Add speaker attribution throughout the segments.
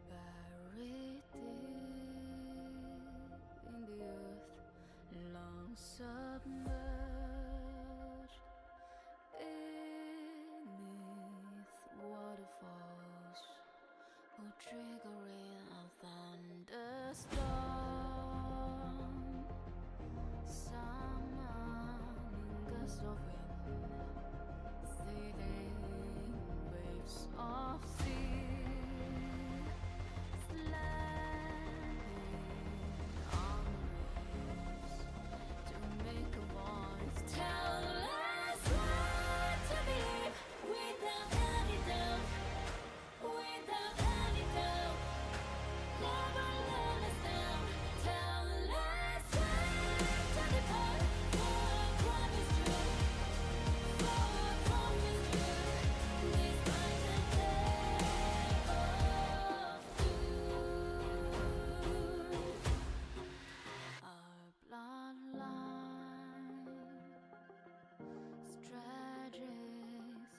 Speaker 1: buried deep in the earth, long submerged beneath waterfalls, or triggering a thunderstorm, summoning gusts of wind, seething waves of sea, slamming on waves to make a voice tell us what to believe without any doubt, without any doubt. Never let us down. Tell us when to depart. For a promise true, for a promise true. This might the day of doom. Our bloodline stretches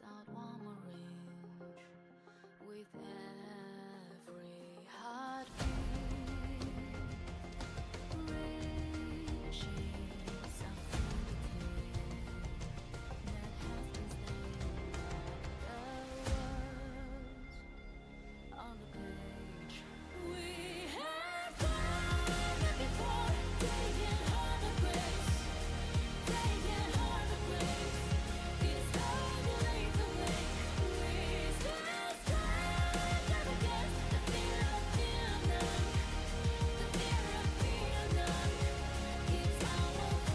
Speaker 1: out one more inch with every heartbeat, reaching some fingertip that has been stained by the words on the page. We have done it before, taking harder breaks, taking harder breaks. It's ugly to make. We still stand up against the fear of being done. The fear of being done keeps our friends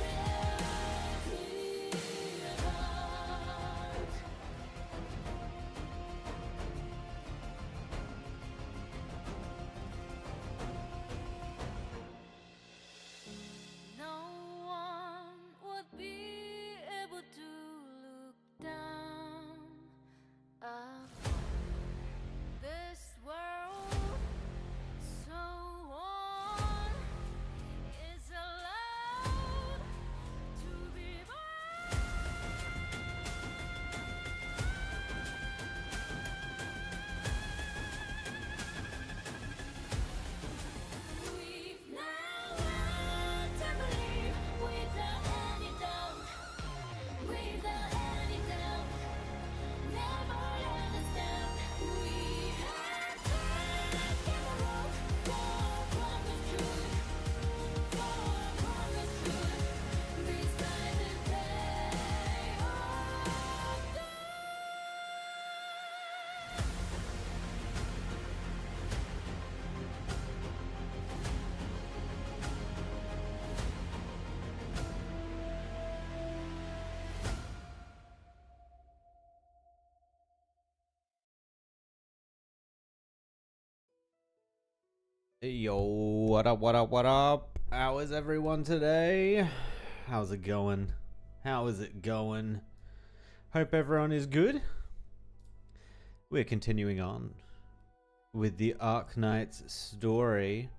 Speaker 1: apart. No one would be able to look down upon this world. So on is allowed to be born. We've now learned to believe without any doubt, without any doubt. Never let us down. We have taken the road for a promise truth, for a promise truth. This might the day of doom.
Speaker 2: Yo, what up, what up, what up? How is everyone today? How's it going? How is it going? Hope everyone is good. We're continuing on with the Arknights story.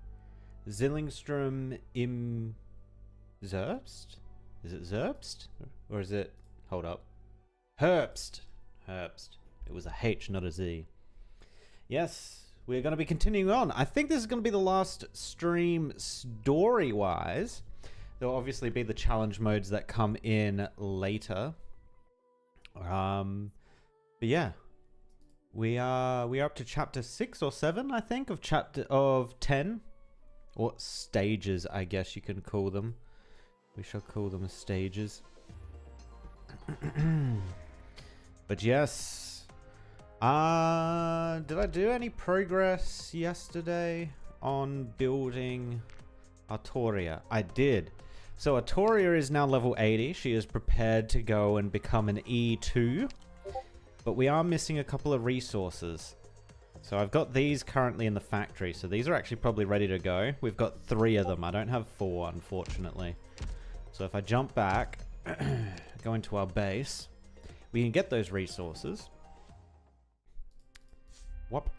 Speaker 2: Zwillingstürme im Zerbst? Is it Zerbst? Or is it... Hold up. Herbst. Herbst. It was a H, not a Z. Yes. We're going to be continuing on. I think this is going to be the last stream story-wise. There'll obviously be the challenge modes that come in later. But yeah. We are up to chapter 6 or 7, I think, of 10. Or stages, I guess you can call them. We shall call them stages. But yes. Did I do any progress yesterday on building Artoria? I did. So Artoria is now level 80. She is prepared to go and become an E2. But we are missing a couple of resources. So I've got these currently in the factory. So these are actually probably ready to go. We've got 3 of them. I don't have 4, unfortunately. So if I jump back, go into our base, we can get those resources. Whoop.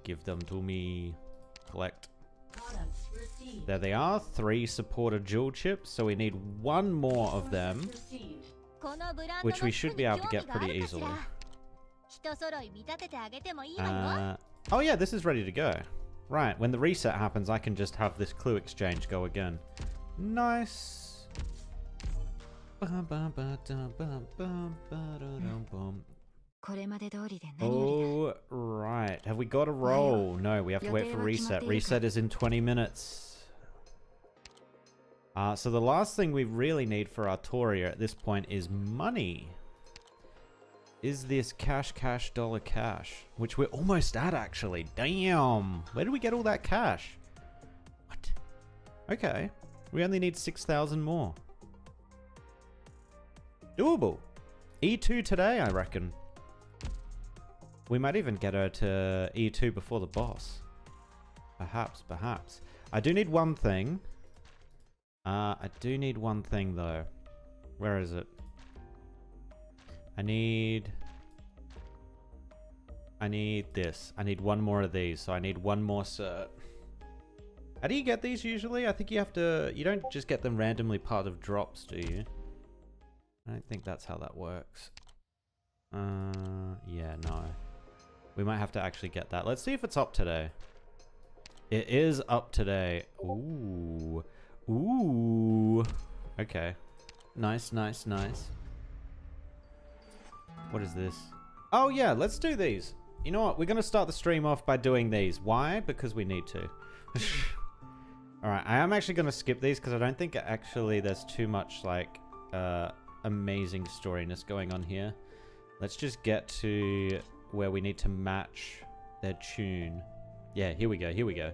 Speaker 2: Give them to me. Collect. There they are. 3 supporter jewel chips. So we need 1 more of them. Which we should be able to get pretty easily. Oh yeah, this is ready to go. Right, when the reset happens, I can just have this clue exchange go again. Nice. Oh, right. Have we got a roll? No, we have to wait for reset. Reset is in 20 minutes. So the last thing we really need for our Toria at this point is money. Is this cash, dollar cash? Which we're almost at, actually. Damn. Where did we get all that cash? What? Okay. We only need 6,000 more. Doable. E2 today, I reckon. We might even get her to E2 before the boss. Perhaps, perhaps. I do need one thing. I do need one thing, though. Where is it? I need this. I need one more of these, so I need one more cert. How do you get these usually? I think you have to... You don't just get them randomly part of drops, do you? I don't think that's how that works. Yeah, no. We might have to actually get that. Let's see if it's up today. It is up today. Ooh. Ooh. Okay. Nice, nice, nice. What is this? Oh yeah, let's do these. You know what? We're going to start the stream off by doing these. Why? Because we need to. Alright, I am actually going to skip these because I don't think actually there's too much like amazing storyness going on here. Let's just get to where we need to match their tune. Yeah, here we go, here we go.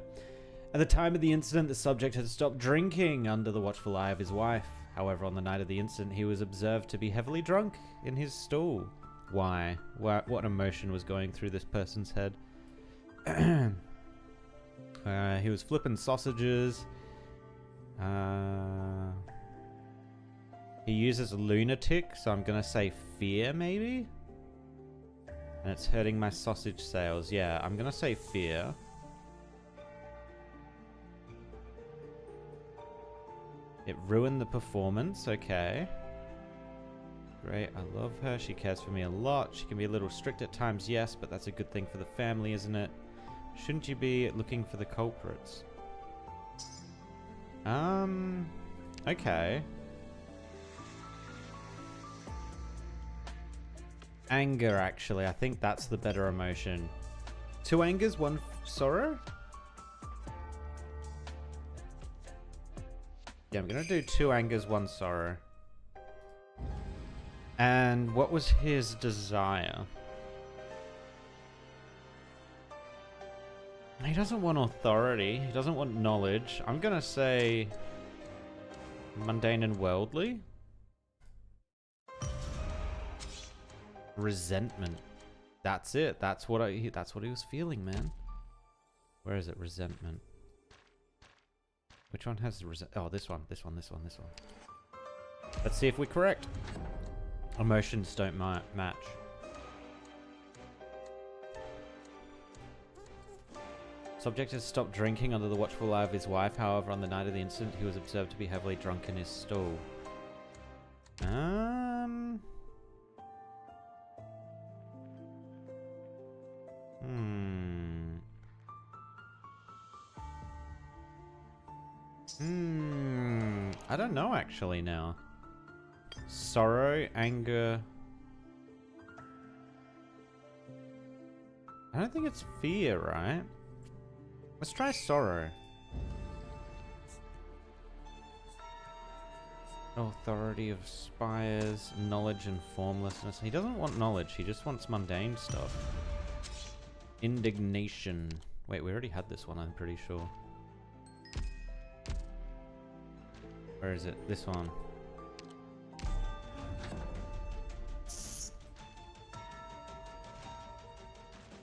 Speaker 2: At the time of the incident, the subject had stopped drinking under the watchful eye of his wife. However, on the night of the incident, he was observed to be heavily drunk in his stall. Why? What emotion was going through this person's head? He was flipping sausages. He uses lunatic, so I'm gonna say fear, maybe? And it's hurting my sausage sales. Yeah, I'm gonna say fear. It ruined the performance. Okay. Great, I love her. She cares for me a lot. She can be a little strict at times, yes, but that's a good thing for the family, isn't it? Shouldn't you be looking for the culprits? Okay. Anger, actually. I think that's the better emotion. 2 angers, 1 sorrow? Yeah, I'm gonna do 2 angers, 1 sorrow. And what was his desire? He doesn't want authority. He doesn't want knowledge. I'm gonna say mundane and worldly. Resentment. That's it. That's what he was feeling, man. Where is it? Resentment. Which one has the resentment? Oh, this one. This one. Let's see if we're correct. Emotions don't match. Subject has stopped drinking under the watchful eye of his wife. However, on the night of the incident, he was observed to be heavily drunk in his stall. I don't know actually now. Sorrow, anger. I don't think it's fear, right? Let's try sorrow. Authority of spires, knowledge and formlessness. He doesn't want knowledge, he just wants mundane stuff. Indignation. Wait, we already had this one, I'm pretty sure. Where is it? This one.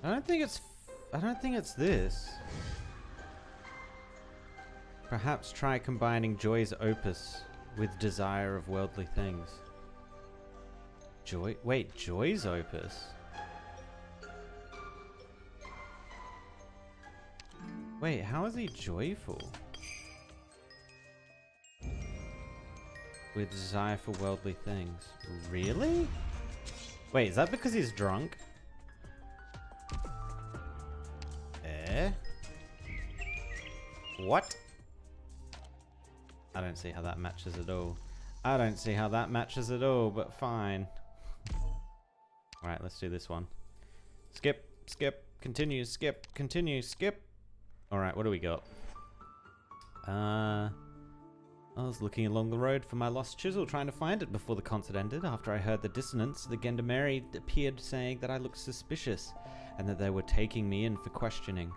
Speaker 2: I don't think it's this. Perhaps try combining joy's opus with desire of worldly things. Joy? Wait, joy's opus? Wait, how is he joyful? With desire for worldly things. Really? Wait, is that because he's drunk? What? I don't see how that matches at all. I don't see how that matches at all, but fine. Alright, let's do this one. Skip, skip, continue, skip, continue, skip. Alright, what do we got? I was looking along the road for my lost chisel, trying to find it before the concert ended. After I heard the dissonance, the gendarmerie appeared saying that I looked suspicious, and that they were taking me in for questioning.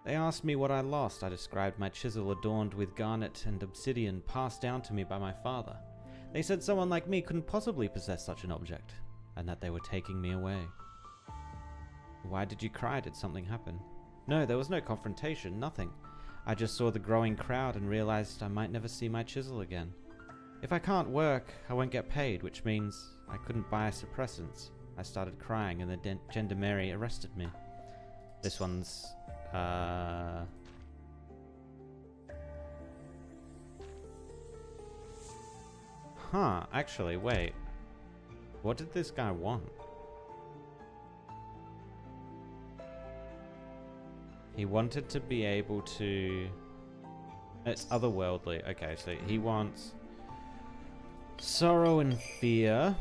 Speaker 2: They asked me what I lost. I described my chisel adorned with garnet and obsidian passed down to me by my father. They said someone like me couldn't possibly possess such an object, and that they were taking me away. Why did you cry? Did something happen? No, there was no confrontation, nothing. I just saw the growing crowd and realized I might never see my chisel again. If I can't work, I won't get paid, which means I couldn't buy suppressants. I started crying and the gendarmerie arrested me. This one's... Huh, actually, wait. What did this guy want? He wanted to be able to... It's otherworldly. Okay, so he wants... sorrow and fear.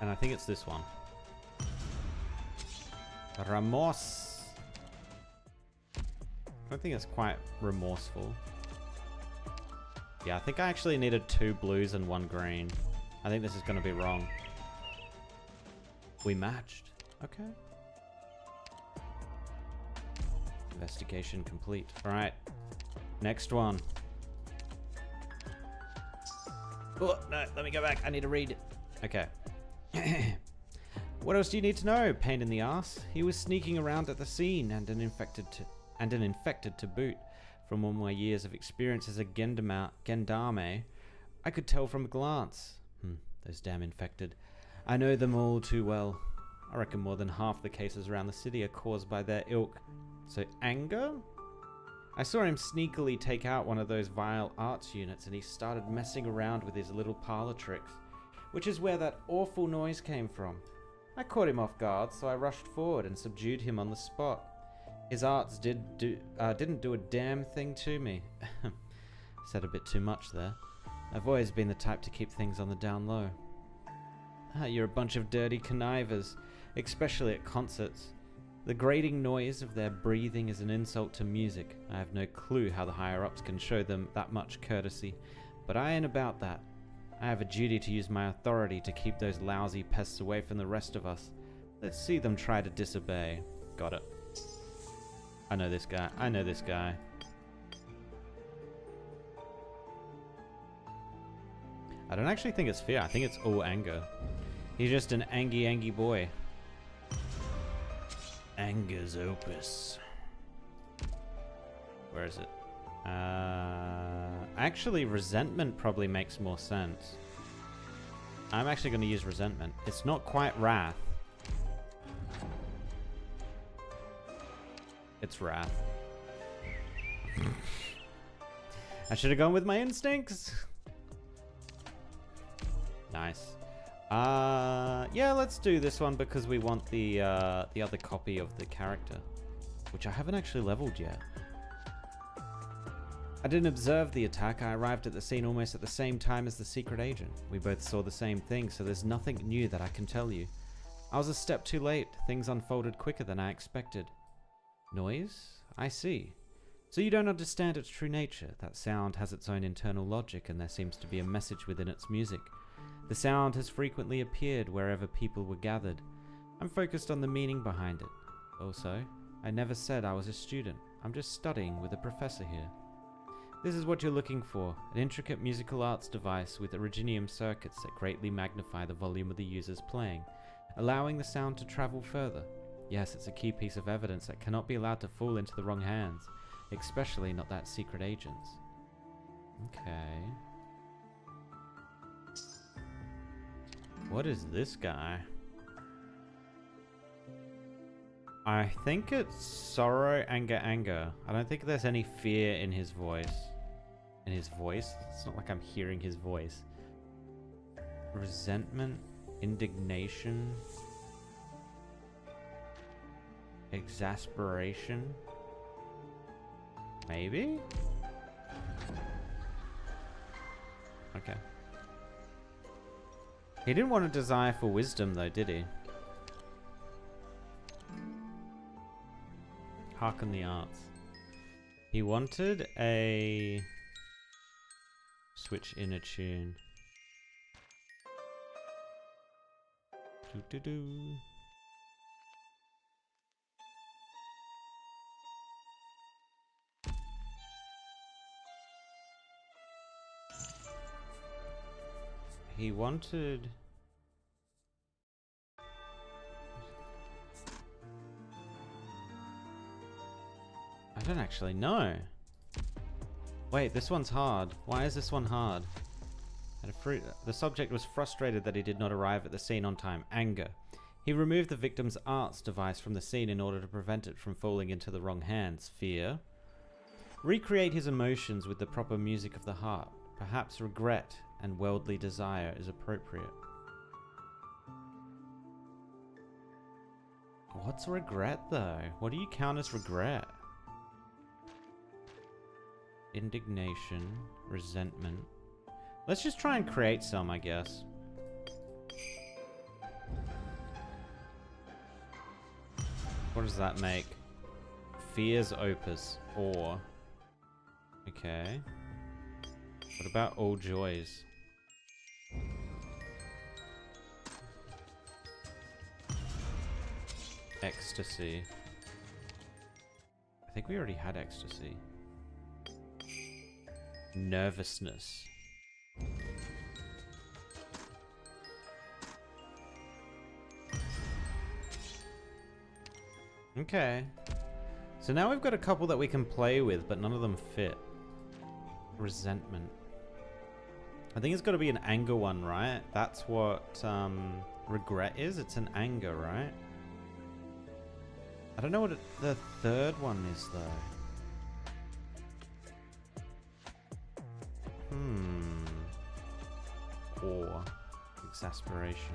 Speaker 2: And I think it's this one. Remorse. I don't think it's quite remorseful. Yeah, I think I actually needed 2 blues and 1 green. I think this is going to be wrong. We matched. Okay. Investigation complete. Alright. Next one. Oh, no. Let me go back. I need to read. Okay. What else do you need to know? Pain in the ass. He was sneaking around at the scene and an infected to boot. From all my years of experience as a gendarme, I could tell from a glance. Those damn infected. I know them all too well. I reckon more than half the cases around the city are caused by their ilk. So anger? I saw him sneakily take out one of those vile arts units and he started messing around with his little parlor tricks, which is where that awful noise came from. I caught him off guard, so I rushed forward and subdued him on the spot. His arts didn't do a damn thing to me. Said a bit too much there. I've always been the type to keep things on the down low. You're a bunch of dirty connivers, especially at concerts. The grating noise of their breathing is an insult to music. I have no clue how the higher-ups can show them that much courtesy, but I ain't about that. I have a duty to use my authority to keep those lousy pests away from the rest of us. Let's see them try to disobey. Got it. I know this guy. I know this guy. I don't actually think it's fear. I think it's all anger. He's just an angy boy. Anger's opus. Where is it? Actually, resentment probably makes more sense. I'm actually going to use resentment. It's not quite wrath. It's wrath. I should have gone with my instincts. Nice. Yeah, let's do this one because we want the other copy of the character, which I haven't actually leveled yet. I didn't observe the attack. I arrived at the scene almost at the same time as the secret agent. We both saw the same thing, so there's nothing new that I can tell you. I was a step too late. Things unfolded quicker than I expected. Noise? I see. So you don't understand its true nature. That sound has its own internal logic, and there seems to be a message within its music. The sound has frequently appeared wherever people were gathered. I'm focused on the meaning behind it. Also, I never said I was a student. I'm just studying with a professor here. This is what you're looking for, an intricate musical arts device with originium circuits that greatly magnify the volume of the user's playing, allowing the sound to travel further. Yes, it's a key piece of evidence that cannot be allowed to fall into the wrong hands, especially not that secret agent's. Okay. What is this guy? I think it's sorrow, anger. I don't think there's any fear in his voice. In his voice? It's not like I'm hearing his voice. Resentment, indignation. Exasperation. Maybe? Okay. He didn't want a desire for wisdom though, did he? Hearken the arts. He wanted a... Switch inner tune. Doo-doo-doo. He wanted... I don't actually know. Wait, this one's hard. Why is this one hard? The subject was frustrated that he did not arrive at the scene on time. Anger. He removed the victim's arts device from the scene in order to prevent it from falling into the wrong hands. Fear. Recreate his emotions with the proper music of the heart. Perhaps regret and worldly desire is appropriate. What's regret though? What do you count as regret? Indignation, resentment. Let's just try and create some, I guess. What does that make? Fears opus. Or. Okay. What about all joys? Ecstasy. I think we already had ecstasy. Nervousness. Okay. So now we've got a couple that we can play with, but none of them fit. Resentment. I think it's got to be an anger one, right? That's what regret is. It's an anger, right? I don't know what the third one is, though. Or exasperation.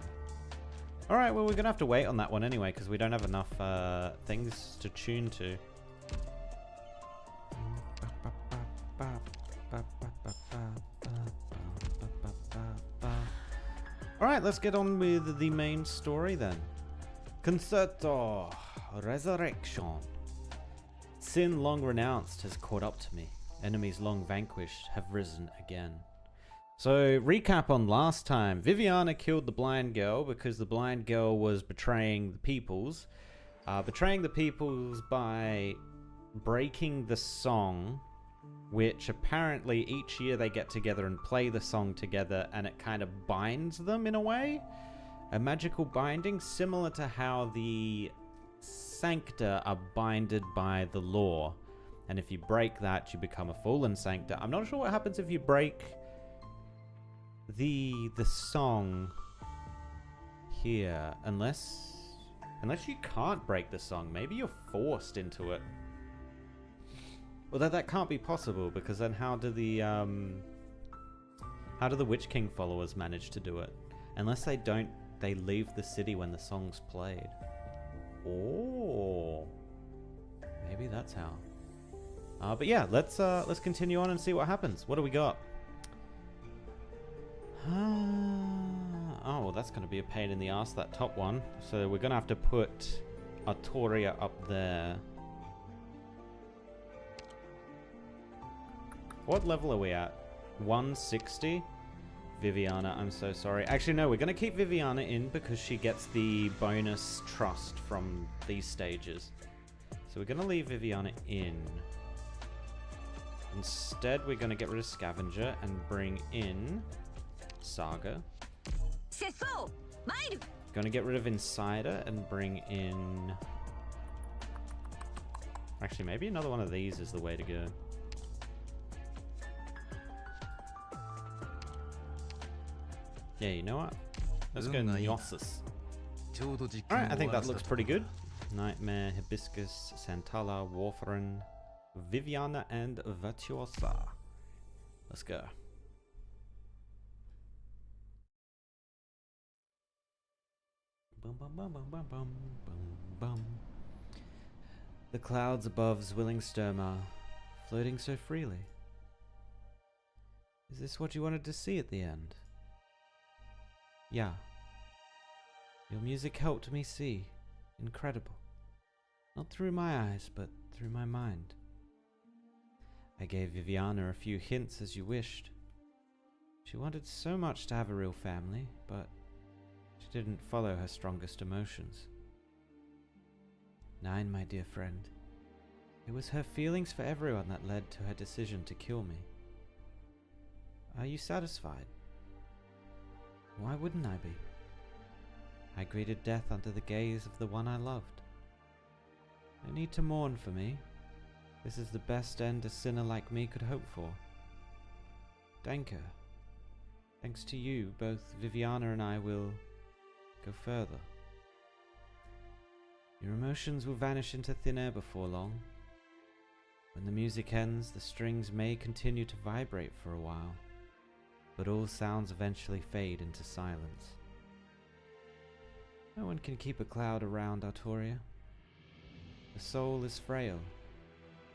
Speaker 2: Alright, well, we're gonna have to wait on that one anyway, because we don't have enough things to tune to. Alright, let's get on with the main story then. Concerto Resurrection. Sin long renounced has caught up to me. Enemies long vanquished have risen again. So, recap on last time. Viviana killed the blind girl because the blind girl was betraying the peoples. Betraying the peoples by breaking the song, which apparently each year they get together and play the song together, and it kind of binds them in a way. A magical binding, similar to how the Sancta are binded by the law. And if you break that, you become a fallen Sancta. I'm not sure what happens if you break the song here, unless you can't break the song. Maybe you're forced into it. Although that can't be possible, because then how do the Witch King followers manage to do it? Unless they leave the city when the song's played. Oh, maybe that's how. But yeah, let's continue on and see what happens. What do we got? Oh, well, that's going to be a pain in the ass, that top one. So we're going to have to put Artoria up there. What level are we at? 160? Viviana, I'm so sorry. Actually, no, we're going to keep Viviana in because she gets the bonus trust from these stages. So we're going to leave Viviana in. Instead, we're going to get rid of Scavenger and bring in Saga. Going to get rid of Insider and bring in... Actually, maybe another one of these is the way to go. Yeah, you know what? Let's go Gnosis. Alright, I think that looks pretty good. Nightmare, Hibiscus, Santala, Warfarin, Viviana and Virtuosa. Let's go. Bum, bum, bum, bum, bum, bum, bum, bum. The clouds above Zwillingstürme are floating so freely. Is this what you wanted to see at the end? Yeah. Your music helped me see. Incredible. Not through my eyes, but through my mind. I gave Viviana a few hints as you wished. She wanted so much to have a real family, but she didn't follow her strongest emotions. 9, my dear friend. It was her feelings for everyone that led to her decision to kill me. Are you satisfied? Why wouldn't I be? I greeted death under the gaze of the one I loved. No need to mourn for me. This is the best end a sinner like me could hope for. Danke. Thanks to you, both Viviana and I will go further. Your emotions will vanish into thin air before long. When the music ends, the strings may continue to vibrate for a while, but all sounds eventually fade into silence. No one can keep a cloud around Artoria. The soul is frail.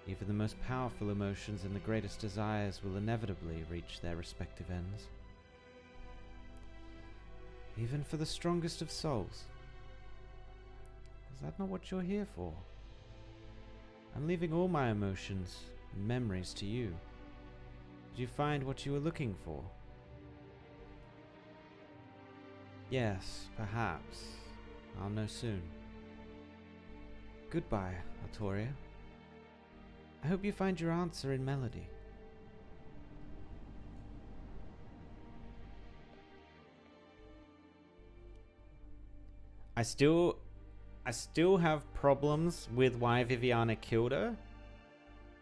Speaker 2: Even the most powerful emotions and the greatest desires will inevitably reach their respective ends. Even for the strongest of souls. Is that not what you're here for? I'm leaving all my emotions and memories to you. Did you find what you were looking for? Yes, perhaps. I'll know soon. Goodbye, Artoria. I hope you find your answer in melody. I still have problems with why Viviana killed her.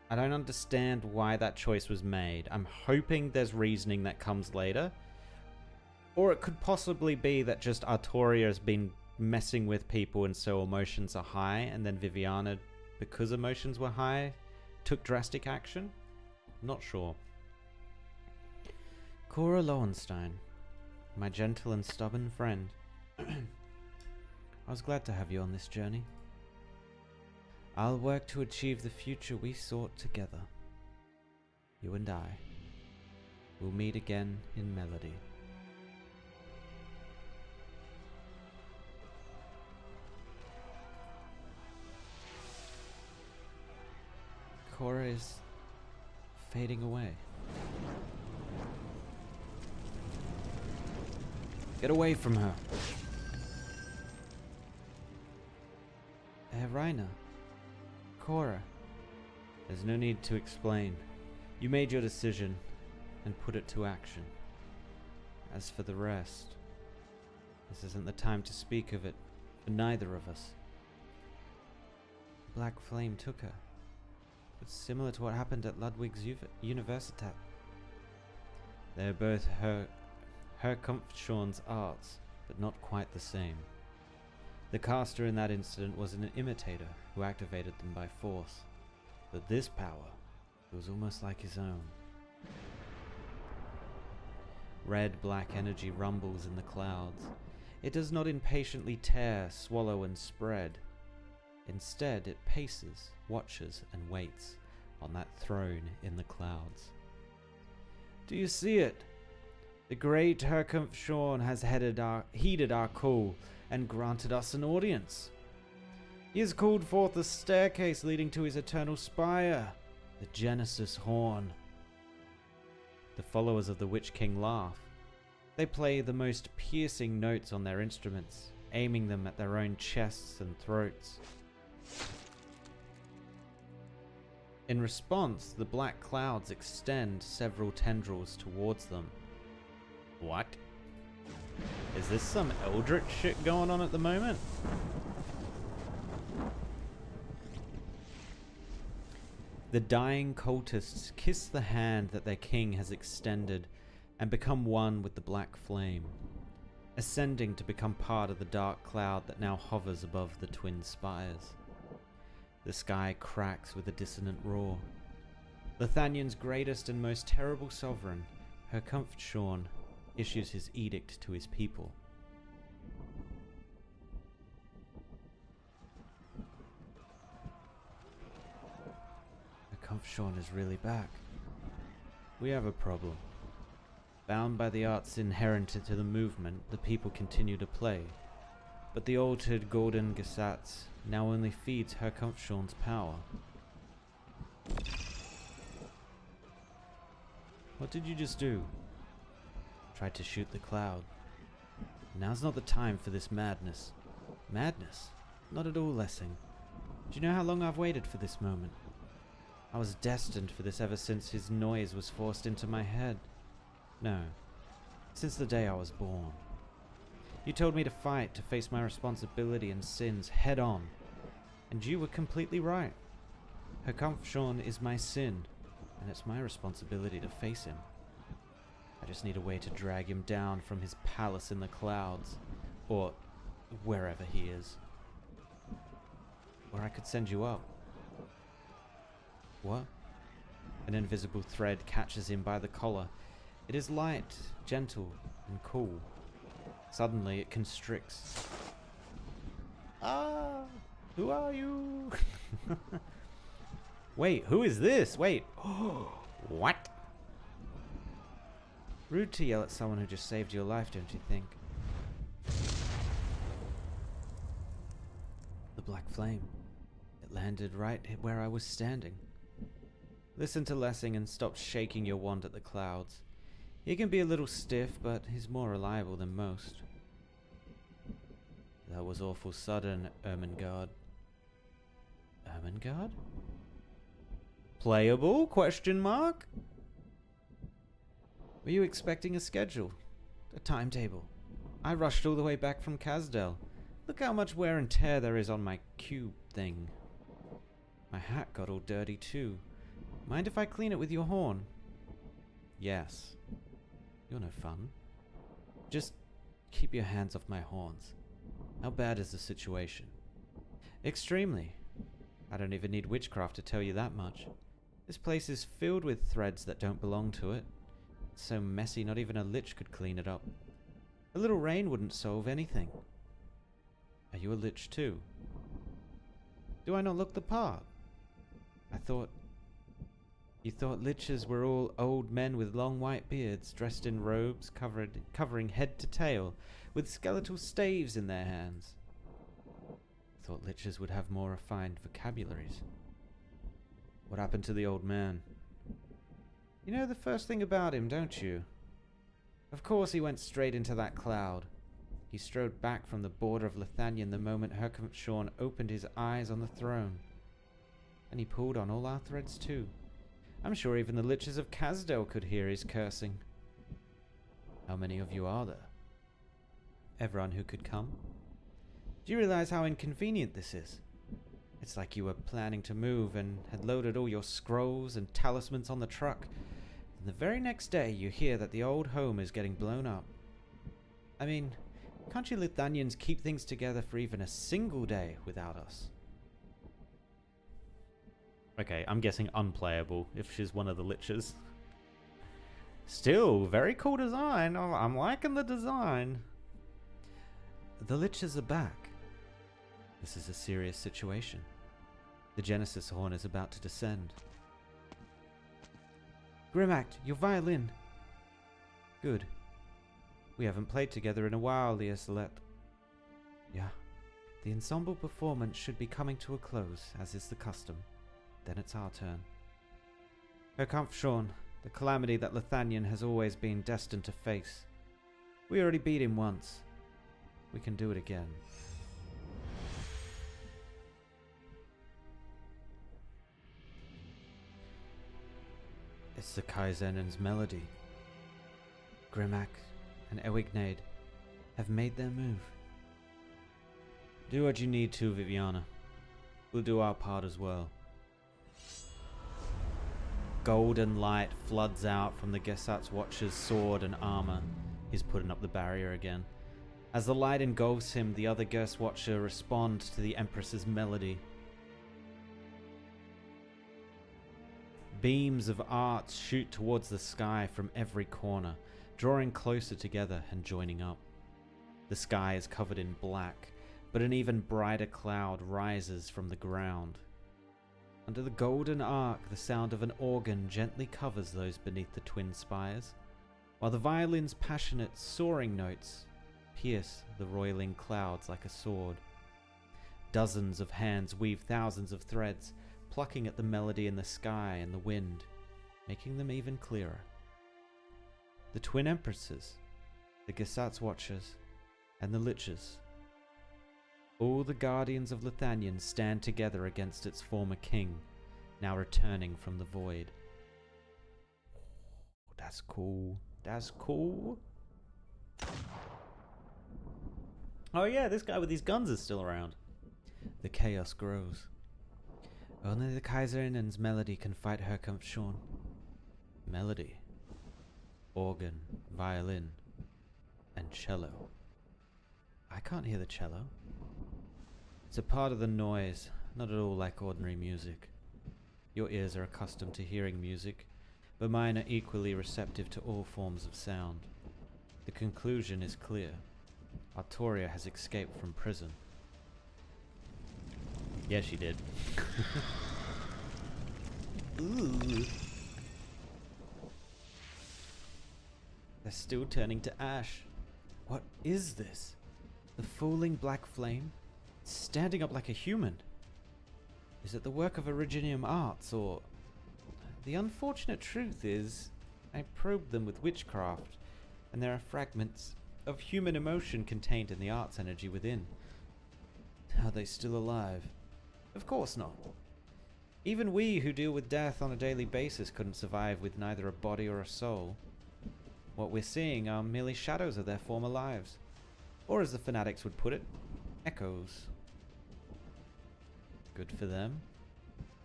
Speaker 2: I don't understand why that choice was made. I'm hoping there's reasoning that comes later. Or it could possibly be that just Artoria has been messing with people and so emotions are high, and then Viviana, because emotions were high, took drastic action? Not sure. Cora Lowenstein, my gentle and stubborn friend. I was glad to have you on this journey. I'll work to achieve the future we sought together. You and I will meet again in melody. Cora is fading away. Get away from her. Raina. Cora. There's no need to explain. You made your decision and put it to action. As for the rest, this isn't the time to speak of it for neither of us. Black Flame took her. It's similar to what happened at Ludwig's Universitat. They're both her Kampfschorn's arts, but not quite the same. The caster in that incident was an imitator who activated them by force, but this power was almost like his own. Red-black energy rumbles in the clouds. It does not impatiently tear, swallow, and spread. Instead, it paces, watches, and waits on that throne in the clouds. Do you see it? The great Herkampfschorn has heeded our call and granted us an audience. He has called forth the staircase leading to his eternal spire, the Genesis Horn. The followers of the Witch King laugh. They play the most piercing notes on their instruments, aiming them at their own chests and throats. In response, the black clouds extend several tendrils towards them. What? Is this some eldritch shit going on at the moment? The dying cultists kiss the hand that their king has extended and become one with the black flame, ascending to become part of the dark cloud that now hovers above the Twin Spires. The sky cracks with a dissonant roar. Lithanion's greatest and most terrible sovereign, Herkampfschorn, issues his edict to his people. Kampfschorn is really back. We have a problem. Bound by the arts inherent to the movement, the people continue to play. But the altered Golden Gesetz now only feeds Herr Kampfschorn's power. What did you just do? Tried to shoot the cloud. Now's not the time for this madness. Madness? Not at all, Lessing. Do you know how long I've waited for this moment? I was destined for this ever since his noise was forced into my head. No, since the day I was born. You told me to fight, to face my responsibility and sins head on. And you were completely right. Herr Kampfschorn is my sin, and it's my responsibility to face him. I just need a way to drag him down from his palace in the clouds, or wherever he is. Or I could send you up. What? An invisible thread catches him by the collar. It is light, gentle, and cool. Suddenly it constricts. Ah! Who are you? Wait, who is this? Wait. What? Rude to yell at someone who just saved your life, don't you think? The black flame. It landed right where I was standing. Listen to Lessing and stop shaking your wand at the clouds. He can be a little stiff, but he's more reliable than most. That was awful sudden, Ermengarde. Ermengarde? Playable? Question mark? Were you expecting a schedule? A timetable? I rushed all the way back from Kasdel. Look how much wear and tear there is on my cube thing. My hat got all dirty too. Mind if I clean it with your horn? Yes. You're no fun. Just keep your hands off my horns. How bad is the situation? Extremely. I don't even need witchcraft to tell you that much. This place is filled with threads that don't belong to it. It's so messy not even a lich could clean it up. A little rain wouldn't solve anything. Are you a lich too? Do I not look the part? You thought liches were all old men with long white beards, dressed in robes covering head to tail, with skeletal staves in their hands. Thought liches would have more refined vocabularies. What happened to the old man? You know the first thing about him, don't you? Of course he went straight into that cloud. He strode back from the border of Lithanian the moment Herr Kampfschorn opened his eyes on the throne. And he pulled on all our threads too. I'm sure even the liches of Kasdel could hear his cursing. How many of you are there? Everyone who could come. Do you realize how inconvenient this is? It's like you were planning to move and had loaded all your scrolls and talismans on the truck. And the very next day you hear that the old home is getting blown up. I mean, can't you Lithanians keep things together for even a single day without us? Okay, I'm guessing unplayable if she's one of the liches. Still, very cool design. Oh, I'm liking the design. The liches are back. This is a serious situation. The Genesis horn is about to descend. Grimact, your violin. Good. We haven't played together in a while, Lieselet. Yeah. The ensemble performance should be coming to a close, as is the custom. Then it's our turn. Herr Kampfschorn, the calamity that Lithanian has always been destined to face. We already beat him once. We can do it again. It's the Kaizenen's melody. Grimac and Ewignade have made their move. Do what you need to, Viviana. We'll do our part as well. Golden light floods out from the Gesetz Watcher's sword and armor. He's putting up the barrier again. As the light engulfs him, the other Gesetz Watcher respond to the Empress's melody. Beams of arts shoot towards the sky from every corner, drawing closer together and joining up. The sky is covered in black, but an even brighter cloud rises from the ground. Under the golden arc, the sound of an organ gently covers those beneath the Twin Spires, while the violin's passionate, soaring notes pierce the roiling clouds like a sword. Dozens of hands weave thousands of threads, plucking at the melody in the sky and the wind, making them even clearer. The Twin Empresses, the Gesatz Watchers, and the Liches. All the guardians of Lithanian stand together against its former king, now returning from the void. That's cool. That's cool. Oh yeah, this guy with these guns is still around. The chaos grows. Only the Kaiserinnen's melody can fight Herkampfschorn. Melody. Organ, violin, and cello. I can't hear the cello. It's a part of the noise, not at all like ordinary music. Your ears are accustomed to hearing music, but mine are equally receptive to all forms of sound. The conclusion is clear. Artoria has escaped from prison. Yeah, she did. Ooh. They're still turning to ash. What is this? The falling black flame? It's standing up like a human. Is it the work of Originium Arts, or... The unfortunate truth is, I probed them with witchcraft, and there are fragments of human emotion contained in the arts energy within. Are they still alive? Of course not. Even we who deal with death on a daily basis couldn't survive with neither a body or a soul. What we're seeing are merely shadows of their former lives. Or as the fanatics would put it, echoes. Good for them.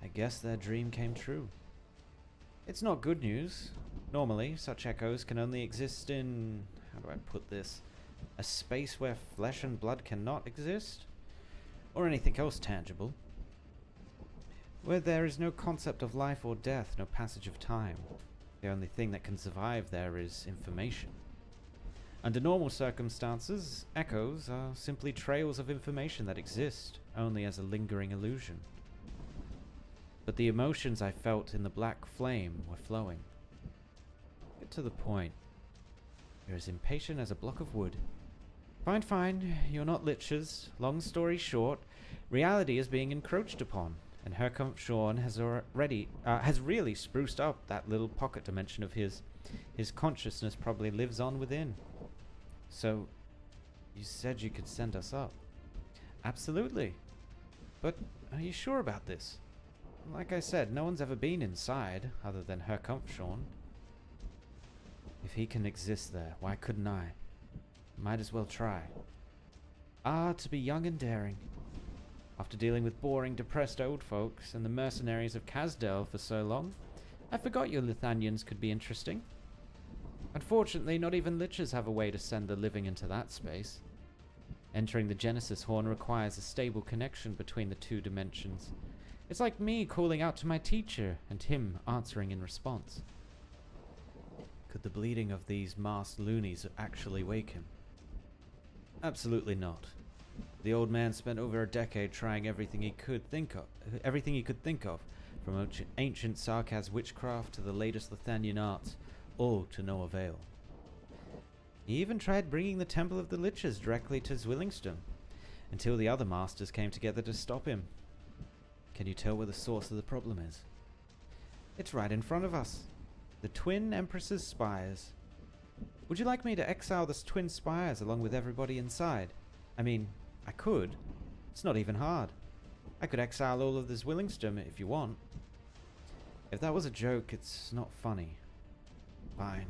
Speaker 2: I guess their dream came true. It's not good news. Normally, such echoes can only exist in... how do I put this? A space where flesh and blood cannot exist? Or anything else tangible. Where there is no concept of life or death, no passage of time. The only thing that can survive there is information. Under normal circumstances, echoes are simply trails of information that exist only as a lingering illusion. But the emotions I felt in the black flame were flowing. Get to the point. You're as impatient as a block of wood. Fine, fine, you're not lichers. Long story short, reality is being encroached upon, and Herkampfschorn has really spruced up that little pocket dimension of his. His consciousness probably lives on within. So, you said you could send us up. Absolutely. But are you sure about this? Like I said, no one's ever been inside, other than Herkampfschorn. If he can exist there, why couldn't I? Might as well try. Ah, to be young and daring. After dealing with boring, depressed old folks and the mercenaries of Kazdel for so long, I forgot your Lithanians could be interesting. Unfortunately, not even lichers have a way to send the living into that space. Entering the Genesis Horn requires a stable connection between the two dimensions. It's like me calling out to my teacher and him answering in response. Could the bleeding of these masked loonies actually wake him? Absolutely not. The old man spent over a decade trying everything he could think of, from ancient Sarkaz witchcraft to the latest Lithanian arts, all to no avail. He even tried bringing the Temple of the Liches directly to Zwillingstürme, until the other masters came together to stop him. Can you tell where the source of the problem is? It's right in front of us. The Twin Empress's Spires. Would you like me to exile the Twin Spires along with everybody inside? I mean, I could. It's not even hard. I could exile all of the Zwillingstürme if you want. If that was a joke, it's not funny. Fine.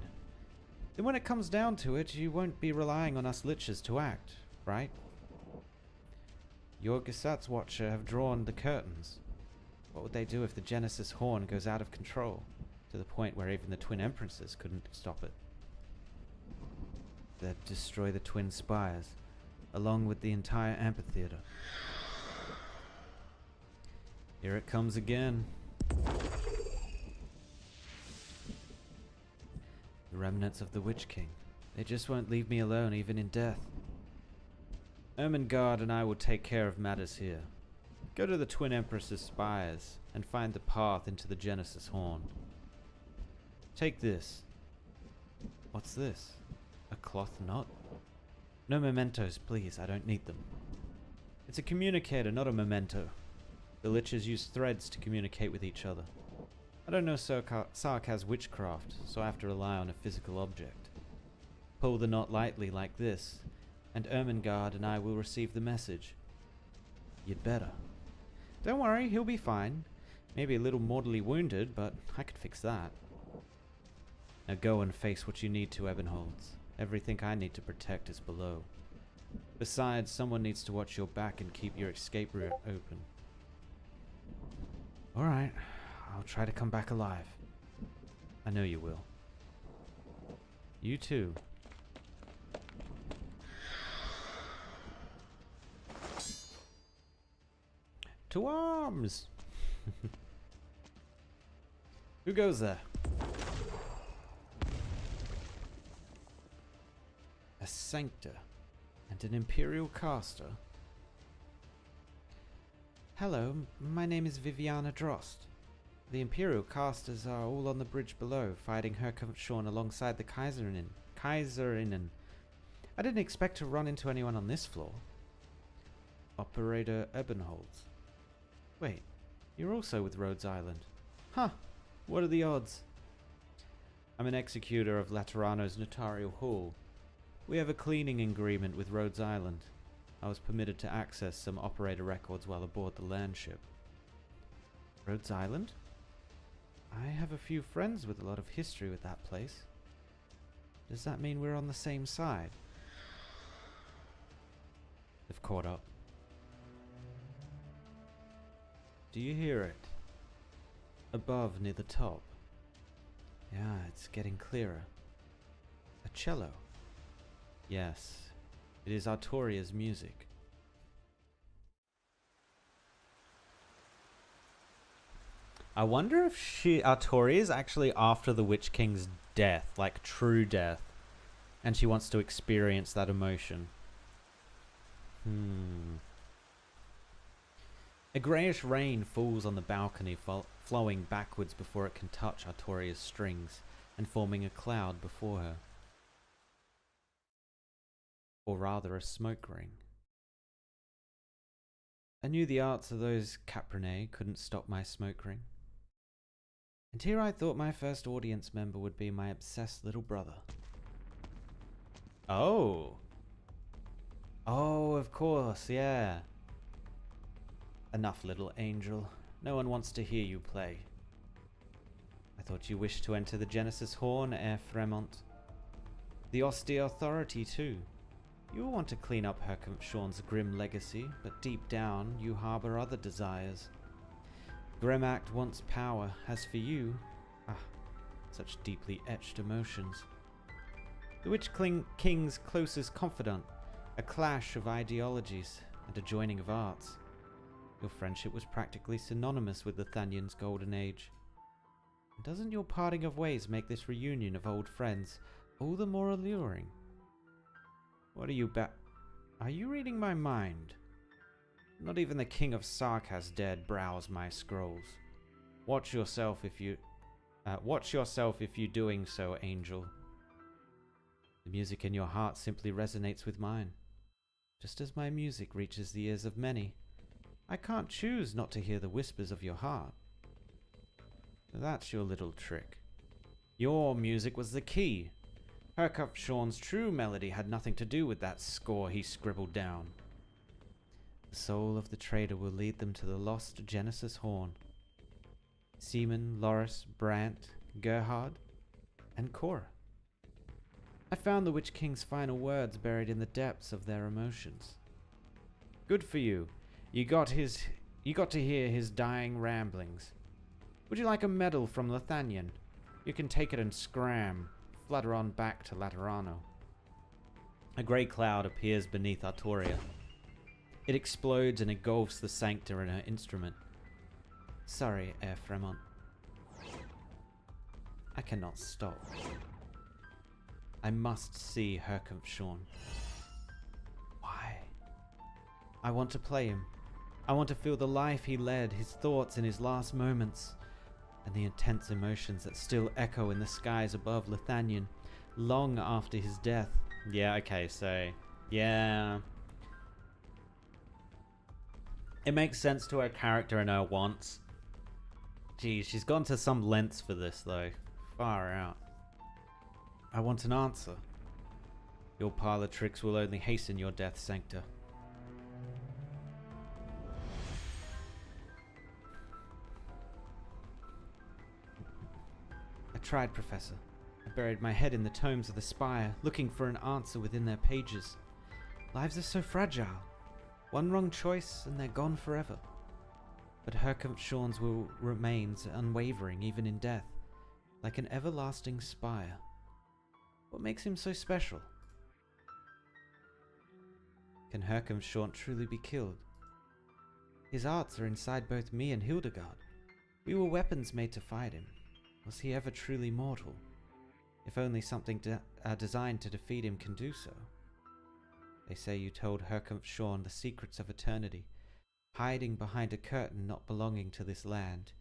Speaker 2: Then when it comes down to it, you won't be relying on us lichers to act, right? Your Gesatz Watcher have drawn the curtains. What would they do if the Genesis Horn goes out of control, to the point where even the Twin Empresses couldn't stop it? They'd destroy the Twin Spires, along with the entire amphitheater. Here it comes again. The remnants of the Witch King. They just won't leave me alone even in death. Ermengarde and I will take care of matters here. Go to the Twin Empress's Spires and find the path into the Genesis Horn. Take this. What's this? A cloth knot? No mementos, please. I don't need them. It's a communicator, not a memento. The Liches use threads to communicate with each other. I don't know Sarkaz's witchcraft, so I have to rely on a physical object. Pull the knot lightly like this, and Ermengarde and I will receive the message. You'd better. Don't worry, he'll be fine. Maybe a little mortally wounded, but I could fix that. Now go and face what you need to, Ebenholz. Everything I need to protect is below. Besides, someone needs to watch your back and keep your escape route open. Alright, I'll try to come back alive. I know you will. You too. To arms! Who goes there? A Sanctor and an Imperial caster. Hello, my name is Viviana Drost. The Imperial casters are all on the bridge below, fighting Herkampfschorn alongside the Kaiserinnen. I didn't expect to run into anyone on this floor. Operator Ebenholz. Wait, you're also with Rhodes Island. Huh, what are the odds? I'm an executor of Laterano's notarial hall. We have a cleaning agreement with Rhodes Island. I was permitted to access some operator records while aboard the landship. Rhodes Island? I have a few friends with a lot of history with that place. Does that mean we're on the same side? They've caught up. Do you hear it? Above, near the top. Yeah, it's getting clearer. A cello. Yes, it is Artoria's music. I wonder if Artoria is actually after the Witch King's death, like true death, and she wants to experience that emotion. A greyish rain falls on the balcony, flowing backwards before it can touch Artoria's strings, and forming a cloud before her. Or rather, a smoke ring. I knew the arts of those Caprinae couldn't stop my smoke ring. And here I thought my first audience member would be my obsessed little brother. Oh! Oh, of course, yeah. Enough, little angel. No one wants to hear you play. I thought you wished to enter the Genesis Horn, Herr Fremont. The austere authority, too. You want to clean up Herkampfschorn's grim legacy, but deep down, you harbor other desires. Gremact wants power, as for you... such deeply etched emotions. The Witch King's closest confidant, a clash of ideologies, and a joining of arts. Your friendship was practically synonymous with the Thanian's golden age. Doesn't your parting of ways make this reunion of old friends all the more alluring? What are you Are you reading my mind? Not even the King of Sarkaz dared browse my scrolls. Watch yourself if you doing so, angel. The music in your heart simply resonates with mine. Just as my music reaches the ears of many, I can't choose not to hear the whispers of your heart. That's your little trick. Your music was the key. Herkampfschorn's true melody had nothing to do with that score he scribbled down. The soul of the trader will lead them to the lost Genesis Horn. Seaman, Loris, Brandt, Gerhard, and Cora. I found the Witch King's final words buried in the depths of their emotions. Good for you. You got to hear his dying ramblings. Would you like a medal from Lethanian? You can take it and flutter on back to Laterano. A grey cloud appears beneath Artoria. It explodes and engulfs the Sanctor in her instrument. Sorry, Herr Fremont. I cannot stop. I must see Herkampfschorn. Why? I want to play him. I want to feel the life he led, his thoughts in his last moments, and the intense emotions that still echo in the skies above Lithanian long after his death. Yeah, okay, so, yeah. It makes sense to her character and her wants. Geez, she's gone to some lengths for this, though. Far out. I want an answer. Your parlor tricks will only hasten your death, Sancta. I tried, Professor. I buried my head in the tomes of the Spire, looking for an answer within their pages. Lives are so fragile. One wrong choice, and they're gone forever. But Herkampfschorn's will remains unwavering even in death, like an everlasting spire. What makes him so special? Can Herkampfschorn truly be killed? His arts are inside both me and Hildegard. We were weapons made to fight him. Was he ever truly mortal? If only something designed to defeat him can do so. They say you told Herkampfschorn the secrets of eternity. Hiding behind a curtain not belonging to this land,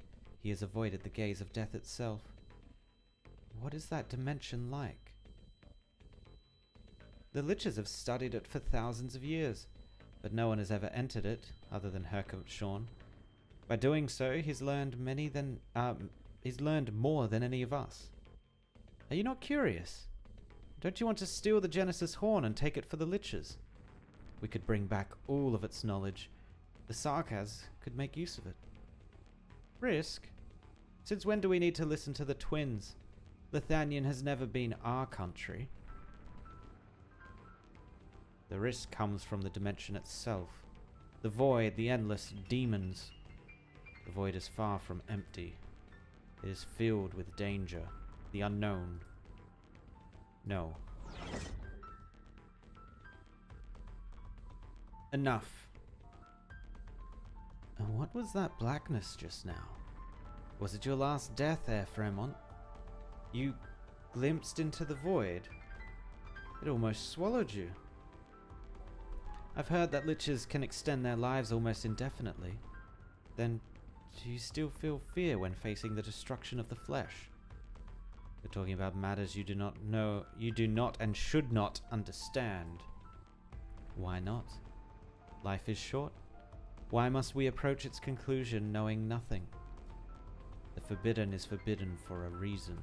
Speaker 2: he has avoided the gaze of death itself. What is that dimension like? The Liches have studied it for thousands of years, but no one has ever entered it, other than Herkampfschorn. By doing so, he's learned more than any of us. Are you not curious? Don't you want to steal the Genesis horn and take it for the Liches? We could bring back all of its knowledge. The Sarkaz could make use of it. Risk? Since when do we need to listen to the twins? Lithanian has never been our country. The risk comes from the dimension itself. The void, the endless demons. The void is far from empty. It is filled with danger, the unknown. No. Enough. And what was that blackness just now? Was it your last death, Herr Fremont? You glimpsed into the void. It almost swallowed you. I've heard that liches can extend their lives almost indefinitely. Then, do you still feel fear when facing the destruction of the flesh? You're talking about matters you do not and should not understand. Why not? Life is short. Why must we approach its conclusion knowing nothing? The forbidden is forbidden for a reason.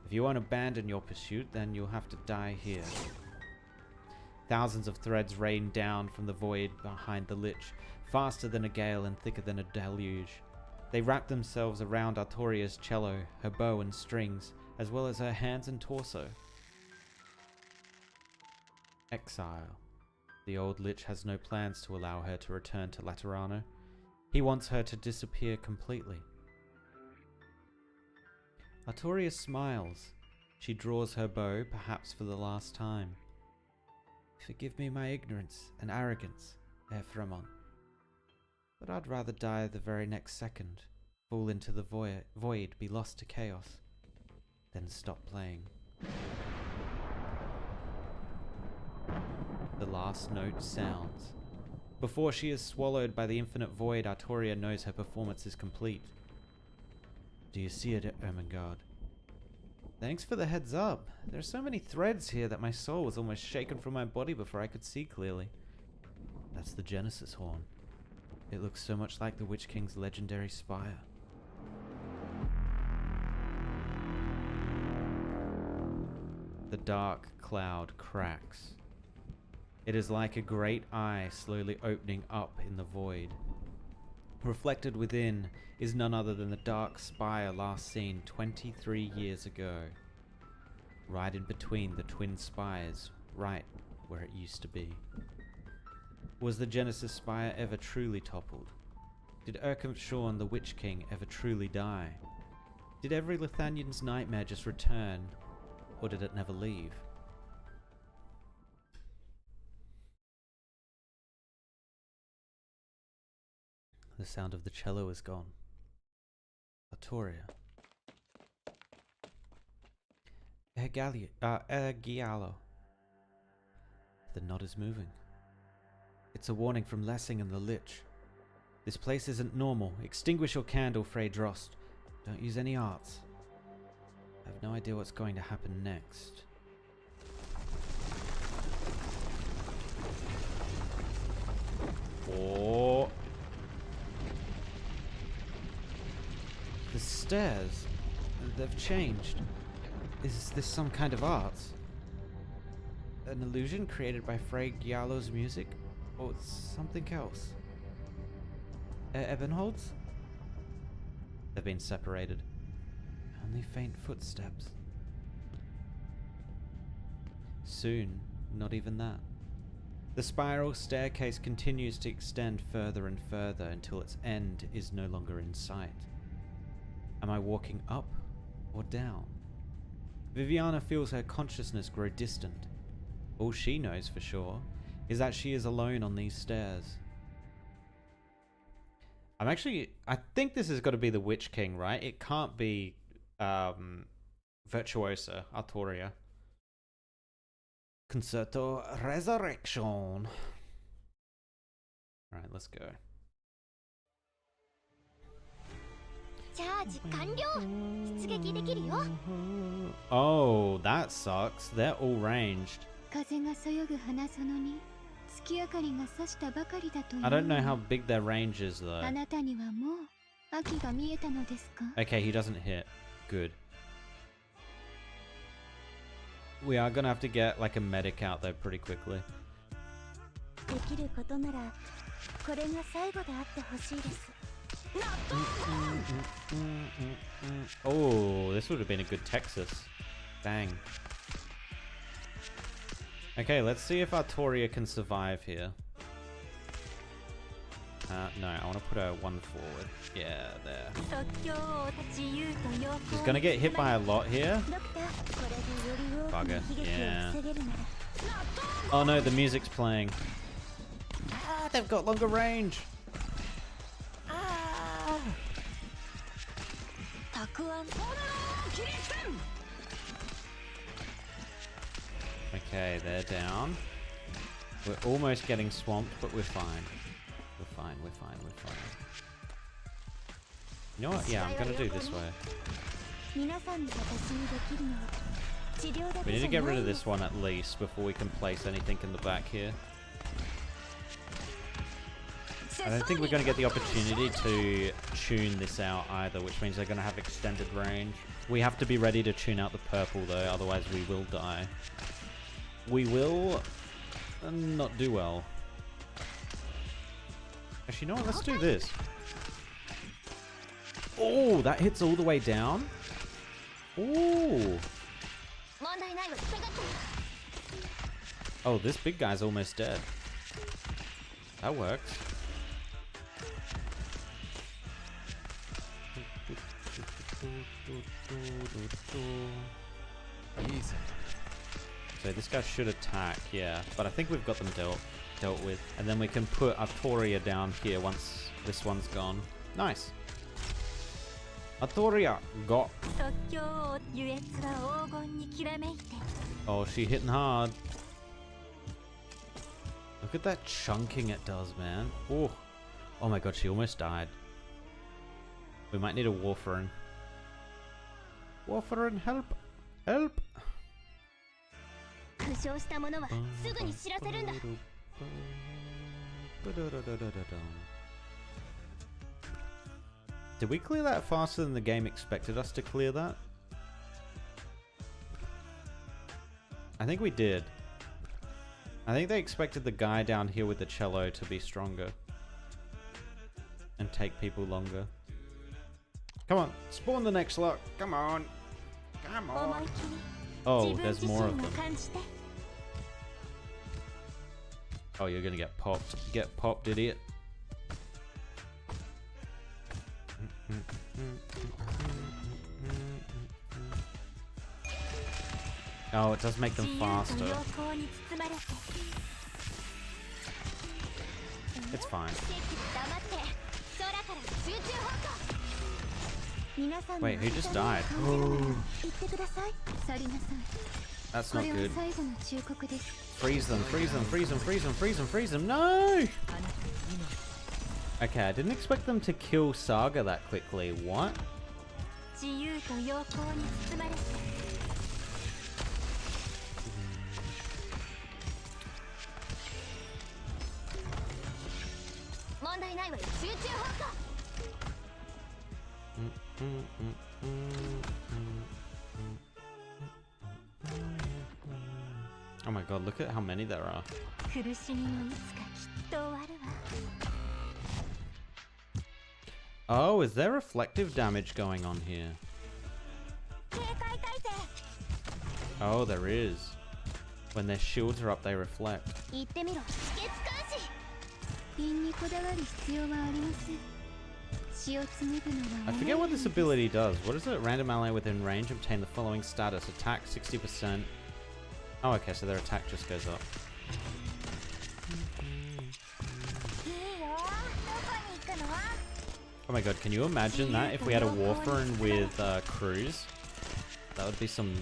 Speaker 2: If you won't abandon your pursuit, then you'll have to die here. Thousands of threads rain down from the void behind the lich, faster than a gale and thicker than a deluge. They wrap themselves around Artoria's cello, her bow and strings, as well as her hands and torso. Exile. The old lich has no plans to allow her to return to Laterano. He wants her to disappear completely. Artoria smiles. She draws her bow, perhaps for the last time. Forgive me my ignorance and arrogance, Herr Fremont. But I'd rather die the very next second, fall into the void, be lost to chaos, than stop playing. The last note sounds. Before she is swallowed by the infinite void, Artoria knows her performance is complete. Do you see it, Ermengarde? Thanks for the heads up. There's so many threads here that my soul was almost shaken from my body before I could see clearly. That's the Genesis horn. It looks so much like the Witch King's legendary spire. The dark cloud cracks. It is like a great eye slowly opening up in the void. Reflected within is none other than the dark spire last seen 23 years ago. Right in between the Twin Spires, right where it used to be. Was the Genesis spire ever truly toppled? Did Erkampfschorn the Witch King ever truly die? Did every Lithanian's nightmare just return, or did it never leave? The sound of the cello is gone. Artoria. Giallo. The knot is moving. It's a warning from Lessing and the Lich. This place isn't normal. Extinguish your candle, Frey Drost. Don't use any arts. I have no idea what's going to happen next. Oh. The stairs. They've changed. Is this some kind of art? An illusion created by Frey Giallo's music? Or it's something else? Ebenholds? They've been separated. Only faint footsteps. Soon, not even that. The spiral staircase continues to extend further and further until its end is no longer in sight. Am I walking up or down? Viviana feels her consciousness grow distant. All she knows for sure is that she is alone on these stairs. I think this has got to be the Witch King, right? It can't be Virtuosa, Artoria. Concerto Resurrection. Alright, let's go. Oh, that sucks. They're all ranged. I don't know how big their range is though. Okay, he doesn't hit. Good. We are gonna have to get like a medic out there pretty quickly. Oh, this would have been a good Texas. Bang. Okay, let's see if Artoria can survive here. No, I want to put her one forward. Yeah, there. She's gonna get hit by a lot here. Bugger. Yeah. Oh no, the music's playing. Ah, they've got longer range. Ah. Okay, they're down. We're almost getting swamped, but we're fine. We're fine, we're fine, we're fine. You know what? Yeah, I'm gonna do this way. We need to get rid of this one at least before we can place anything in the back here. I don't think we're going to get the opportunity to tune this out either, which means they're going to have extended range. We have to be ready to tune out the purple though, otherwise we will die. We will not do well. Actually, you know what? Let's do this. Oh, that hits all the way down. Ooh. Oh, this big guy's almost dead. That works. Easy. So this guy should attack, yeah. But I think we've got them dealt with. And then we can put Artoria down here once this one's gone. Nice. Artoria, got. Oh, she hitting hard. Look at that chunking it does, man. Oh, oh my god, she almost died. We might need a Warfarin. Warfarin, help! Help! Did we clear that faster than the game expected us to clear that? I think we did. I think they expected the guy down here with the cello to be stronger. And take people longer. Come on, spawn the next lot. Come on. Come on. Oh, there's more of them. Oh, you're gonna get popped. Get popped, idiot. Oh, it does make them faster. It's fine. Wait, who just died? Oh. That's not good. Freeze them, freeze them, freeze them, freeze them, freeze them, freeze them. No! Okay, I didn't expect them to kill Saga that quickly. What?
Speaker 1: 自由と陽光に包まれて問題ないわよ集中砲火
Speaker 2: Oh my god, look at how many there are.
Speaker 1: 苦しみもいつかきっと終わるわ
Speaker 2: Oh, is there reflective damage going on here?
Speaker 1: 警戒態勢
Speaker 2: Oh, there is. When their shields are up, they reflect.
Speaker 1: 言ってみろ止血監視ピンにこだわる必要はありません血を紡ぐのは
Speaker 2: I forget what this ability does. What is it? Random ally within range obtain the following status. Attack 60%. Oh, okay, so their attack just goes up.
Speaker 1: いいよどこに行くの
Speaker 2: Oh my god, can you imagine that if we had a Warfarin with Cruise? That would be some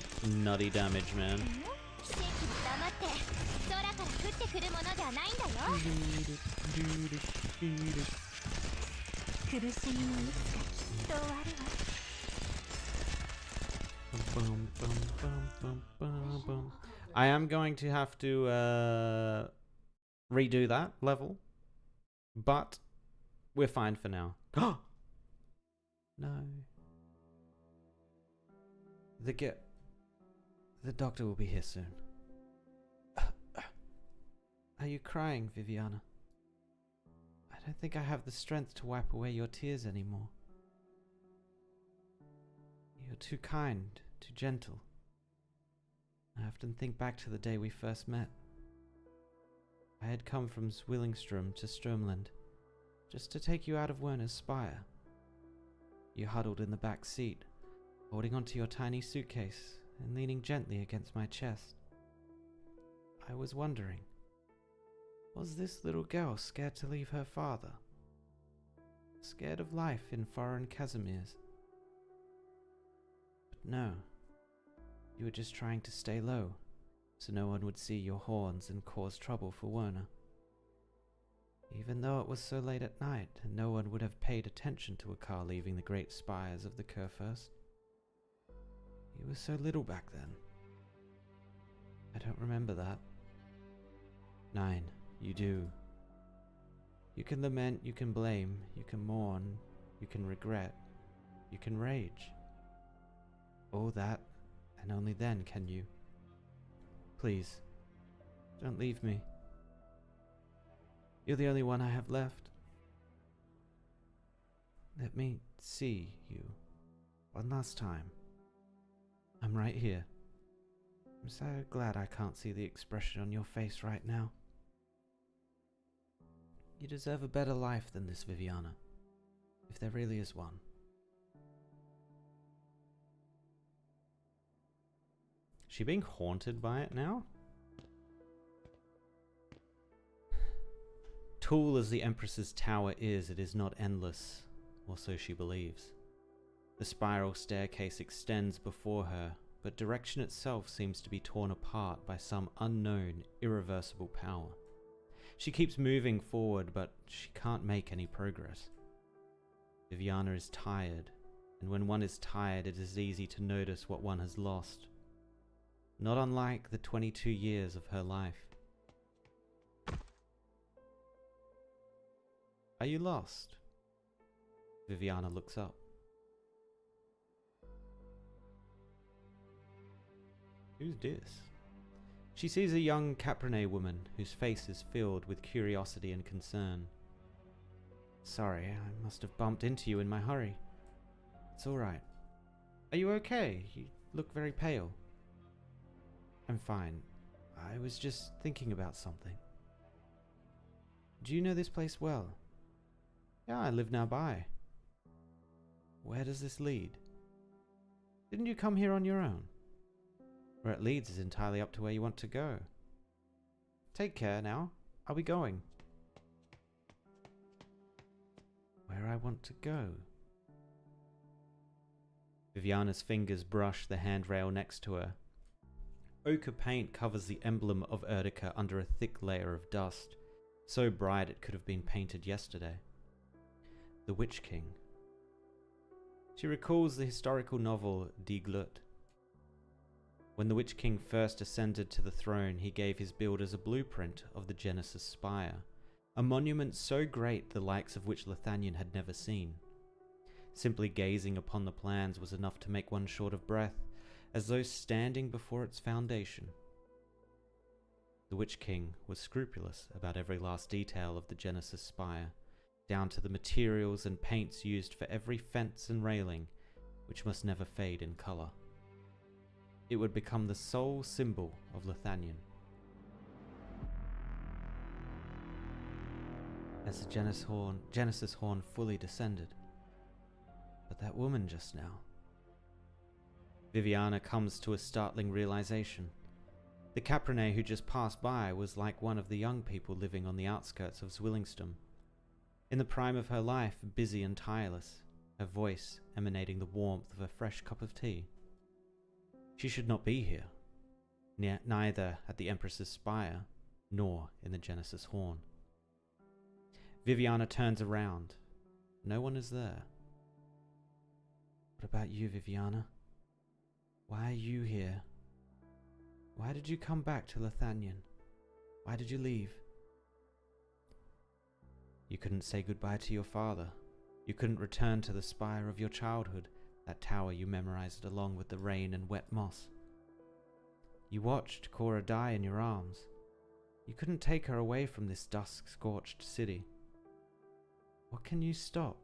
Speaker 2: nutty damage, man.
Speaker 1: 奇跡は黙って空から降ってくるものじゃないんだよ苦しみもいつかきっと終わるわ
Speaker 2: I am going to have to redo that level, but we're fine for now. No. The doctor will be here soon. Are you crying, Viviana? I don't think I have the strength to wipe away your tears anymore. You're too kind, too gentle. I often think back to the day we first met. I had come from Zwillingstürme to Sturmland, just to take you out of Werner's spire. You huddled in the back seat, holding onto your tiny suitcase and leaning gently against my chest. I was wondering, was this little girl scared to leave her father? Scared of life in foreign Casimirs? But no, you were just trying to stay low, so no one would see your horns and cause trouble for Werner. Even though it was so late at night and no one would have paid attention to a car leaving the great spires of the Kurfürst. You were so little back then. I don't remember that. 9, you do. You can lament, you can blame, you can mourn, you can regret, you can rage. All that, and only then can you. Please, don't leave me. You're the only one I have left. Let me see you one last time. I'm right here. I'm so glad I can't see the expression on your face right now. You deserve a better life than this, Viviana, if there really is one. Is she being haunted by it now? Tall as the Empress's tower is, it is not endless, or so she believes. The spiral staircase extends before her, but direction itself seems to be torn apart by some unknown, irreversible power. She keeps moving forward, but she can't make any progress. Viviana is tired, and when one is tired, it is easy to notice what one has lost. Not unlike the 22 years of her life. Are you lost? Viviana looks up. Who's this? She sees a young Caprine woman whose face is filled with curiosity and concern. Sorry, I must have bumped into you in my hurry. It's all right. Are you okay? You look very pale. I'm fine. I was just thinking about something. Do you know this place well? Yeah, I live nearby. Where does this lead? Didn't you come here on your own? Where it leads is entirely up to where you want to go. Take care now. I'll be going. Where I want to go. Viviana's fingers brush the handrail next to her. Ochre paint covers the emblem of Erdica under a thick layer of dust, so bright it could have been painted yesterday. the Witch King. She recalls the historical novel Die Glut. When the Witch King first ascended to the throne, he gave his builders a blueprint of the Genesis Spire, a monument so great the likes of which Lithanian had never seen. Simply gazing upon the plans was enough to make one short of breath, as though standing before its foundation. The Witch King was scrupulous about every last detail of the Genesis Spire, down to the materials and paints used for every fence and railing, which must never fade in colour. It would become the sole symbol of Lithanian. As the Genesis horn fully descended. But that woman just now. Viviana comes to a startling realization. The Caprine who just passed by was like one of the young people living on the outskirts of Zwillingstürme. In the prime of her life, busy and tireless, her voice emanating the warmth of a fresh cup of tea. She should not be here, neither at the Empress's Spire, nor in the Genesis Horn. Viviana turns around. No one is there. What about you, Viviana? Why are you here? Why did you come back to Lithanian? Why did you leave? You couldn't say goodbye to your father. You couldn't return to the spire of your childhood, that tower you memorized along with the rain and wet moss. You watched Cora die in your arms. You couldn't take her away from this dusk-scorched city. What can you stop?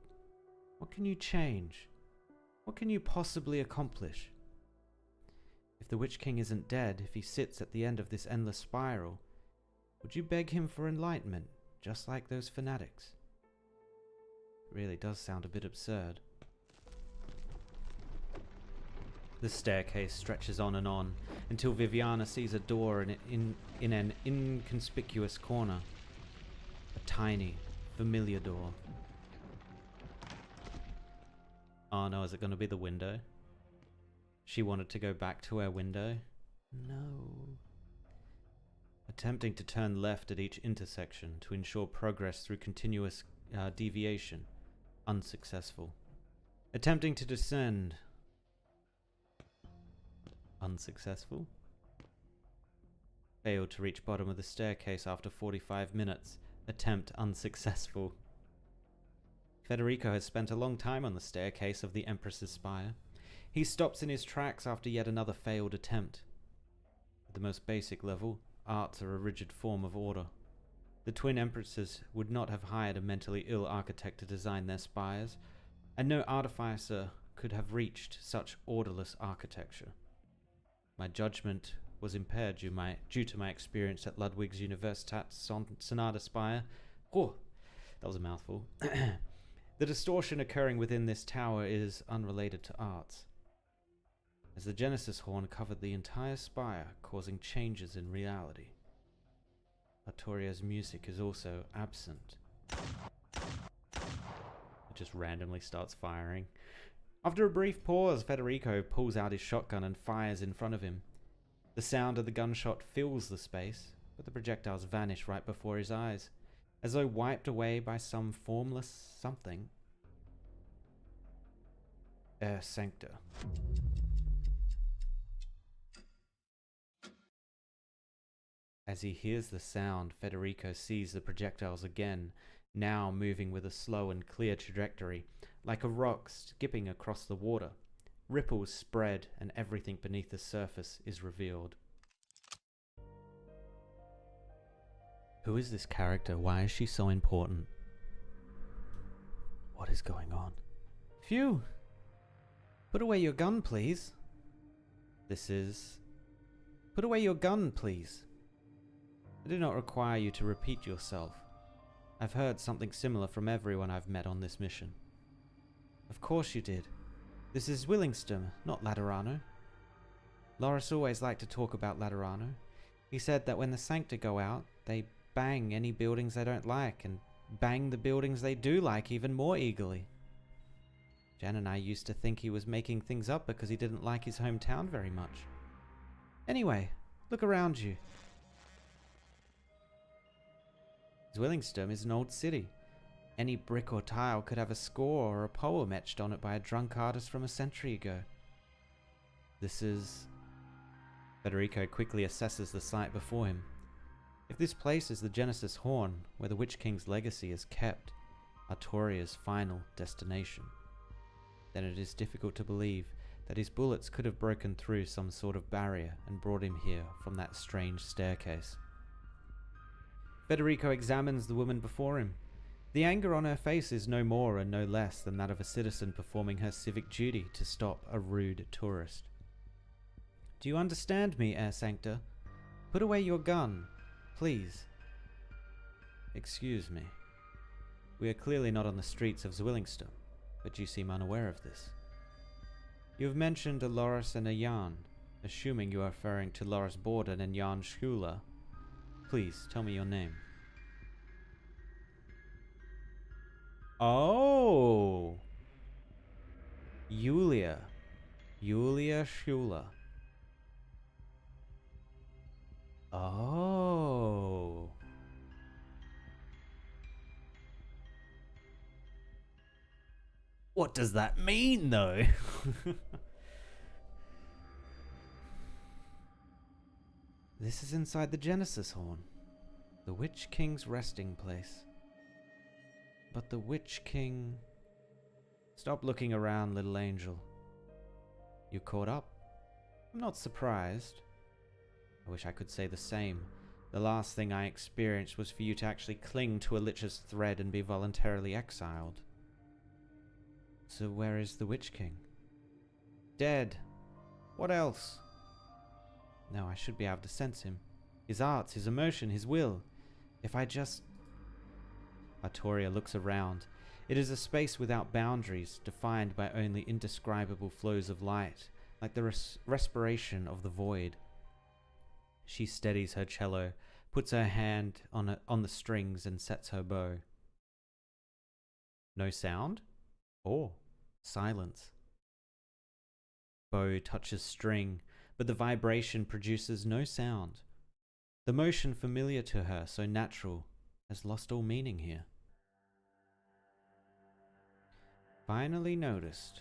Speaker 2: What can you change? What can you possibly accomplish? If the Witch King isn't dead, if he sits at the end of this endless spiral, would you beg him for enlightenment, just like those fanatics? It really does sound a bit absurd. The staircase stretches on and on, until Viviana sees a door in an inconspicuous corner. A tiny, familiar door. Oh no, is it going to be the window? She wanted to go back to her window? No. Attempting to turn left at each intersection to ensure progress through continuous deviation. Unsuccessful. Attempting to descend. Unsuccessful. Failed to reach bottom of the staircase after 45 minutes. Attempt unsuccessful. Federico has spent a long time on the staircase of the Empress's Spire. He stops in his tracks after yet another failed attempt. At the most basic level, arts are a rigid form of order. The twin empresses would not have hired a mentally ill architect to design their spires, and no artificer could have reached such orderless architecture. My judgment was impaired due to my experience at Ludwig's Universitat Sonata Spire. Oh, that was a mouthful. The distortion occurring within this tower is unrelated to arts, as the Genesis horn covered the entire spire, causing changes in reality. Artoria's music is also absent. It just randomly starts firing. After a brief pause, Federico pulls out his shotgun and fires in front of him. The sound of the gunshot fills the space, but the projectiles vanish right before his eyes, as though wiped away by some formless something. Air Sancta. As he hears the sound, Federico sees the projectiles again, now moving with a slow and clear trajectory, like a rock skipping across the water. Ripples spread, and everything beneath the surface is revealed. Who is this character? Why is she so important? What is going on? Phew! Put away your gun, please. Put away your gun, please. I do not require you to repeat yourself. I've heard something similar from everyone I've met on this mission. Of course you did. This is Zwillingstürme, not Laterano. Loris always liked to talk about Laterano. He said that when the Sancta go out, they bang any buildings they don't like, and bang the buildings they do like even more eagerly. Jan and I used to think he was making things up because he didn't like his hometown very much. Anyway, look around you. Zwillingstürme is an old city. Any brick or tile could have a score or a poem etched on it by a drunk artist from a century ago. This is... Federico quickly assesses the site before him. If this place is the Genesis Horn, where the Witch King's legacy is kept, Artoria's final destination, then it is difficult to believe that his bullets could have broken through some sort of barrier and brought him here from that strange staircase. Federico examines the woman before him. The anger on her face is no more and no less than that of a citizen performing her civic duty to stop a rude tourist. Do you understand me, Air Sancta? Put away your gun, please. Excuse me. We are clearly not on the streets of Zwillingstürme, but you seem unaware of this. You have mentioned a Loris and a Jan, assuming you are referring to Loris Borden and Jan Schuler. Please, tell me your name. Oh! Julia. Julia Schuler. Oh. What does that mean, though? This is inside the Genesis Horn, the Witch King's resting place. But the Witch King... Stop looking around, little angel. You caught up? I'm not surprised. I wish I could say the same. The last thing I experienced was for you to actually cling to a lich's thread and be voluntarily exiled. So where is the Witch King? Dead. What else? No, I should be able to sense him. His arts, his emotion, his will. If I just... Artoria looks around. It is a space without boundaries, defined by only indescribable flows of light, like the respiration of the void. She steadies her cello, puts her hand on the strings and sets her bow. No sound? Or silence. Bow touches string, but the vibration produces no sound. The motion familiar to her, so natural, has lost all meaning here. Finally noticed.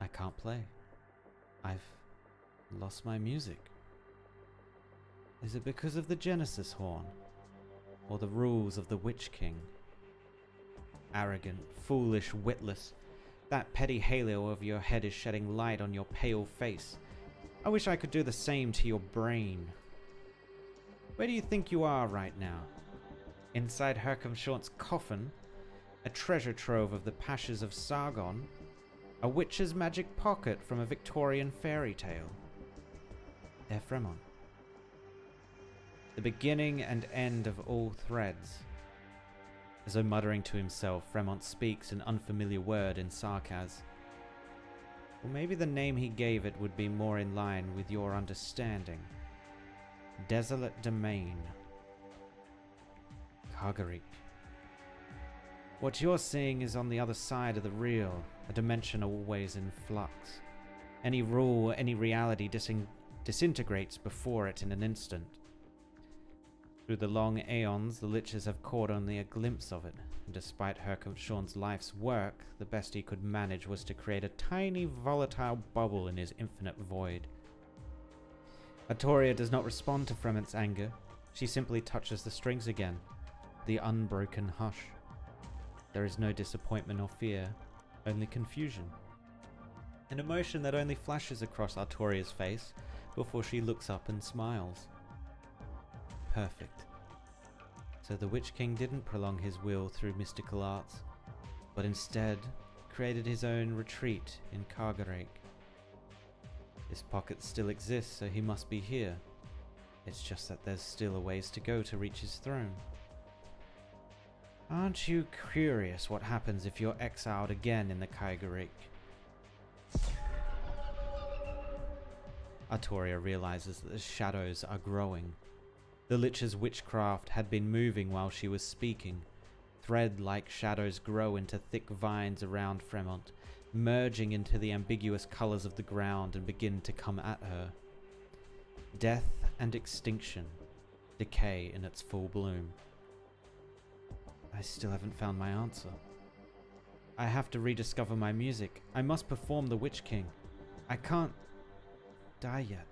Speaker 2: I can't play. I've lost my music. Is it because of the Genesis Horn? Or the rules of the Witch King? Arrogant, foolish, witless. That petty halo over your head is shedding light on your pale face. I wish I could do the same to your brain. Where do you think you are right now? Inside Herkamshorn's coffin? A treasure trove of the Pashas of Sargon? A witch's magic pocket from a Victorian fairy tale? They're Fremont. The beginning and end of all threads. As though muttering to himself, Fremont speaks an unfamiliar word in sarcasm. Or maybe the name he gave it would be more in line with your understanding. Desolate Domain. Kagarik. What you're seeing is on the other side of the real, a dimension always in flux. Any rule, any reality disintegrates before it in an instant. Through the long aeons, the liches have caught only a glimpse of it, and despite Herkamshorn's life's work, the best he could manage was to create a tiny, volatile bubble in his infinite void. Artoria does not respond to Fremont's anger. She simply touches the strings again, the unbroken hush. There is no disappointment or fear, only confusion. An emotion that only flashes across Artoria's face before she looks up and smiles. Perfect. So the Witch King didn't prolong his will through mystical arts, but instead created his own retreat in Kargarake. This pocket still exists, so he must be here. It's just that there's still a ways to go to reach his throne. Aren't you curious what happens if you're exiled again in the Kargarake? Artoria realizes that the shadows are growing. The Lich's witchcraft had been moving while she was speaking. Thread-like shadows grow into thick vines around Fremont, merging into the ambiguous colors of the ground and begin to come at her. Death and extinction, decay in its full bloom. I still haven't found my answer. I have to rediscover my music. I must perform the Witch King. I can't die yet.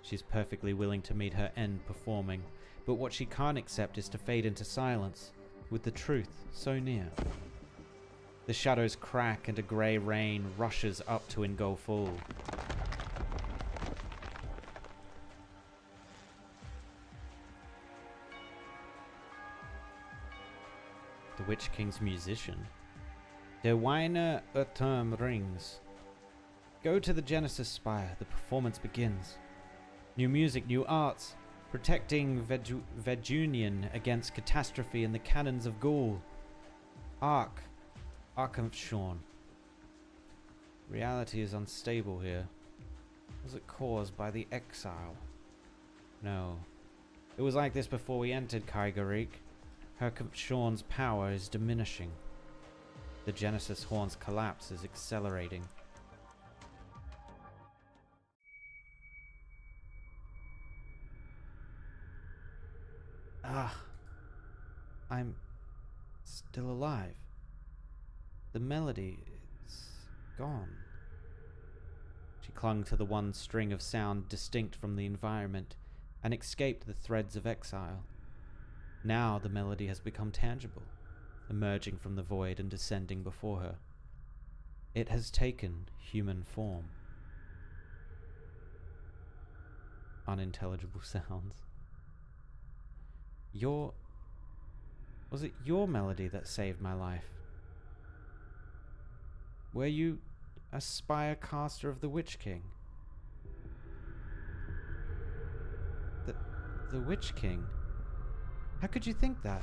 Speaker 2: She's perfectly willing to meet her end performing, but what she can't accept is to fade into silence, with the truth so near. The shadows crack and a grey rain rushes up to engulf all. The Witch King's musician. Der Weine Turm rings. Go to the Genesis Spire. The performance begins. New music, new arts. Protecting Vegunion against catastrophe and the cannons of Gaul. Arknights. Reality is unstable here. Was it caused by the exile? No. It was like this before we entered Kaigarik. Arknights' power is diminishing. The Genesis Horn's collapse is accelerating. I'm still alive. The melody, it's gone. She clung to the one string of sound distinct from the environment and escaped the threads of exile. Now the melody has become tangible, emerging from the void and descending before her. It has taken human form. Unintelligible sounds. Was it your melody that saved my life? Were you a spire caster of the Witch King? The Witch King? How could you think that?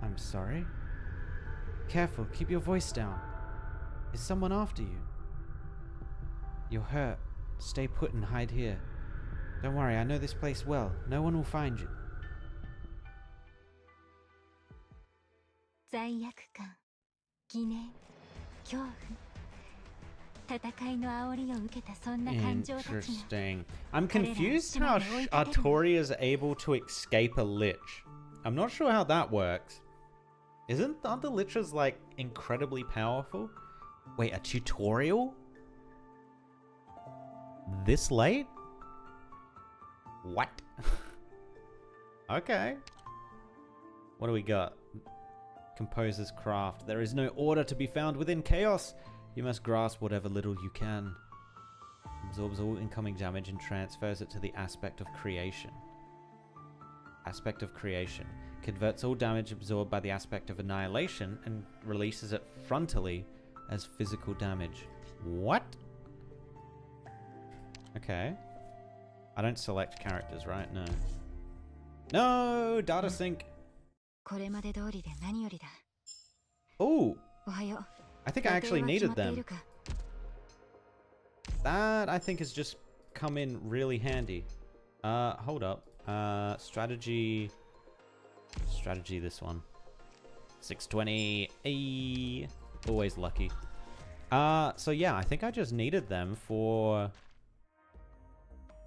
Speaker 2: I'm sorry. Careful, keep your voice down. Is someone after you? You're hurt. Stay put and hide here. Don't worry, I know this place well. No one will find you.
Speaker 1: 罪悪感、疑念、恐怖。戦いの煽りを受けたそんな感情たちが。
Speaker 2: Interesting. I'm confused how Artori is able to escape a lich. I'm not sure how that works. Aren't the liches like incredibly powerful? Wait, a tutorial? This late? What? Okay. What do we got? Composer's craft. There is no order to be found within chaos. You must grasp whatever little you can. Absorbs all incoming damage and transfers it to the aspect of creation. Aspect of creation. Converts all damage absorbed by the aspect of annihilation and releases it frontally as physical damage. What? Okay. I don't select characters, right? No. No! Data sync! Oh! I think I actually needed them. That, I think, has just come in really handy. Hold up. Strategy, this one. 620. Ay. Always lucky. So yeah, I think I just needed them for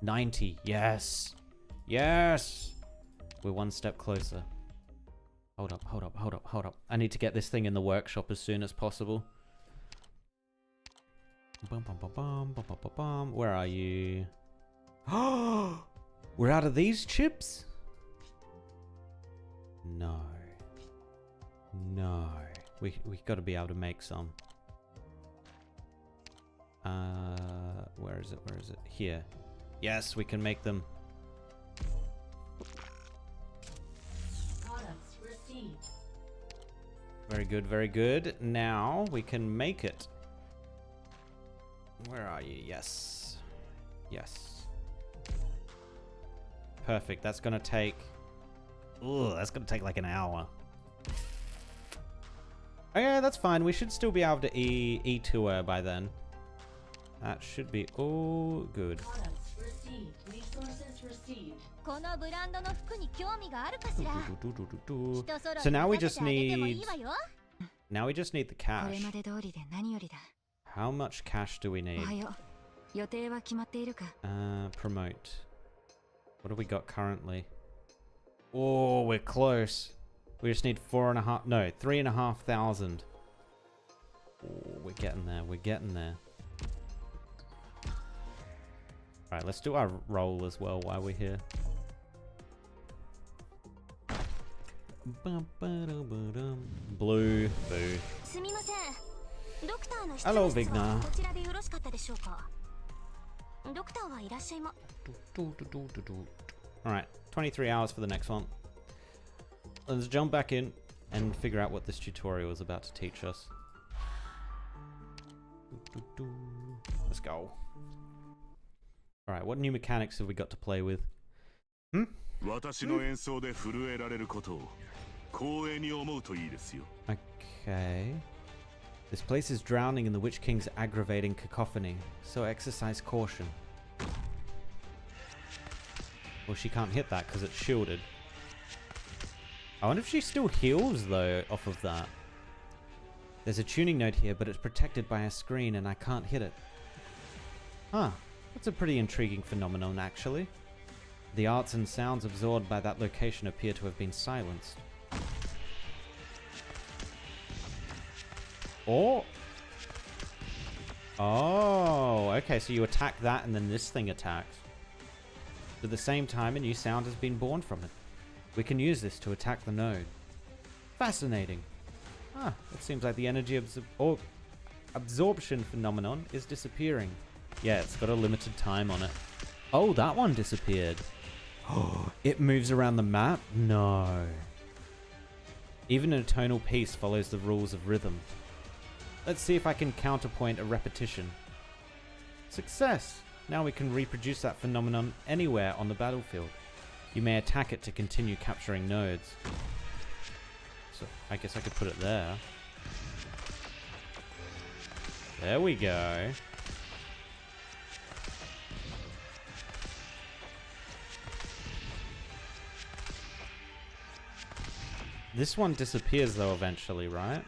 Speaker 2: 90. Yes. Yes. We're one step closer. Hold up. I need to get this thing in the workshop as soon as possible. Where are you? Oh, we're out of these chips? No. No. We got to be able to make some. Where is it? Here. Yes, we can make them.
Speaker 3: Products received.
Speaker 2: Very good, very good. Now we can make it. Where are you? Yes. Yes. Perfect. That's gonna take... Ugh, that's gonna take like an hour. Oh yeah, that's fine. We should still be able to E2 her by then. That should be all good.
Speaker 3: Products received. Resources received.
Speaker 2: So now we just need... Now we just need the cash. How much cash do we need? Promote. What do we got currently? Oh, we're close. We just need 3,500. Oh, we're getting there. We're getting there. Alright, let's do our roll as well while we're here. Blue. Boo. Hello, Vigna. Alright, 23 hours for the next one. Let's jump back in and figure out what this tutorial is about to teach us. Let's go. Alright, what new mechanics have we got to play with? Okay. This place is drowning in the Witch King's aggravating cacophony, so exercise caution. Well, she can't hit that because it's shielded. I wonder if she still heals, though, off of that. There's a tuning node here, but it's protected by a screen and I can't hit it. Huh. That's a pretty intriguing phenomenon, actually. The arts and sounds absorbed by that location appear to have been silenced. Or... oh, okay, so you attack that and then this thing attacks. At the same time, a new sound has been born from it. We can use this to attack the node. Fascinating. Ah, it seems like the energy absorption phenomenon is disappearing. Yeah, it's got a limited time on it. Oh, that one disappeared. Oh, it moves around the map? No. Even a tonal piece follows the rules of rhythm. Let's see if I can counterpoint a repetition. Success! Now we can reproduce that phenomenon anywhere on the battlefield. You may attack it to continue capturing nodes. So I guess I could put it there. There we go. This one disappears though eventually, right?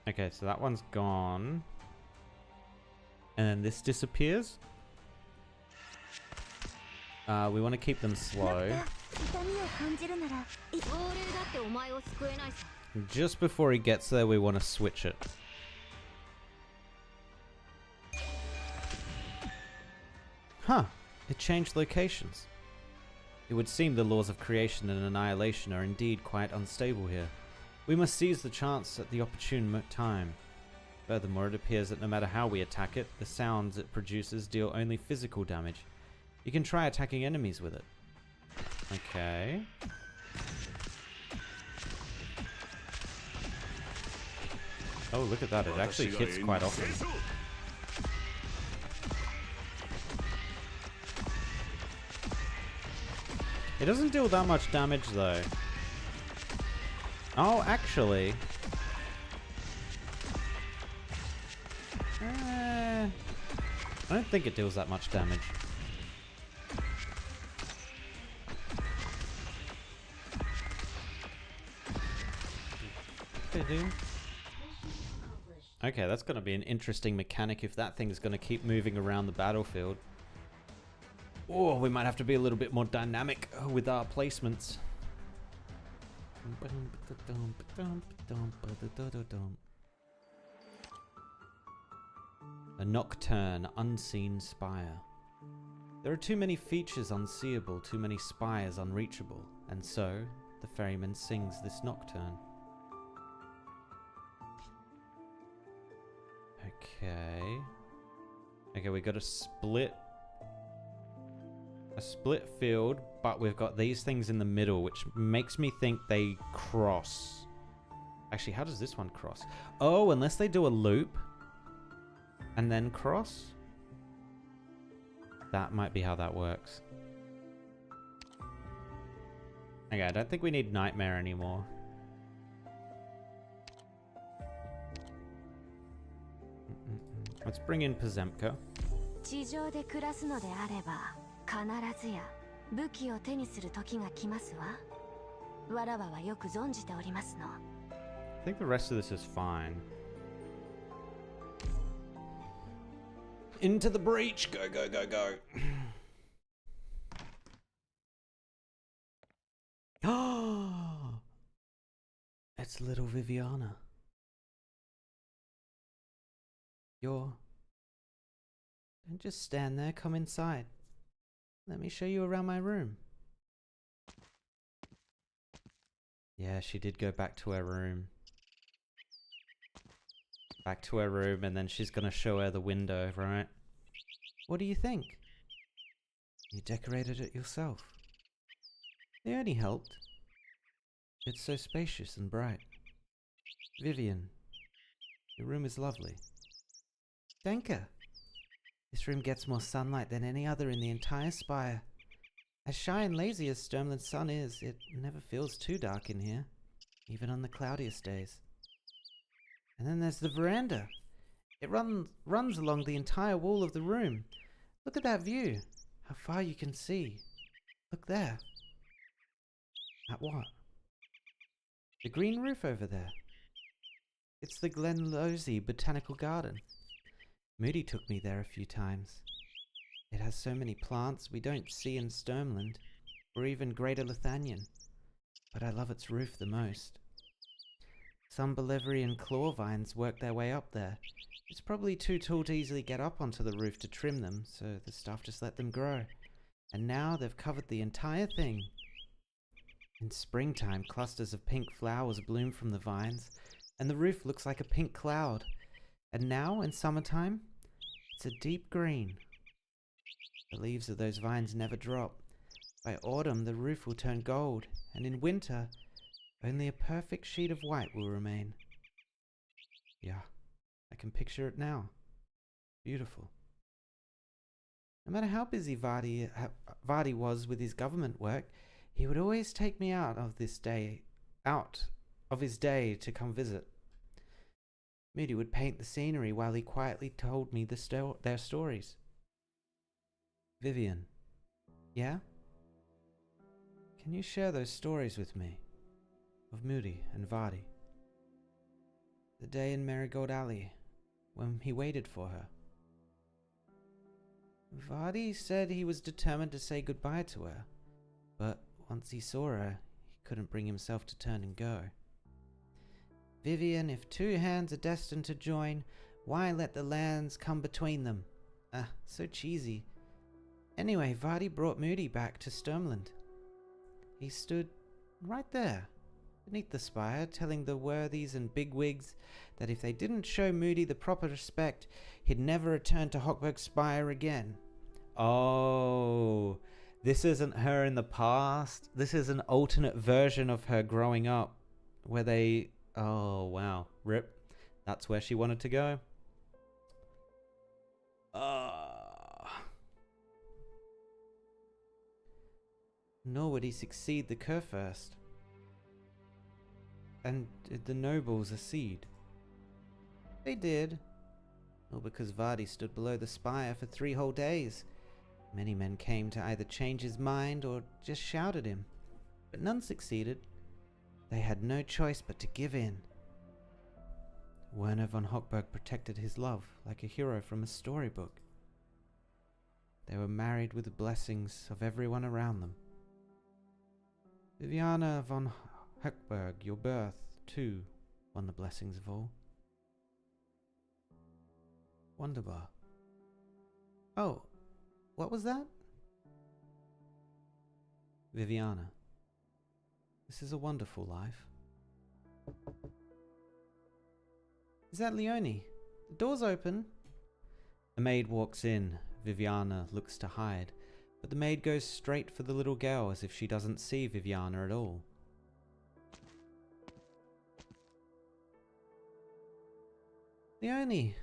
Speaker 2: Okay, so that one's gone. And then this disappears. We want to keep them slow. Just before he gets there, we want to switch it. Huh, it changed locations. It would seem the laws of creation and annihilation are indeed quite unstable here. We must seize the chance at the opportune time. Furthermore, it appears that no matter how we attack it, the sounds it produces deal only physical damage. You can try attacking enemies with it. Okay. Oh, look at that. It actually hits quite often. It doesn't deal that much damage, though. Oh, actually... I don't think it deals that much damage. Okay, that's going to be an interesting mechanic if that thing's going to keep moving around the battlefield. Oh, we might have to be a little bit more dynamic with our placements. A nocturne, unseen spire. There are too many features unseeable, too many spires unreachable, and so the ferryman sings this nocturne. Okay. Okay, we got a split field, but we've got these things in the middle, which makes me think they cross. Actually, how does this one cross? Oh, unless they do a loop and then cross? That might be how that works. Okay, I don't think we need Nightmare anymore. Let's bring in Pazemka. I think the rest of this is fine. Into the breach. Go, go, go, go. Oh, it's little Viviana. Don't just stand there. Come inside. Let me show you around my room. Yeah, she did go back to her room. Back to her room, and then she's gonna show her the window, right? What do you think? You decorated it yourself. They only helped. It's so spacious and bright. Vivian, your room is lovely. Danke. This room gets more sunlight than any other in the entire spire. As shy and lazy as Sturmland's sun is, it never feels too dark in here, even on the cloudiest days. And then there's the veranda. It runs along the entire wall of the room. Look at that view. How far you can see. Look there. At what? The green roof over there. It's the Glenlosey Botanical Garden. Moody took me there a few times. It has so many plants we don't see in Sturmland, or even Greater Lithanian, but I love its roof the most. Some Bolivarian claw vines work their way up there. It's probably too tall to easily get up onto the roof to trim them, so the staff just let them grow. And now they've covered the entire thing. In springtime, clusters of pink flowers bloom from the vines, and the roof looks like a pink cloud. And now, in summertime, it's a deep green. The leaves of those vines never drop. By autumn, the roof will turn gold, and in winter, only a perfect sheet of white will remain. Yeah, I can picture it now. Beautiful. No matter how busy Vardy was with his government work, he would always take me out of his day to come visit. Moody would paint the scenery while he quietly told me their stories. Vivian, yeah? Can you share those stories with me? Of Moody and Vardy? The day in Marigold Alley, when he waited for her. Vardy said he was determined to say goodbye to her, but once he saw her, he couldn't bring himself to turn and go. Vivian, if two hands are destined to join, why let the lands come between them? So cheesy. Anyway, Vardy brought Moody back to Sturmland. He stood right there, beneath the spire, telling the worthies and bigwigs that if they didn't show Moody the proper respect, he'd never return to Hochberg Spire again. Oh, this isn't her in the past. This is an alternate version of her growing up, where they... Oh, wow. Rip. That's where she wanted to go. Nor would he succeed the Kurfürst. And did the nobles accede? They did. All because Vardy stood below the spire for 3 whole days. Many men came to either change his mind or just shout at him. But none succeeded. They had no choice but to give in. Werner von Hochberg protected his love like a hero from a storybook. They were married with the blessings of everyone around them. Viviana von Hochberg, your birth, too, won the blessings of all. Wunderbar. Oh, what was that? Viviana. This is a wonderful life. Is that Leonie? The door's open. A maid walks in. Viviana looks to hide, but the maid goes straight for the little girl as if she doesn't see Viviana at all. Leonie,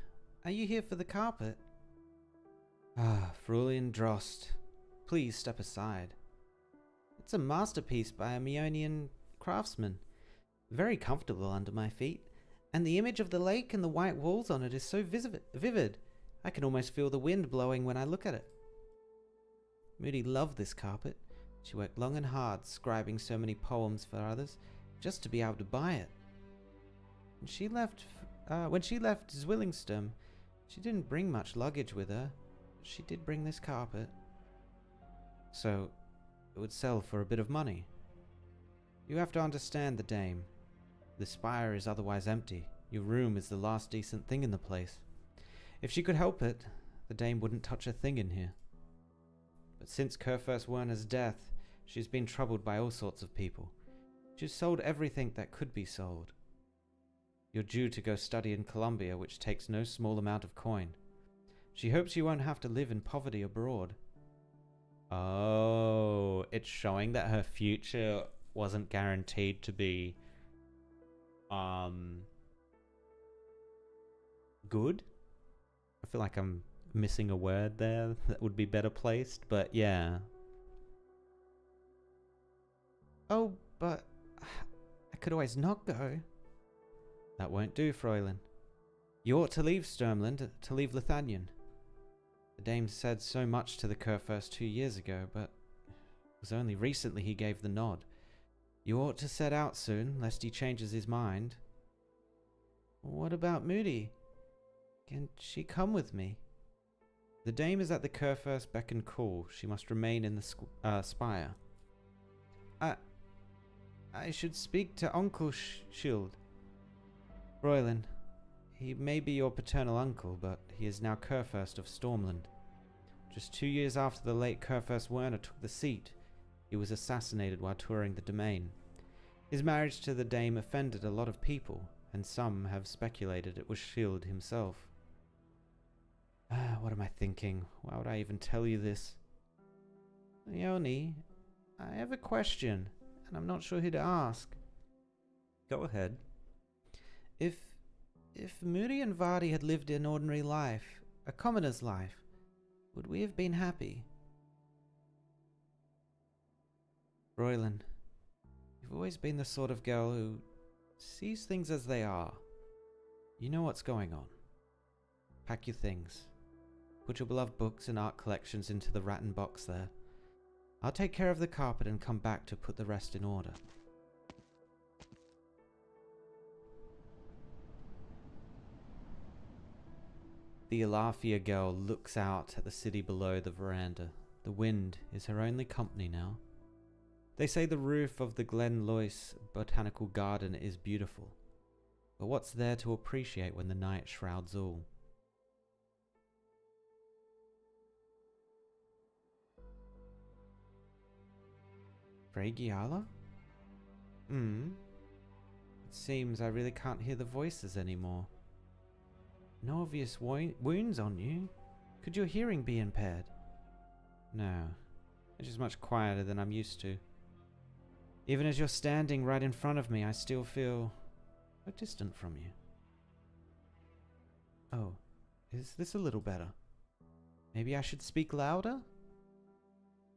Speaker 2: are you here for the carpet? Fräulein Drost, please step aside. It's a masterpiece by a Meonian craftsman. Very comfortable under my feet, and the image of the lake and the white walls on it is so vivid. I can almost feel the wind blowing when I look at it. Moody loved this carpet. She worked long and hard, scribing so many poems for others, just to be able to buy it. When she left Zwillingstürme, She didn't bring much luggage with her. She did bring this carpet. So, it would sell for a bit of money. You have to understand the dame. The spire is otherwise empty. Your room is the last decent thing in the place. If she could help it, the dame wouldn't touch a thing in here. But since Kurfürst Werner's death, she's been troubled by all sorts of people. She's sold everything that could be sold. You're due to go study in Colombia, which takes no small amount of coin. She hopes you won't have to live in poverty abroad. Oh, it's showing that her future wasn't guaranteed to be good. I feel like I'm missing a word there that would be better placed, but yeah. Oh, but I could always not go. That won't do, Fräulein. You ought to leave Sturmland, to leave Lithanien. The dame said so much to the Kurfürst 2 years ago, but it was only recently he gave the nod. You ought to set out soon, lest he changes his mind. What about Moody? Can she come with me? The dame is at the Kurfürst beck and call. She must remain in the spire. I should speak to Uncle Schild. Fräulein, he may be your paternal uncle, but he is now Kurfürst of Stormland. Just 2 years after the late Kurfürst Werner took the seat, he was assassinated while touring the domain. His marriage to the dame offended a lot of people, and some have speculated it was Schild himself. What am I thinking? Why would I even tell you this? Leonie, I have a question, and I'm not sure who to ask. Go ahead. If Moody and Vardy had lived an ordinary life, a commoner's life, would we have been happy? Fräulein, you've always been the sort of girl who sees things as they are. You know what's going on. Pack your things. Put your beloved books and art collections into the rattan box there. I'll take care of the carpet and come back to put the rest in order. The Alafia girl looks out at the city below the veranda. The wind is her only company now. They say the roof of the Glen Lois Botanical Garden is beautiful. But what's there to appreciate when the night shrouds all? Fregiala? It seems I really can't hear the voices anymore. No obvious wounds on you. Could your hearing be impaired? No. It's just much quieter than I'm used to. Even as you're standing right in front of me, I still feel so distant from you. Oh, is this a little better? Maybe I should speak louder?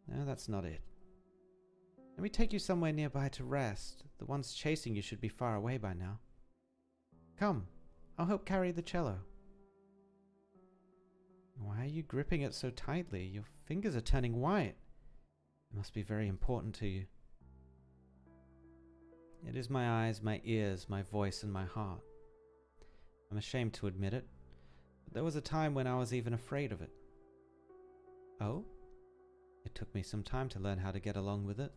Speaker 2: No, that's not it. Let me take you somewhere nearby to rest. The ones chasing you should be far away by now. Come, I'll help carry the cello. Why are you gripping it so tightly? Your fingers are turning white. It must be very important to you. It is my eyes, my ears, my voice, and my heart. I'm ashamed to admit it, but there was a time when I was even afraid of it. Oh? It took me some time to learn how to get along with it.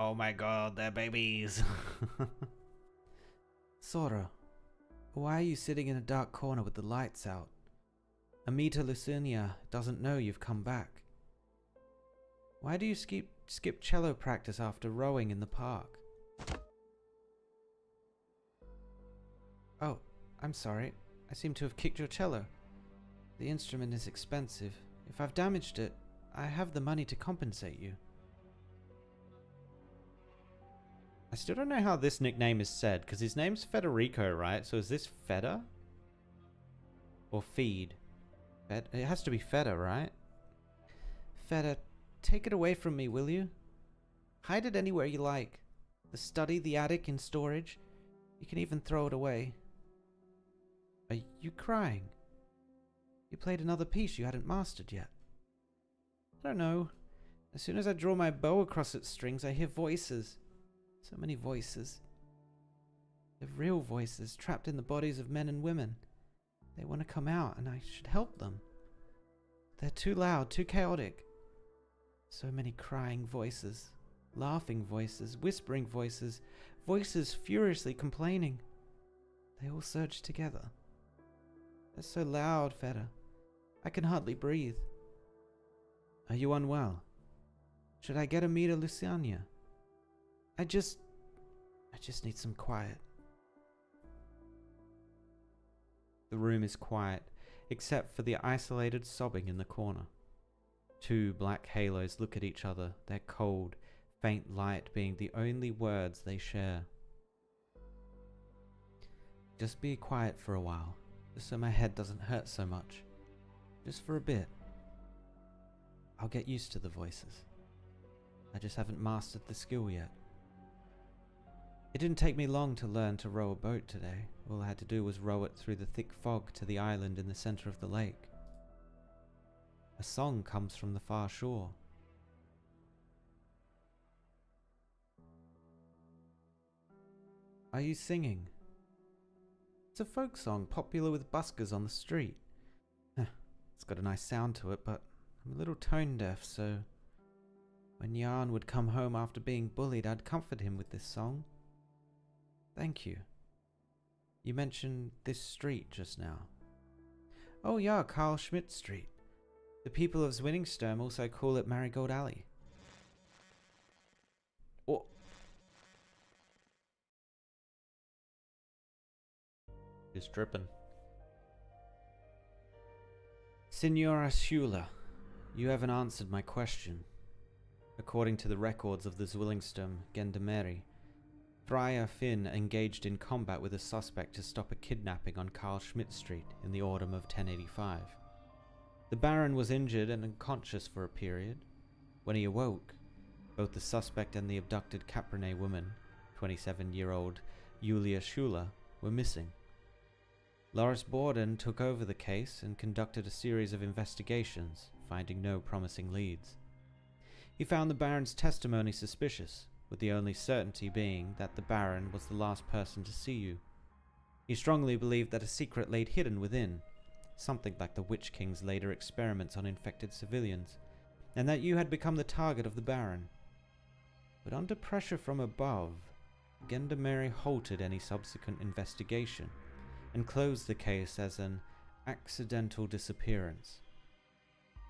Speaker 2: Oh my god, they're babies. Sora, why are you sitting in a dark corner with the lights out? Amita Lucinia doesn't know you've come back. Why do you skip cello practice after rowing in the park? Oh, I'm sorry. I seem to have kicked your cello. The instrument is expensive. If I've damaged it, I have the money to compensate you. I still don't know how this nickname is said, because his name's Federico, right? So is this Feda? Or Feed? It has to be Feda, right? Feda, take it away from me, will you? Hide it anywhere you like. The study, the attic, in storage. You can even throw it away. Are you crying? You played another piece you hadn't mastered yet. I don't know. As soon as I draw my bow across its strings, I hear voices. So many voices. They're real voices trapped in the bodies of men and women. They want to come out and I should help them. They're too loud, too chaotic. So many crying voices, laughing voices, whispering voices, voices furiously complaining. They all surge together. They're so loud, Feta. I can hardly breathe. Are you unwell? Should I get a meter Lucania? I just need some quiet. The room is quiet, except for the isolated sobbing in the corner. Two black halos look at each other, their cold, faint light being the only words they share. Just be quiet for a while, just so my head doesn't hurt so much. Just for a bit. I'll get used to the voices. I just haven't mastered the skill yet. It didn't take me long to learn to row a boat today. All I had to do was row it through the thick fog to the island in the center of the lake. A song comes from the far shore. Are you singing? It's a folk song popular with buskers on the street. It's got a nice sound to it, but I'm a little tone deaf, so when Jan would come home after being bullied, I'd comfort him with this song. Thank you. You mentioned this street just now. Oh yeah, Carl Schmidt Street. The people of Zwillingstürme also call it Marigold Alley. Oh. He's tripping. Signora Schuyler, you haven't answered my question. According to the records of the Zwillingstürme Gendarmerie, Friar Finn engaged in combat with a suspect to stop a kidnapping on Carl Schmidt Street in the autumn of 1085. The Baron was injured and unconscious for a period. When he awoke, both the suspect and the abducted Caprine woman, 27-year-old Julia Schuyler, were missing. Loris Borden took over the case and conducted a series of investigations, finding no promising leads. He found the Baron's testimony suspicious, with the only certainty being that the Baron was the last person to see you. He strongly believed that a secret lay hidden within, something like the Witch King's later experiments on infected civilians, and that you had become the target of the Baron. But under pressure from above, Gendarmerie halted any subsequent investigation and closed the case as an accidental disappearance.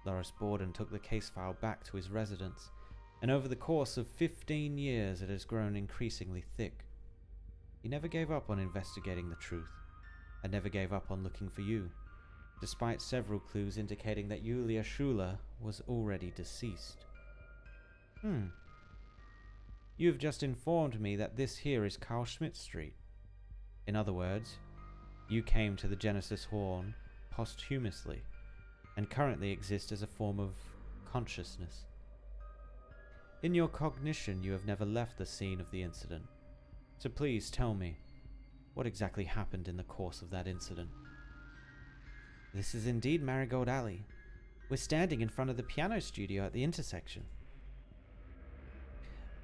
Speaker 2: Loris Borden took the case file back to his residence, and over the course of 15 years it has grown increasingly thick. He never gave up on investigating the truth, and never gave up on looking for you, despite several clues indicating that Julia Schuyler was already deceased. You have just informed me that this here is Carl Schmidt Street. In other words, you came to the Genesis Horn posthumously, and currently exist as a form of consciousness. In your cognition, you have never left the scene of the incident, so please tell me, what exactly happened in the course of that incident? This is indeed Marigold Alley. We're standing in front of the piano studio at the intersection.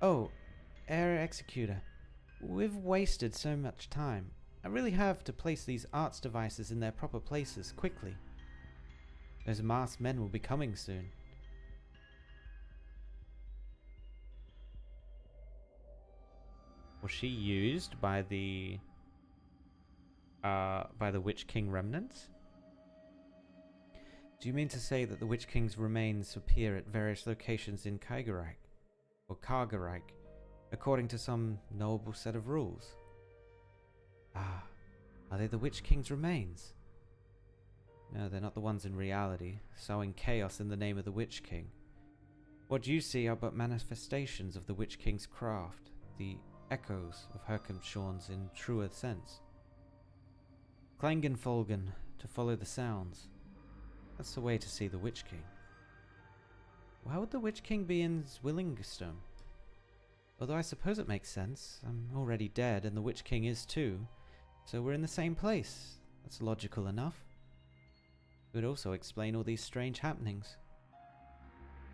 Speaker 2: Oh, Air Executor, we've wasted so much time. I really have to place these arts devices in their proper places quickly. Those masked men will be coming soon. Was she used by the Witch King remnants? Do you mean to say that the Witch King's remains appear at various locations in Kaigerreich, or Kargerreich, according to some knowable set of rules? Ah, are they the Witch King's remains? No, they're not the ones in reality, sowing chaos in the name of the Witch King. What you see are but manifestations of the Witch King's craft, the echoes of Herkamshorns in truer sense. Klangenfolgen, to follow the sounds. That's the way to see the Witch King. Why would the Witch King be in Zwillingstürme? Although I suppose it makes sense. I'm already dead and the Witch King is too, so we're in the same place. That's logical enough. It would also explain all these strange happenings.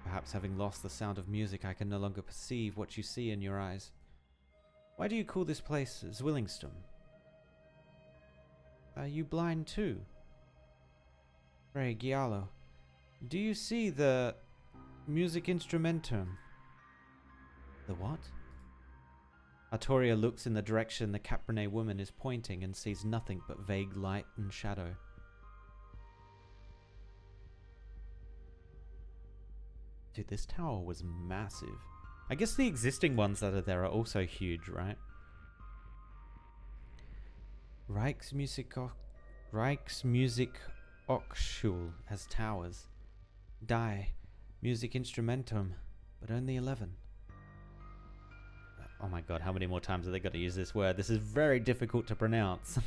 Speaker 2: Perhaps having lost the sound of music, I can no longer perceive what you see in your eyes. Why do you call this place Zwillingstürme? Are you blind too? Ray Giallo, do you see the music instrumentum? The what? Artoria looks in the direction the Caprine woman is pointing and sees nothing but vague light and shadow. Dude, this tower was massive. I guess the existing ones that are there are also huge, right? Rijksmusiek Hochschule has towers. Die, music instrumentum, but only 11. Oh my god, how many more times are they got to use this word? This is very difficult to pronounce.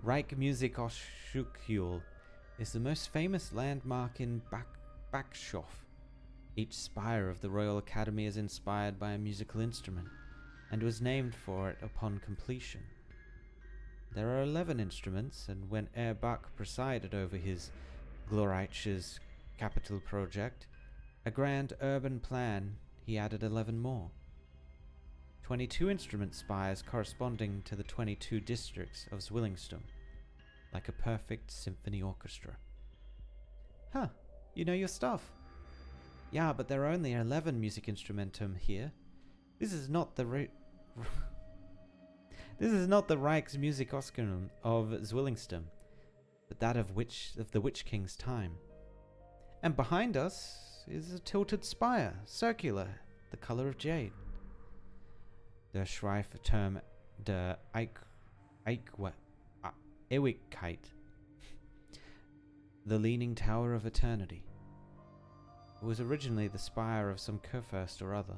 Speaker 2: Rijksmusiek Hochschule is the most famous landmark in Bakshof. Each spire of the Royal Academy is inspired by a musical instrument, and was named for it upon completion. There are 11 instruments, and when Bach presided over his glorreiches capital project, a grand urban plan, he added 11 more. 22 instrument spires corresponding to the 22 districts of Zwillingstürme, like a perfect symphony orchestra. Huh, you know your stuff. Yeah, but there are only 11 music instrumentum here. This is not the Rijksmusiek Hochschule of Zwillingstürme, but that of the Witch King's time. And behind us is a tilted spire, circular, the color of jade. Der Schweifturm der Ewigkeit, the Leaning Tower of Eternity. It was originally the spire of some Kurfürst or other.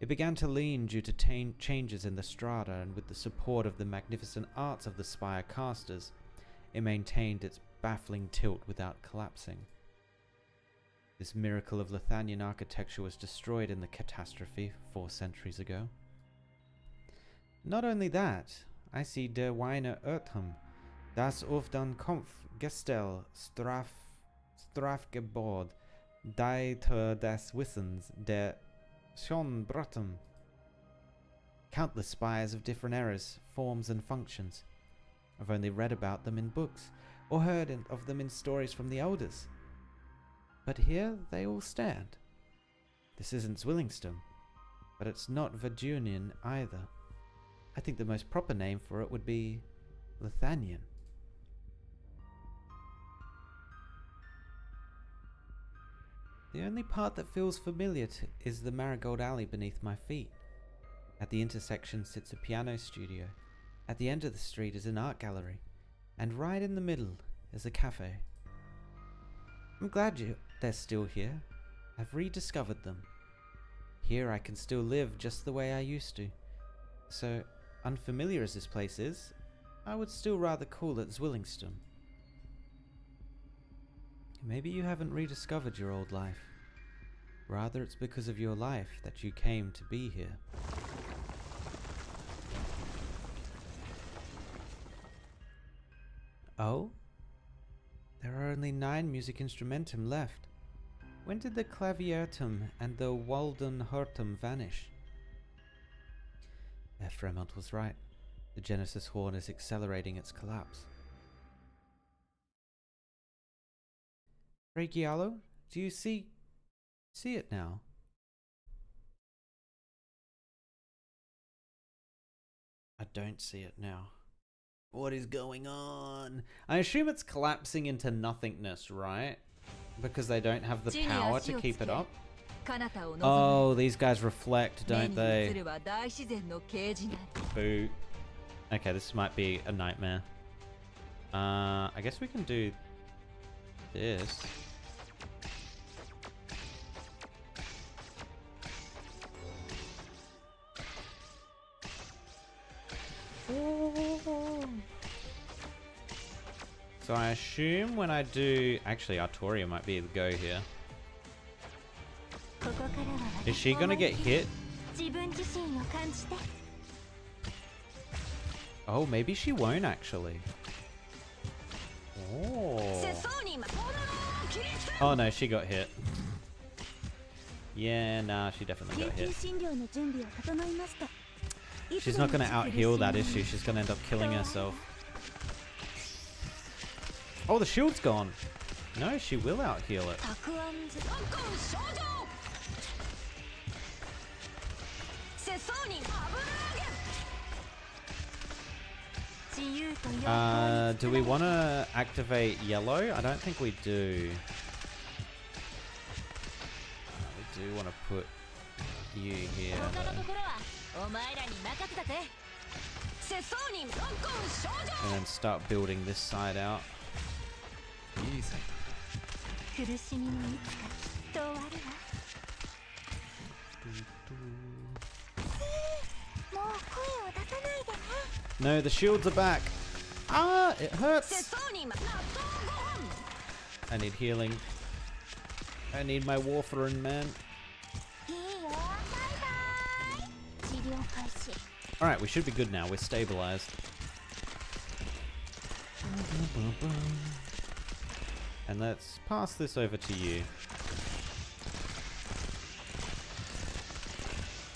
Speaker 2: It began to lean due to changes in the strata, and with the support of the magnificent arts of the spire casters, it maintained its baffling tilt without collapsing. This miracle of Lithuanian architecture was destroyed in the catastrophe 4 centuries ago. Not only that, I see der Weine Irrtum, das auf den Kopf Gestell Strafgebot, Deiter des Wissens, der Schönbrüttem. Countless spires of different errors, forms and functions. I've only read about them in books, or heard of them in stories from the elders. But here they all stand. This isn't Zwillingstürme, but it's not Virginian either. I think the most proper name for it would be Lithuanian. The only part that feels familiar is the marigold alley beneath my feet. At the intersection sits a piano studio. At the end of the street is an art gallery. And right in the middle is a cafe. I'm glad they're still here. I've rediscovered them. Here I can still live just the way I used to. So, unfamiliar as this place is, I would still rather call it Zwillingstürme. Maybe you haven't rediscovered your old life. Rather, it's because of your life that you came to be here. Oh? There are only 9 music instrumentum left. When did the Klaviertum and the Waldenhortum vanish? Fremont was right. The Genesis horn is accelerating its collapse. Regialo, do you see it now? I don't see it now. What is going on? I assume it's collapsing into nothingness, right? Because they don't have the power to keep it up. Oh, these guys reflect, don't they? Boo. Okay, this might be a nightmare. I guess we can do this. So I assume when I do... Actually, Artoria might be the go here. Is she gonna get hit? Oh, maybe she won't actually. Oh. Oh no, she got hit. Yeah, nah, she definitely got hit. She's not going to out-heal that, is she? She's going to end up killing herself. Oh, the shield's gone. No, she will out-heal it. Do we want to activate yellow? I don't think we do. We do want to put you here, though. And then start building this side out. No, the shields are back. Ah, it hurts. I need healing. I need my warfarin, man. Alright, we should be good now. We're stabilized. And let's pass this over to you.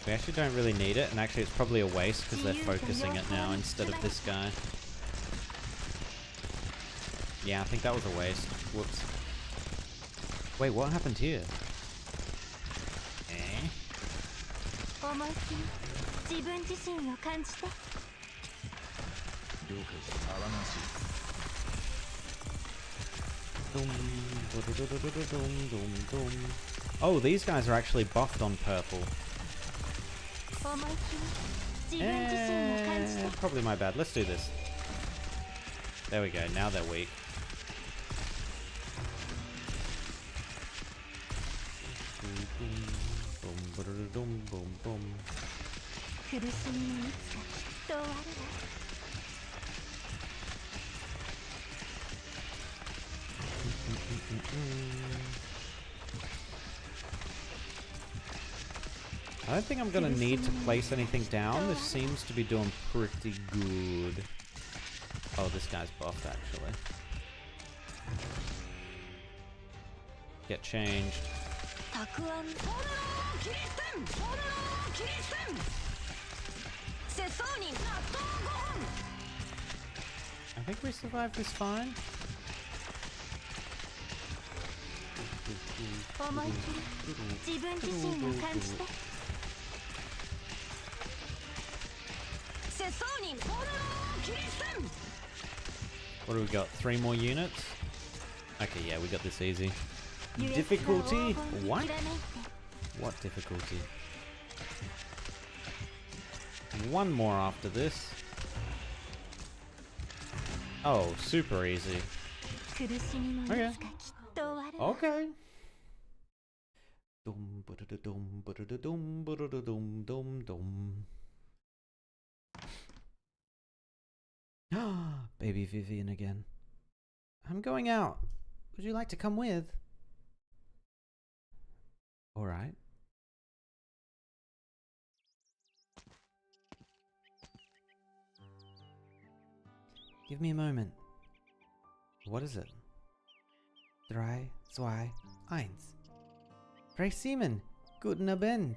Speaker 2: We actually don't really need it, and actually it's probably a waste because they're focusing it now instead of this guy. Yeah, I think that was a waste. Whoops. Wait, what happened here? Eh? Oh, these guys are actually buffed on purple. Probably my bad. Let's do this. There we go. Now they're weak. I don't think I'm going to need to place anything down. This seems to be doing pretty good. Oh, this guy's buffed, actually. Get changed. I think we survived this fine. What do we got? 3 more units? Okay, yeah, we got this easy. Difficulty? What? What difficulty? 1 more after this. Oh, super easy. Okay. Okay. Baby Vivian again. I'm going out. Would you like to come with? All right. Give me a moment. What is it? 3, 2, 1. Frey Seaman, guten Abend.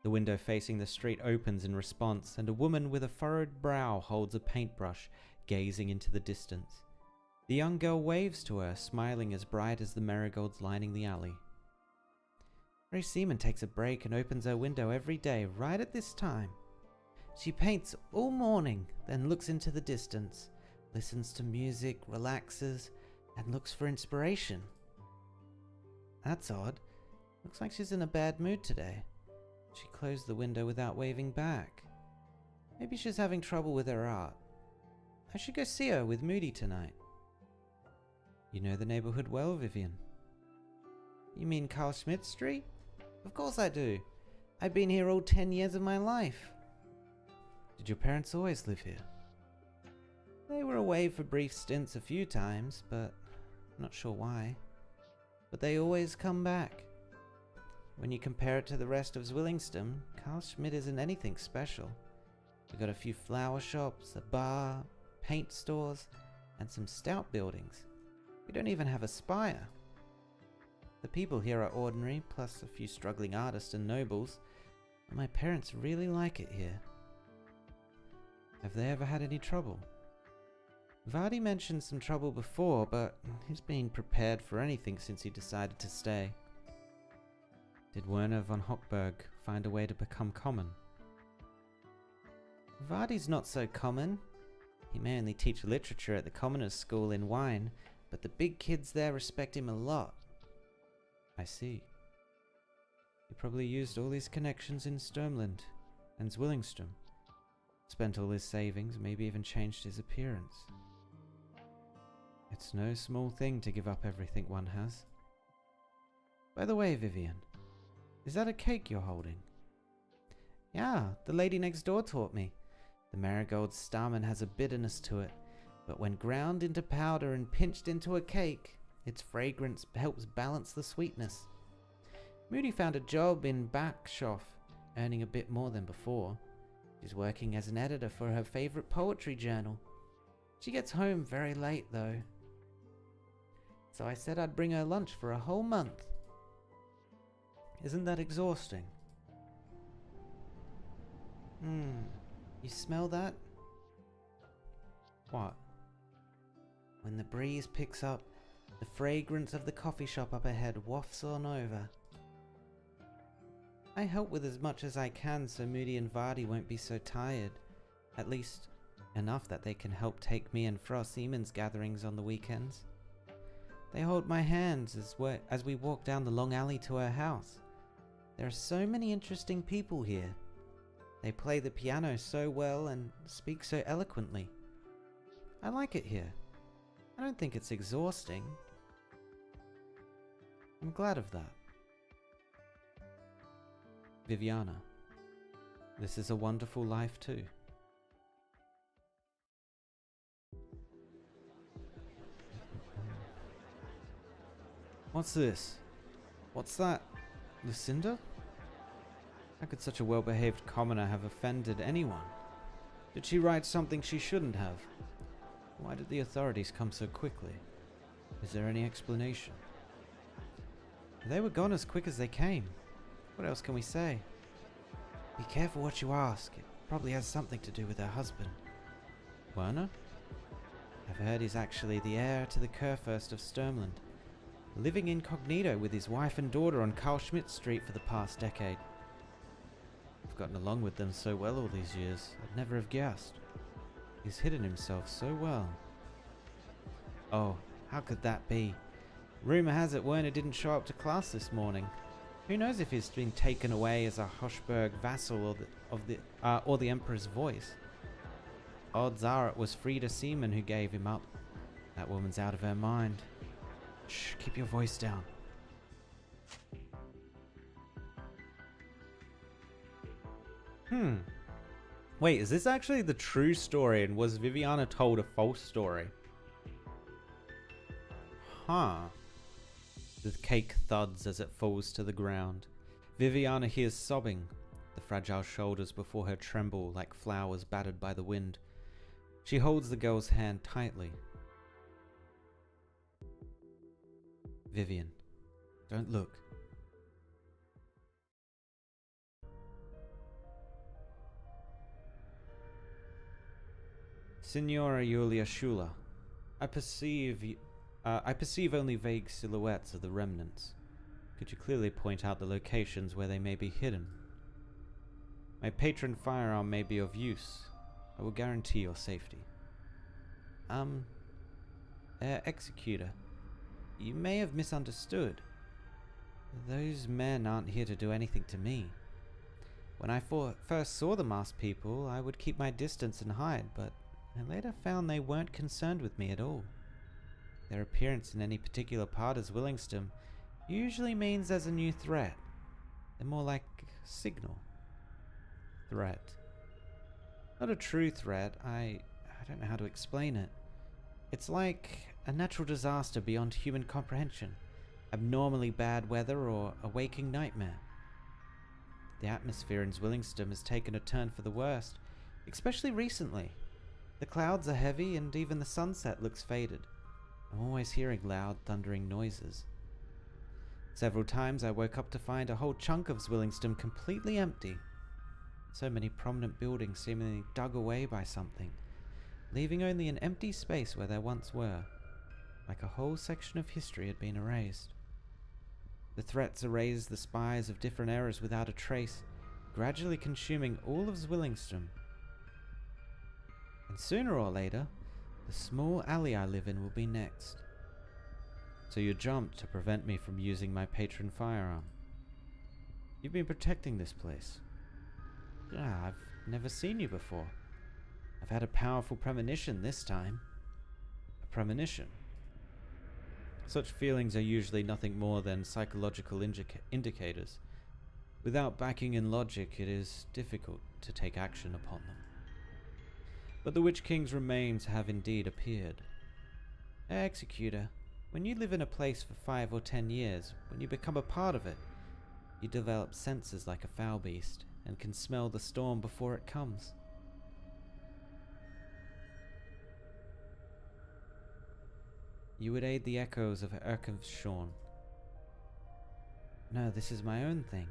Speaker 2: The window facing the street opens in response, and a woman with a furrowed brow holds a paintbrush, gazing into the distance. The young girl waves to her, smiling as bright as the marigolds lining the alley. Frey Seaman takes a break and opens her window every day right at this time. She paints all morning, then looks into the distance, listens to music, relaxes, and looks for inspiration. That's odd. Looks like she's in a bad mood today. She closed the window without waving back. Maybe she's having trouble with her art. I should go see her with Moody tonight. You know the neighborhood well, Vivian. You mean Carl Schmidt Street? Of course I do. I've been here all 10 years of my life. Did your parents always live here? They were away for brief stints a few times, but I'm not sure why. But they always come back. When you compare it to the rest of Zwillingstürme, Carl Schmidt isn't anything special. We've got a few flower shops, a bar, paint stores, and some stout buildings. We don't even have a spire. The people here are ordinary, plus a few struggling artists and nobles. My parents really like it here. Have they ever had any trouble? Vardy mentioned some trouble before, but he's been prepared for anything since he decided to stay. Did Werner von Hochberg find a way to become common? Vardy's not so common. He may only teach literature at the commoners' school in Wine, but the big kids there respect him a lot. I see. He probably used all his connections in Sturmland and Zwillingstürme. Spent all his savings, maybe even changed his appearance. It's no small thing to give up everything one has. By the way, Vivian, is that a cake you're holding? Yeah, the lady next door taught me. The marigold stamen has a bitterness to it, but when ground into powder and pinched into a cake, its fragrance helps balance the sweetness. Moody found a job in Backshoff, earning a bit more than before. She's working as an editor for her favorite poetry journal. She gets home very late, though. So I said I'd bring her lunch for a whole month. Isn't that exhausting? You smell that? What? When the breeze picks up, the fragrance of the coffee shop up ahead wafts on over. I help with as much as I can so Moody and Vardy won't be so tired. At least, enough that they can help take me and Frau Siemens gatherings on the weekends. They hold my hands as we walk down the long alley to her house. There are so many interesting people here. They play the piano so well and speak so eloquently. I like it here. I don't think it's exhausting. I'm glad of that. Viviana, this is a wonderful life too. What's this? What's that? Lucinda? How could such a well-behaved commoner have offended anyone? Did she write something she shouldn't have? Why did the authorities come so quickly? Is there any explanation? They were gone as quick as they came. What else can we say? Be careful what you ask. It probably has something to do with her husband. Werner? I've heard he's actually the heir to the Kurfürst of Sturmland, living incognito with his wife and daughter on Carl Schmidt Street for the past decade. I've gotten along with them so well all these years, I'd never have guessed. He's hidden himself so well. Oh, how could that be? Rumor has it Werner didn't show up to class this morning. Who knows if he's been taken away as a Hochberg vassal or the Emperor's voice. Odds are it was Frieda Seaman who gave him up. That woman's out of her mind. Shh, keep your voice down. Wait, is this actually the true story, and was Viviana told a false story? Huh. The cake thuds as it falls to the ground. Viviana hears sobbing. The fragile shoulders before her tremble like flowers battered by the wind. She holds the girl's hand tightly. Vivian, don't look. Signora Julia Schuler, I perceive only vague silhouettes of the remnants. Could you clearly point out the locations where they may be hidden? My patron firearm may be of use. I will guarantee your safety. Executor, you may have misunderstood. Those men aren't here to do anything to me. When I first saw the masked people, I would keep my distance and hide, but I later found they weren't concerned with me at all. Their appearance in any particular part of Zwillingstürme usually means there's a new threat. They're more like a signal. Threat. Not a true threat. I don't know how to explain it. It's like a natural disaster beyond human comprehension. Abnormally bad weather or a waking nightmare. The atmosphere in Zwillingstürme has taken a turn for the worst, especially recently. The clouds are heavy and even the sunset looks faded. I'm always hearing loud, thundering noises. Several times I woke up to find a whole chunk of Zwillingstürme completely empty. So many prominent buildings seemingly dug away by something, leaving only an empty space where there once were, like a whole section of history had been erased. The threats erased the spires of different eras without a trace, gradually consuming all of Zwillingstürme. And sooner or later, the small alley I live in will be next. So you jumped to prevent me from using my patron firearm. You've been protecting this place. Ah, I've never seen you before. I've had a powerful premonition this time. A premonition. Such feelings are usually nothing more than psychological indicators. Without backing in logic, it is difficult to take action upon them. But the Witch King's remains have indeed appeared. Executor, when you live in a place for 5 or 10 years, when you become a part of it, you develop senses like a foul beast and can smell the storm before it comes. You would aid the echoes of Arknights. No, this is my own thing.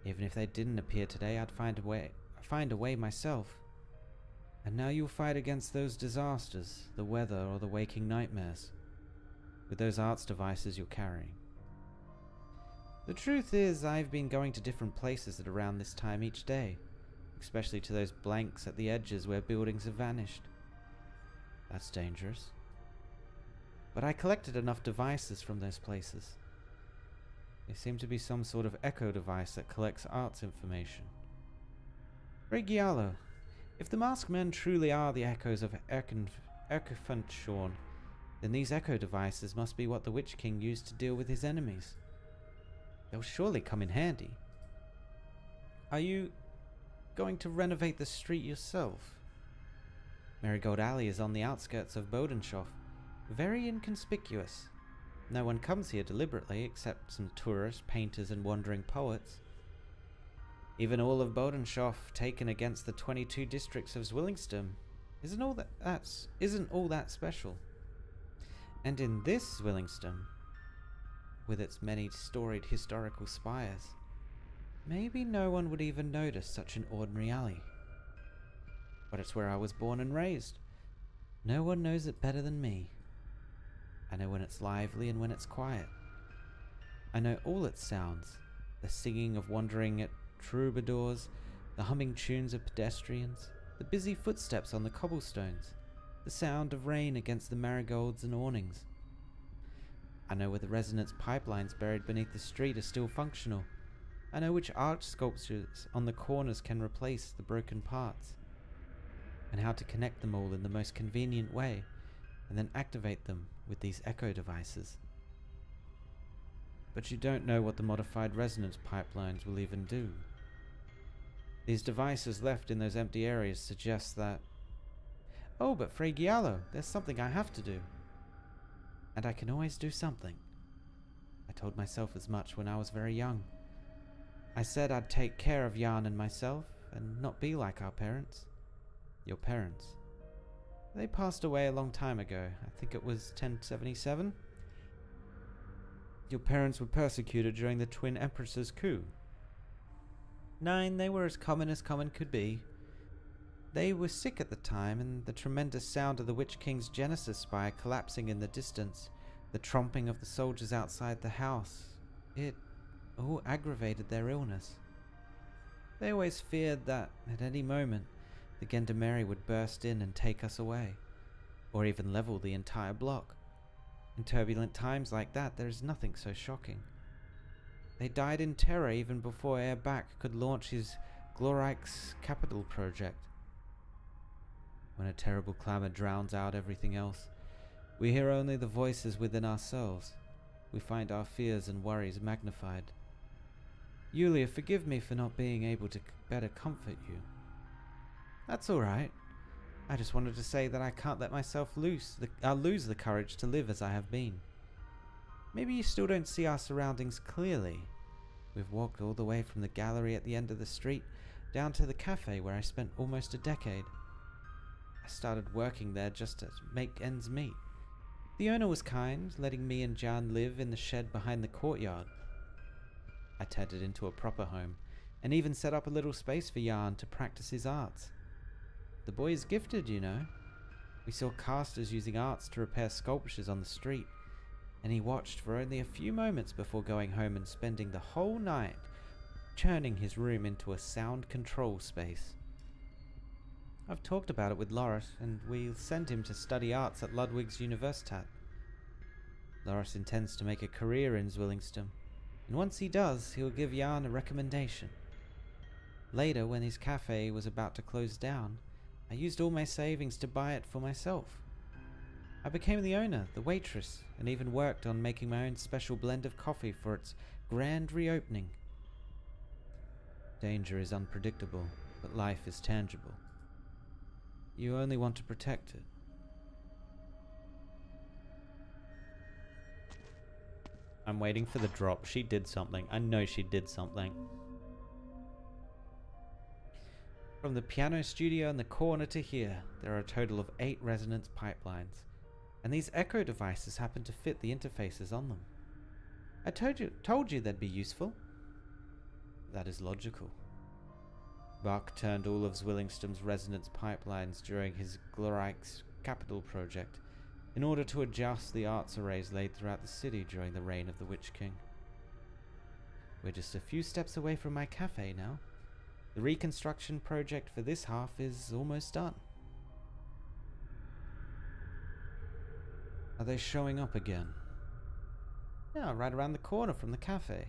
Speaker 2: Even if they didn't appear today, I'd find a way myself. And now you'll fight against those disasters, the weather or the waking nightmares, with those arts devices you're carrying. The truth is, I've been going to different places at around this time each day, especially to those blanks at the edges where buildings have vanished. That's dangerous. But I collected enough devices from those places. They seem to be some sort of echo device that collects arts information. Regialo, if the masked men truly are the echoes of Arknights, then these echo devices must be what the Witch King used to deal with his enemies. They'll surely come in handy. Are you going to renovate the street yourself? Marigold Alley is on the outskirts of Bodenshof, very inconspicuous. No one comes here deliberately except some tourists, painters and wandering poets. Even all of Bodenshof taken against the 22 districts of Zwillingstürme isn't all that special. And in this Zwillingstürme, with its many storied historical spires, maybe no one would even notice such an ordinary alley. But it's where I was born and raised. No one knows it better than me. I know when it's lively and when it's quiet. I know all its sounds, the singing of wandering troubadours, the humming tunes of pedestrians, the busy footsteps on the cobblestones, the sound of rain against the marigolds and awnings. I know where the resonance pipelines buried beneath the street are still functional. I know which arch sculptures on the corners can replace the broken parts, and how to connect them all in the most convenient way, and then activate them with these echo devices. But you don't know what the modified resonance pipelines will even do. These devices left in those empty areas suggest that... Oh, but Fray Giallo, there's something I have to do. And I can always do something. I told myself as much when I was very young. I said I'd take care of Jan and myself, and not be like our parents. Your parents. They passed away a long time ago. I think it was 1077. Your parents were persecuted during the Twin Empresses' coup. 9, they were as common could be. They were sick at the time, and the tremendous sound of the Witch King's Genesis spire collapsing in the distance, the tromping of the soldiers outside the house, it all aggravated their illness. They always feared that, at any moment, the Gendarmerie would burst in and take us away, or even level the entire block. In turbulent times like that, there is nothing so shocking. They died in terror even before Herr Bach could launch his glorious capital project. When a terrible clamor drowns out everything else, we hear only the voices within ourselves. We find our fears and worries magnified. Yulia, forgive me for not being able to better comfort you. That's all right. I just wanted to say that I can't let myself lose the courage to live as I have been. Maybe you still don't see our surroundings clearly. We've walked all the way from the gallery at the end of the street down to the cafe where I spent almost a decade. I started working there just to make ends meet. The owner was kind, letting me and Jan live in the shed behind the courtyard. I turned it into a proper home, and even set up a little space for Jan to practice his arts. The boy is gifted, you know. We saw casters using arts to repair sculptures on the street, and he watched for only a few moments before going home and spending the whole night turning his room into a sound control space. I've talked about it with Loris, and we'll send him to study arts at Ludwig's Universität. Loris intends to make a career in Zwillingstürme, and once he does, he'll give Jan a recommendation. Later, when his cafe was about to close down, I used all my savings to buy it for myself. I became the owner, the waitress, and even worked on making my own special blend of coffee for its grand reopening. Danger is unpredictable, but life is tangible. You only want to protect it. I'm waiting for the drop. She did something. I know she did something. From the piano studio in the corner to here, there are a total of 8 resonance pipelines, and these echo devices happen to fit the interfaces on them. I told you they'd be useful. That is logical. Bach turned all of Zwillingstürme's resonance pipelines during his Glorreich's capital project in order to adjust the arts arrays laid throughout the city during the reign of the Witch King. We're just a few steps away from my cafe now. The reconstruction project for this half is almost done. Are they showing up again? Yeah, right around the corner from the cafe.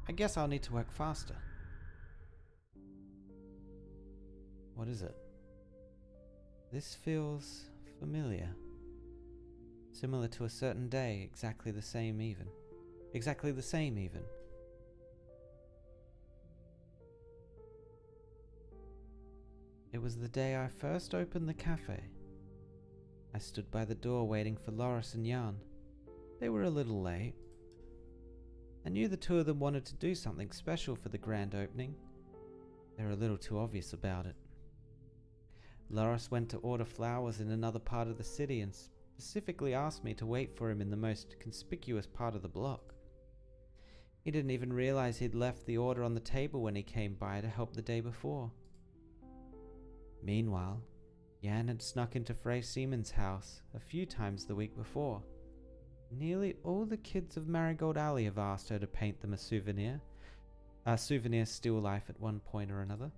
Speaker 2: I guess I'll need to work faster. What is it? This feels familiar. Similar to a certain day, exactly the same even. Exactly the same even. It was the day I first opened the cafe. I stood by the door waiting for Loris and Jan. They were a little late. I knew the two of them wanted to do something special for the grand opening. They were a little too obvious about it. Loris went to order flowers in another part of the city and specifically asked me to wait for him in the most conspicuous part of the block. He didn't even realize he'd left the order on the table when he came by to help the day before. Meanwhile, Jan had snuck into Frey Siemens' house a few times the week before. Nearly all the kids of Marigold Alley have asked her to paint them a souvenir still life at one point or another.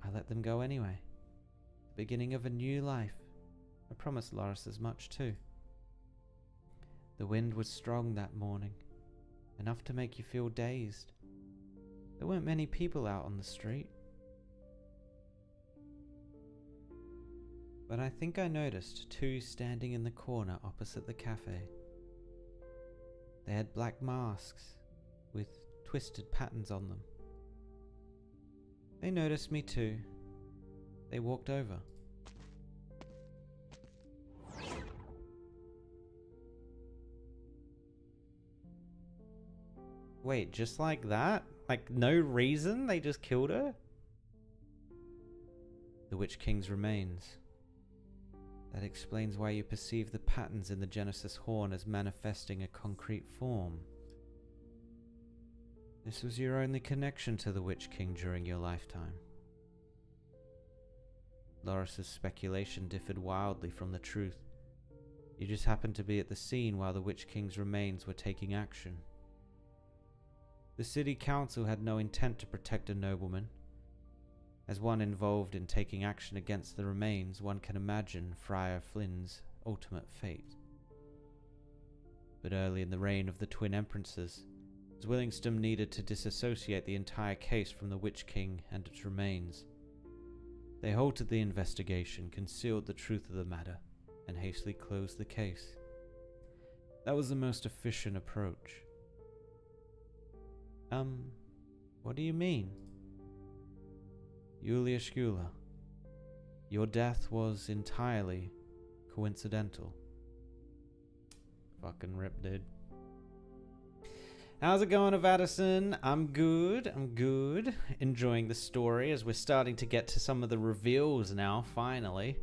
Speaker 2: I let them go anyway. The beginning of a new life. I promised Loris as much too. The wind was strong that morning, enough to make you feel dazed. There weren't many people out on the street. But I think I noticed 2 standing in the corner opposite the cafe. They had black masks with twisted patterns on them. They noticed me too. They walked over. Wait, just like that? Like no reason? They just killed her? The Witch King's remains. That explains why you perceive the patterns in the Genesis horn as manifesting a concrete form. This was your only connection to the Witch King during your lifetime. Loris's speculation differed wildly from the truth. You just happened to be at the scene while the Witch King's remains were taking action. The city council had no intent to protect a nobleman. As one involved in taking action against the remains, one can imagine Friar Flynn's ultimate fate. But early in the reign of the Twin Empresses, Zwillingstürme needed to disassociate the entire case from the Witch King and its remains. They halted the investigation, concealed the truth of the matter, and hastily closed the case. That was the most efficient approach. What do you mean? Julia Schuyler, your death was entirely coincidental. Fucking rip, dude. How's it going, Avadison? I'm good. Enjoying the story as we're starting to get to some of the reveals now, finally.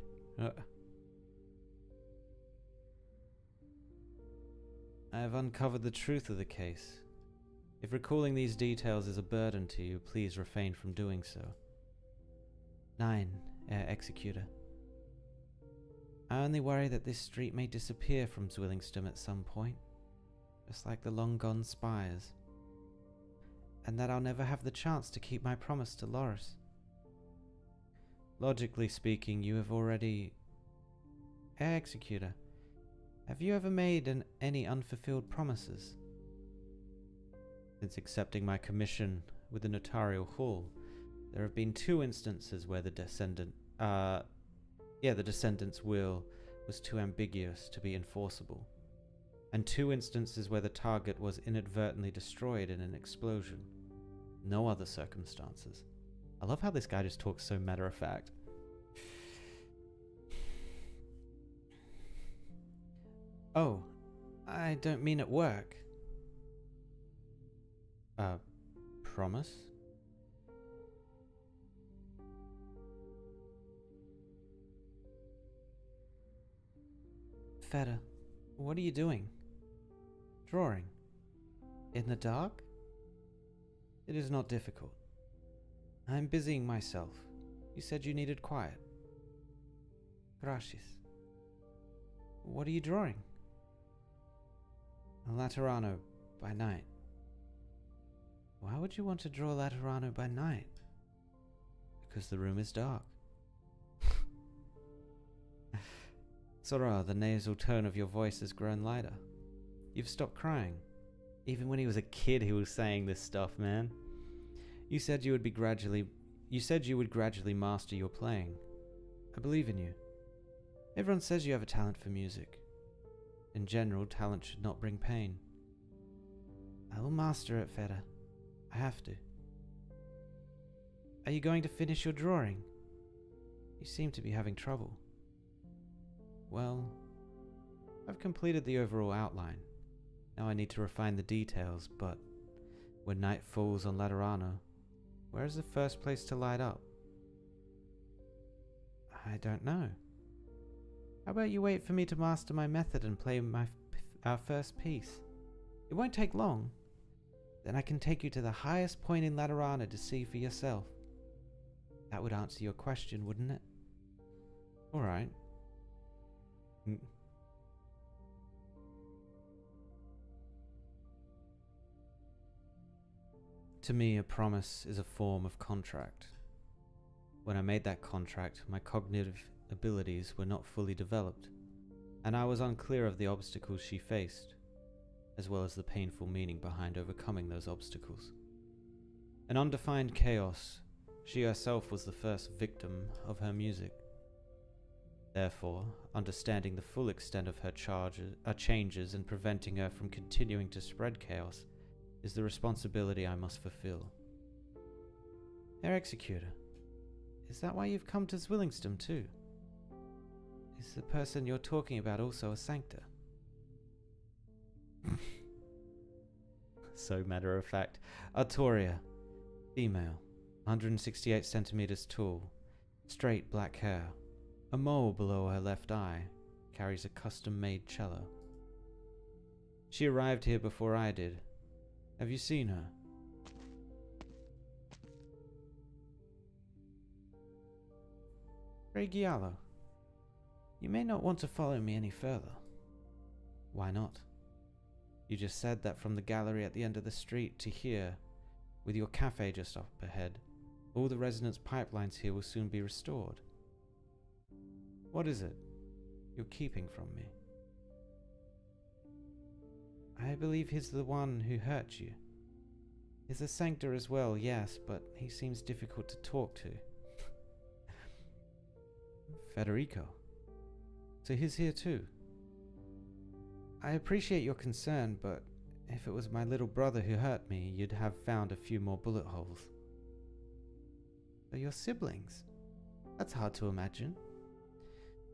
Speaker 2: I have uncovered the truth of the case. If recalling these details is a burden to you, please refrain from doing so. 9. Air Executor. I only worry that this street may disappear from Zwillingstürme at some point, just like the long-gone Spires, and that I'll never have the chance to keep my promise to Loris. Logically speaking, you have already... Air Executor, have you ever made any unfulfilled promises? Since accepting my commission with the Notarial Hall, there have been 2 instances where the descendant's will was too ambiguous to be enforceable, and 2 instances where the target was inadvertently destroyed in an explosion. No other circumstances. I love how this guy just talks so matter of fact. Oh, I don't mean at work. Promise? Feta, what are you doing? Drawing? In the dark? It is not difficult. I'm busying myself. You said you needed quiet. Gracias. What are you drawing? A Laterano by night. Why would you want to draw Laterano by night? Because the room is dark. Sora, the nasal tone of your voice has grown lighter. You've stopped crying. Even when he was a kid, he was saying this stuff, man. You said you would gradually master your playing. I believe in you. Everyone says you have a talent for music. In general, talent should not bring pain. I will master it, Feta. I have to. Are you going to finish your drawing? You seem to be having trouble. Well, I've completed the overall outline. Now I need to refine the details, but when night falls on Laterano, where is the first place to light up? I don't know. How about you wait for me to master my method and play our first piece? It won't take long. Then I can take you to the highest point in Laterano to see for yourself. That would answer your question, wouldn't it? Alright. To me, a promise is a form of contract. When I made that contract, my cognitive abilities were not fully developed, and I was unclear of the obstacles she faced, as well as the painful meaning behind overcoming those obstacles. An undefined chaos, she herself was the first victim of her music. Therefore, understanding the full extent of her changes and preventing her from continuing to spread chaos is the responsibility I must fulfill. Herr Executor, is that why you've come to Zwillingstürme too? Is the person you're talking about also a Sancta? So matter of fact. Artoria, female, 168 centimeters tall, straight black hair, a mole below her left eye, carries a custom-made cello. She arrived here before I did. Have you seen her? Regialo, you may not want to follow me any further. Why not? You just said that from the gallery at the end of the street to here, with your cafe just up ahead, all the resonance pipelines here will soon be restored. What is it you're keeping from me? I believe he's the one who hurt you. He's a Sancta as well, yes, but he seems difficult to talk to. Federico. So he's here too. I appreciate your concern, but if it was my little brother who hurt me, you'd have found a few more bullet holes. They're your siblings? That's hard to imagine.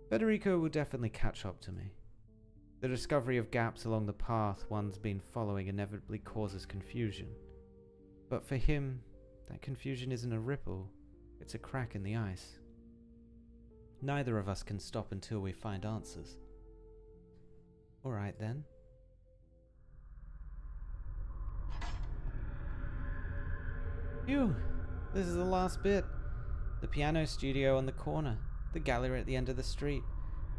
Speaker 2: Federico will definitely catch up to me. The discovery of gaps along the path one's been following inevitably causes confusion. But for him, that confusion isn't a ripple, it's a crack in the ice. Neither of us can stop until we find answers. Alright then. Phew, this is the last bit. The piano studio on the corner, the gallery at the end of the street,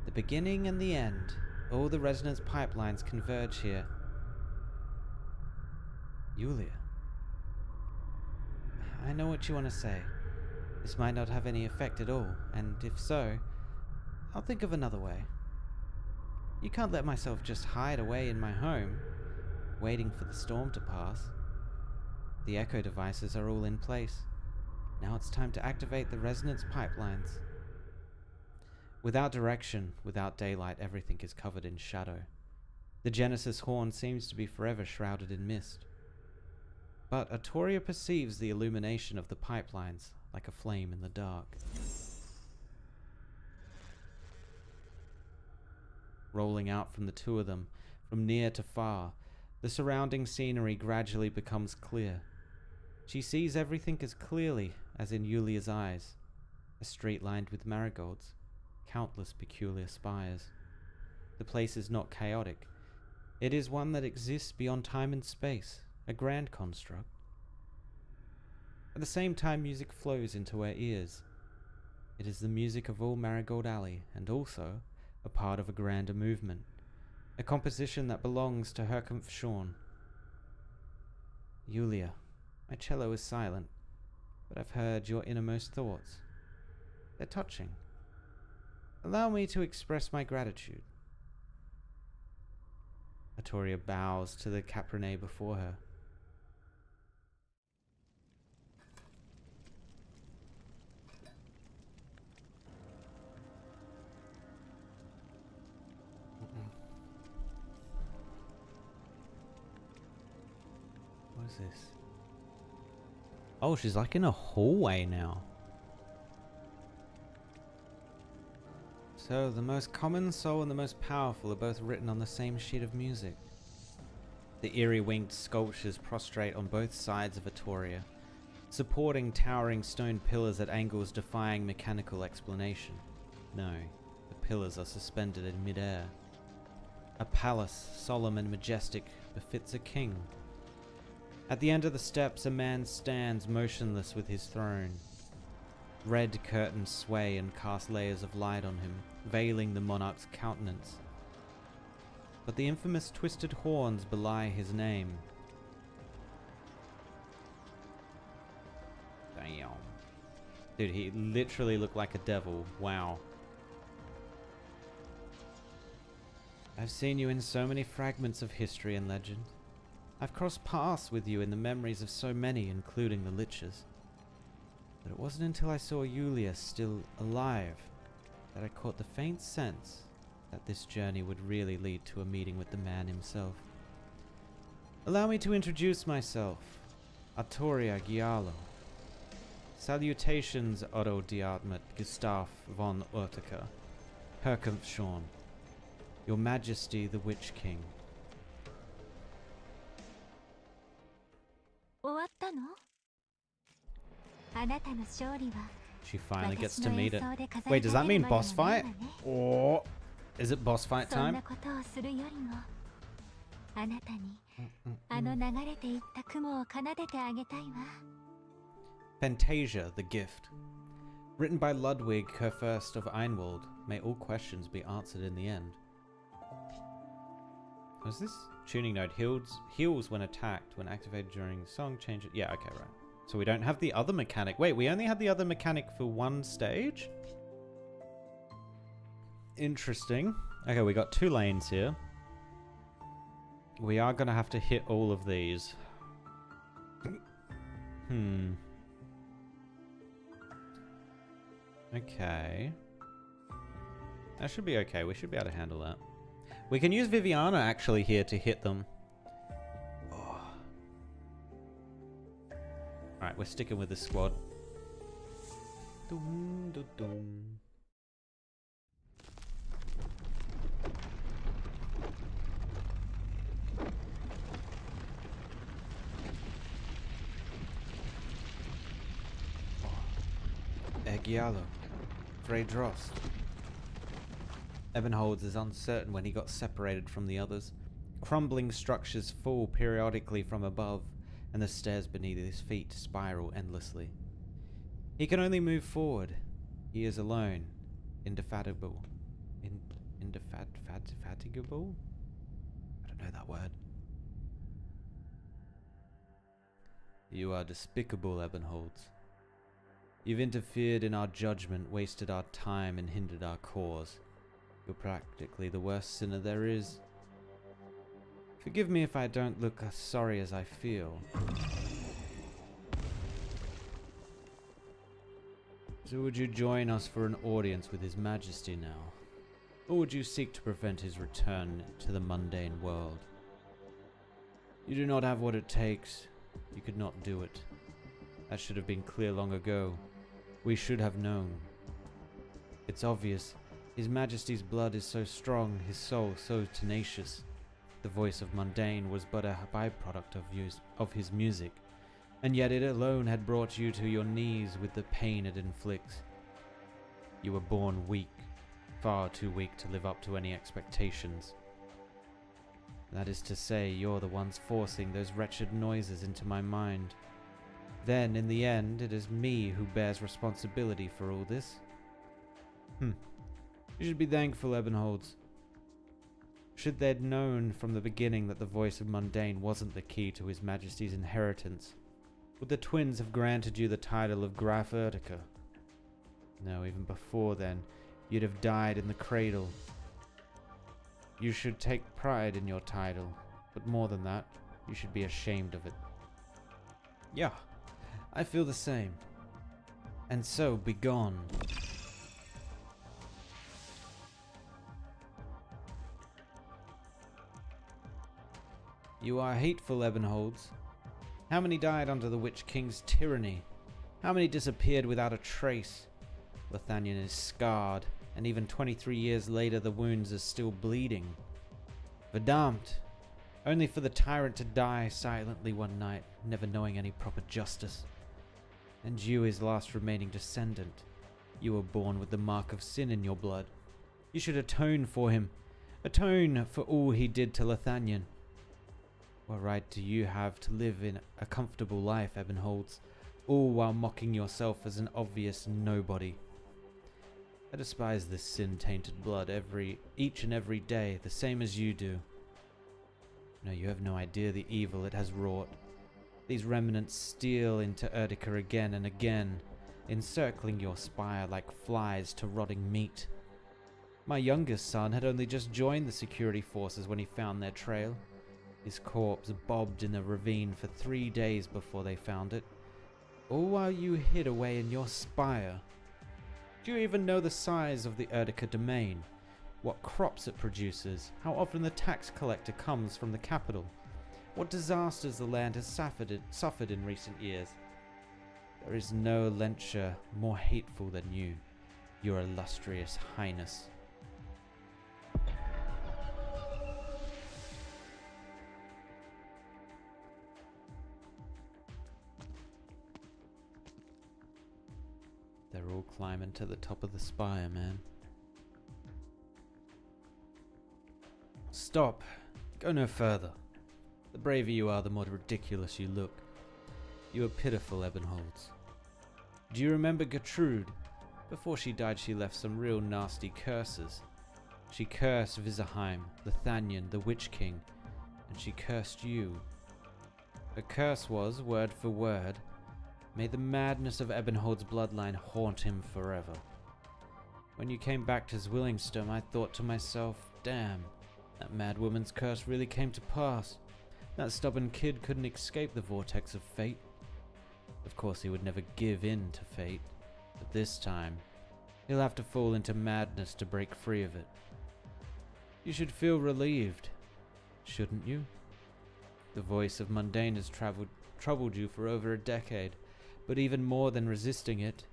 Speaker 2: the beginning and the end. All the resonance pipelines converge here. Yulia. I know what you want to say. This might not have any effect at all, and if so, I'll think of another way. You can't let myself just hide away in my home, waiting for the storm to pass. The echo devices are all in place. Now it's time to activate the resonance pipelines. Without direction, without daylight, everything is covered in shadow. The Genesis horn seems to be forever shrouded in mist. But Artoria perceives the illumination of the pipelines like a flame in the dark. Rolling out from the two of them, from near to far, the surrounding scenery gradually becomes clear. She sees everything as clearly as in Yulia's eyes. A street lined with marigolds, countless peculiar spires. The place is not chaotic. It is one that exists beyond time and space, a grand construct. At the same time, music flows into her ears. It is the music of all Marigold Alley, and also a part of a grander movement, a composition that belongs to Herkampfschorn. Yulia, my cello is silent, but I've heard your innermost thoughts. They're touching. Allow me to express my gratitude. Artoria bows to the caprine before her. What is this? Oh, she's like in a hallway now. So, the most common soul and the most powerful are both written on the same sheet of music. The eerie winged sculptures prostrate on both sides of Artoria, supporting towering stone pillars at angles defying mechanical explanation. No, the pillars are suspended in midair. A palace, solemn and majestic, befits a king. At the end of the steps, a man stands motionless with his throne. Red curtains sway and cast layers of light on him, veiling the monarch's countenance. But the infamous twisted horns belie his name. Damn. Dude, he literally looked like a devil. Wow. I've seen you in so many fragments of history and legend. I've crossed paths with you in the memories of so many, including the Liches. But it wasn't until I saw Yulia still alive that I caught the faint sense that this journey would really lead to a meeting with the man himself. Allow me to introduce myself, Artoria Giallo. Salutations, Otto Diartmut Gustav von Urtica, Herkampfschorn, Your Majesty the Witch King.
Speaker 1: 終わったの？あなたの勝利は
Speaker 2: She finally gets to
Speaker 1: 私の
Speaker 2: meet
Speaker 1: 演
Speaker 2: it.
Speaker 1: 奏で飾
Speaker 2: Wait,
Speaker 1: り
Speaker 2: does
Speaker 1: さ
Speaker 2: that
Speaker 1: れる
Speaker 2: mean
Speaker 1: までも
Speaker 2: boss
Speaker 1: ない
Speaker 2: fight?
Speaker 1: わね。
Speaker 2: Or is it boss fight
Speaker 1: そん
Speaker 2: time?
Speaker 1: なことをするよりもあなたにあの流れていった雲を奏でてあげたいわ。
Speaker 2: Fantasia, the Gift. Written by Ludwig Kurfürst of Einwald, may all questions be answered in the end. Was this tuning note heals when attacked, when activated during song change it? Yeah, okay, right. So we don't have the other mechanic. Wait, we only had the other mechanic for one stage? Interesting. Okay, we got 2 lanes here. We are gonna have to hit all of these. Okay. That should be okay. We should be able to handle that. We can use Viviana actually here to hit them. Oh. Alright, we're sticking with this squad. Dum, dum, dum. Egialo. Drost. Ebenholz is uncertain when he got separated from the others. Crumbling structures fall periodically from above, and the stairs beneath his feet spiral endlessly. He can only move forward. He is alone, indefatigable. Indefatigable? I don't know that word. You are despicable, Ebonholds. You've interfered in our judgment, wasted our time, and hindered our cause. You're practically the worst sinner there is. Forgive me if I don't look as sorry as I feel. So would you join us for an audience with His Majesty now? Or would you seek to prevent his return to the mundane world? You do not have what it takes. You could not do it. That should have been clear long ago. We should have known. It's obvious. His Majesty's blood is so strong, his soul so tenacious. The voice of mundane was but a byproduct of his music, and yet it alone had brought you to your knees with the pain it inflicts. You were born weak, far too weak to live up to any expectations. That is to say, you're the ones forcing those wretched noises into my mind. Then, in the end, it is me who bears responsibility for all this. You should be thankful, Ebonholds. Should they'd known from the beginning that the voice of mundane wasn't the key to His Majesty's inheritance, would the twins have granted you the title of Graf Erdica? No, even before then, you'd have died in the cradle. You should take pride in your title, but more than that, you should be ashamed of it. Yeah, I feel the same. And so, begone. You are hateful, Ebonholds. How many died under the Witch King's tyranny? How many disappeared without a trace? Lothannion is scarred, and even 23 years later the wounds are still bleeding. Verdammt! Only for the tyrant to die silently one night, never knowing any proper justice. And you, his last remaining descendant. You were born with the mark of sin in your blood. You should atone for him. Atone for all he did to Lothannion. What right do you have to live in a comfortable life, Ebonholds, all while mocking yourself as an obvious nobody? I despise this sin-tainted blood each and every day, the same as you do. No, you have no idea the evil it has wrought. These remnants steal into Erdica again and again, encircling your spire like flies to rotting meat. My youngest son had only just joined the security forces when he found their trail. His corpse bobbed in the ravine for 3 days before they found it, all while you hid away in your spire. Do you even know the size of the Erdica domain? What crops it produces? How often the tax collector comes from the capital? What disasters the land has suffered in recent years? There is no Lenture more hateful than you, your illustrious highness. They're all climbing to the top of the spire, man. Stop. Go no further. The braver you are, the more ridiculous you look. You are pitiful, Ebonholds. Do you remember Gertrude? Before she died, she left some real nasty curses. She cursed Vizahheim, Lothannion, the Witch King, and she cursed you. Her curse was, word for word, may the madness of Ebonhold's bloodline haunt him forever. When you came back to Zwillingstürme, I thought to myself, damn, that mad woman's curse really came to pass. That stubborn kid couldn't escape the vortex of fate. Of course, he would never give in to fate, but this time, he'll have to fall into madness to break free of it. You should feel relieved, shouldn't you? The voice of mundane has troubled you for over a decade, but even more than resisting it,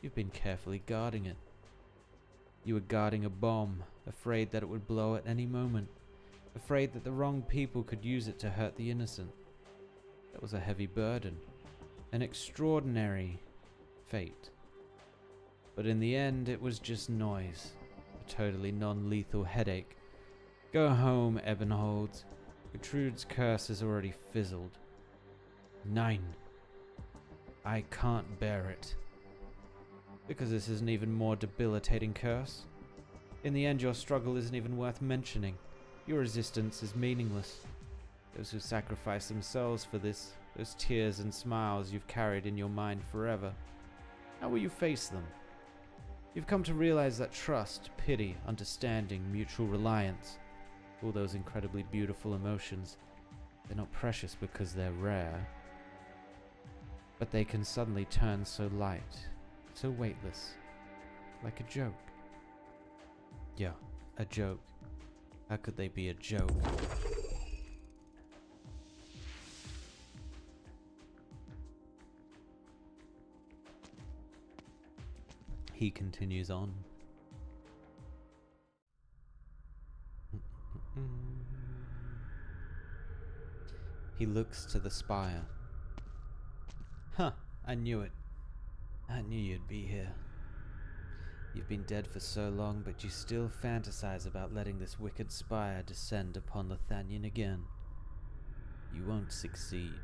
Speaker 2: you've been carefully guarding it. You were guarding a bomb, afraid that it would blow at any moment, afraid that the wrong people could use it to hurt the innocent. That was a heavy burden, an extraordinary fate. But in the end, it was just noise, a totally non-lethal headache. Go home, Ebonholds. Gertrude's curse has already fizzled. 9. I can't bear it. Because this is an even more debilitating curse. In the end, your struggle isn't even worth mentioning. Your resistance is meaningless. Those who sacrifice themselves for this, those tears and smiles you've carried in your mind forever, how will you face them? You've come to realize that trust, pity, understanding, mutual reliance, all those incredibly beautiful emotions, they're not precious because they're rare, but they can suddenly turn so light, so weightless, like a joke. Yeah, a joke. How could they be a joke? He continues on. He looks to the spire. Huh, I knew it. I knew you'd be here. You've been dead for so long, but you still fantasize about letting this wicked spire descend upon Lothanien again. You won't succeed.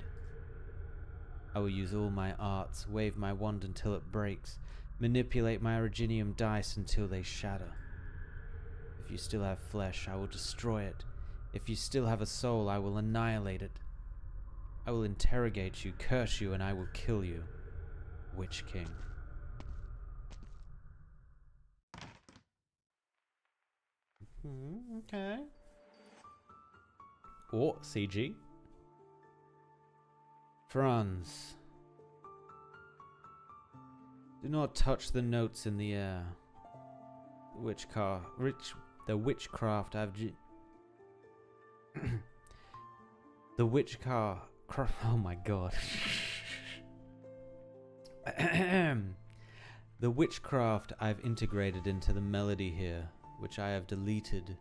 Speaker 2: I will use all my arts, wave my wand until it breaks, manipulate my originium dice until they shatter. If you still have flesh, I will destroy it. If you still have a soul, I will annihilate it. I will interrogate you, curse you, and I will kill you. Witch King. Okay. Oh, CG. Franz. Do not touch the notes in the air. The witchcraft I've the witchcraft. Oh my god. The witchcraft I've integrated into the melody here, which I have deleted,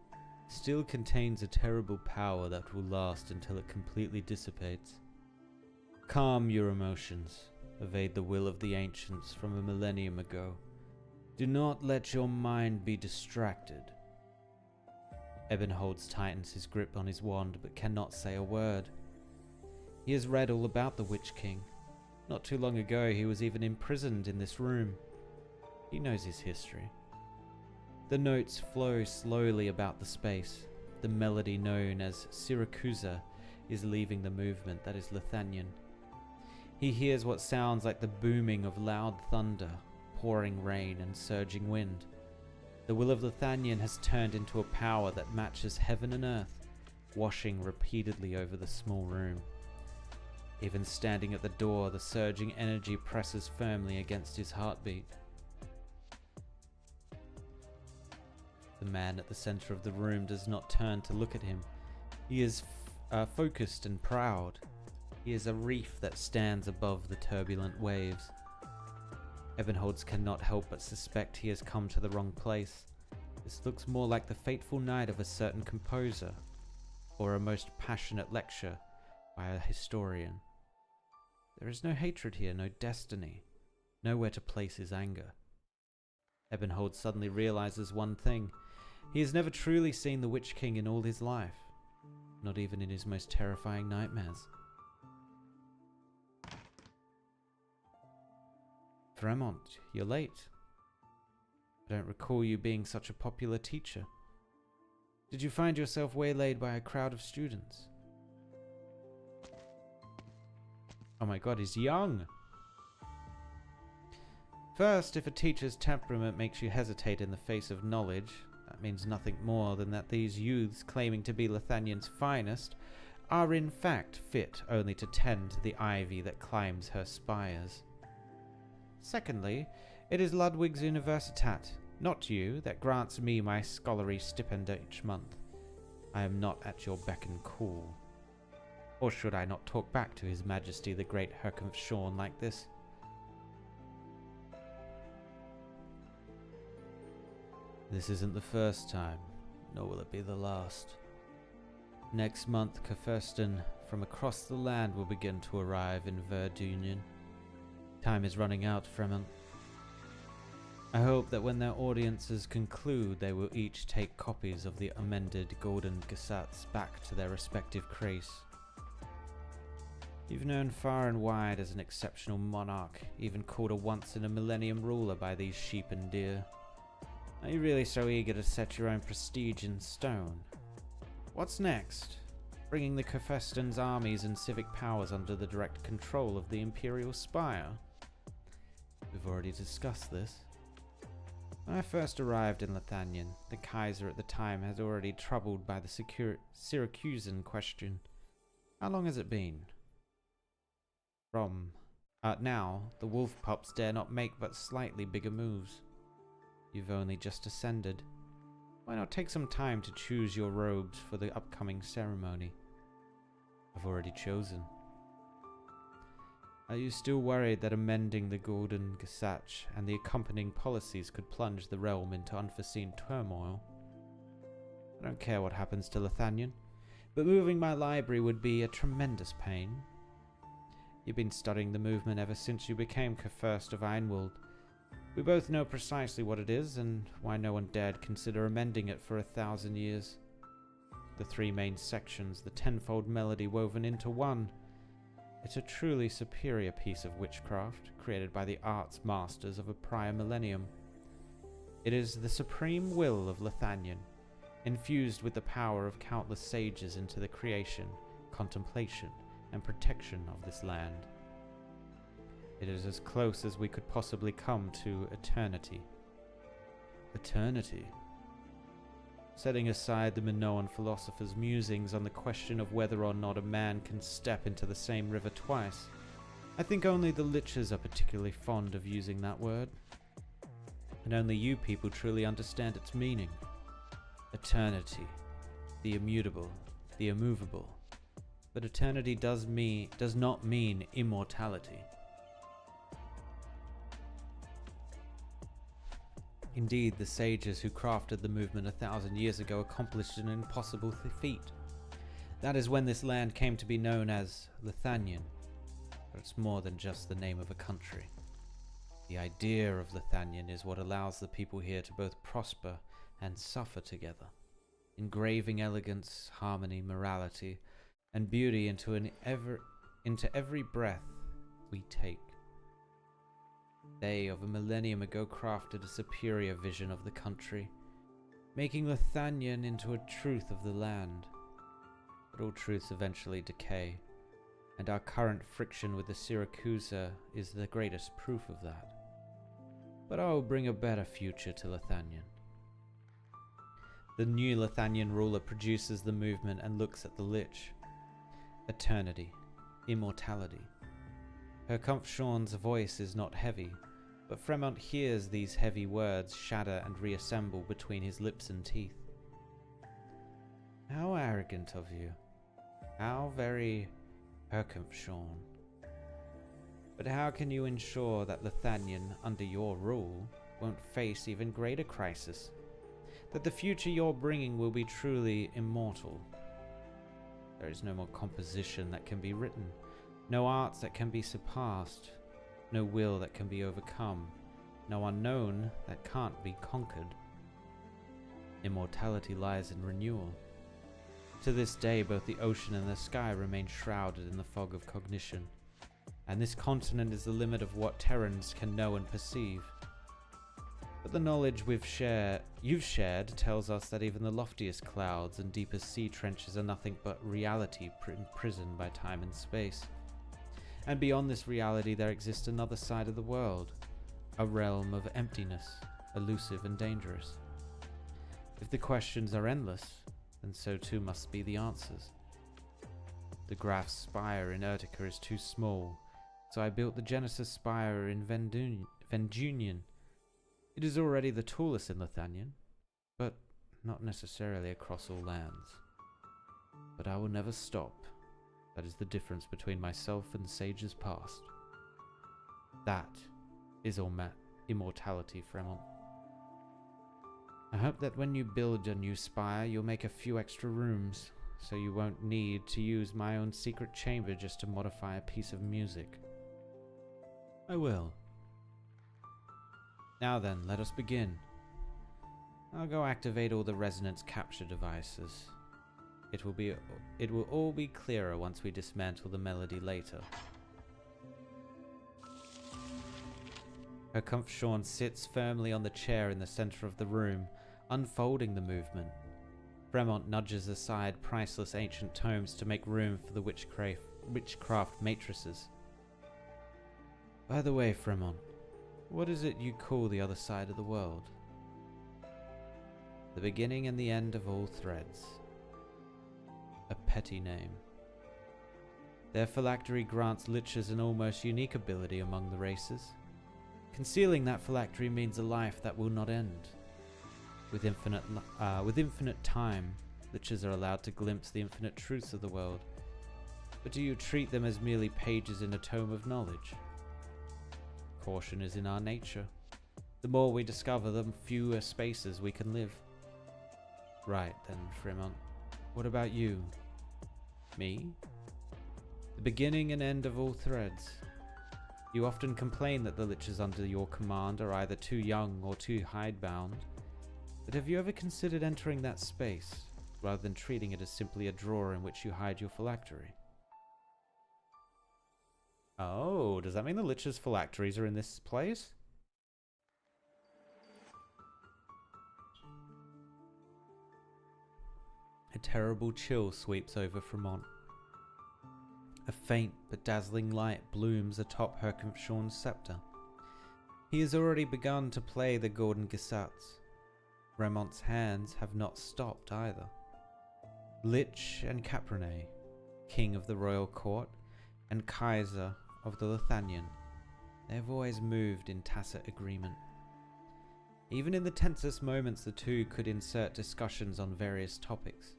Speaker 2: still contains a terrible power that will last until it completely dissipates. Calm your emotions. Evade the will of the ancients from a millennium ago. Do not let your mind be distracted. Ebonholz tightens his grip on his wand but cannot say a word. He has read all about the Witch King. Not too long ago he was even imprisoned in this room. He knows his history. The notes flow slowly about the space. The melody known as Syracusa is leaving the movement that is Lothanien. He hears what sounds like the booming of loud thunder, pouring rain and surging wind. The will of Lothanien has turned into a power that matches heaven and earth, washing repeatedly over the small room. Even standing at the door, the surging energy presses firmly against his heartbeat. The man at the center of the room does not turn to look at him. He is focused and proud. He is a reef that stands above the turbulent waves. Ebonholz cannot help but suspect he has come to the wrong place. This looks more like the fateful night of a certain composer, or a most passionate lecture by a historian. There is no hatred here, no destiny, nowhere to place his anger. Ebonholz suddenly realizes one thing. He has never truly seen the Witch King in all his life, not even in his most terrifying nightmares. Fremont, you're late. I don't recall you being such a popular teacher. Did you find yourself waylaid by a crowd of students? Oh my god, he's young! First, if a teacher's temperament makes you hesitate in the face of knowledge, that means nothing more than that these youths claiming to be Lothanien's finest are in fact fit only to tend to the ivy that climbs her spires. Secondly, it is Ludwig's Universitat, not you, that grants me my scholarly stipend each month. I am not at your beck and call. Or should I not talk back to His Majesty the Great Herkenfshorn like this? This isn't the first time, nor will it be the last. Next month, Kefirsten from across the land will begin to arrive in Verdunion. Time is running out, Fremont. I hope that when their audiences conclude, they will each take copies of the amended Golden Gesetz back to their respective Kreis. You've known far and wide as an exceptional monarch, even called a once-in-a-millennium ruler by these sheep and deer. Are you really so eager to set your own prestige in stone? What's next? Bringing the Kefestan's armies and civic powers under the direct control of the Imperial Spire? We've already discussed this. When I first arrived in Lithanian, the Kaiser at the time had already troubled by the Syracusan question. How long has it been? Now, the wolf pups dare not make but slightly bigger moves. You've only just ascended. Why not take some time to choose your robes for the upcoming ceremony? I've already chosen. Are you still worried that amending the Golden Gesach and the accompanying policies could plunge the realm into unforeseen turmoil? I don't care what happens to Lithanian, but moving my library would be a tremendous pain. You've been studying the movement ever since you became First of Ironwold. We both know precisely what it is and why no one dared consider amending it for 1,000 years. The three main sections, the tenfold melody woven into one. It's a truly superior piece of witchcraft, created by the arts masters of a prior millennium. It is the supreme will of Lithanian, infused with the power of countless sages into the creation, contemplation, and protection of this land. It is as close as we could possibly come to eternity. Eternity? Setting aside the Minoan philosopher's musings on the question of whether or not a man can step into the same river twice, I think only the lichers are particularly fond of using that word. And only you people truly understand its meaning. Eternity. The immutable. The immovable. But eternity does not mean immortality. Indeed, the sages who crafted the movement 1,000 years ago accomplished an impossible feat. That is when this land came to be known as Lithanian. But it's more than just the name of a country. The idea of Lithanian is what allows the people here to both prosper and suffer together, engraving elegance, harmony, morality, and beauty into every breath we take. They of a millennium ago crafted a superior vision of the country, making Lithanian into a truth of the land. But all truths eventually decay, and our current friction with the Syracusa is the greatest proof of that. But I will bring a better future to Lithanian. The new Lithanian ruler produces the movement and looks at the lich. Eternity, immortality. Her Comption's voice is not heavy, but Fremont hears these heavy words shatter and reassemble between his lips and teeth. How arrogant of you. How very Herkampshorn. But how can you ensure that Lithanian, under your rule, won't face even greater crisis? That the future you're bringing will be truly immortal? There is no more composition that can be written, no arts that can be surpassed, no will that can be overcome, no unknown that can't be conquered. Immortality lies in renewal. To this day, both the ocean and the sky remain shrouded in the fog of cognition, and this continent is the limit of what Terrans can know and perceive. But the knowledge you've shared tells us that even the loftiest clouds and deepest sea trenches are nothing but reality imprisoned by time and space. And beyond this reality there exists another side of the world, a realm of emptiness, elusive and dangerous. If the questions are endless, then so too must be the answers. The Graf Spire in Urtica is too small, so I built the Genesis Spire in Vendunian. It is already the tallest in Lithanian, but not necessarily across all lands. But I will never stop. That is the difference between myself and sages past. That is immortality, Fremont. I hope that when you build a new spire, you'll make a few extra rooms, so you won't need to use my own secret chamber just to modify a piece of music. I will. Now then, let us begin. I'll go activate all the resonance capture devices. It will all be clearer once we dismantle the melody later. Her Comfshorn sits firmly on the chair in the center of the room, unfolding the movement. Fremont nudges aside priceless ancient tomes to make room for the witchcraft matrices. By the way, Fremont, what is it you call the other side of the world? The beginning and the end of all threads. A petty name. Their phylactery grants liches an almost unique ability among the races. Concealing that phylactery means a life that will not end. With infinite time, liches are allowed to glimpse the infinite truths of the world. But do you treat them as merely pages in a tome of knowledge? Caution is in our nature. The more we discover, the fewer spaces we can live. Right then, Fremont. What about you? Me? The beginning and end of all threads. You often complain that the liches under your command are either too young or too hidebound. But have you ever considered entering that space, rather than treating it as simply a drawer in which you hide your phylactery? Oh, does that mean the liches' phylacteries are in this place? A terrible chill sweeps over Fremont. A faint but dazzling light blooms atop Herkamshorn's scepter. He has already begun to play the Gordon Gesatz. Fremont's hands have not stopped either. Lich and Caprone, king of the royal court, and Kaiser of the Lithanian, they have always moved in tacit agreement. Even in the tensest moments, the two could insert discussions on various topics.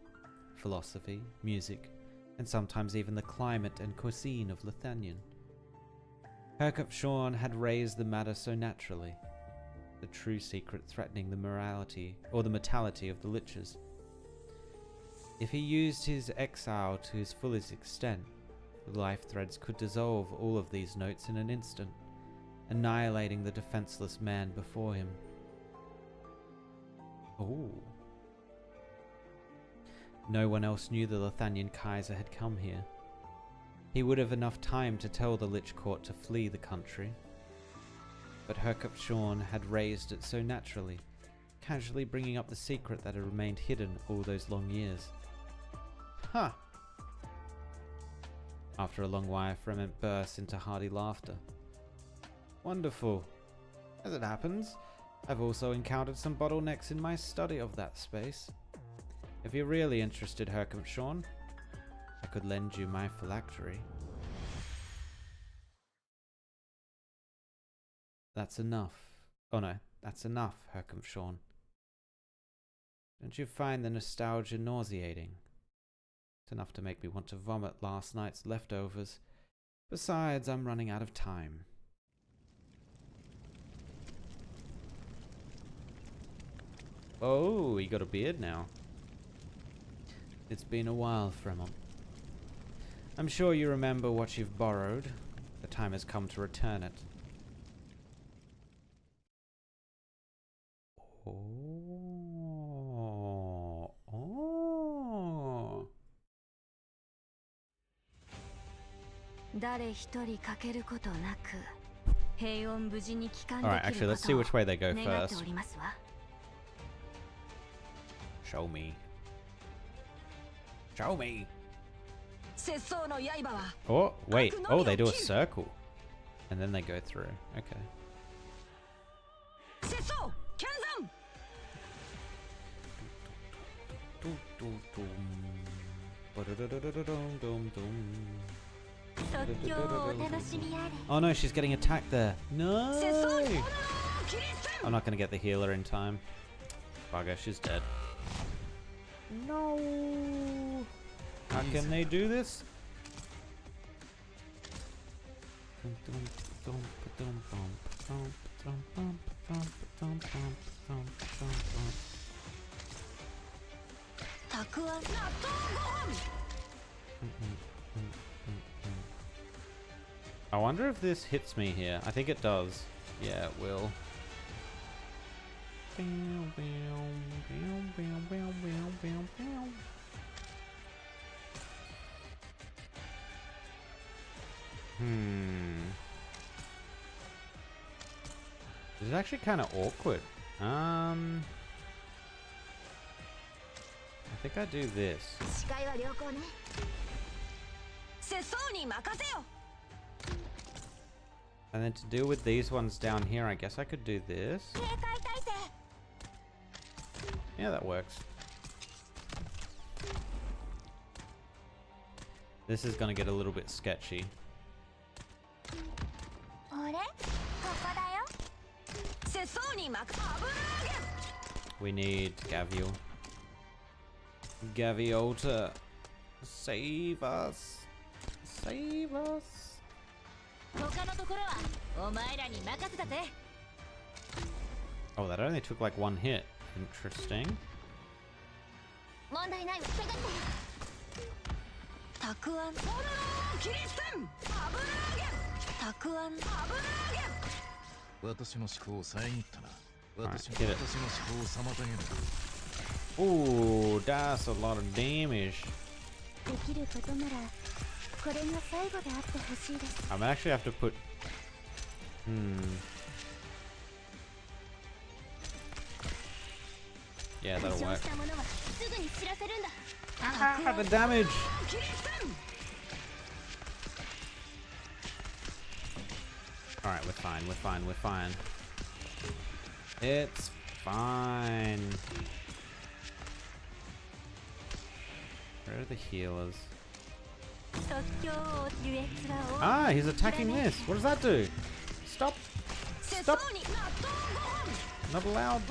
Speaker 2: Philosophy, music, and sometimes even the climate and cuisine of Lithanian. Herkamshorn had raised the matter so naturally, the true secret threatening the morality or the mortality of the liches. If he used his exile to his fullest extent, the life threads could dissolve all of these notes in an instant, annihilating the defenseless man before him. Oh. No one else knew the Lithanian Kaiser had come here. He would have enough time to tell the Lich Court to flee the country. But Herkamshorn had raised it so naturally, casually bringing up the secret that had remained hidden all those long years. Huh! After a long while, Fremont burst into hearty laughter. Wonderful. As it happens, I've also encountered some bottlenecks in my study of that space. If you're really interested, Herkamshorn, I could lend you my phylactery. That's enough. Oh no, that's enough, Herkamshorn. Don't you find the nostalgia nauseating? It's enough to make me want to vomit last night's leftovers. Besides, I'm running out of time. Oh, you got a beard now. It's been a while, Fremont. I'm sure you remember what you've borrowed. The time has come to return it. Oh. Oh. Alright, actually, let's see which way they go first. Show me. Show me. Oh, wait. Oh, they do a circle. And then they go through. Okay. Oh no, she's getting attacked there. No! I'm not going to get the healer in time. Bugger, she's dead. No! How can they do this? I wonder if this hits me here. I think it does. Yeah, it will. It's actually kind of awkward. I think I do this. And then to deal with these ones down here, I guess I could do this. Yeah, that works. This is gonna get a little bit sketchy. We need Gavio. Gavio to save us. Save us. Oh, that only took like one hit. Interesting. Ooh, that's a lot of damage. I might actually have to put... Yeah, that'll work. Ah, the damage! Alright, we're fine, we're fine, we're fine. It's fine. Where are the healers? Ah, he's attacking this. What does that do? Stop! Stop! Not allowed.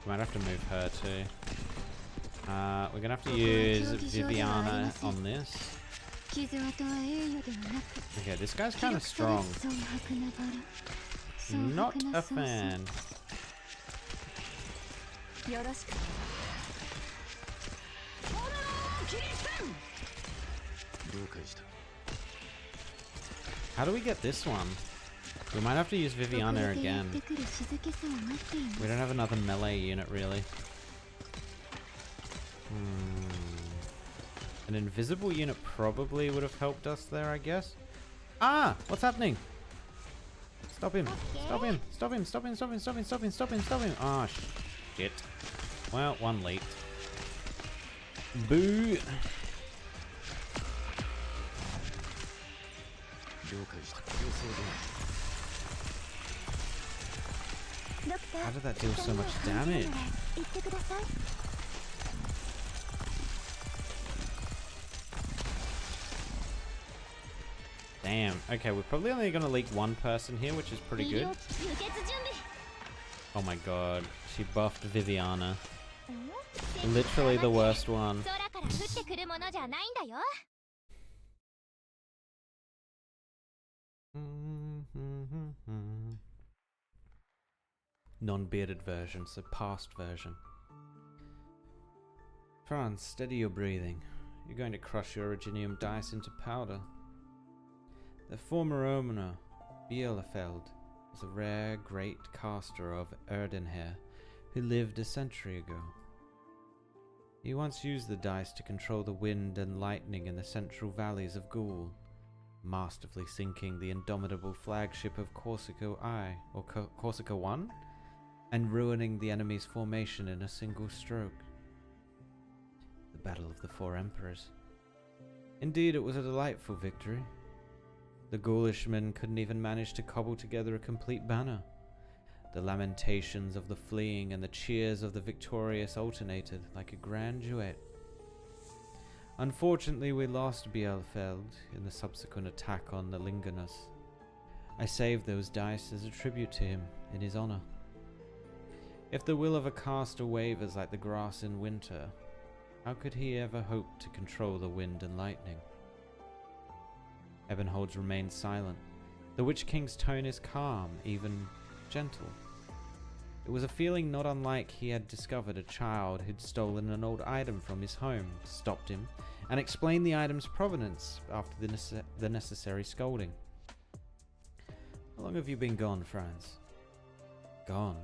Speaker 2: Might have to move her too. We're gonna have to use Viviana on this. Okay, this guy's kind of strong. Not a fan. How do we get this one? We might have to use Viviana again. We don't have another melee unit, really. An invisible unit probably would have helped us there, I guess. Ah! What's happening? Stop him! Stop him! Stop him! Stop him! Stop him! Stop him! Stop him! Stop him! Stop him! Ah, shit. Well, one leaked. Boo! How did that deal so much damage? Damn. Okay, we're probably only going to leak one person here, which is pretty good. Oh my god. She buffed Viviana. Literally the worst one. Non-bearded version, so past version. Franz, steady your breathing. You're going to crush your Originium dice into powder. The former owner, Bielefeld, was a rare great caster of Erdenhair who lived a century ago. He once used the dice to control the wind and lightning in the central valleys of Gaul, masterfully sinking the indomitable flagship of Corsica I, or Corsica 1, and ruining the enemy's formation in a single stroke. The Battle of the Four Emperors. Indeed, it was a delightful victory. The Gaulishman couldn't even manage to cobble together a complete banner. The lamentations of the fleeing and the cheers of the victorious alternated like a grand duet. Unfortunately, we lost Bielefeld in the subsequent attack on the Lingonus. I saved those dice as a tribute to him in his honor. If the will of a caster wavers like the grass in winter, how could he ever hope to control the wind and lightning? Ebenholz remained silent. The Witch King's tone is calm, even gentle. It was a feeling not unlike he had discovered a child who'd stolen an old item from his home, stopped him, and explained the item's provenance after the necessary scolding. How long have you been gone, Franz? Gone.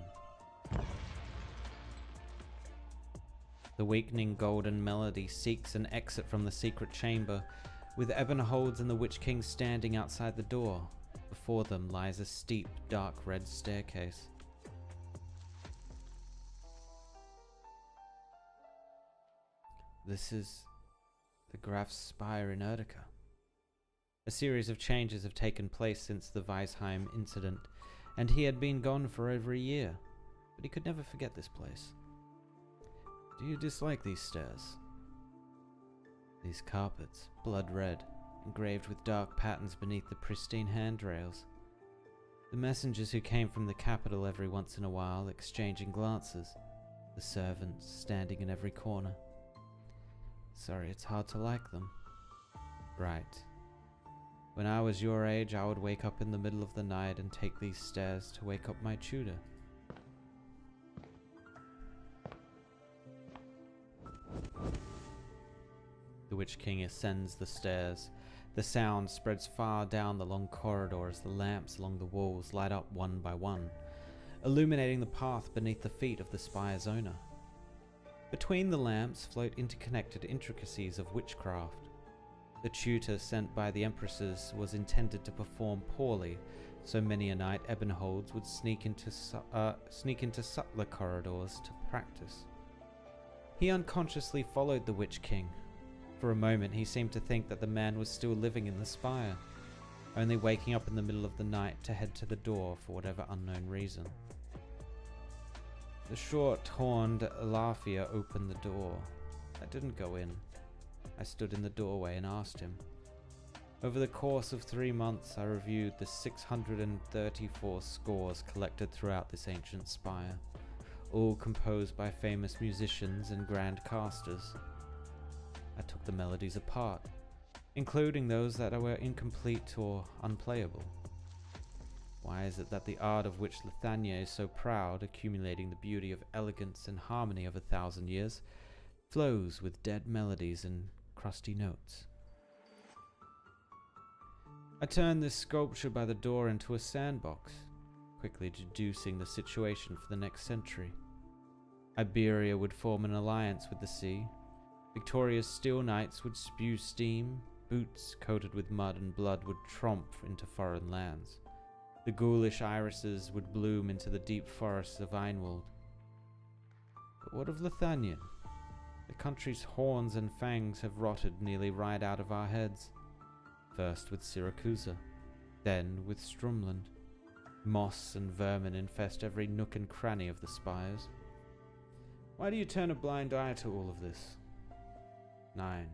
Speaker 2: The weakening golden melody seeks an exit from the secret chamber, with Ebonholds and the Witch King standing outside the door. Before them lies a steep, dark red staircase. This is the Graf's Spire in Erdica. A series of changes have taken place since the Weisheim incident, and he had been gone for over a year, but he could never forget this place. Do you dislike these stairs? These carpets, blood red, engraved with dark patterns beneath the pristine handrails. The messengers who came from the capital every once in a while exchanging glances, the servants standing in every corner. Sorry, it's hard to like them. Right. When I was your age, I would wake up in the middle of the night and take these stairs to wake up my tutor. The Witch King ascends the stairs. The sound spreads far down the long corridor as the lamps along the walls light up one by one, illuminating the path beneath the feet of the spire's owner. Between the lamps float interconnected intricacies of witchcraft. The tutor sent by the empresses was intended to perform poorly, so many a night Ebonholds would sneak into subtler corridors to practice. He unconsciously followed the Witch King. For a moment he seemed to think that the man was still living in the spire, only waking up in the middle of the night to head to the door for whatever unknown reason. The short-horned Alafia opened the door. I didn't go in. I stood in the doorway and asked him. Over the course of 3 months I reviewed the 634 scores collected throughout this ancient spire, all composed by famous musicians and grand casters. I took the melodies apart, including those that were incomplete or unplayable. Why is it that the art of which Lithania is so proud, accumulating the beauty of elegance and harmony of 1,000 years, flows with dead melodies and crusty notes? I turned this sculpture by the door into a sandbox, quickly deducing the situation for the next century. Iberia would form an alliance with the sea. Victoria's steel knights would spew steam. Boots coated with mud and blood would tromp into foreign lands. The ghoulish irises would bloom into the deep forests of Einwald. But what of Lithanian? The country's horns and fangs have rotted nearly right out of our heads. First with Syracusa, then with Strumland. Moss and vermin infest every nook and cranny of the spires. Why do you turn a blind eye to all of this? 9.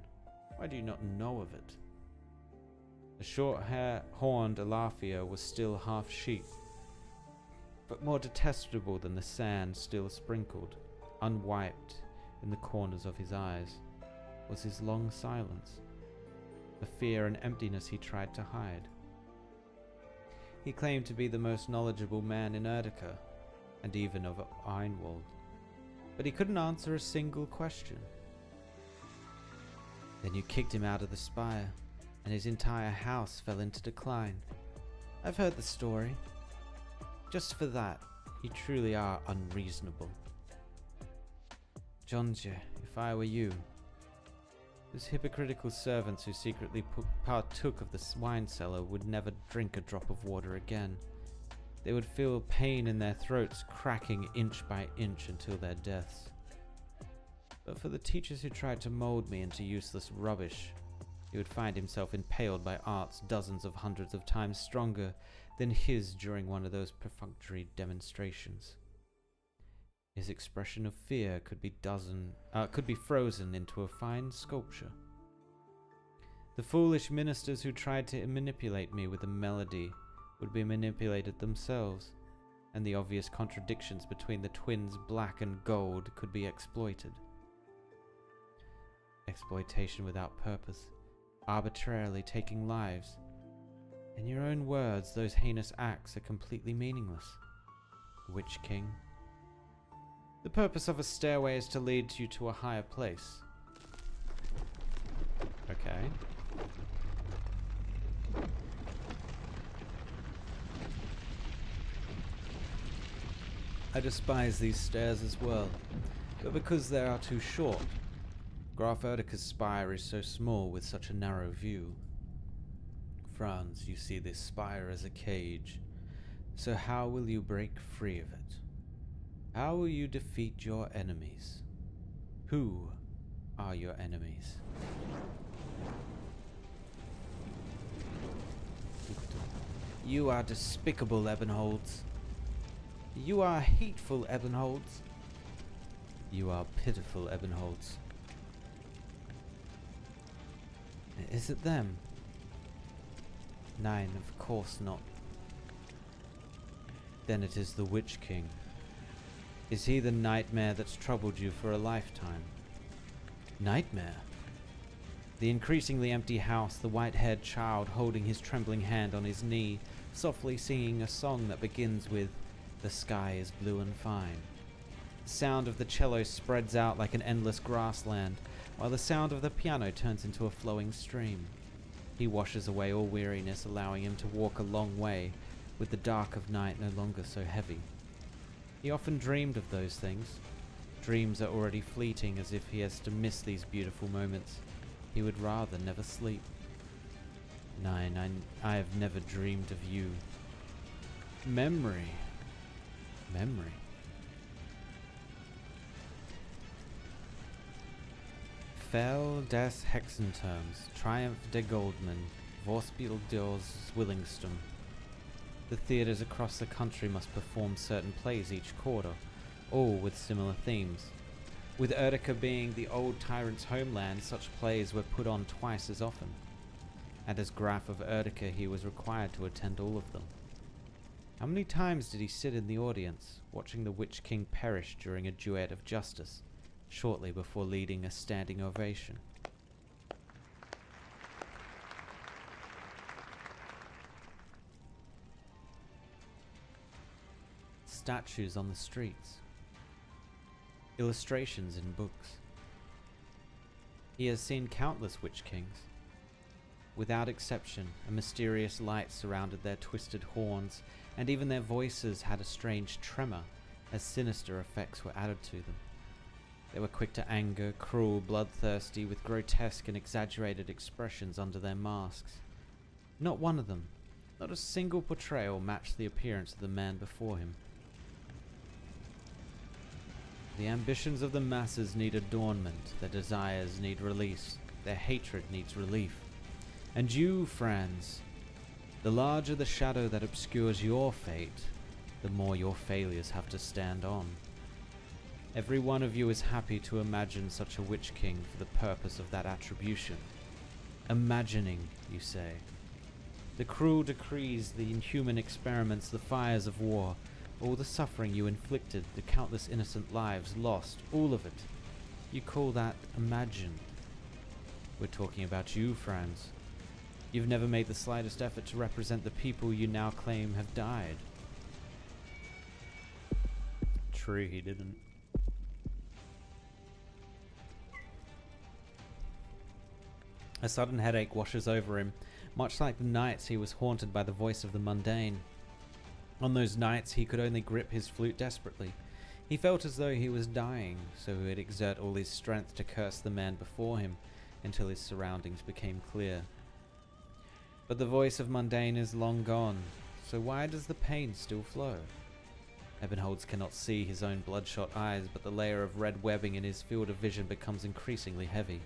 Speaker 2: Why do you not know of it? The short-horned Alafia was still half sheep, but more detestable than the sand still sprinkled, unwiped in the corners of his eyes, was his long silence, the fear and emptiness he tried to hide. He claimed to be the most knowledgeable man in Erdica, and even of Einwald, but he couldn't answer a single question. Then you kicked him out of the spire, and his entire house fell into decline. I've heard the story. Just for that, you truly are unreasonable. Jonja, if I were you, those hypocritical servants who secretly partook of the wine cellar would never drink a drop of water again. They would feel pain in their throats cracking inch by inch until their deaths. But for the teachers who tried to mold me into useless rubbish, he would find himself impaled by arts dozens of hundreds of times stronger than his during one of those perfunctory demonstrations. His expression of fear could be frozen into a fine sculpture. The foolish ministers who tried to manipulate me with a melody would be manipulated themselves, and the obvious contradictions between the twins black and gold could be exploited. Exploitation without purpose, arbitrarily taking lives. In your own words, those heinous acts are completely meaningless. Witch King. The purpose of a stairway is to lead you to a higher place. Okay. I despise these stairs as well. but because they are too short. Graf Erdika's spire is so small with such a narrow view. Franz, you see this spire as a cage, so how will you break free of it? How will you defeat your enemies? Who are your enemies? You are despicable, Ebenholds. You are hateful, Ebenholds. You are pitiful, Ebenholds. Is it them? Nein, of course not. Then it is the Witch King. Is he the nightmare that's troubled you for a lifetime? Nightmare? The increasingly empty house, the white-haired child holding his trembling hand on his knee, softly singing a song that begins with, "The sky is blue and fine." The sound of the cello spreads out like an endless grassland, while the sound of the piano turns into a flowing stream. He washes away all weariness, allowing him to walk a long way, with the dark of night no longer so heavy. He often dreamed of those things. Dreams are already fleeting, as if he has to miss these beautiful moments. He would rather never sleep. Nein, I have never dreamed of you. Memory. Memory. Fell des Hexenturms, Triumph der Goldman, Vorspiel des Zwillingstürme. The theatres across the country must perform certain plays each quarter, all with similar themes. With Erdika being the old tyrant's homeland, such plays were put on twice as often. And as Graf of Erdika, he was required to attend all of them. How many times did he sit in the audience, watching the Witch King perish during a duet of justice, shortly before leading a standing ovation? Statues on the streets. Illustrations in books. He has seen countless Witch Kings. Without exception, a mysterious light surrounded their twisted horns, and even their voices had a strange tremor, as sinister effects were added to them. They were quick to anger, cruel, bloodthirsty, with grotesque and exaggerated expressions under their masks. Not one of them, not a single portrayal matched the appearance of the man before him. The ambitions of the masses need adornment, their desires need release, their hatred needs relief. And you, Franz, the larger the shadow that obscures your fate, the more your failures have to stand on. Every one of you is happy to imagine such a Witch King for the purpose of that attribution. Imagining, you say. The cruel decrees, the inhuman experiments, the fires of war, all the suffering you inflicted, the countless innocent lives lost, all of it. You call that imagine. We're talking about you, Franz. You've never made the slightest effort to represent the people you now claim have died. True, he didn't. A sudden headache washes over him. Much like the nights, he was haunted by the voice of the mundane. On those nights, he could only grip his flute desperately. He felt as though he was dying, so he would exert all his strength to curse the man before him until his surroundings became clear. But the voice of mundane is long gone, so why does the pain still flow? Ebenholds cannot see his own bloodshot eyes, but the layer of red webbing in his field of vision becomes increasingly heavy.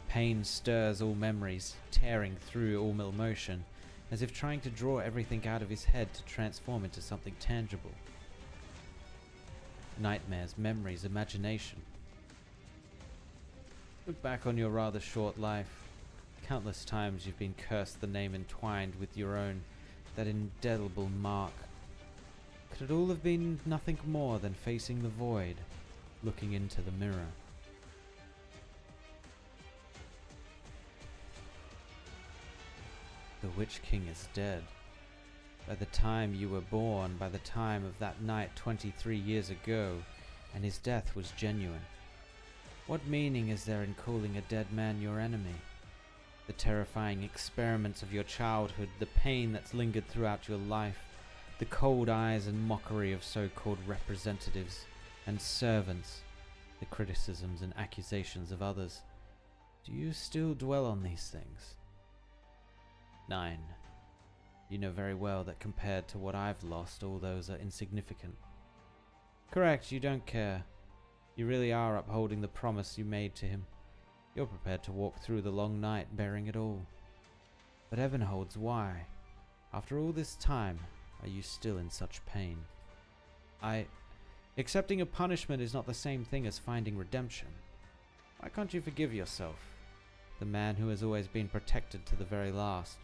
Speaker 2: Pain stirs all memories, tearing through all emotion, as if trying to draw everything out of his head to transform into something tangible. Nightmares, memories, imagination. Look back on your rather short life. Countless times you've been cursed, the name entwined with your own, that indelible mark. Could it all have been nothing more than facing the void, looking into the mirror? The Witch King is dead. By the time you were born, by the time of that night 23 years ago, and his death was genuine. What meaning is there in calling a dead man your enemy? The terrifying experiments of your childhood, the pain that's lingered throughout your life, the cold eyes and mockery of so-called representatives and servants, the criticisms and accusations of others. Do you still dwell on these things? 9. You know very well that compared to what I've lost, all those are insignificant. Correct, you don't care. You really are upholding the promise you made to him. You're prepared to walk through the long night bearing it all. But Ebenholds, why? After all this time, are you still in such pain? Accepting a punishment is not the same thing as finding redemption. Why can't you forgive yourself? The man who has always been protected to the very last.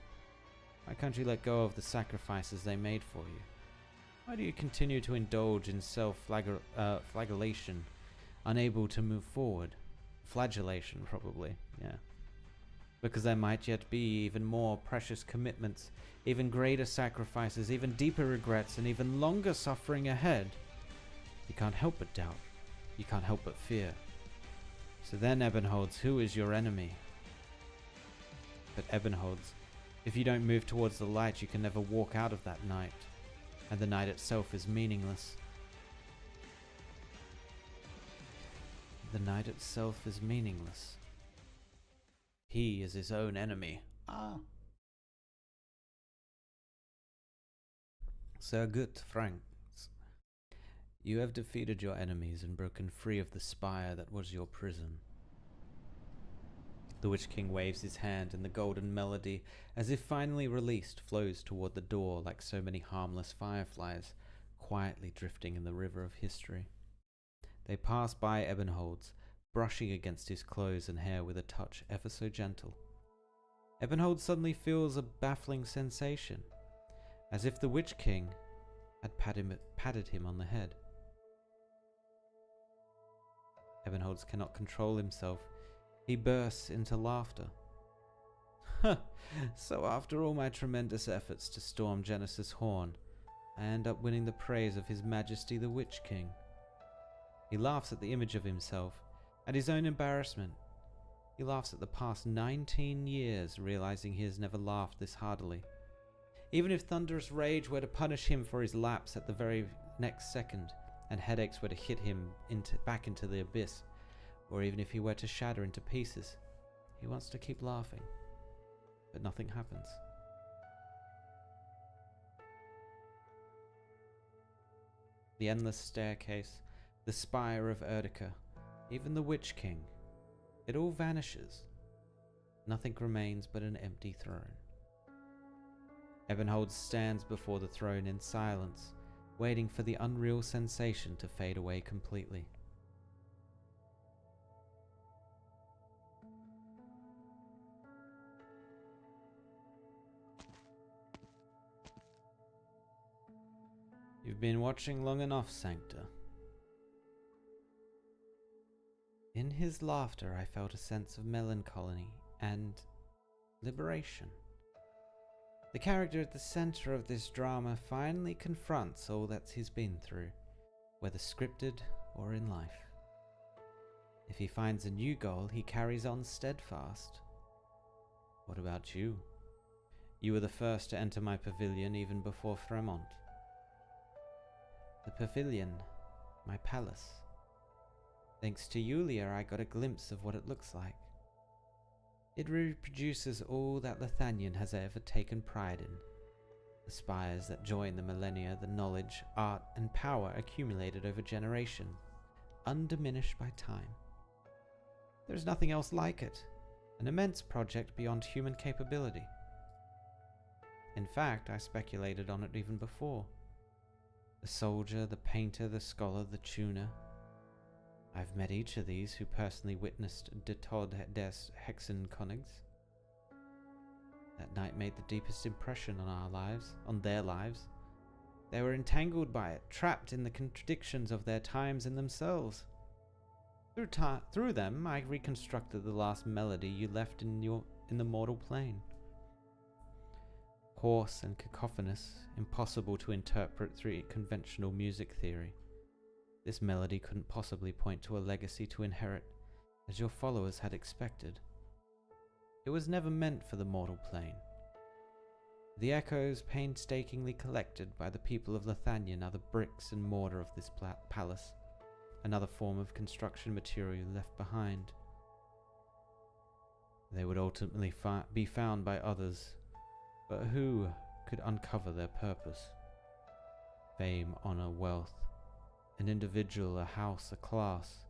Speaker 2: Why can't you let go of the sacrifices they made for you? Why do you continue to indulge in self-flagellation, unable to move forward? Flagellation, probably, yeah. Because there might yet be even more precious commitments, even greater sacrifices, even deeper regrets, and even longer suffering ahead. You can't help but doubt. You can't help but fear. So then, Ebenholds, who is your enemy? But Ebenholds, if you don't move towards the light, you can never walk out of that night. And the night itself is meaningless. The night itself is meaningless. He is his own enemy. Ah. Sehr gut, Franks. You have defeated your enemies and broken free of the spire that was your prison. The Witch King waves his hand, and the golden melody, as if finally released, flows toward the door like so many harmless fireflies, quietly drifting in the river of history. They pass by Ebenholds, brushing against his clothes and hair with a touch ever so gentle. Ebenholds suddenly feels a baffling sensation, as if the Witch King had patted him on the head. Ebenholds cannot control himself. He bursts into laughter. So after all my tremendous efforts to storm Genesis Horn, I end up winning the praise of His Majesty the Witch King. He laughs at the image of himself, at his own embarrassment. He laughs at the past 19 years, realizing he has never laughed this heartily. Even if thunderous rage were to punish him for his lapse at the very next second, and headaches were to hit him back into the abyss, or even if he were to shatter into pieces, he wants to keep laughing. But nothing happens. The endless staircase, the spire of Erdica, even the Witch King, it all vanishes. Nothing remains but an empty throne. Ebenholds stands before the throne in silence, waiting for the unreal sensation to fade away completely. You've been watching long enough, Sancta. In his laughter I felt a sense of melancholy and liberation. The character at the center of this drama finally confronts all that he's been through, whether scripted or in life. If he finds a new goal, he carries on steadfast. What about you? You were the first to enter my pavilion even before Fremont. The pavilion, my palace. Thanks to Yulia, I got a glimpse of what it looks like. It reproduces all that Lithanian has ever taken pride in. The spires that join the millennia, the knowledge, art, and power accumulated over generations, undiminished by time. There is nothing else like it, an immense project beyond human capability. In fact, I speculated on it even before. The soldier, the painter, the scholar, the tuner. I've met each of these who personally witnessed De Todd des Hexenkonigs. That night made the deepest impression on our lives, on their lives. They were entangled by it, trapped in the contradictions of their times and themselves. Through them, I reconstructed the last melody you left in the mortal plane. Hoarse and cacophonous, impossible to interpret through conventional music theory. This melody couldn't possibly point to a legacy to inherit, as your followers had expected. It was never meant for the mortal plane. The echoes painstakingly collected by the people of Lithanian are the bricks and mortar of this palace. another form of construction material left behind. They would ultimately be found by others, but who could uncover their purpose? Fame, honor, wealth, an individual, a house, a class.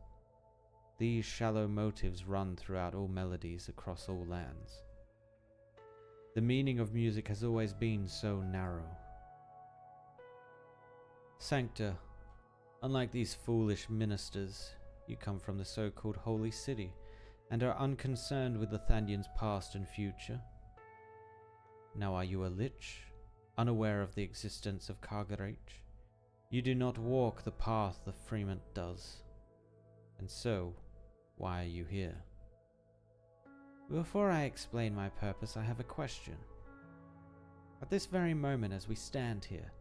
Speaker 2: These shallow motives run throughout all melodies across all lands. The meaning of music has always been so narrow. Sancta, unlike these foolish ministers, you come from the so-called holy city and are unconcerned with Lathandian's past and future. Now are you a lich, unaware of the existence of Kargarach? You do not walk the path the Fremont does. And so, why are you here? Before I explain my purpose, I have a question. At this very moment as we stand here,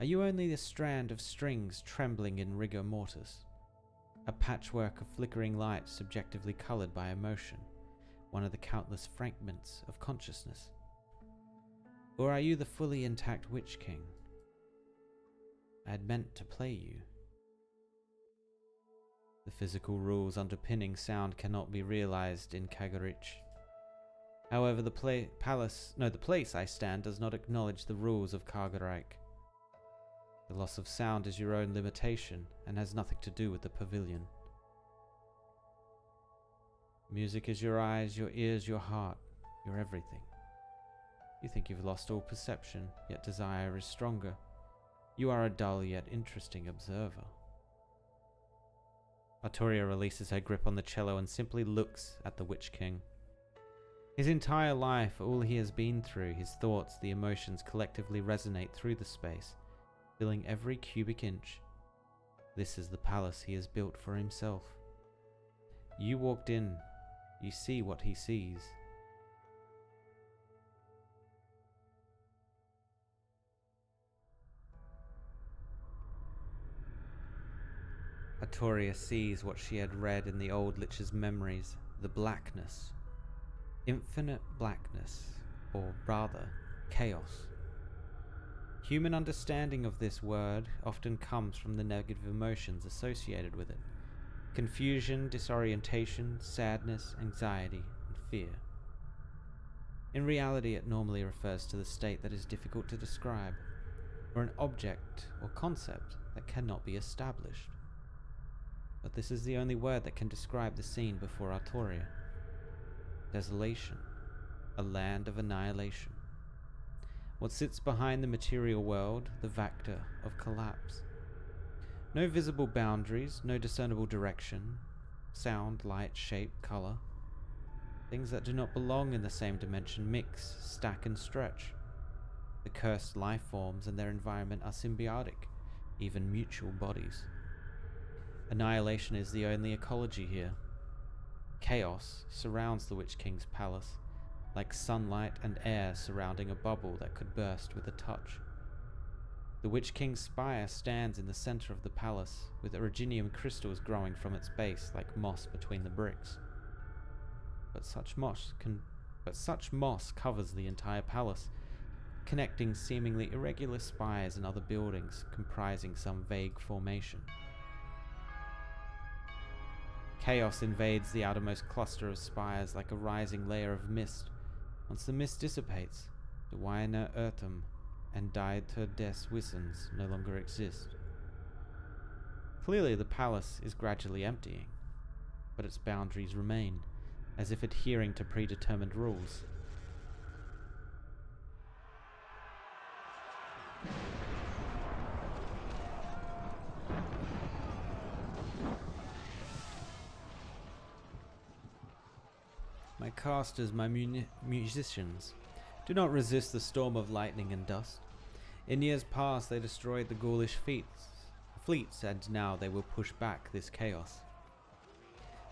Speaker 2: are you only a strand of strings trembling in rigor mortis? A patchwork of flickering light subjectively colored by emotion, one of the countless fragments of consciousness? Or are you the fully intact Witch King? I had meant to play you. The physical rules underpinning sound cannot be realized in Kargarach. However, the place I stand does not acknowledge the rules of Kargarach. The loss of sound is your own limitation and has nothing to do with the pavilion. Music is your eyes, your ears, your heart, your everything. You think you've lost all perception, yet desire is stronger. You are a dull yet interesting observer. Artoria releases her grip on the cello and simply looks at the Witch King. His entire life, all he has been through, his thoughts, the emotions collectively resonate through the space, filling every cubic inch. This is the palace he has built for himself. You walked in, you see what he sees. Artoria sees what she had read in the old Lich's memories, the blackness. Infinite blackness, or rather, chaos. Human understanding of this word often comes from the negative emotions associated with it. Confusion, disorientation, sadness, anxiety, and fear. In reality, it normally refers to the state that is difficult to describe, or an object or concept that cannot be established. But this is the only word that can describe the scene before Artoria. Desolation, a land of annihilation. What sits behind the material world, the vector of collapse. No visible boundaries, no discernible direction, sound, light, shape, color. Things that do not belong in the same dimension mix, stack and stretch. The cursed life forms and their environment are symbiotic, even mutual bodies. Annihilation is the only ecology here. Chaos surrounds the Witch King's palace, like sunlight and air surrounding a bubble that could burst with a touch. The Witch King's spire stands in the center of the palace, with originium crystals growing from its base like moss between the bricks. But such moss covers the entire palace, connecting seemingly irregular spires and other buildings comprising some vague formation. Chaos invades the outermost cluster of spires like a rising layer of mist. Once the mist dissipates, the Wiener Ertum and Dieter des Wissens no longer exist. Clearly the palace is gradually emptying, but its boundaries remain, as if adhering to predetermined rules. My casters, my musicians, do not resist the storm of lightning and dust. In years past they destroyed the ghoulish fleets, and now they will push back this chaos.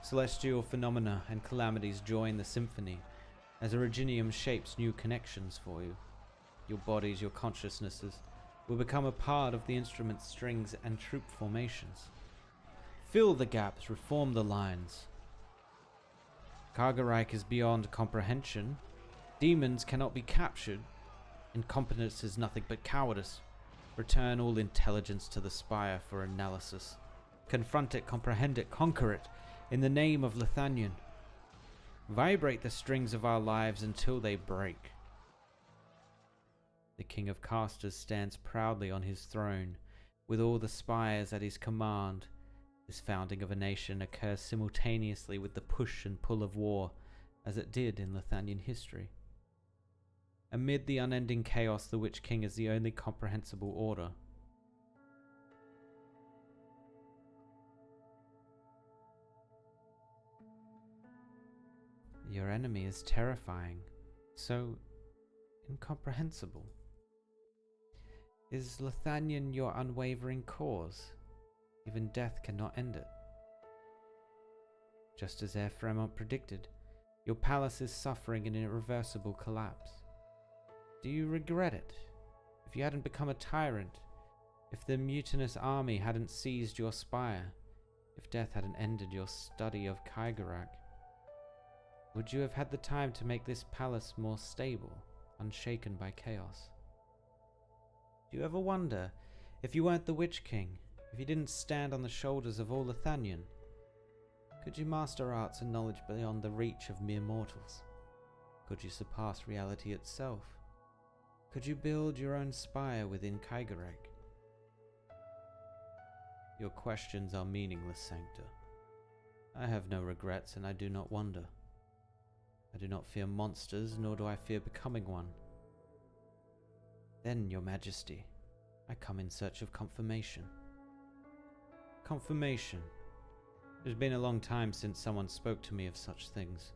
Speaker 2: Celestial phenomena and calamities join the symphony, as Originium shapes new connections for you. Your bodies, your consciousnesses, will become a part of the instrument's strings and troop formations. Fill the gaps, reform the lines. Kargarach is beyond comprehension. Demons cannot be captured. Incompetence is nothing but cowardice. Return all intelligence to the spire for analysis. Confront it, comprehend it, conquer it, in the name of Lithanion. Vibrate the strings of our lives until they break. The King of Casters stands proudly on his throne, with all the spires at his command. This founding of a nation occurs simultaneously with the push and pull of war, as it did in Lithanian history. Amid the unending chaos, the Witch King is the only comprehensible order. Your enemy is terrifying, so incomprehensible. Is Lithanion your unwavering cause? Even death cannot end it. Just as Fremont predicted, your palace is suffering an irreversible collapse. Do you regret it? If you hadn't become a tyrant, if the mutinous army hadn't seized your spire, if death hadn't ended your study of Kaigarak, would you have had the time to make this palace more stable, unshaken by chaos? Do you ever wonder, if you weren't the Witch King, if you didn't stand on the shoulders of all Lithanion, could you master arts and knowledge beyond the reach of mere mortals? Could you surpass reality itself? Could you build your own spire within Kaigarak? Your questions are meaningless, Sancta. I have no regrets, and I do not wonder. I do not fear monsters, nor do I fear becoming one. Then, Your Majesty, I come in search of confirmation. Confirmation. It has been a long time since someone spoke to me of such things.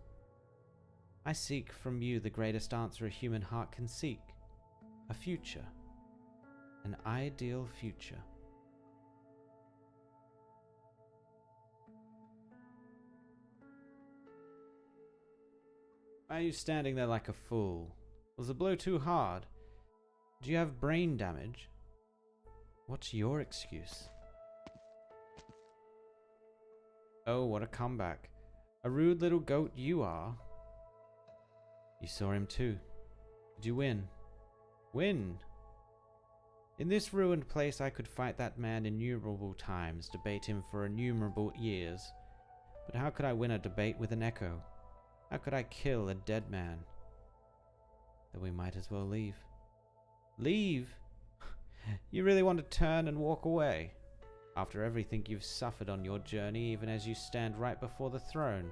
Speaker 2: I seek from you the greatest answer a human heart can seek. A future. An ideal future. Why are you standing there like a fool? Was the blow too hard? Do you have brain damage? What's your excuse? Oh, what a comeback. A rude little goat you are. You saw him too. Did you win? Win? In this ruined place I could fight that man innumerable times, debate him for innumerable years. But how could I win a debate with an echo? How could I kill a dead man? Then we might as well leave. Leave? You really want to turn and walk away? After everything you've suffered on your journey, even as you stand right before the throne.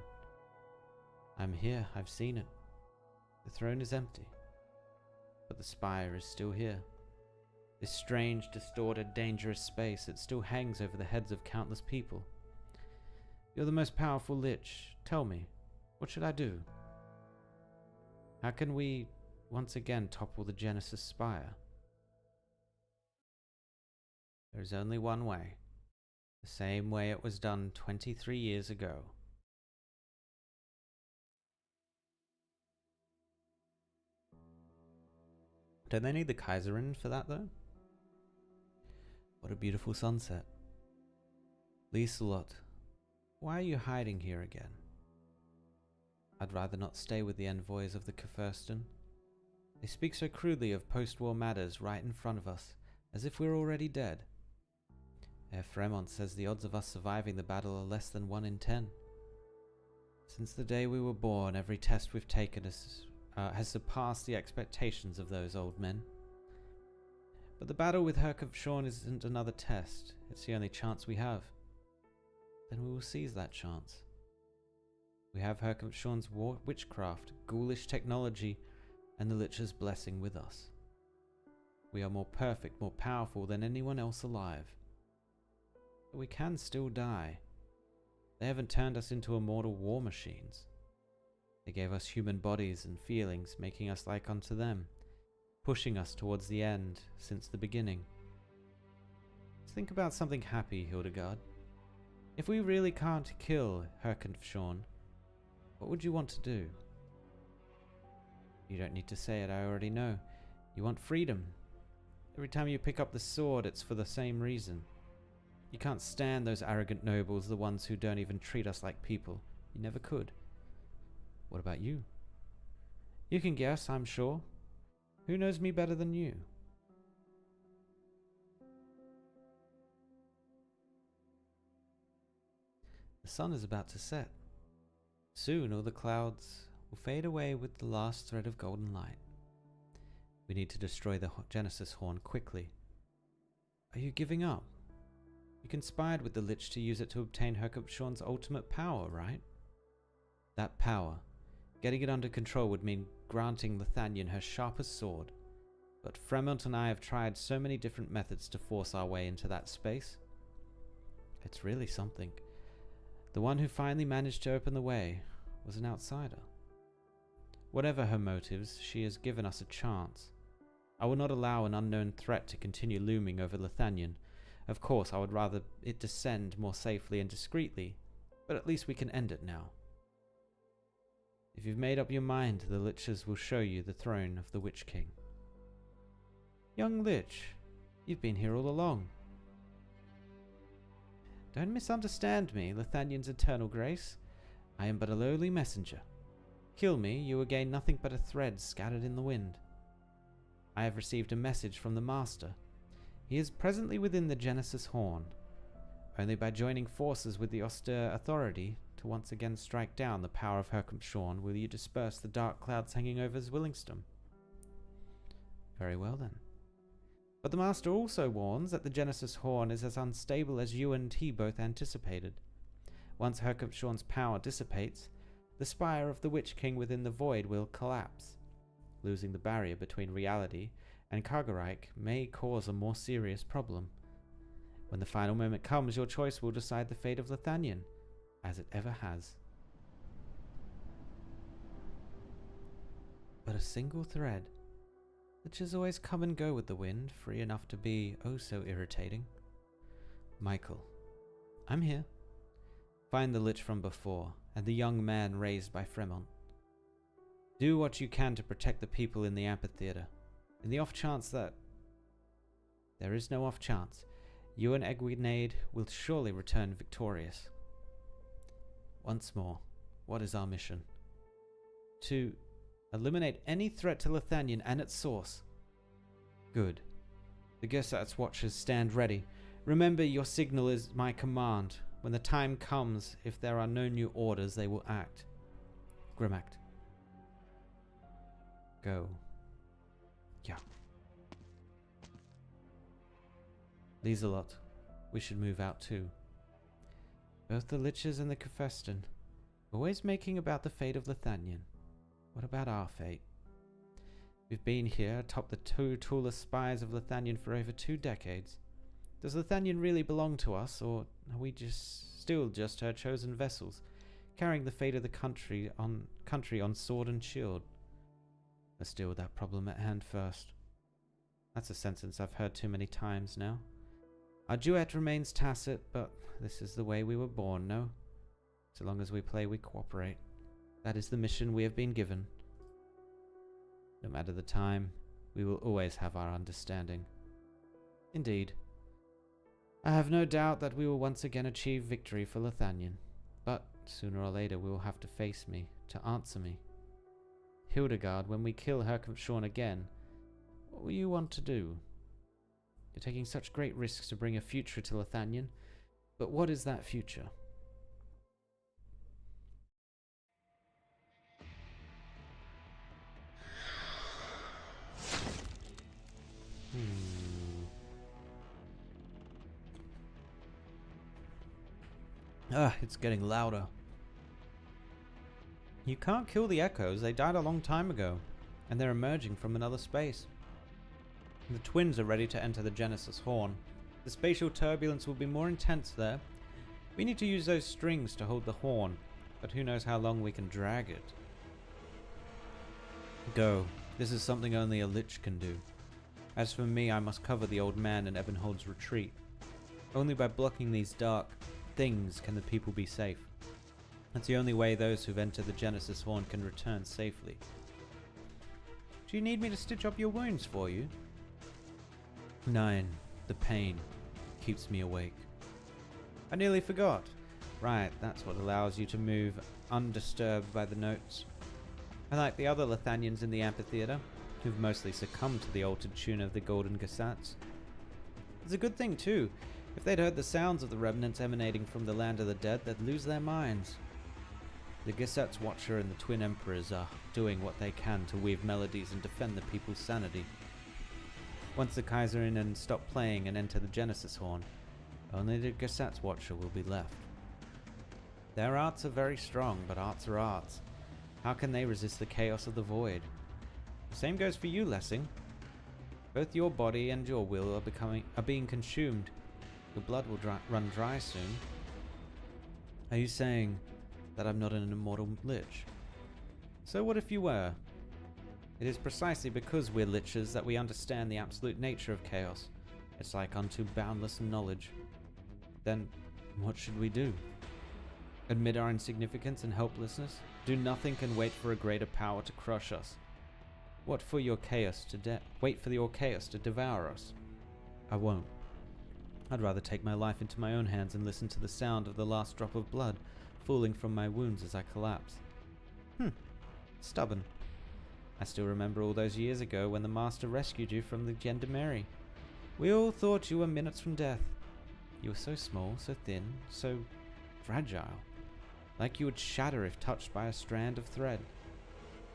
Speaker 2: I'm here, I've seen it. The throne is empty. But the spire is still here. This strange, distorted, dangerous space, it still hangs over the heads of countless people. You're the most powerful lich. Tell me, what should I do? How can we once again topple the Genesis Spire? There is only one way. The same way it was done 23 years ago. Don't they need the Kaiserin for that though? What a beautiful sunset. Lieselot, why are you hiding here again? I'd rather not stay with the envoys of the Kfirsten. They speak so crudely of post-war matters right in front of us, as if we're already dead. Herr Fremont says the odds of us surviving the battle are less than 1 in 10. Since the day we were born, every test we've taken has surpassed the expectations of those old men. But the battle with Herkavshorn isn't another test, it's the only chance we have. Then we will seize that chance. We have Herkavshorn's witchcraft, ghoulish technology, and the Lich's blessing with us. We are more perfect, more powerful than anyone else alive. But we can still die. They haven't turned us into immortal war machines. They gave us human bodies and feelings, making us like unto them, pushing us towards the end since the beginning. Let's think about something happy, Hildegard. If we really can't kill Herkavshorn, what would you want to do? You don't need to say it, I already know. You want freedom. Every time you pick up the sword, it's for the same reason. You can't stand those arrogant nobles, the ones who don't even treat us like people. You never could. What about you? You can guess, I'm sure. Who knows me better than you? The sun is about to set. Soon all the clouds will fade away with the last thread of golden light. We need to destroy the Genesis Horn quickly. Are you giving up? You conspired with the Lich to use it to obtain Hercupshorn's ultimate power, right? That power, getting it under control would mean granting Lithanian her sharpest sword. But Fremont and I have tried so many different methods to force our way into that space. It's really something. The one who finally managed to open the way was an outsider. Whatever her motives, she has given us a chance. I will not allow an unknown threat to continue looming over Lithanian. Of course, I would rather it descend more safely and discreetly, but at least we can end it now. If you've made up your mind, the Liches will show you the throne of the Witch King. Young Lich, you've been here all along. Don't misunderstand me, Lithanian's eternal grace. I am but a lowly messenger. Kill me, you will gain nothing but a thread scattered in the wind. I have received a message from the Master. He is presently within the Genesis Horn. Only by joining forces with the austere authority to once again strike down the power of Hercupshorn will you disperse the dark clouds hanging over Zwillingstürme. Very well then. But the Master also warns that the Genesis Horn is as unstable as you and he both anticipated. Once Hercupshorn's power dissipates, the spire of the Witch King within the void will collapse. Losing the barrier between reality and Kargerreich may cause a more serious problem. When the final moment comes, your choice will decide the fate of Lithanian, as it ever has. But a single thread, which has always come and go with the wind, free enough to be oh so irritating. Michael, I'm here. Find the Lich from before, and the young man raised by Fremont. Do what you can to protect the people in the amphitheater. In the off chance that... There is no off chance. You and Egwinade will surely return victorious. Once more, what is our mission? To eliminate any threat to Lithanian and its source. Good. The Gersatz Watchers stand ready. Remember, your signal is my command. When the time comes, if there are no new orders, they will act. Grimact. Go. Yeah. Lieselot, we should move out too. Both the Liches and the Kefesten, always making about the fate of Lithanian. What about our fate? We've been here atop the two tallest spires of Lithanian for over 2 decades. Does Lithanian really belong to us, or are we still just her chosen vessels, carrying the fate of the country on sword and shield? Let's deal with that problem at hand first. That's a sentence I've heard too many times now. Our duet remains tacit, but this is the way we were born, no? So long as we play, we cooperate. That is the mission we have been given. No matter the time, we will always have our understanding. Indeed. I have no doubt that we will once again achieve victory for Lithanian, but sooner or later we will have to face me, to answer me. Hildegard, when we kill Hercupshorn again, what will you want to do? You're taking such great risks to bring a future to Lithanian, but what is that future? It's getting louder. You can't kill the echoes, they died a long time ago, and they're emerging from another space. The twins are ready to enter the Genesis Horn. The spatial turbulence will be more intense there. We need to use those strings to hold the horn, but who knows how long we can drag it. Go. This is something only a Lich can do. As for me, I must cover the old man in Ebonhold's retreat. Only by blocking these dark things can the people be safe. That's the only way those who've entered the Genesis Horn can return safely. Do you need me to stitch up your wounds for you? 9. The pain keeps me awake. I nearly forgot. Right, that's what allows you to move undisturbed by the notes. Unlike the other Lithanians in the amphitheater, who've mostly succumbed to the altered tune of the Golden Gersatz. It's a good thing too. If they'd heard the sounds of the remnants emanating from the land of the dead, they'd lose their minds. The Gesetz Watcher and the Twin Emperors are doing what they can to weave melodies and defend the people's sanity. Once the Kaiserin stop playing and enter the Genesis Horn, only the Gesetz Watcher will be left. Their arts are very strong, but arts are arts. How can they resist the chaos of the void? The same goes for you, Lessing. Both your body and your will are being consumed. Your blood will run dry soon. Are you saying that I'm not an immortal lich? So what if you were? It is precisely because we're liches that we understand the absolute nature of chaos. It's like unto boundless knowledge. Then, what should we do? Admit our insignificance and helplessness? Do nothing and wait for a greater power to crush us? Wait for your chaos to devour us? I won't. I'd rather take my life into my own hands and listen to the sound of the last drop of blood falling from my wounds as I collapse. Stubborn. I still remember all those years ago when the Master rescued you from the Gendarmerie. We all thought you were minutes from death. You were so small, so thin, so fragile. Like you would shatter if touched by a strand of thread.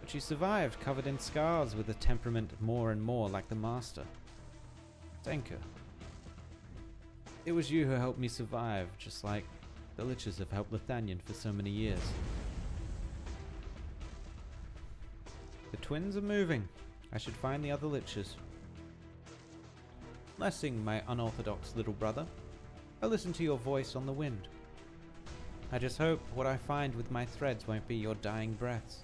Speaker 2: But you survived, covered in scars, with a temperament more and more like the Master. Denker. It was you who helped me survive, just like the liches have helped Lithanian for so many years. The twins are moving. I should find the other liches. Lessing, my unorthodox little brother. I listen to your voice on the wind. I just hope what I find with my threads won't be your dying breaths.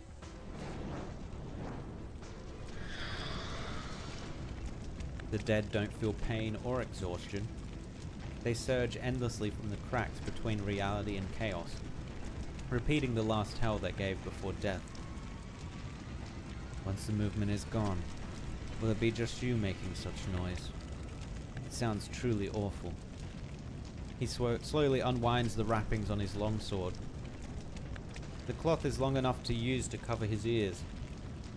Speaker 2: The dead don't feel pain or exhaustion. They surge endlessly from the cracks between reality and chaos, repeating the last hell they gave before death. Once the movement is gone, will it be just you making such noise? It sounds truly awful. He slowly unwinds the wrappings on his longsword. The cloth is long enough to use to cover his ears,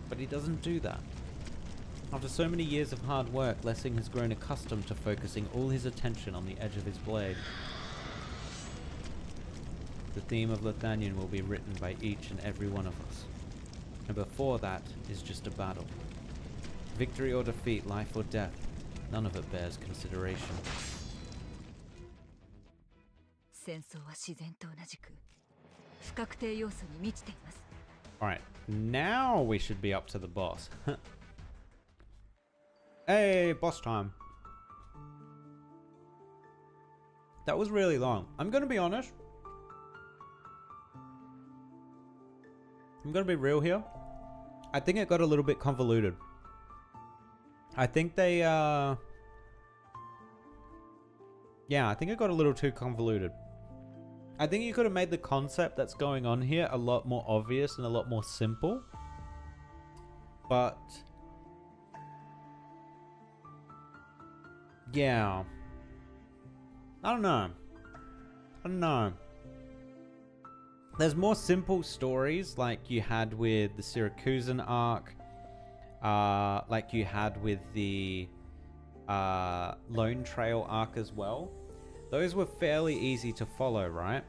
Speaker 2: but he doesn't do that. After so many years of hard work, Lessing has grown accustomed to focusing all his attention on the edge of his blade. The theme of Lithanian will be written by each and every one of us. And before that is just a battle. Victory or defeat, life or death, none of it bears consideration. Alright, now we should be up to the boss. Hey, boss time. That was really long. I'm gonna be honest. I'm gonna be real here. I think it got a little bit convoluted. I think they, yeah, I think it got a little too convoluted. I think you could have made the concept that's going on here a lot more obvious and a lot more simple. But yeah, I don't know. There's more simple stories like you had with the Syracusan arc, like you had with the Lone Trail arc as well. Those were fairly easy to follow, right?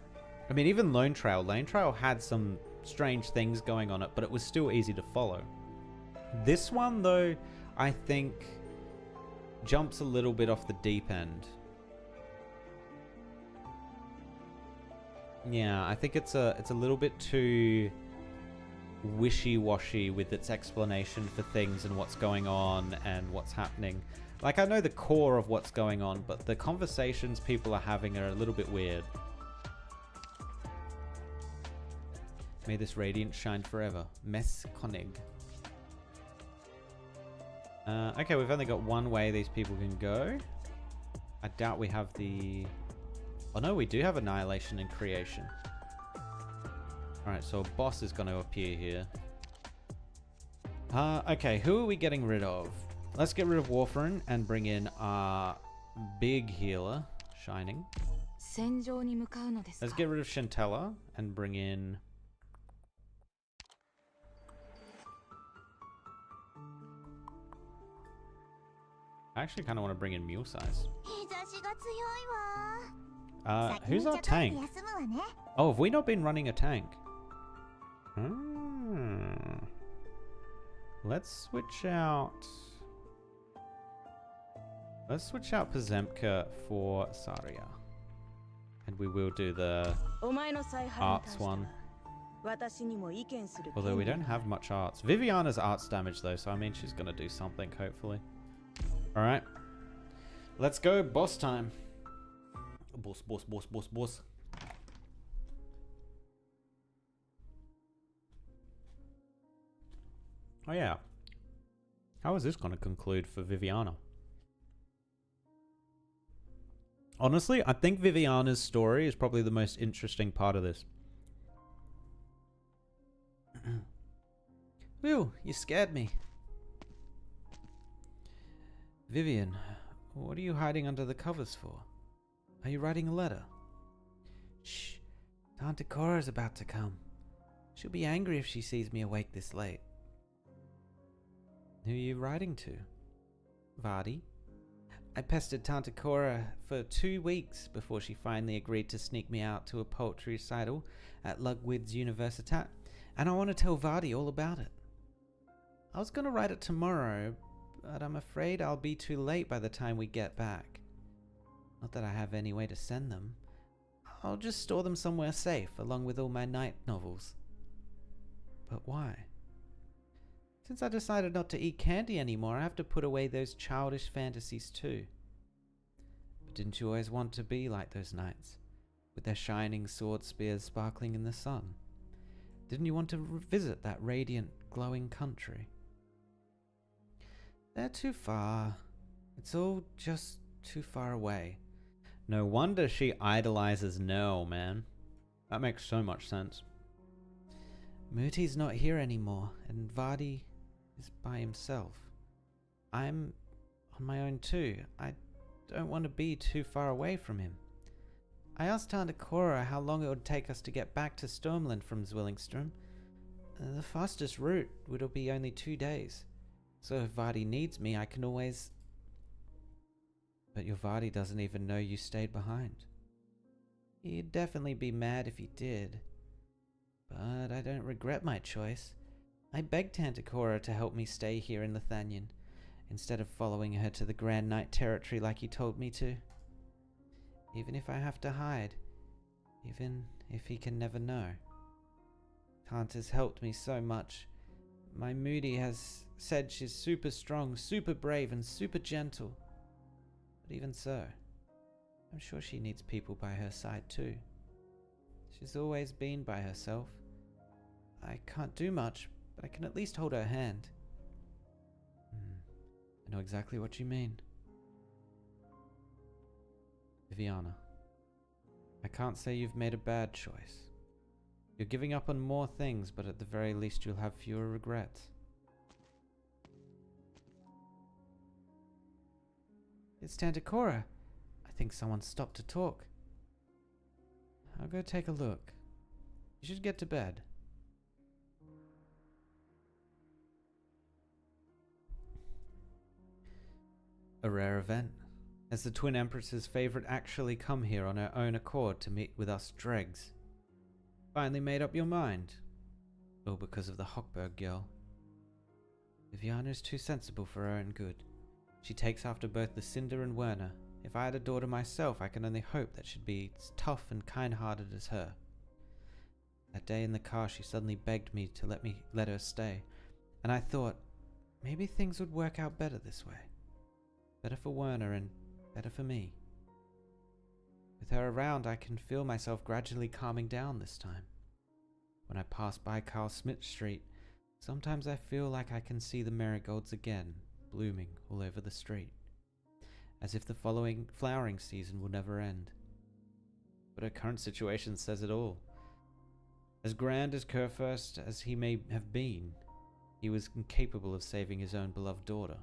Speaker 2: I mean, even Lone Trail had some strange things going on it, but it was still easy to follow. This one, though, I think jumps a little bit off the deep end. Yeah, I think it's a little bit too wishy-washy with its explanation for things and what's going on and what's happening. Like, I know the core of what's going on, but the conversations people are having are a little bit weird. May this radiance shine forever. Mess Konig. Okay, we've only got one way these people can go. I doubt we have the... Oh no, we do have Annihilation and Creation. Alright, so a boss is going to appear here. Okay, who are we getting rid of? Let's get rid of Warfarin and bring in our big healer, Shining. Let's get rid of Shantella and bring in... I actually kind of want to bring in mule size.
Speaker 1: 日差しが強いわ。
Speaker 2: Who's our
Speaker 1: 先に
Speaker 2: tank?
Speaker 1: ちょっと休むわね。
Speaker 2: Oh, have we not been running a tank? Hmm. Let's switch out. Let's switch out Pozemka for Saria. And we will do the arts one. Although we don't have much arts. Viviana's arts damage though, so I mean she's gonna do something, hopefully. Alright. Let's go, boss time. Boss, boss, boss, boss, boss. Oh yeah. How is this gonna conclude for Viviana? Honestly, I think Viviana's story is probably the most interesting part of this. Whew, you scared me. Vivian, what are you hiding under the covers for? Are you writing a letter? Shh, Tante Cora's about to come. She'll be angry if she sees me awake this late. Who are you writing to? Vardy? I pestered Tante Cora for 2 weeks before she finally agreed to sneak me out to a poetry recital at Lugwid's Universitat, and I want to tell Vardy all about it. I was going to write it tomorrow, but I'm afraid I'll be too late by the time we get back. Not that I have any way to send them. I'll just store them somewhere safe, along with all my night novels. But why? Since I decided not to eat candy anymore, I have to put away those childish fantasies too. But didn't you always want to be like those knights, with their shining sword spears sparkling in the sun? Didn't you want to visit that radiant, glowing country? They're too far. It's all just too far away. No wonder she idolizes Nell, man. That makes so much sense. Mooty's not here anymore, and Vardy is by himself. I'm on my own too. I don't want to be too far away from him. I asked Tante Cora how long it would take us to get back to Stormland from Zwillingstürme. The fastest route would be only 2 days. So if Vardy needs me, I can always... But your Vardy doesn't even know you stayed behind. He'd definitely be mad if he did. But I don't regret my choice. I begged Tante Cora to help me stay here in Lothannian, instead of following her to the Grand Knight territory like he told me to. Even if I have to hide. Even if he can never know. Tante's helped me so much. My Moody has said she's super strong, super brave, and super gentle. But even so, I'm sure she needs people by her side too. She's always been by herself. I can't do much, but I can at least hold her hand. I know exactly what you mean. Viviana, I can't say you've made a bad choice. You're giving up on more things, but at the very least you'll have fewer regrets. It's Tante Cora. I think someone stopped to talk. I'll go take a look. You should get to bed. A rare event. Has the Twin Empress's favorite actually come here on her own accord to meet with us dregs? Finally made up your mind? All because of the Hochberg girl. Viviana is too sensible for her own good. She takes after both Lucinda and Werner. If I had a daughter myself, I can only hope that she'd be as tough and kind-hearted as her. That day in the car, she suddenly begged me to let her stay, and I thought, maybe things would work out better this way. Better for Werner and better for me. With her around, I can feel myself gradually calming down this time. When I pass by Carl Smith Street, sometimes I feel like I can see the marigolds again, blooming all over the street, as if the following flowering season will never end. But her current situation says it all. As grand as Kurfürst as he may have been, he was incapable of saving his own beloved daughter.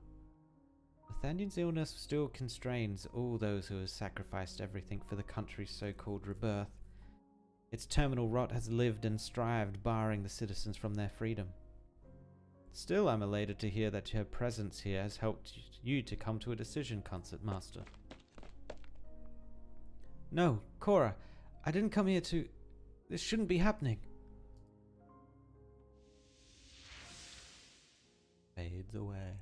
Speaker 2: Lothannian's illness still constrains all those who have sacrificed everything for the country's so-called rebirth. Its terminal rot has lived and strived, barring the citizens from their freedom. Still, I'm elated to hear that her presence here has helped you to come to a decision, Concert Master. No, Cora, I didn't come here to... This shouldn't be happening. Fades away.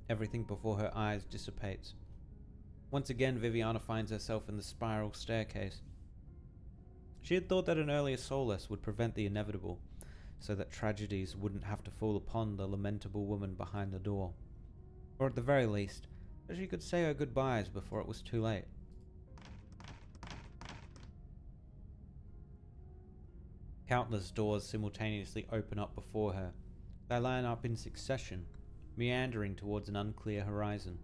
Speaker 2: Everything before her eyes dissipates. Once again, Viviana finds herself in the spiral staircase. She had thought that an earlier solace would prevent the inevitable, so that tragedies wouldn't have to fall upon the lamentable woman behind the door. Or at the very least, that she could say her goodbyes before it was too late. Countless doors simultaneously open up before her. They line up in succession, meandering towards an unclear horizon.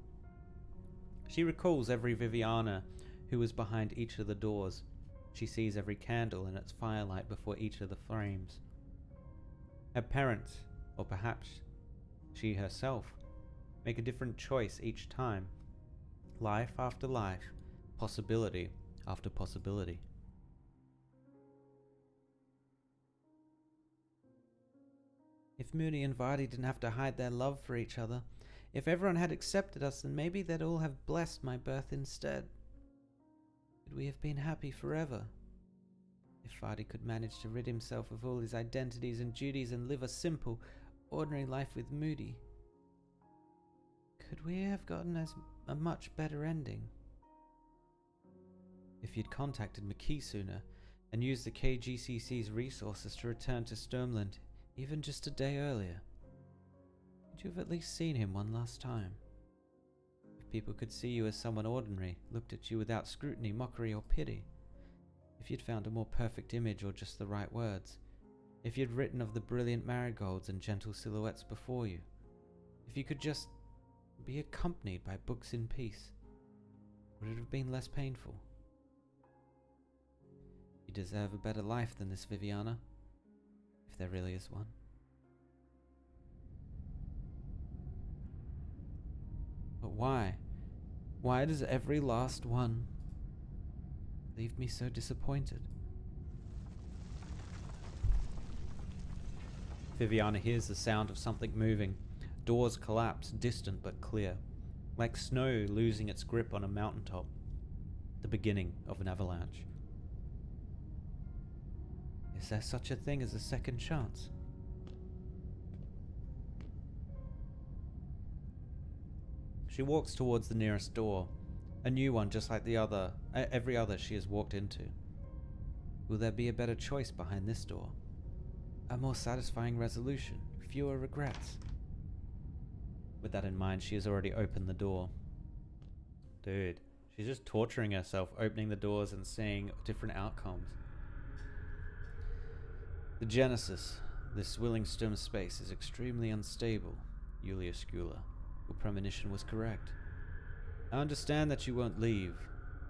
Speaker 2: She recalls every Viviana who was behind each of the doors. She sees every candle in its firelight before each of the frames. Her parents, or perhaps she herself, make a different choice each time. Life after life, possibility after possibility. If Moody and Vardy didn't have to hide their love for each other, if everyone had accepted us, then maybe they'd all have blessed my birth instead. Could we have been happy forever? If Vardy could manage to rid himself of all his identities and duties and live a simple, ordinary life with Moody, could we have gotten a much better ending? If you'd contacted McKee sooner and used the KGCC's resources to return to Sturmland, even just a day earlier, could you have at least seen him one last time? If people could see you as someone ordinary, looked at you without scrutiny, mockery, or pity. If you'd found a more perfect image or just the right words. If you'd written of the brilliant marigolds and gentle silhouettes before you. If you could just be accompanied by books in peace, would it have been less painful? You deserve a better life than this, Viviana, if there really is one. But why? Why does every last one leave me so disappointed? Viviana hears the sound of something moving. Doors collapse, distant but clear, like snow losing its grip on a mountaintop. The beginning of an avalanche. Is there such a thing as a second chance? She walks towards the nearest door, a new one just like every other she has walked into. Will there be a better choice behind this door? A more satisfying resolution, fewer regrets? With that in mind, she has already opened the door. Dude, she's just torturing herself, opening the doors and seeing different outcomes. The genesis, this Zwillingstürme space, is extremely unstable, Julia Skula. Your premonition was correct. I understand that you won't leave,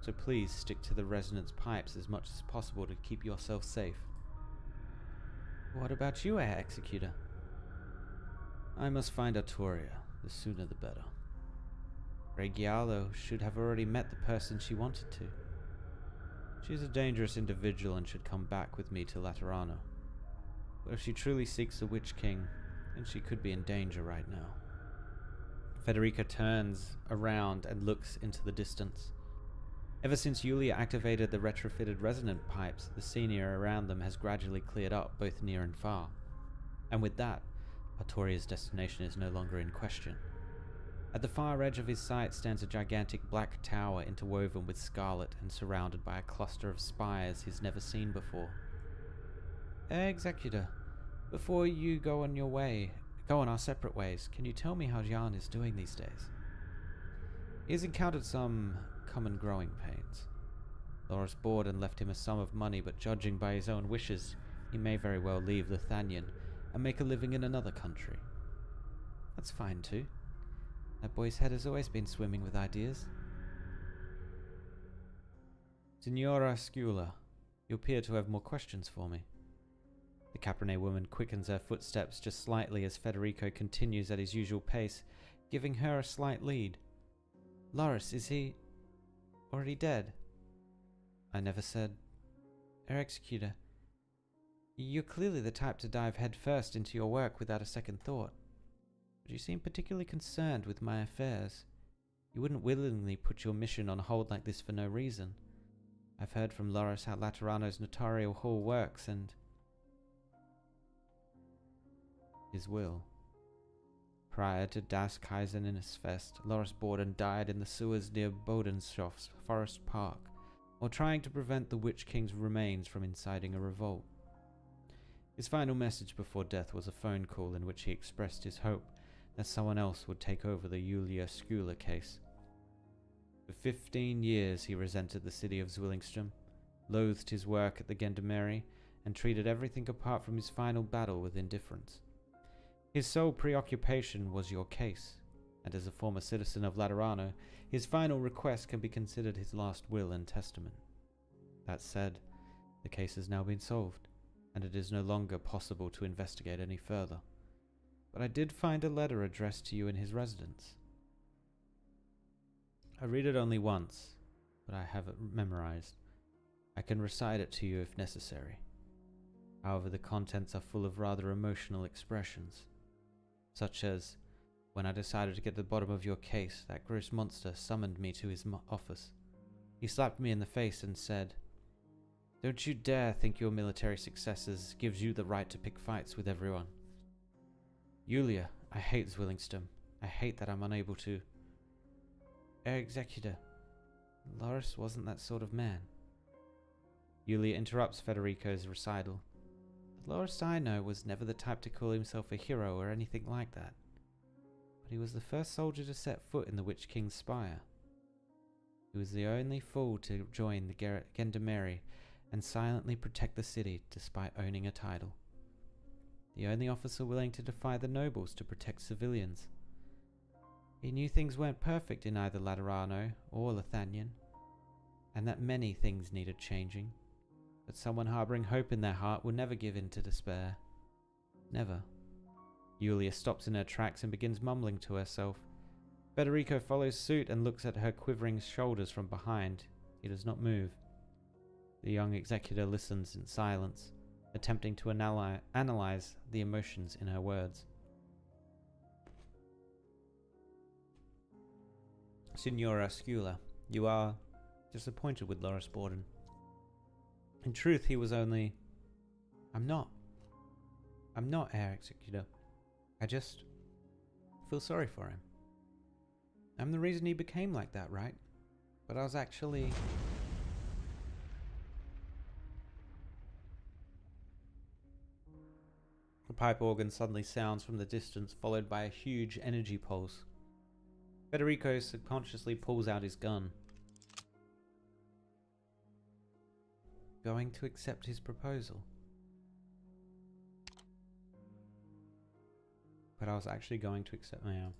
Speaker 2: so please stick to the resonance pipes as much as possible to keep yourself safe. What about you, Air Executor? I must find Artoria. The sooner the better. Regialo should have already met the person she wanted to. She is a dangerous individual and should come back with me to Laterano. But if she truly seeks the Witch King, then she could be in danger right now. Federica turns around and looks into the distance. Ever since Julia activated the retrofitted resonant pipes, the scenery around them has gradually cleared up, both near and far. And with that, Artoria's destination is no longer in question. At the far edge of his sight stands a gigantic black tower interwoven with scarlet and surrounded by a cluster of spires he's never seen before. Executor, before you go on our separate ways, can you tell me how Jan is doing these days? He has encountered some common growing pains. Loris bored and left him a sum of money, but judging by his own wishes, he may very well leave Lithanian and make a living in another country. That's fine too. That boy's head has always been swimming with ideas. Signora Skula, you appear to have more questions for me. The Cabernet woman quickens her footsteps just slightly as Federico continues at his usual pace, giving her a slight lead. Loris, is he already dead? I never said... Executor, you're clearly the type to dive headfirst into your work without a second thought. But you seem particularly concerned with my affairs. You wouldn't willingly put your mission on hold like this for no reason. I've heard from Loris how Laterano's notarial hall works and... His will. Prior to Das Kaiserninnesfest, Loris Borden died in the sewers near Bodenshoff's Forest Park, while trying to prevent the Witch King's remains from inciting a revolt. His final message before death was a phone call in which he expressed his hope that someone else would take over the Julia Skula case. For 15 years he resented the city of Zwillingstürme, loathed his work at the Gendarmerie, and treated everything apart from his final battle with indifference. His sole preoccupation was your case, and as a former citizen of Laterano, his final request can be considered his last will and testament. That said, the case has now been solved, and it is no longer possible to investigate any further. But I did find a letter addressed to you in his residence. I read it only once, but I have it memorized. I can recite it to you if necessary. However, the contents are full of rather emotional expressions, such as, when I decided to get to the bottom of your case, that gross monster summoned me to his office. He slapped me in the face and said, "Don't you dare think your military successes gives you the right to pick fights with everyone. Julia, I hate Zwillingstürme. I hate that I'm unable to... Executor, Loris wasn't that sort of man." Julia interrupts Federico's recital. "The Loris I know was never the type to call himself a hero or anything like that. But he was the first soldier to set foot in the Witch King's spire. He was the only fool to join the Gendarmerie and silently protect the city despite owning a title. The only officer willing to defy the nobles to protect civilians. He knew things weren't perfect in either Laterano or Lothanien, and that many things needed changing, but someone harboring hope in their heart will never give in to despair. Never." Julia stops in her tracks and begins mumbling to herself. Federico follows suit and looks at her quivering shoulders from behind. He does not move. The young executor listens in silence, attempting to analyze the emotions in her words. "Signora Skula, you are disappointed with Loris Borden. In truth, he was only... I'm not, Herr Executor. I just feel sorry for him. I'm the reason he became like that, right? But I was actually... A pipe organ suddenly sounds from the distance, followed by a huge energy pulse. Federico subconsciously pulls out his gun. Going to accept his proposal. But I was actually going to accept my own.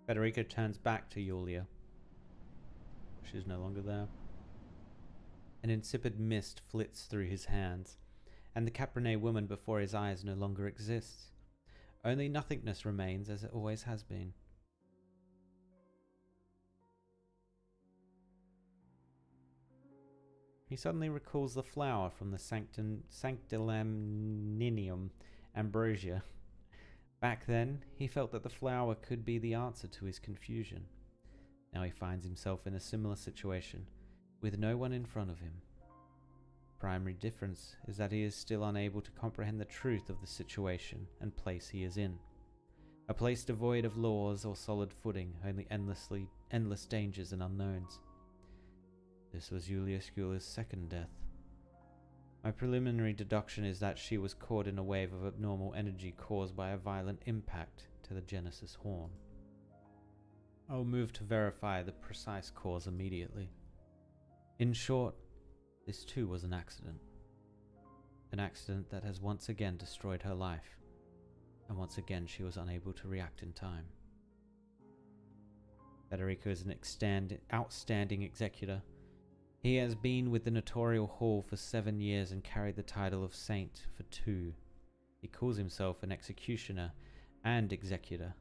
Speaker 2: Federico turns back to Julia. She's no longer there. An insipid mist flits through his hands, and the Caprone woman before his eyes no longer exists. Only nothingness remains as it always has been. He suddenly recalls the flower from the Sanctilamninium Ambrosia. Back then, he felt that the flower could be the answer to his confusion. Now he finds himself in a similar situation, with no one in front of him. Primary difference is that he is still unable to comprehend the truth of the situation and place he is in. A place devoid of laws or solid footing, only endless dangers and unknowns. This was Julia Skula's second death. My preliminary deduction is that she was caught in a wave of abnormal energy caused by a violent impact to the Genesis horn. I will move to verify the precise cause immediately. In short, this too was an accident. An accident that has once again destroyed her life, and once again she was unable to react in time. Federico is an outstanding executor. He has been with the Notarial Hall for 7 years and carried the title of Saint for 2. He calls himself an executioner and executor,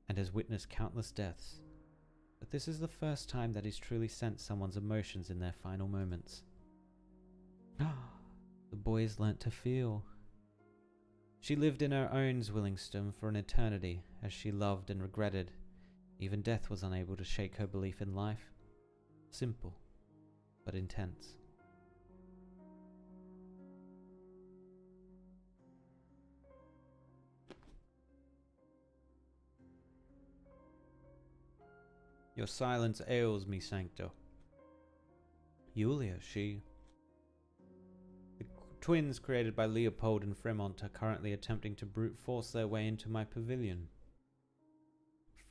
Speaker 2: and has witnessed countless deaths. but this is the first time that he's truly sensed someone's emotions in their final moments. The boys learnt to feel. She lived in her own Zwillingstürme for an eternity, as she loved and regretted. Even death was unable to shake her belief in life. Simple, but intense. Your silence ails me, Sancto. Julia, The twins created by Leopold and Fremont are currently attempting to brute force their way into my pavilion.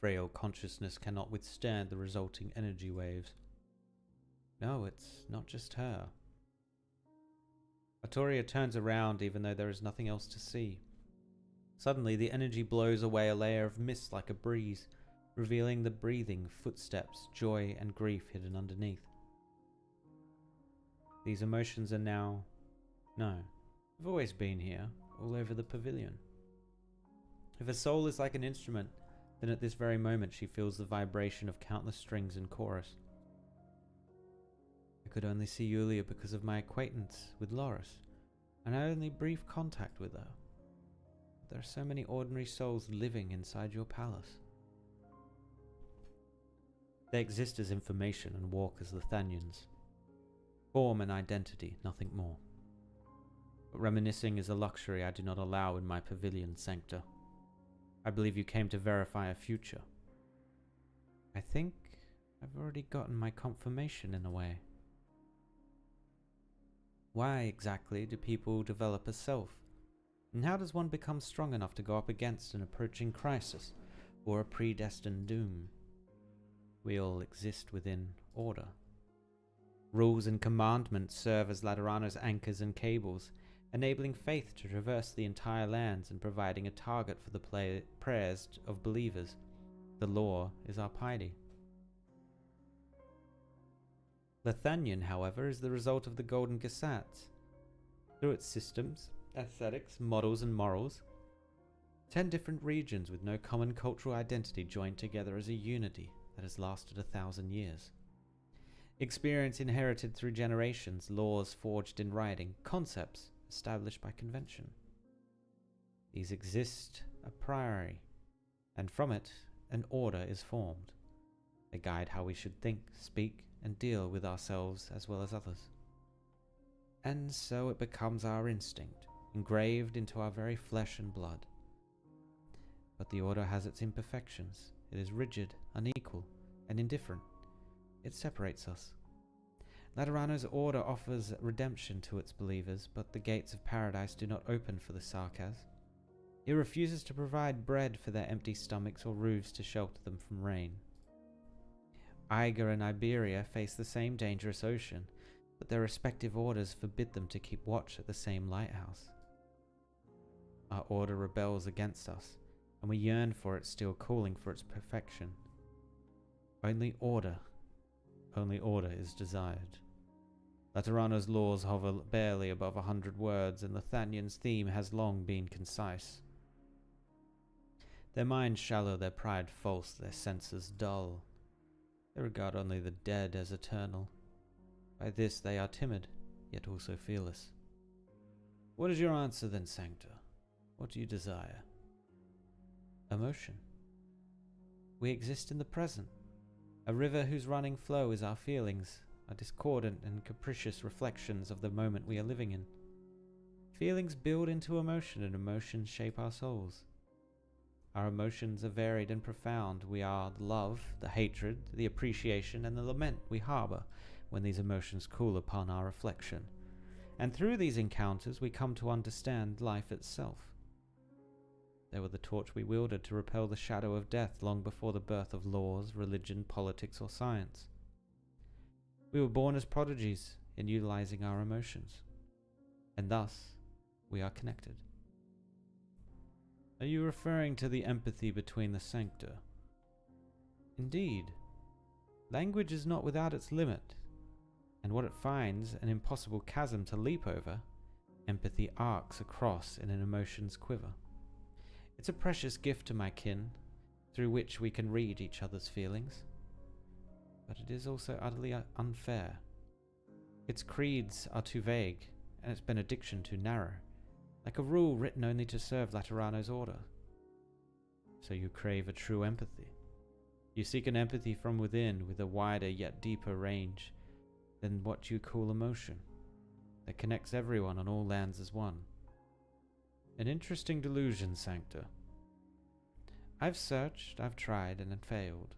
Speaker 2: Frail consciousness cannot withstand the resulting energy waves. No, it's not just her. Artoria turns around even though there is nothing else to see. Suddenly, the energy blows away a layer of mist like a breeze, revealing the breathing, footsteps, joy, and grief hidden underneath. These emotions are now... No, they've always been here, all over the pavilion. If a soul is like an instrument, then at this very moment she feels the vibration of countless strings in chorus. I could only see Julia because of my acquaintance with Loris, and I only brief contact with her. But there are so many ordinary souls living inside your palace. They exist as information and walk as Lithanians. Form and identity, nothing more. But reminiscing is a luxury I do not allow in my pavilion, Sancta. I believe you came to verify a future. I think I've already gotten my confirmation in a way. Why exactly do people develop a self? And how does one become strong enough to go up against an approaching crisis or a predestined doom? We all exist within order. Rules and commandments serve as Laterano's anchors and cables, enabling faith to traverse the entire lands and providing a target for the prayers of believers. The law is our piety. Lithanian, however, is the result of the Golden Gesetz. Through its systems, aesthetics, models, and morals, 10 different regions with no common cultural identity joined together as a unity that has lasted 1,000 years. Experience inherited through generations, laws forged in writing, concepts established by convention. These exist a priori, and from it an order is formed. They guide how we should think, speak, and deal with ourselves as well as others. And so it becomes our instinct, engraved into our very flesh and blood. But the order has its imperfections. It is rigid, unequal, and indifferent. It separates us. Laterano's order offers redemption to its believers, but the gates of paradise do not open for the Sarkaz. It refuses to provide bread for their empty stomachs or roofs to shelter them from rain. Iger and Iberia face the same dangerous ocean, but their respective orders forbid them to keep watch at the same lighthouse. Our order rebels against us, and we yearn for it, still calling for its perfection. Only order is desired. Laterano's laws hover barely above 100 words, and Lithanian's theme has long been concise. Their minds shallow, their pride false, their senses dull. They regard only the dead as eternal. By this they are timid, yet also fearless. What is your answer then, Sancta? What do you desire? Emotion. We exist in the present. A river whose running flow is our feelings, our discordant and capricious reflections of the moment we are living in. Feelings build into emotion, and emotions shape our souls. Our emotions are varied and profound. We are the love, the hatred, the appreciation, and the lament we harbor when these emotions cool upon our reflection. And through these encounters we come to understand life itself. They were the torch we wielded to repel the shadow of death long before the birth of laws, religion, politics, or science. We were born as prodigies in utilizing our emotions, and thus we are connected. Are you referring to the empathy between the Sancta? Indeed. Language is not without its limit, and what it finds an impossible chasm to leap over, empathy arcs across in an emotion's quiver. It's a precious gift to my kin, through which we can read each other's feelings. but it is also utterly unfair. Its creeds are too vague, and its benediction too narrow, like a rule written only to serve Laterano's order. So you crave a true empathy. You seek an empathy from within with a wider yet deeper range than what you call emotion, that connects everyone on all lands as one. An interesting delusion, Sancta. I've searched, I've tried, and had failed.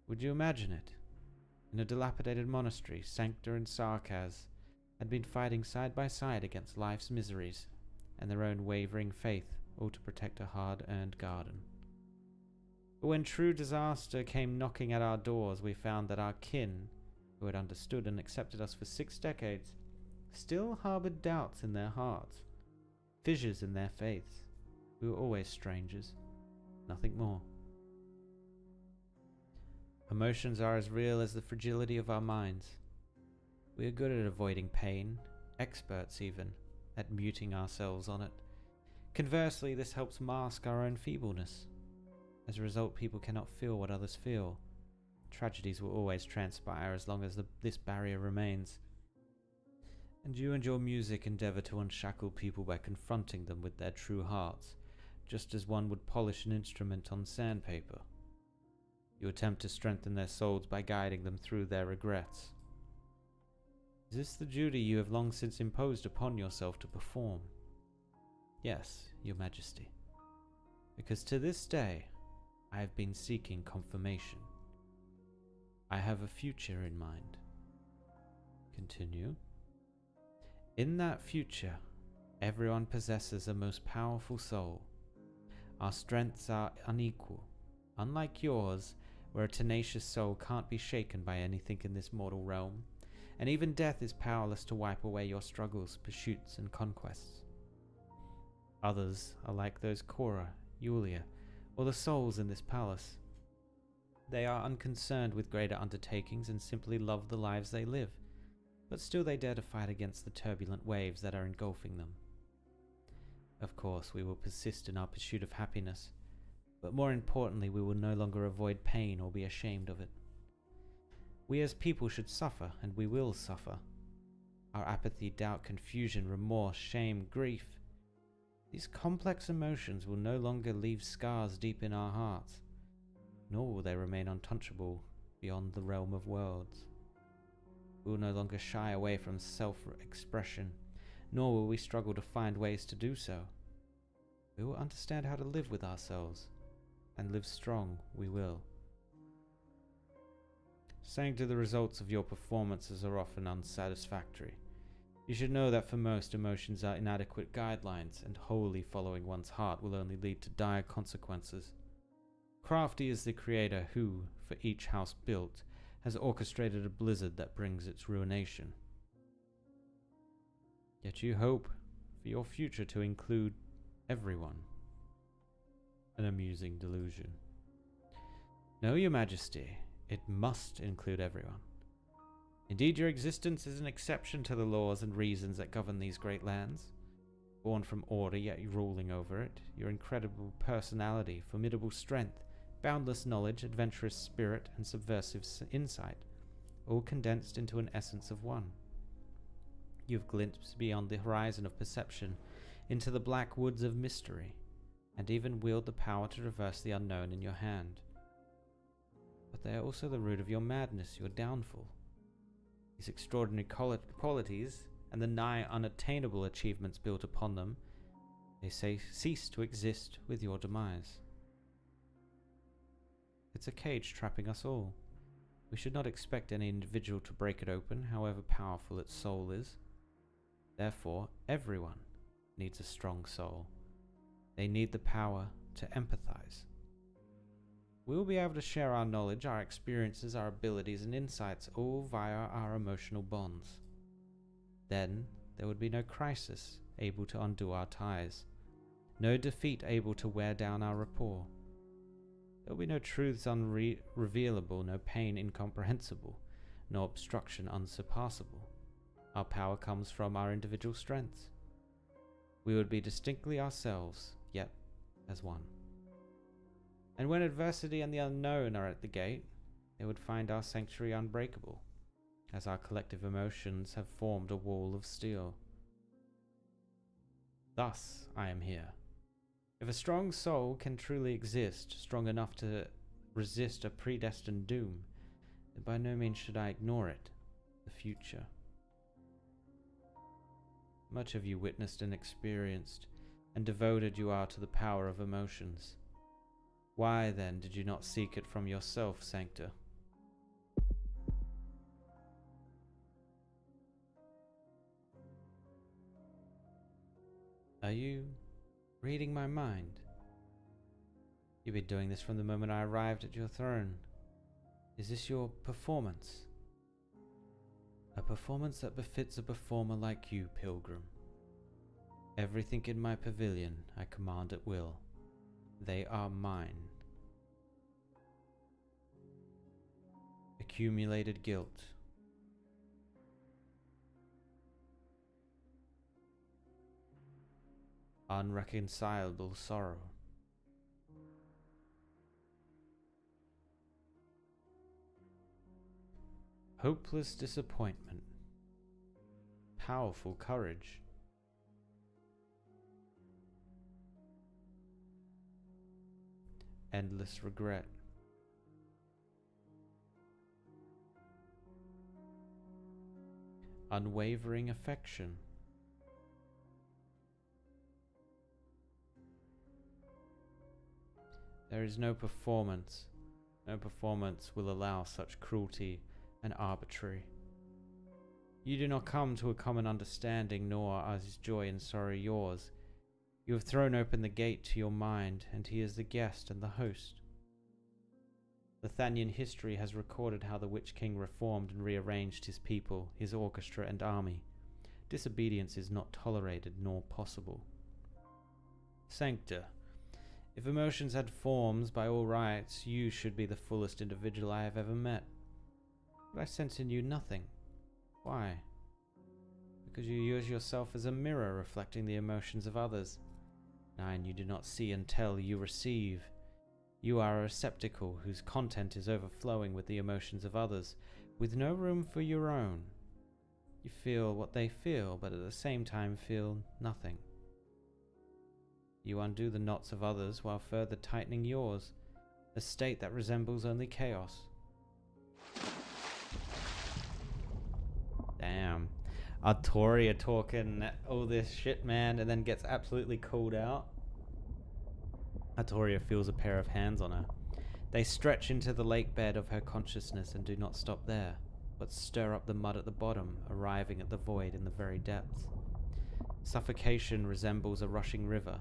Speaker 2: Would you imagine it? In a dilapidated monastery, Sancta and Sarkaz had been fighting side by side against life's miseries and their own wavering faith, all to protect a hard-earned garden. But when true disaster came knocking at our doors, we found that our kin, who had understood and accepted us for 6 decades, still harbored doubts in their hearts, fissures in their faiths. We were always strangers, nothing more. Emotions are as real as the fragility of our minds. We are good at avoiding pain, experts even, at muting ourselves on it. Conversely, this helps mask our own feebleness. As a result, people cannot feel what others feel. Tragedies will always transpire as long as this barrier remains. And you and your music endeavor to unshackle people by confronting them with their true hearts, just as one would polish an instrument on sandpaper. You attempt to strengthen their souls by guiding them through their regrets. Is this the duty you have long since imposed upon yourself to perform? Yes, Your Majesty. Because to this day, I have been seeking confirmation. I have a future in mind. Continue. In that future, everyone possesses a most powerful soul. Our strengths are unequal, unlike yours, where a tenacious soul can't be shaken by anything in this mortal realm, and even death is powerless to wipe away your struggles, pursuits, and conquests. Others are like those Cora, Yulia, or the souls in this palace. They are unconcerned with greater undertakings and simply love the lives they live, but still they dare to fight against the turbulent waves that are engulfing them. Of course, we will persist in our pursuit of happiness, but more importantly, we will no longer avoid pain or be ashamed of it. We as people should suffer, and we will suffer. Our apathy, doubt, confusion, remorse, shame, grief. These complex emotions will no longer leave scars deep in our hearts, nor will they remain untouchable beyond the realm of worlds. We will no longer shy away from self-expression, nor will we struggle to find ways to do so. We will understand how to live with ourselves, and live strong we will. Sancta, the results of your performances are often unsatisfactory. You should know that for most, emotions are inadequate guidelines, and wholly following one's heart will only lead to dire consequences. Crafty is the creator who, for each house built, has orchestrated a blizzard that brings its ruination. Yet you hope for your future to include everyone. An amusing delusion. No, Your Majesty, it must include everyone. Indeed, your existence is an exception to the laws and reasons that govern these great lands. Born from order, yet ruling over it, your incredible personality, formidable strength, boundless knowledge, adventurous spirit, and subversive insight, all condensed into an essence of one. You've glimpsed beyond the horizon of perception into the black woods of mystery, and even wield the power to traverse the unknown in your hand. But they are also the root of your madness, your downfall. These extraordinary qualities, and the nigh unattainable achievements built upon them, they say cease to exist with your demise. It's a cage trapping us all. We should not expect any individual to break it open, however powerful its soul is. Therefore, everyone needs a strong soul. They need the power to empathize. We will be able to share our knowledge, our experiences, our abilities, and insights all via our emotional bonds. Then, there would be no crisis able to undo our ties, no defeat able to wear down our rapport. There will be no truths unrevealable, no pain incomprehensible, no obstruction unsurpassable. Our power comes from our individual strengths. We would be distinctly ourselves, yet as one. And when adversity and the unknown are at the gate, they would find our sanctuary unbreakable, as our collective emotions have formed a wall of steel. Thus, I am here. If a strong soul can truly exist, strong enough to resist a predestined doom, then by no means should I ignore it, the future. Much have you witnessed and experienced, and devoted you are to the power of emotions. Why, then, did you not seek it from yourself, Sancta? Are you reading my mind? You've been doing this from the moment I arrived at your throne. Is this your performance? A performance that befits a performer like you, Pilgrim. Everything in my pavilion I command at will. They are mine. Accumulated guilt. Unreconcilable sorrow. Hopeless disappointment. Powerful courage. Endless regret. Unwavering affection. There is no performance. No performance will allow such cruelty and arbitrary. You do not come to a common understanding, nor is joy and sorrow yours. You have thrown open the gate to your mind, and he is the guest and the host. Lithanian history has recorded how the Witch King reformed and rearranged his people, his orchestra and army. Disobedience is not tolerated nor possible. Sancta, if emotions had forms, by all rights, you should be the fullest individual I have ever met. But I sense in you nothing. Why? Because you use yourself as a mirror reflecting the emotions of others. And you do not see and tell, you receive. You are a receptacle whose content is overflowing with the emotions of others, with no room for your own. You feel what they feel, but at the same time feel nothing. You undo the knots of others while further tightening yours, a state that resembles only chaos. Damn. Artoria talking all this shit, man, and then gets absolutely called out. Artoria feels a pair of hands on her. They stretch into the lake bed of her consciousness and do not stop there, but stir up the mud at the bottom, arriving at the void in the very depths. Suffocation resembles a rushing river,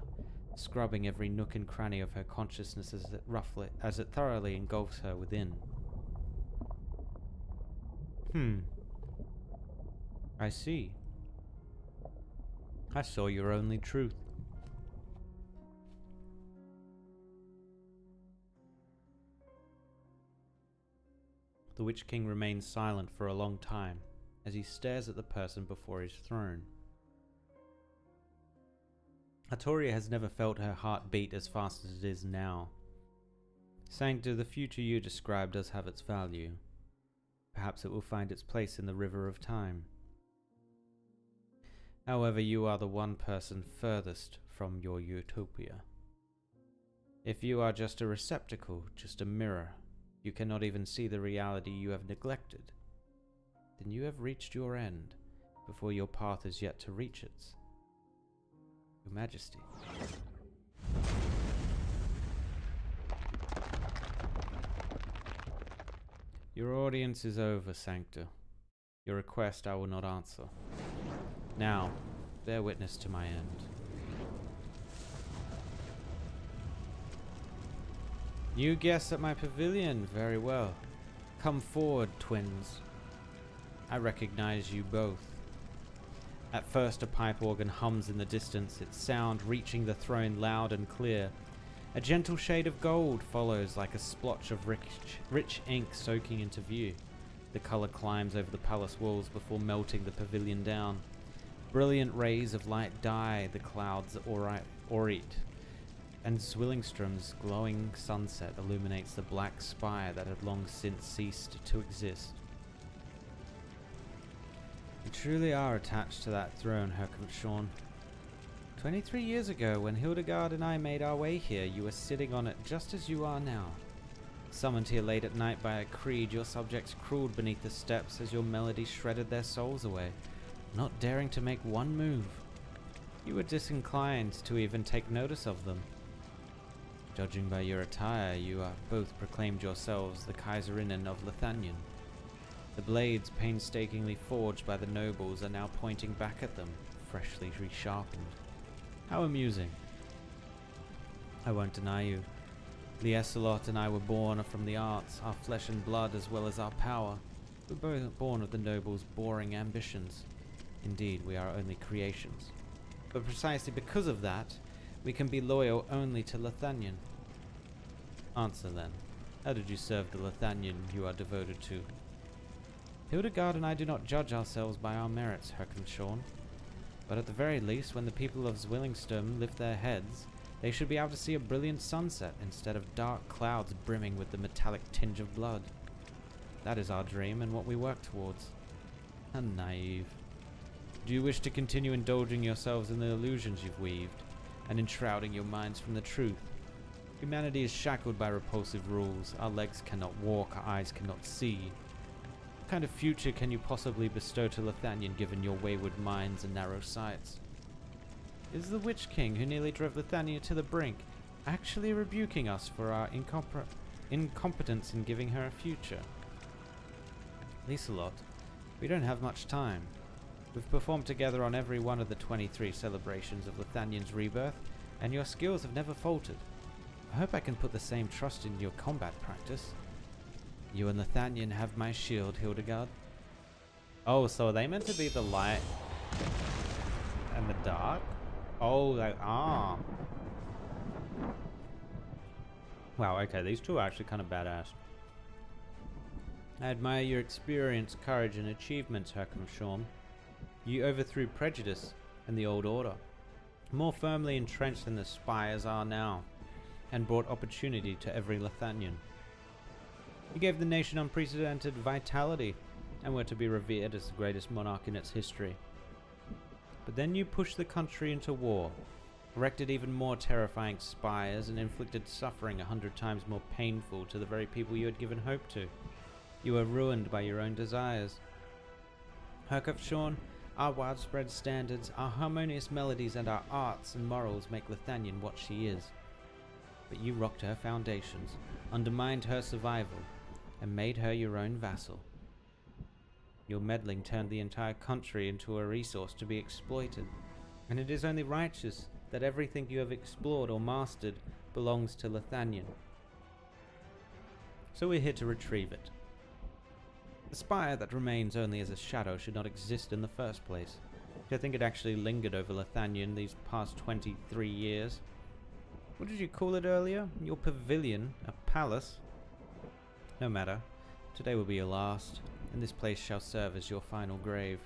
Speaker 2: scrubbing every nook and cranny of her consciousness as it thoroughly engulfs her within. I see. I saw your only truth. The Witch King remains silent for a long time as he stares at the person before his throne. Artoria has never felt her heart beat as fast as it is now. Sancta, the future you describe does have its value. Perhaps it will find its place in the river of time. However, you are the one person furthest from your utopia. If you are just a receptacle, just a mirror, you cannot even see the reality you have neglected, then you have reached your end before your path is yet to reach its. Your Majesty. Your audience is over, Sancta. Your request I will not answer. Now, bear witness to my end. New guests at my pavilion, very well. Come forward, twins. I recognize you both. At first a pipe organ hums in the distance, its sound reaching the throne loud and clear. A gentle shade of gold follows like a splotch of rich ink soaking into view. The color climbs over the palace walls before melting the pavilion down. Brilliant rays of light dye the clouds orate, and Zwillingstürme's glowing sunset illuminates the black spire that had long since ceased to exist. You truly are attached to that throne, Hercamshorn. 23 years ago, when Hildegard and I made our way here, you were sitting on it just as you are now. Summoned here late at night by a creed, your subjects crawled beneath the steps as your melody shredded their souls away, not daring to make one move. You were disinclined to even take notice of them. Judging by your attire, you have both proclaimed yourselves the Kaiserinnen of Lithanien. The blades painstakingly forged by the nobles are now pointing back at them, freshly resharpened. How amusing. I won't deny you. Lieselot and I were born from the arts, our flesh and blood as well as our power. We're both born of the nobles' boring ambitions. Indeed, we are only creations. But precisely because of that, we can be loyal only to Lithanien. Answer then, how did you serve the Lithanien you are devoted to? Hildegard and I do not judge ourselves by our merits, Hercamshorn. But at the very least, when the people of Zwillingstürme lift their heads, they should be able to see a brilliant sunset instead of dark clouds brimming with the metallic tinge of blood. That is our dream and what we work towards. How naive. Do you wish to continue indulging yourselves in the illusions you've weaved, and enshrouding your minds from the truth? Humanity is shackled by repulsive rules. Our legs cannot walk, our eyes cannot see. What kind of future can you possibly bestow to Lithanien given your wayward minds and narrow sights? Is the Witch King, who nearly drove Lithanien to the brink, actually rebuking us for our incompetence in giving her a future? Lieselot, we don't have much time. We've performed together on every one of the 23 celebrations of Lithanien's rebirth, and your skills have never faltered. I hope I can put the same trust in your combat practice. You and Lithanien have my shield, Hildegard. Oh, so are they meant to be the light and the dark? Oh, they are. Wow, okay, these two are actually kind of badass. I admire your experience, courage, and achievements, Hercamshorn. You overthrew prejudice and the old order, more firmly entrenched than the Spires are now, and brought opportunity to every Lithanien. You gave the nation unprecedented vitality, and were to be revered as the greatest monarch in its history. But then you pushed the country into war, erected even more terrifying spires, and inflicted suffering 100 times more painful to the very people you had given hope to. You were ruined by your own desires. Hercamshorn, our widespread standards, our harmonious melodies, and our arts and morals make Lithanien what she is. But you rocked her foundations, undermined her survival, and made her your own vassal. Your meddling turned the entire country into a resource to be exploited, and it is only righteous that everything you have explored or mastered belongs to Lithanien. So we're here to retrieve it. The spire that remains only as a shadow should not exist in the first place. Do you think it actually lingered over Lithanien these past 23 years? What did you call it earlier? Your pavilion? A palace? No matter. Today will be your last, and this place shall serve as your final grave.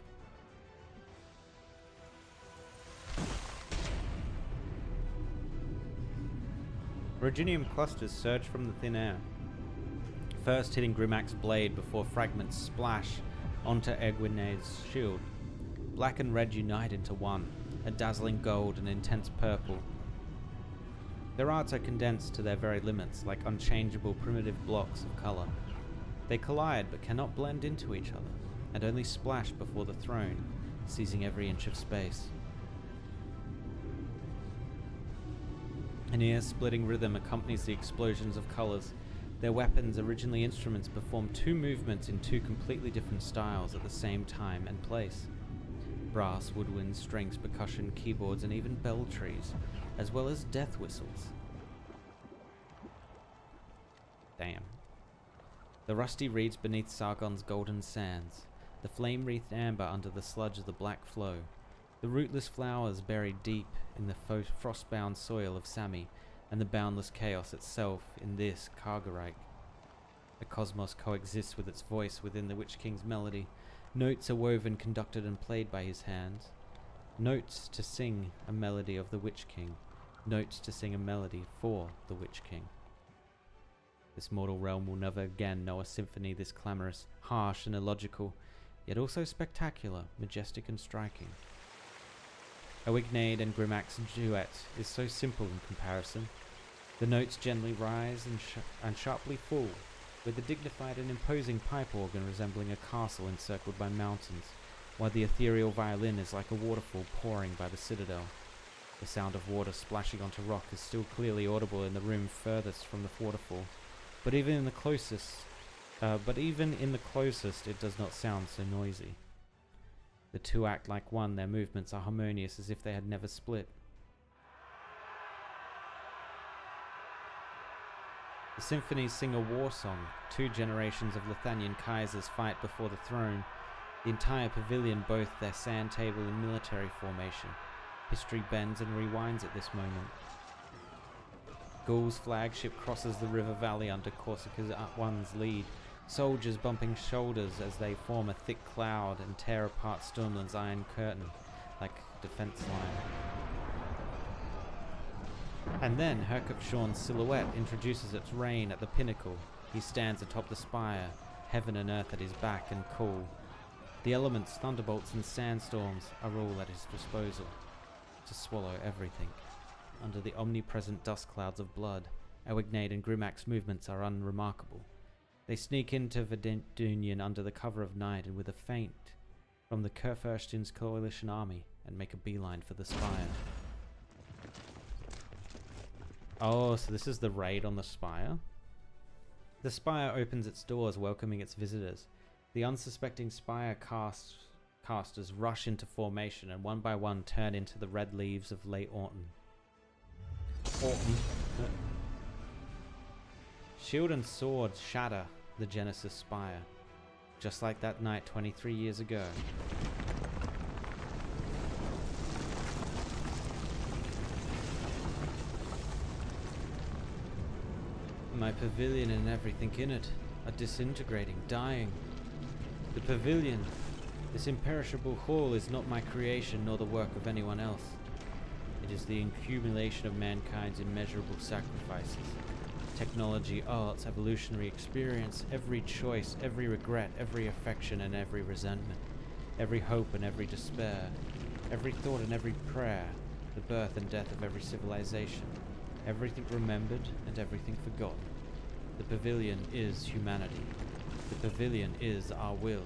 Speaker 2: Virginium clusters surge from the thin air, first hitting Grimac's blade before fragments splash onto Egwene's shield. Black and red unite into one, a dazzling gold and intense purple. Their arts are condensed to their very limits, like unchangeable primitive blocks of color. They collide but cannot blend into each other, and only splash before the throne, seizing every inch of space. An ear-splitting rhythm accompanies the explosions of colors. Their weapons, originally instruments, perform two movements in two completely different styles at the same time and place. Brass, woodwinds, strings, percussion, keyboards, and even bell trees, as well as death whistles. Damn. The rusty reeds beneath Sargon's golden sands, the flame-wreathed amber under the sludge of the black flow, the rootless flowers buried deep in the frost-bound soil of Sami, and the boundless chaos itself in this Kargarite. The cosmos coexists with its voice within the Witch King's melody. Notes are woven, conducted, and played by his hands. Notes to sing a melody of the Witch King, notes to sing a melody for the Witch King. This mortal realm will never again know a symphony this clamorous, harsh and illogical, yet also spectacular, majestic and striking. Arknights and Grimac's duet is so simple in comparison. The notes gently rise and sharply fall, with the dignified and imposing pipe organ resembling a castle encircled by mountains, while the ethereal violin is like a waterfall pouring by the citadel. The sound of water splashing onto rock is still clearly audible in the room furthest from the waterfall, but even in the closest, it does not sound so noisy. The two act like one, their movements are harmonious as if they had never split. The symphonies sing a war song. 2 generations of Lithanian Kaisers fight before the throne. The entire pavilion both their sand table in military formation. History bends and rewinds at this moment. Gaul's flagship crosses the river valley under Corsica's one's lead, soldiers bumping shoulders as they form a thick cloud and tear apart Sturmland's iron curtain like a defense line. And then Hercupshorn's silhouette introduces its reign at the pinnacle. He stands atop the spire, heaven and earth at his back and cool. The elements, thunderbolts and sandstorms are all at his disposal to swallow everything. Under the omnipresent dust clouds of blood, Arknights and Grimac's movements are unremarkable. They sneak into Verdunian under the cover of night and with a feint from the Kurfürsten's coalition army and make a beeline for the spire. Oh, so this is the raid on the spire? The spire opens its doors, welcoming its visitors. The unsuspecting spire casters rush into formation and one by one turn into the red leaves of late autumn. Shield and sword shatter the Genesis spire, just like that night 23 years ago. My pavilion and everything in it are disintegrating, dying. The pavilion, this imperishable hall, is not my creation nor the work of anyone else. It is the accumulation of mankind's immeasurable sacrifices. Technology, arts, evolutionary experience, every choice, every regret, every affection and every resentment, every hope and every despair, every thought and every prayer, the birth and death of every civilization, everything remembered and everything forgotten. The pavilion is humanity. The pavilion is our will.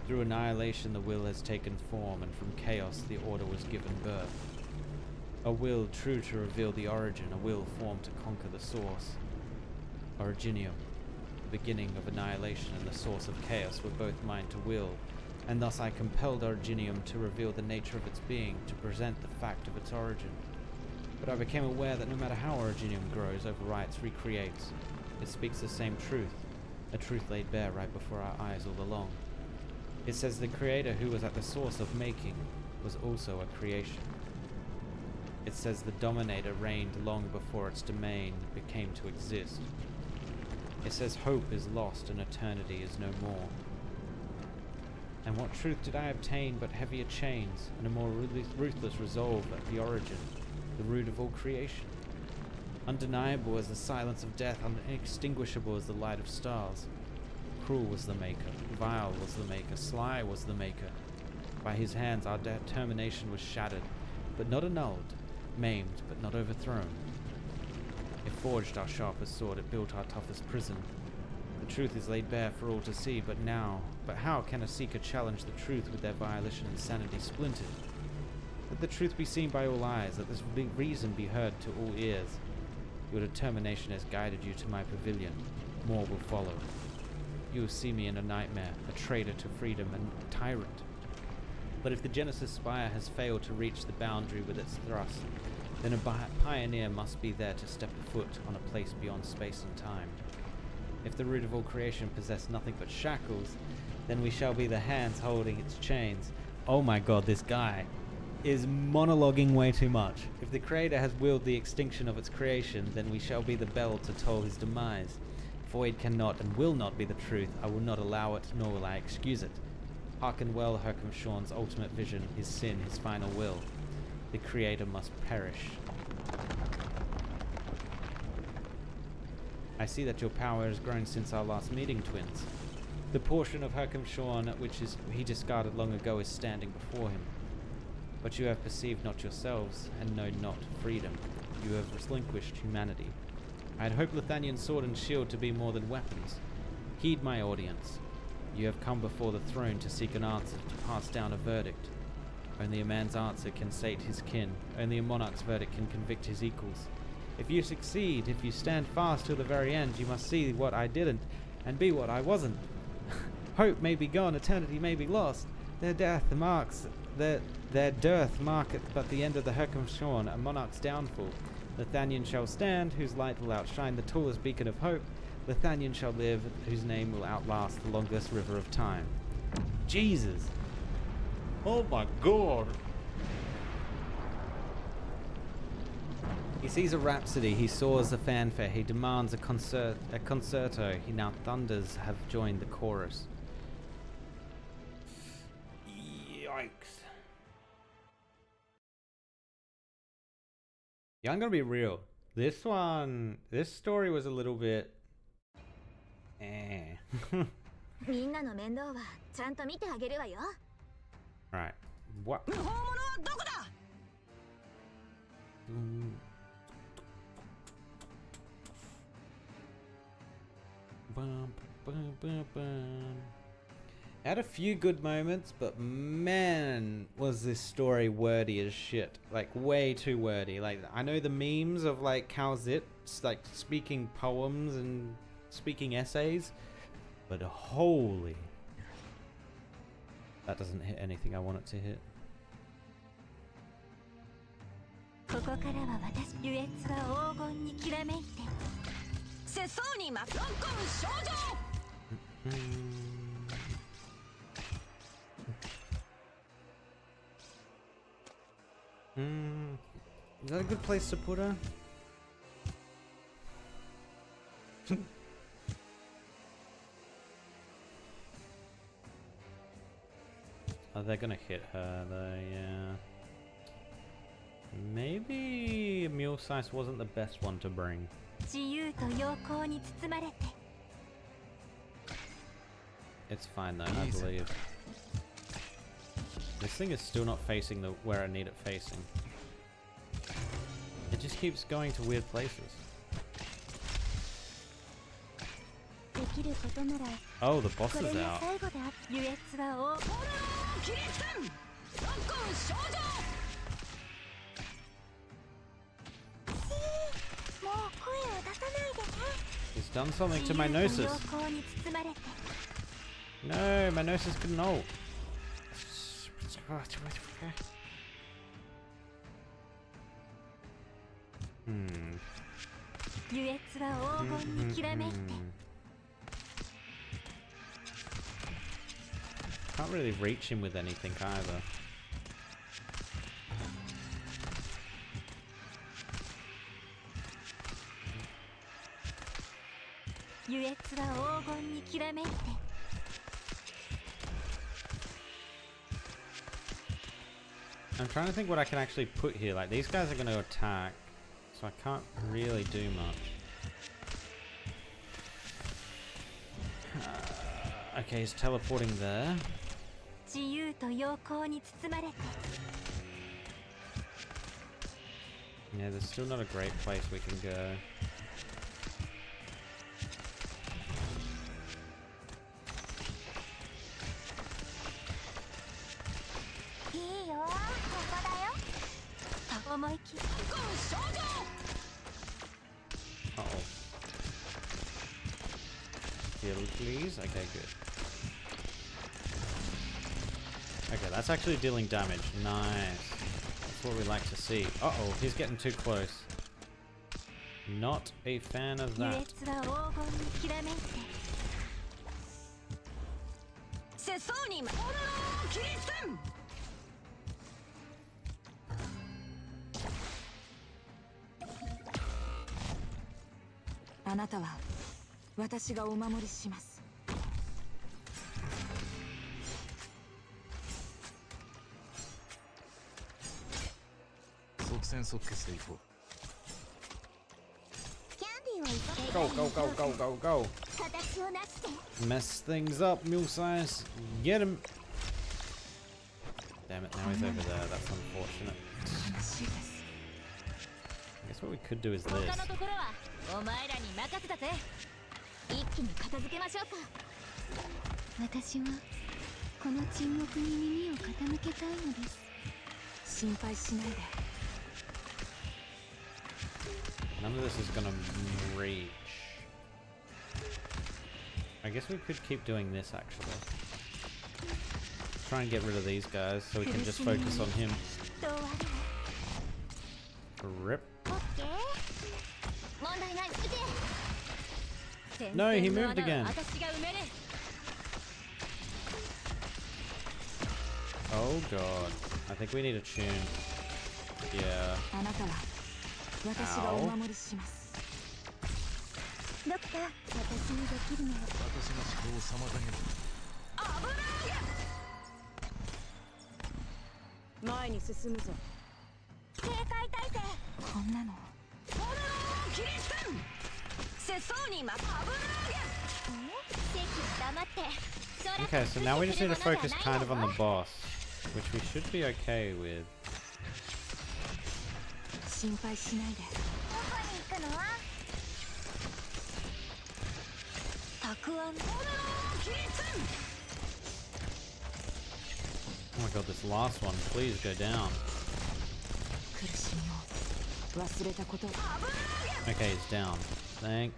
Speaker 2: Through annihilation, the will has taken form, and from chaos, the order was given birth. A will true to reveal the origin, a will formed to conquer the source. Originium, the beginning of annihilation and the source of chaos, were both mine to will, and thus I compelled Originium to reveal the nature of its being, to present the fact of its origin. But I became aware that no matter how Originium grows, overwrites, recreates, it speaks the same truth, a truth laid bare right before our eyes all along. It says the creator who was at the source of making was also a creation. It says the dominator reigned long before its domain became to exist. It says hope is lost and eternity is no more. And what truth did I obtain but heavier chains and a more ruthless resolve at the origin, the root of all creation? Undeniable as the silence of death, inextinguishable as the light of stars. Cruel was the maker, vile was the maker, sly was the maker. By his hands our determination was shattered, but not annulled, maimed, but not overthrown. It forged our sharpest sword, it built our toughest prison. The truth is laid bare for all to see, but how can a seeker challenge the truth with their violation and sanity splintered? Let the truth be seen by all eyes, let this reason be heard to all ears. Your determination has guided you to my pavilion. More will follow. You will see me in a nightmare, a traitor to freedom and tyrant. But if the Genesis Spire has failed to reach the boundary with its thrust, then a pioneer must be there to step a foot on a place beyond space and time. If the root of all creation possess nothing but shackles, then we shall be the hands holding its chains. Oh my god, this guy is monologuing way too much. If the creator has willed the extinction of its creation, then we shall be the bell to toll his demise. Void cannot and will not be the truth. I will not allow it, nor will I excuse it. Hearken well, Hercupshorn's ultimate vision, his sin, his final will. the creator must perish. I see that your power has grown since our last meeting, twins. The portion of Herkamshorn which he discarded long ago is standing before him. But you have perceived not yourselves, and know not freedom. You have relinquished humanity. I had hoped Lithanion's sword and shield to be more than weapons. Heed my audience. You have come before the throne to seek an answer, to pass down a verdict. Only a man's answer can sate his kin. Only a monarch's verdict can convict his equals. If you succeed, if you stand fast till the very end, you must see what I didn't, and be what I wasn't. Hope may be gone, eternity may be lost. Their dearth marks but the end of the Herkamshorn, a monarch's downfall. Lithanion shall stand, whose light will outshine the tallest beacon of hope. Lithanion shall live, whose name will outlast the longest river of time. Jesus! Oh my god! He sees a rhapsody, he soars a fanfare, he demands a concerto, he now thunders have joined the chorus. Yikes. Yeah, I'm gonna be real. This story was a little bit... Right. What? Had a few good moments, but man, was this story wordy as shit. Like, way too wordy. Like, I know the memes of, like, Calzit, like, speaking poems and speaking essays, but holy... That doesn't hit anything I want it to hit. Is that a good place to put her? Oh, they're gonna hit her though, yeah. Maybe a mule size wasn't the best one to bring. It's fine though, I believe. This thing is still not facing where I need it facing. It just keeps going to weird places. Oh, the boss is out. He's done something to my gnosis. No, my gnosis couldn't ult. Can't really reach him with anything either. I'm trying to think what I can actually put here. Like, these guys are going to attack, so I can't really do much. Okay, he's teleporting there. Yeah, there's still not a great place we can go. Uh-oh. Heal, please. Okay, good. Okay, that's actually dealing damage. Nice. That's what we like to see. Uh-oh, he's getting too close. Not a fan of that. Go, go, go, go, go, go. Mess things up, mule size. Get him. Damn it, now he's over there. That's unfortunate. I guess what we could do is this. None of this is gonna reach. I guess we could keep doing this actually. Try and get rid of these guys so we can just focus on him. Rip. No, he moved again. Oh god. I think we need a tune. Yeah. Ow. Okay, so now we just need to focus kind of on the boss, which we should be okay with. Oh my god, this last one, please go down. Okay, he's down. Thank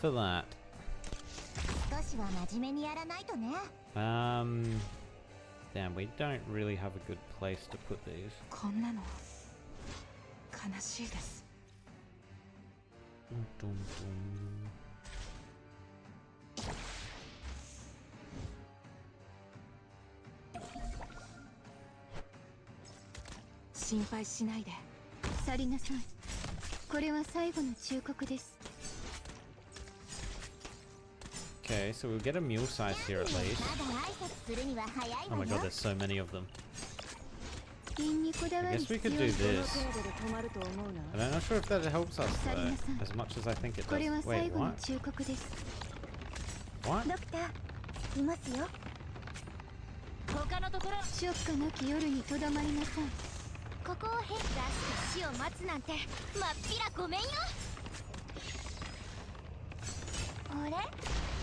Speaker 2: for that. Damn, we don't really have a good place to put these. Dun, dun, dun. Okay, so we'll get a mule size here at least. Oh my god, there's so many of them. I guess we could do this. And I'm not sure if that helps us though, as much as I think it does. Wait, what? What?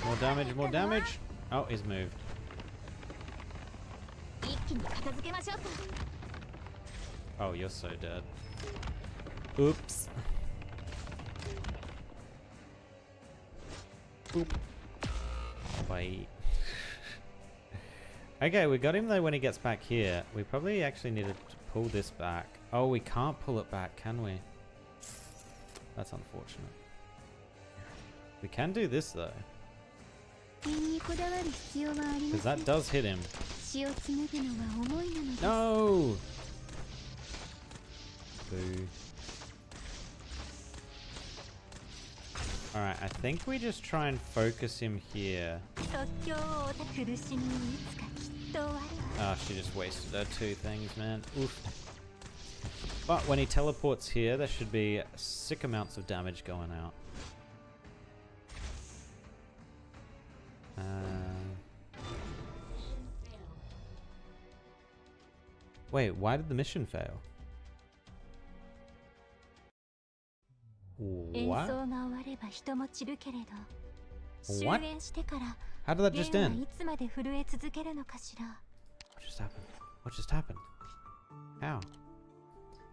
Speaker 2: More damage, more damage! Oh, he's moved. Oh, you're so dead. Oops. Oop. Bye. Okay, we got him though when he gets back here. We probably actually need to pull this back. Oh, we can't pull it back, can we? That's unfortunate. We can do this though. Because that does hit him. No! Boo. Alright, I think we just try and focus him here. Oh, she just wasted her two things, man. Oof. But when he teleports here, there should be sick amounts of damage going out. Wait, why did the mission fail? What? What? How did that just end? What just happened? What just happened? How?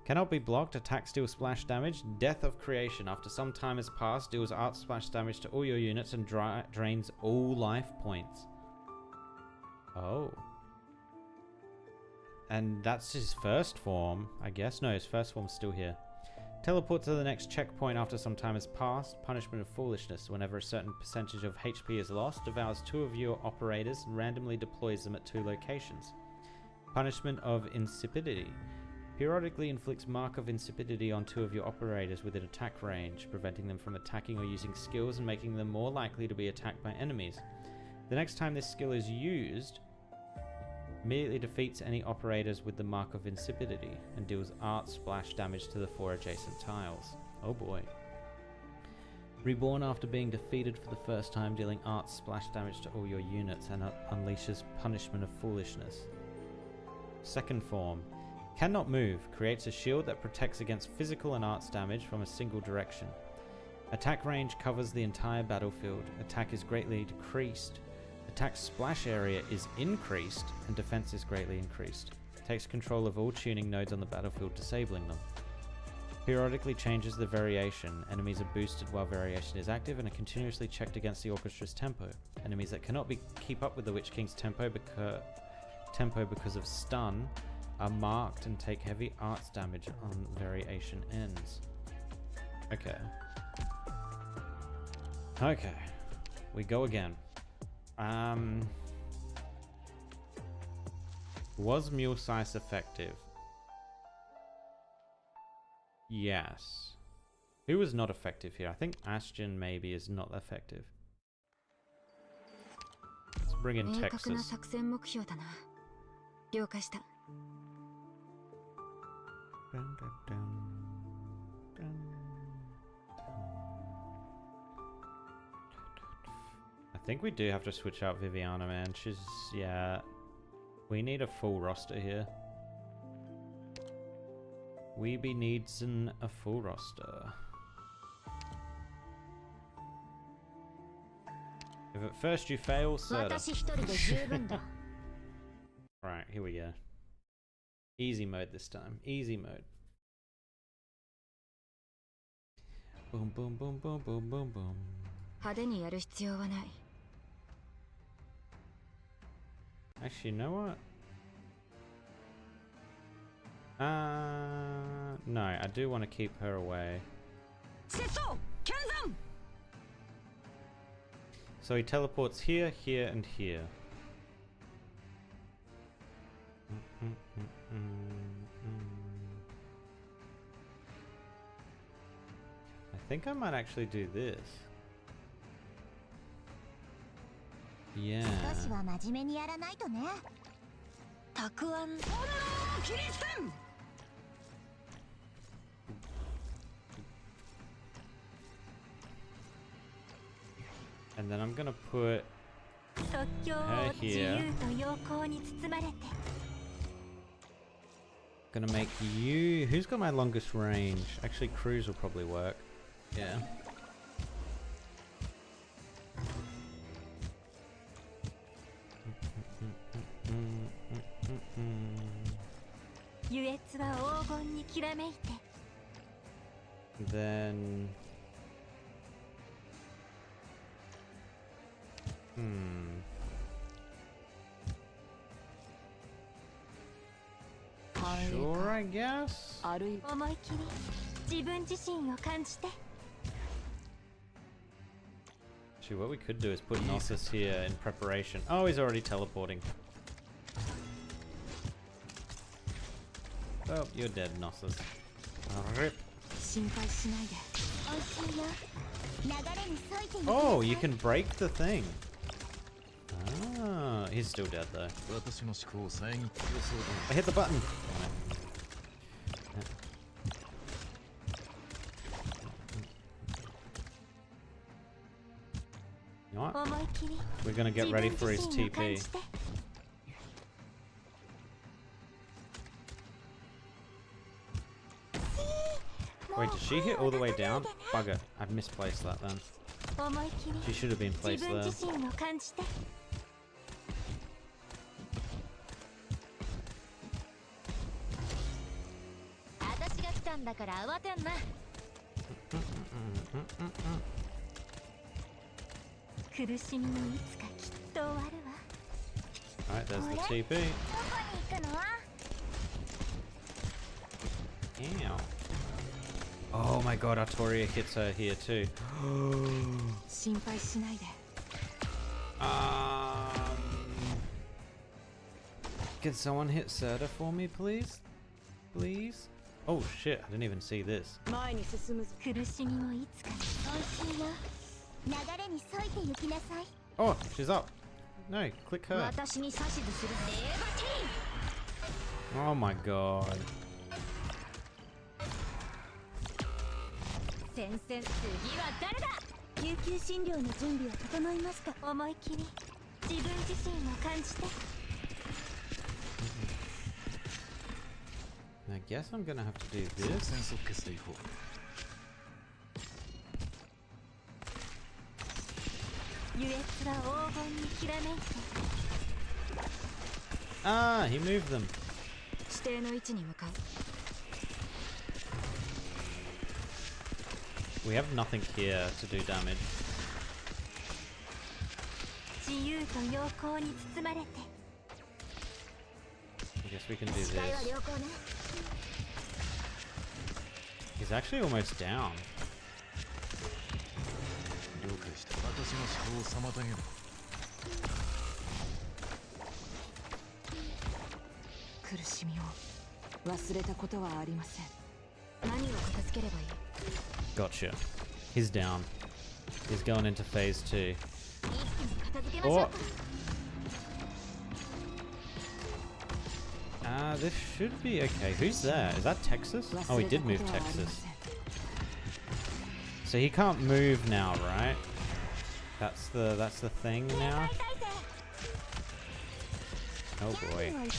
Speaker 2: Cannot be blocked. Attacks deal splash damage. Death of creation. After some time has passed, deals art splash damage to all your units and drains all life points. Oh. And that's his first form, I guess. No, his first form's still here. Teleport to the next checkpoint after some time has passed. Punishment of foolishness. Whenever a certain percentage of HP is lost, devours 2 of your operators and randomly deploys them at 2 locations. Punishment of insipidity. Periodically inflicts mark of insipidity on 2 of your operators within attack range, preventing them from attacking or using skills and making them more likely to be attacked by enemies. The next time this skill is used, Immediately defeats any operators with the mark of insipidity and deals art splash damage to the 4 adjacent tiles. Oh boy. Reborn after being defeated for the first time, dealing art splash damage to all your units and unleashes punishment of foolishness. Second form. Cannot move. Creates a shield that protects against physical and arts damage from a single direction. Attack range covers the entire battlefield. Attack is greatly decreased. Attack splash area is increased, and defense is greatly increased. Takes control of all tuning nodes on the battlefield, disabling them. Periodically changes the variation. Enemies are boosted while variation is active and are continuously checked against the orchestra's tempo. Enemies that cannot keep up with the Witch King's tempo because of stun are marked and take heavy arts damage on variation ends. Okay. Okay. We go again. Was Mule Size effective? Yes. Who was not effective here? I think Ashton maybe is not effective. Let's bring in Texas. I think we do have to switch out Viviana, man. She's, yeah. We need a full roster here. We be needs a full roster. If at first you fail, Serta. Right, here we go. Easy mode this time. Easy mode. Boom, boom, boom, boom, boom, boom, boom. Actually, you know what? No, I do want to keep her away. So he teleports here, here, and here. I think I might actually do this. Yeah. And then I'm gonna put her here. Gonna make you... Who's got my longest range? Actually, Cruz will probably work. Yeah. Then... Sure, I guess. Actually, what we could do is put Gnosis here in preparation. Oh, he's already teleporting. Oh, you're dead, Gnosis. Rip. Oh, you can break the thing. Ah, he's still dead though. I hit the button. You know what? We're gonna get ready for his TP. Wait, did she hit all the way down? Bugger, I've misplaced that then. She should have been placed there. Alright, there's the TP. Ow. Oh my god, Artoria hits her here too. Can someone hit Serta for me, please? Please? Oh shit, I didn't even see this. Oh, she's up. No, click her.
Speaker 1: 私に指図するレーバティ
Speaker 2: Oh my god.
Speaker 1: 先生、次は誰だ。救急診療の準備は整いました。思い切り自分自身を感じて。
Speaker 2: I guess I'm gonna have to do this.
Speaker 1: 優越は黄金にきらめいて。
Speaker 2: Ah, he moved them.
Speaker 1: 指定の位置に向かう。
Speaker 2: We have nothing here to do damage.
Speaker 1: 自由と陽光に包まれて。
Speaker 2: I guess we can do
Speaker 1: 視界は
Speaker 2: this.
Speaker 1: 良好ね。
Speaker 2: He's actually almost down.
Speaker 4: 了解した。私の思考を妨げろ。
Speaker 1: 苦しみを忘れたことはありません。何を片付ければいい。
Speaker 2: Gotcha. He's down. He's going into phase 2.
Speaker 1: 一気に片付けましょう
Speaker 2: Oh.
Speaker 1: か。
Speaker 2: This should be okay. Who's that? Is that Texas? Oh, he did move Texas. So he can't move now, right? That's the thing now. Oh boy.
Speaker 1: まだ挨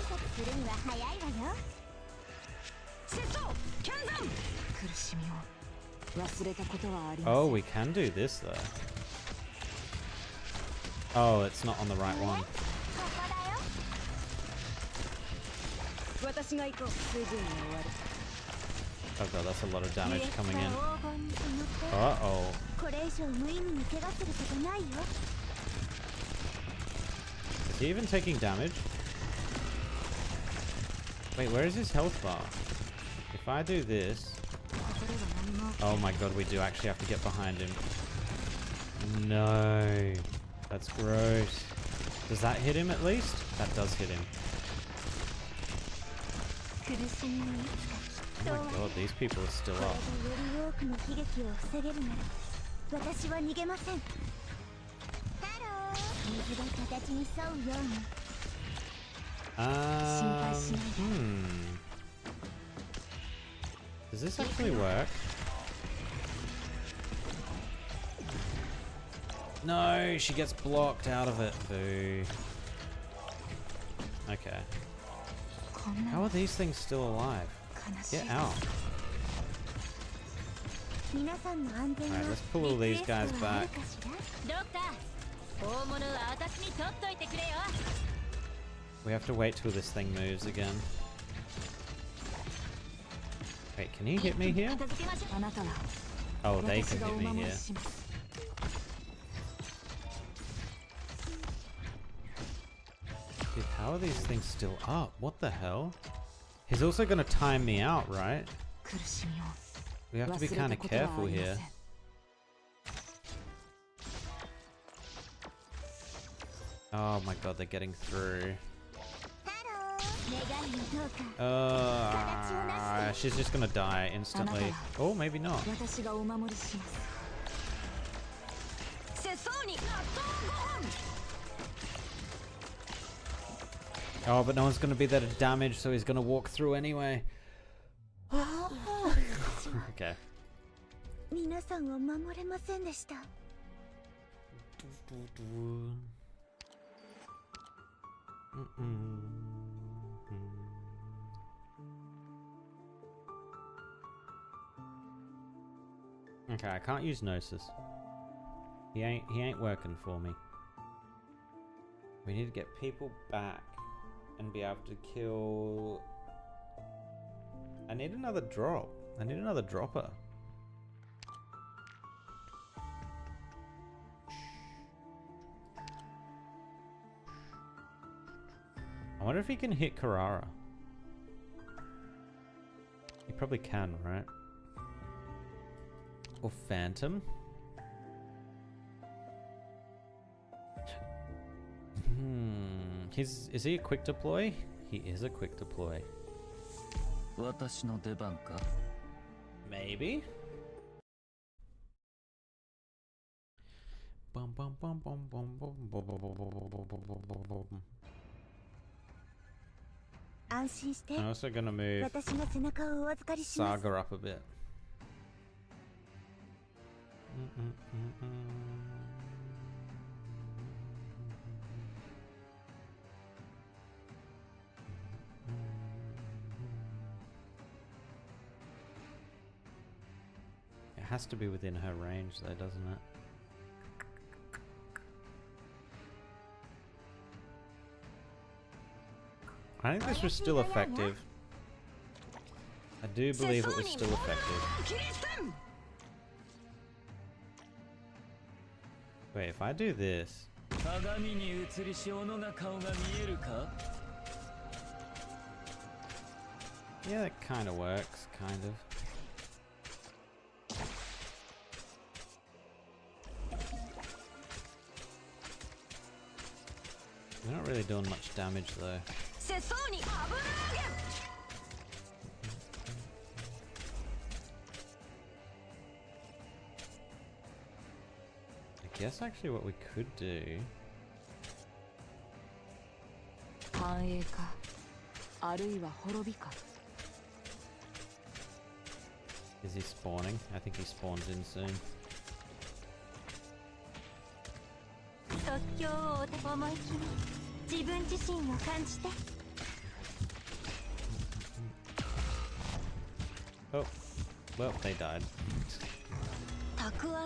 Speaker 1: 拶するには早いわよ。苦しみを忘れたことはありません。
Speaker 2: Oh, we can do this though. Oh, it's not on the right one.
Speaker 1: 私が行こう。すぐに終わる。
Speaker 2: Oh god, that's a lot of damage coming in.
Speaker 1: 黄金に塗って。
Speaker 2: Uh-oh.
Speaker 1: これ以上無意味に怪我することないよ。
Speaker 2: Is he even taking damage? Wait, where is his health bar? If I do this...
Speaker 1: ここでは何も。
Speaker 2: Oh my god, we do actually have to get behind him. No. That's gross. Does that hit him at least? That does hit him.
Speaker 1: 苦しみのいつか。
Speaker 2: Oh my god, these people are still
Speaker 1: これ
Speaker 2: up.
Speaker 1: でより多くの悲劇を防げるなら私は逃げません。ハロー。水が形に沿うように。
Speaker 2: Does this actually work? No, she gets blocked out of it. Boo. Okay. How are these things still alive? Get out. Alright, let's pull all these guys back. We have to wait till this thing moves again. Wait, can he hit me here? Oh, they can hit me here. Dude, how are these things still up? What the hell? He's also gonna time me out, right? We have to be kind of careful here. Oh my god, they're getting through. She's just gonna die instantly. Oh, maybe not. Oh, but no one's gonna be there to damage, so he's gonna walk through anyway. Okay. Okay, I can't use Gnosis. He ain't working for me. We need to get people back and be able to kill. I need another drop. I need another dropper. I wonder if he can hit Carrara. He probably can, right? Or Phantom? Is he a quick deploy? He is a quick deploy. Maybe? Bum, bum, bum, bum, bum, bum, bum, bum, bum, bum, bum, bum, bum.
Speaker 1: 安心して。
Speaker 2: I'm also gonna move
Speaker 1: 私が背中をお預かりします。
Speaker 2: Saga up a bit. It has to be within her range though, doesn't it? I think this was still effective. I do believe it was still effective. Wait, if I do this... Yeah, that kind of works, kind of. They're not really doing much damage though. I guess actually what we could do... Is he spawning? I think he spawns in soon. Oh, well, they died. Oh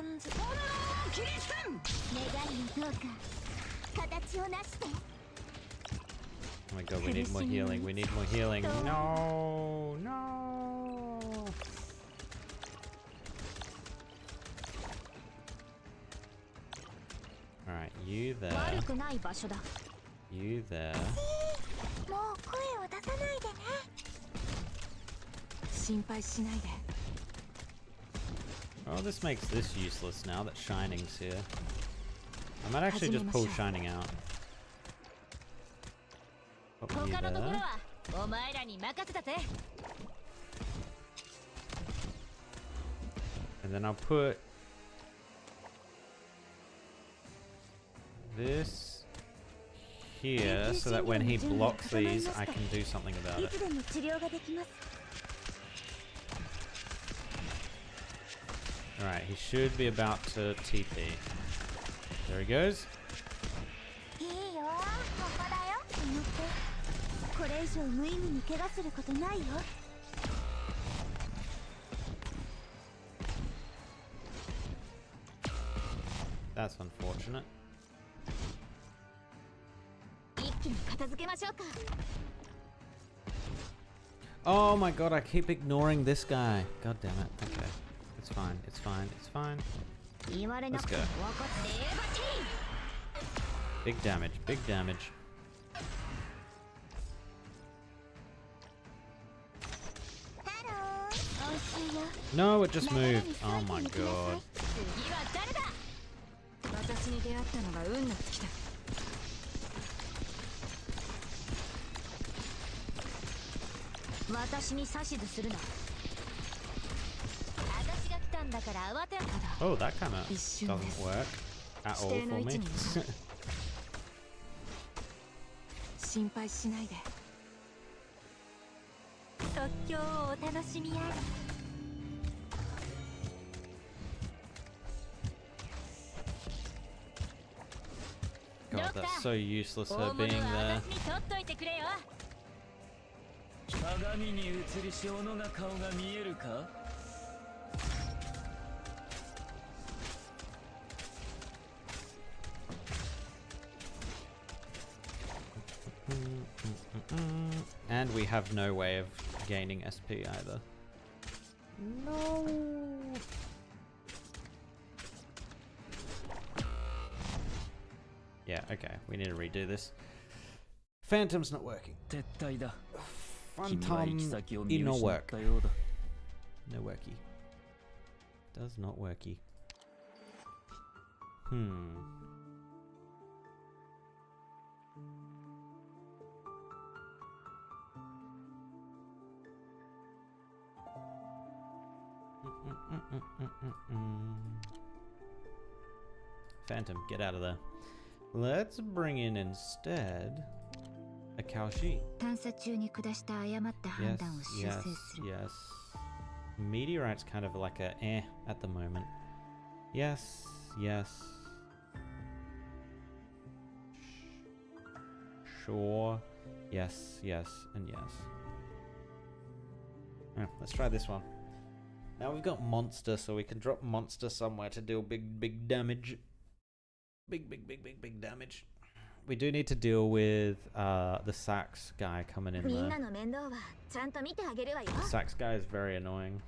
Speaker 2: my god, we need more healing, we need more healing. No, no! Alright, you there. You there. Oh, this makes this useless now that Shining's here. I might actually just pull Shining out. Put you there. And then I'll put this here so that when he blocks these, I can do something about it. Alright, he should be about to TP. There he goes. That's unfortunate. Oh my god, I keep ignoring this guy. God damn it. Okay. It's fine, it's fine, it's fine. Let's go. Big damage, big damage. No, it just moved. Oh my god. Oh, that kind of doesn't work at all for me. God, that's so useless, her being there. And we have no way of gaining SP either. No. Yeah, okay. We need to redo this. Phantom's not working. Phantom no work. No worky. Does not worky. Phantom, get out of there. Let's bring in instead a Kaoshi.
Speaker 1: 探査中に下した誤った判
Speaker 2: Yes,
Speaker 1: 断を修
Speaker 2: yes,
Speaker 1: 正する。
Speaker 2: yes. Meteorite's kind of like a at the moment. Yes, yes. Sure. Yes, yes, and yes. Yeah, let's try this one. Now we've got monster, so we can drop monster somewhere to deal big damage. Big damage. We do need to deal with the sax guy coming in
Speaker 1: みん
Speaker 2: there.
Speaker 1: なの面倒はちゃんと見てあげるわよ。
Speaker 2: The sax guy is very annoying.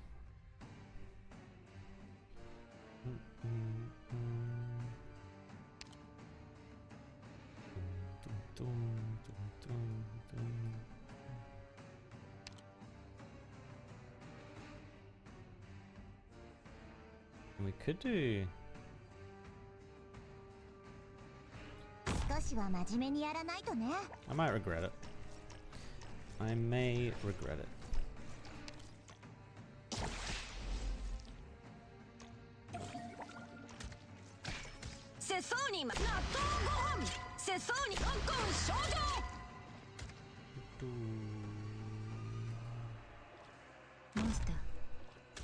Speaker 2: We could do.
Speaker 1: 少しは真面目にやらないとね。
Speaker 2: I might regret it. I may regret it.
Speaker 1: 世相に納豆ご飯。世相に香港少女。モンスター。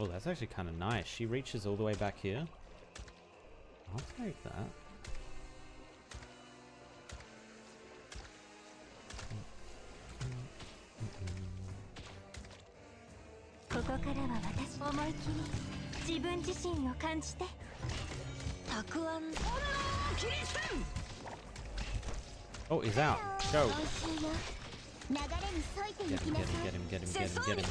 Speaker 2: Oh, that's actually kind of nice. She reaches all the way back here. I'll take that. Oh, he's out. Go. Get him.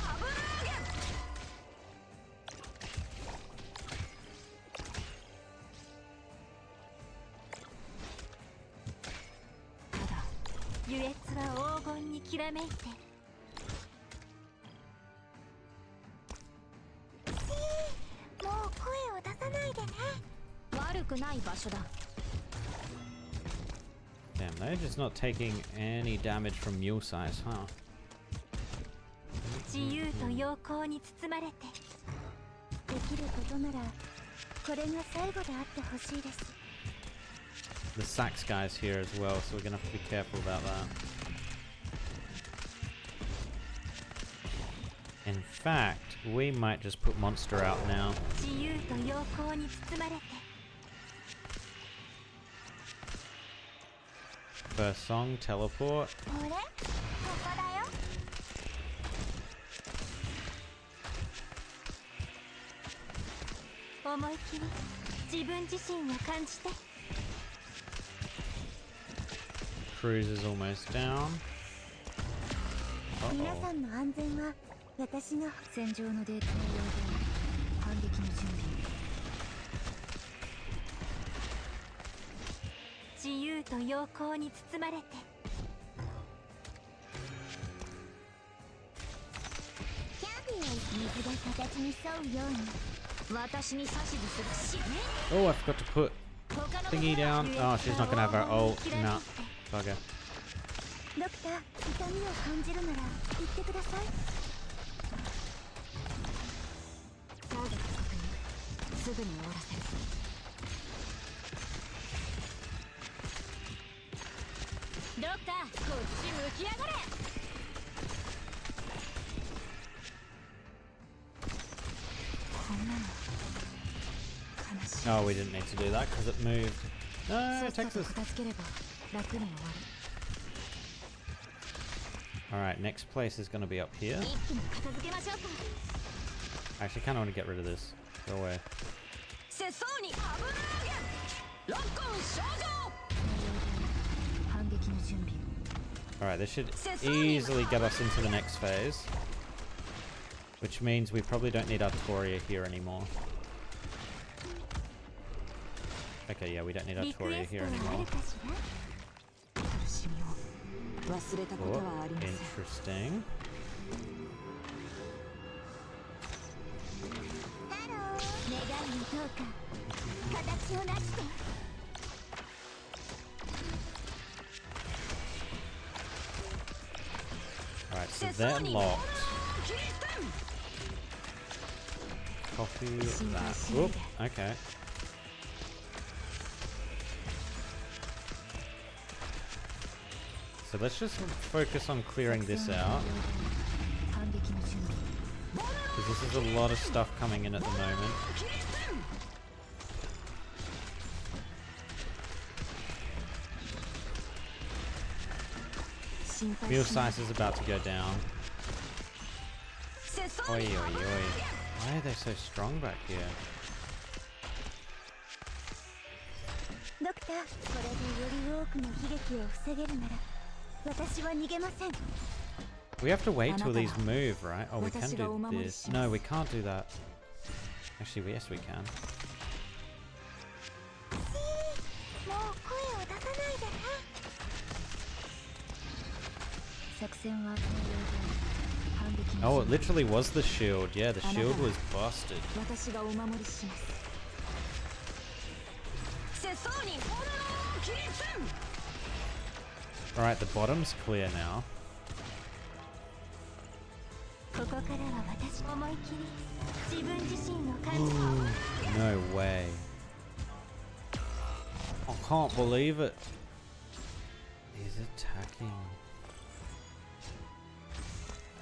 Speaker 1: 優越は黄金にきらめいて。もう声を出さないでね。悪くない場所だ。
Speaker 2: Damn, they're just not taking any damage from mule size, huh?
Speaker 1: 自由と陽光に包まれて。できることならこれが最後であってほしいです。
Speaker 2: The sax guy's here as well, so we're gonna have to be careful about that. In fact, we might just put monster out now.
Speaker 1: 自由と陽光に包まれて。
Speaker 2: First song, teleport.
Speaker 1: これ？ここだよ。思い切り自分自身を感じて。
Speaker 2: Cruise is almost down.
Speaker 1: 皆さんの安全は私が戦場のデータを用意反撃の準備。自由と陽光に包まれて。キャビア水が形に沿うように私に指図するしね。
Speaker 2: Oh, I forgot to put thingy down. Oh, she's not gonna have her ult. No. Bugger.
Speaker 1: ドクター、痛みを感じるなら言ってください。ターゲット確認。すぐに終わらせる。ドクター、こっち向き上がれ。こんなの悲しい。
Speaker 2: Oh, we didn't need to do that because it moved. No,
Speaker 1: さっさと
Speaker 2: Texas.
Speaker 1: 片付ければ楽に終わる。
Speaker 2: Alright, next place is gonna be up here.
Speaker 1: 一気に片付けましょうか。
Speaker 2: I actually kind of want to get rid of this. Go away.
Speaker 1: 世相に油揚げ。ロッコン少女。反撃の準備。
Speaker 2: Alright, this should easily get us into the next phase. Which means we probably don't need Artoria here anymore. Okay, yeah, we don't need Artoria here anymore. Oh, interesting. Alright, so they're locked. Copy that. Whoop, okay. so let's just focus on clearing this out. Because this is a lot of stuff coming in at the moment. Meal size is about to go down. Oi, oi, oi. Why are they so strong back here? We have to wait till these move, right? Oh, we can do this. No, we can't do that. Actually, yes, we can. Oh, it literally was the shield. Yeah, the shield was busted. Alright, the bottom's clear now. No way. I can't believe it. He's attacking.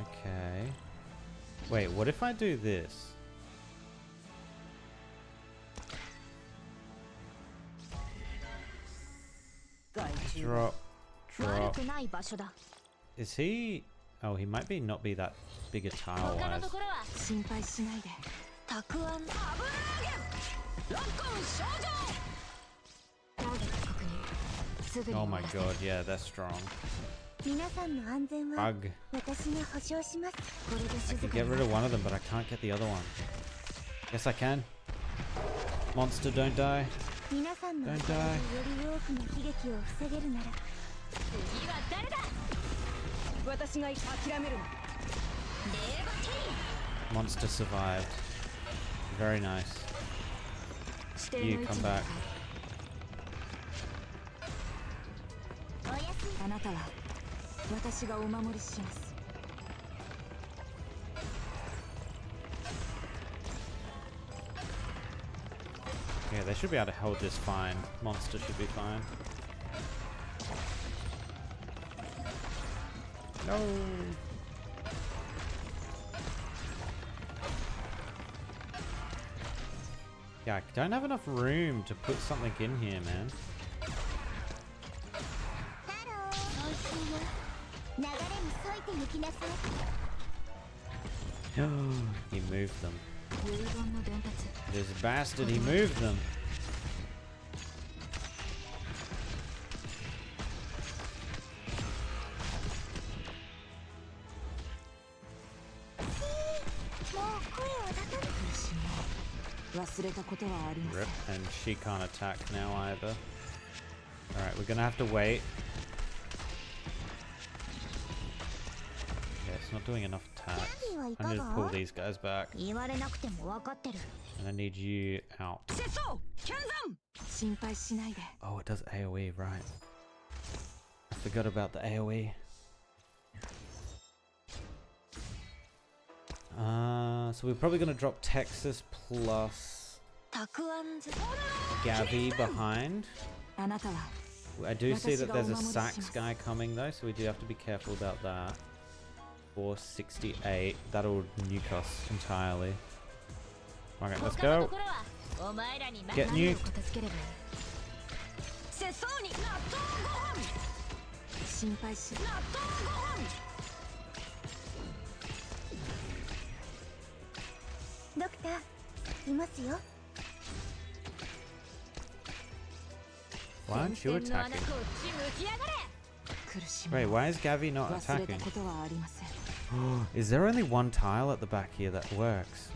Speaker 2: Okay. Wait, what if I do this? Drop. Drop. Is he... Oh, he might be not be that big a tile-wise. Oh my god, yeah, that's strong. Bug. I can get rid of one of them, but I can't get the other one. Yes, I can. Monster, don't die. Don't die. Monster survived. Very nice. You come back. Yeah, they should be able to hold this fine. Monster should be fine. No. Yeah, I don't have enough room to put something in here, man. He moved them. This bastard, he moved them. Rip, and she can't attack now either. Alright, we're gonna have to wait. Okay, it's not doing enough attacks. I need to pull these guys back. And I need you out. Oh, it does AoE, right. I forgot about the AoE. So we're probably gonna drop Texas plus Gavi behind. I do see that there's a Sax guy coming though, so we do have to be careful about that. 468. That'll nuke us entirely. Okay, let's go. Get nuked. Why aren't you attacking? Wait, why is Gavi not attacking? Is there only one tile at the back here that works?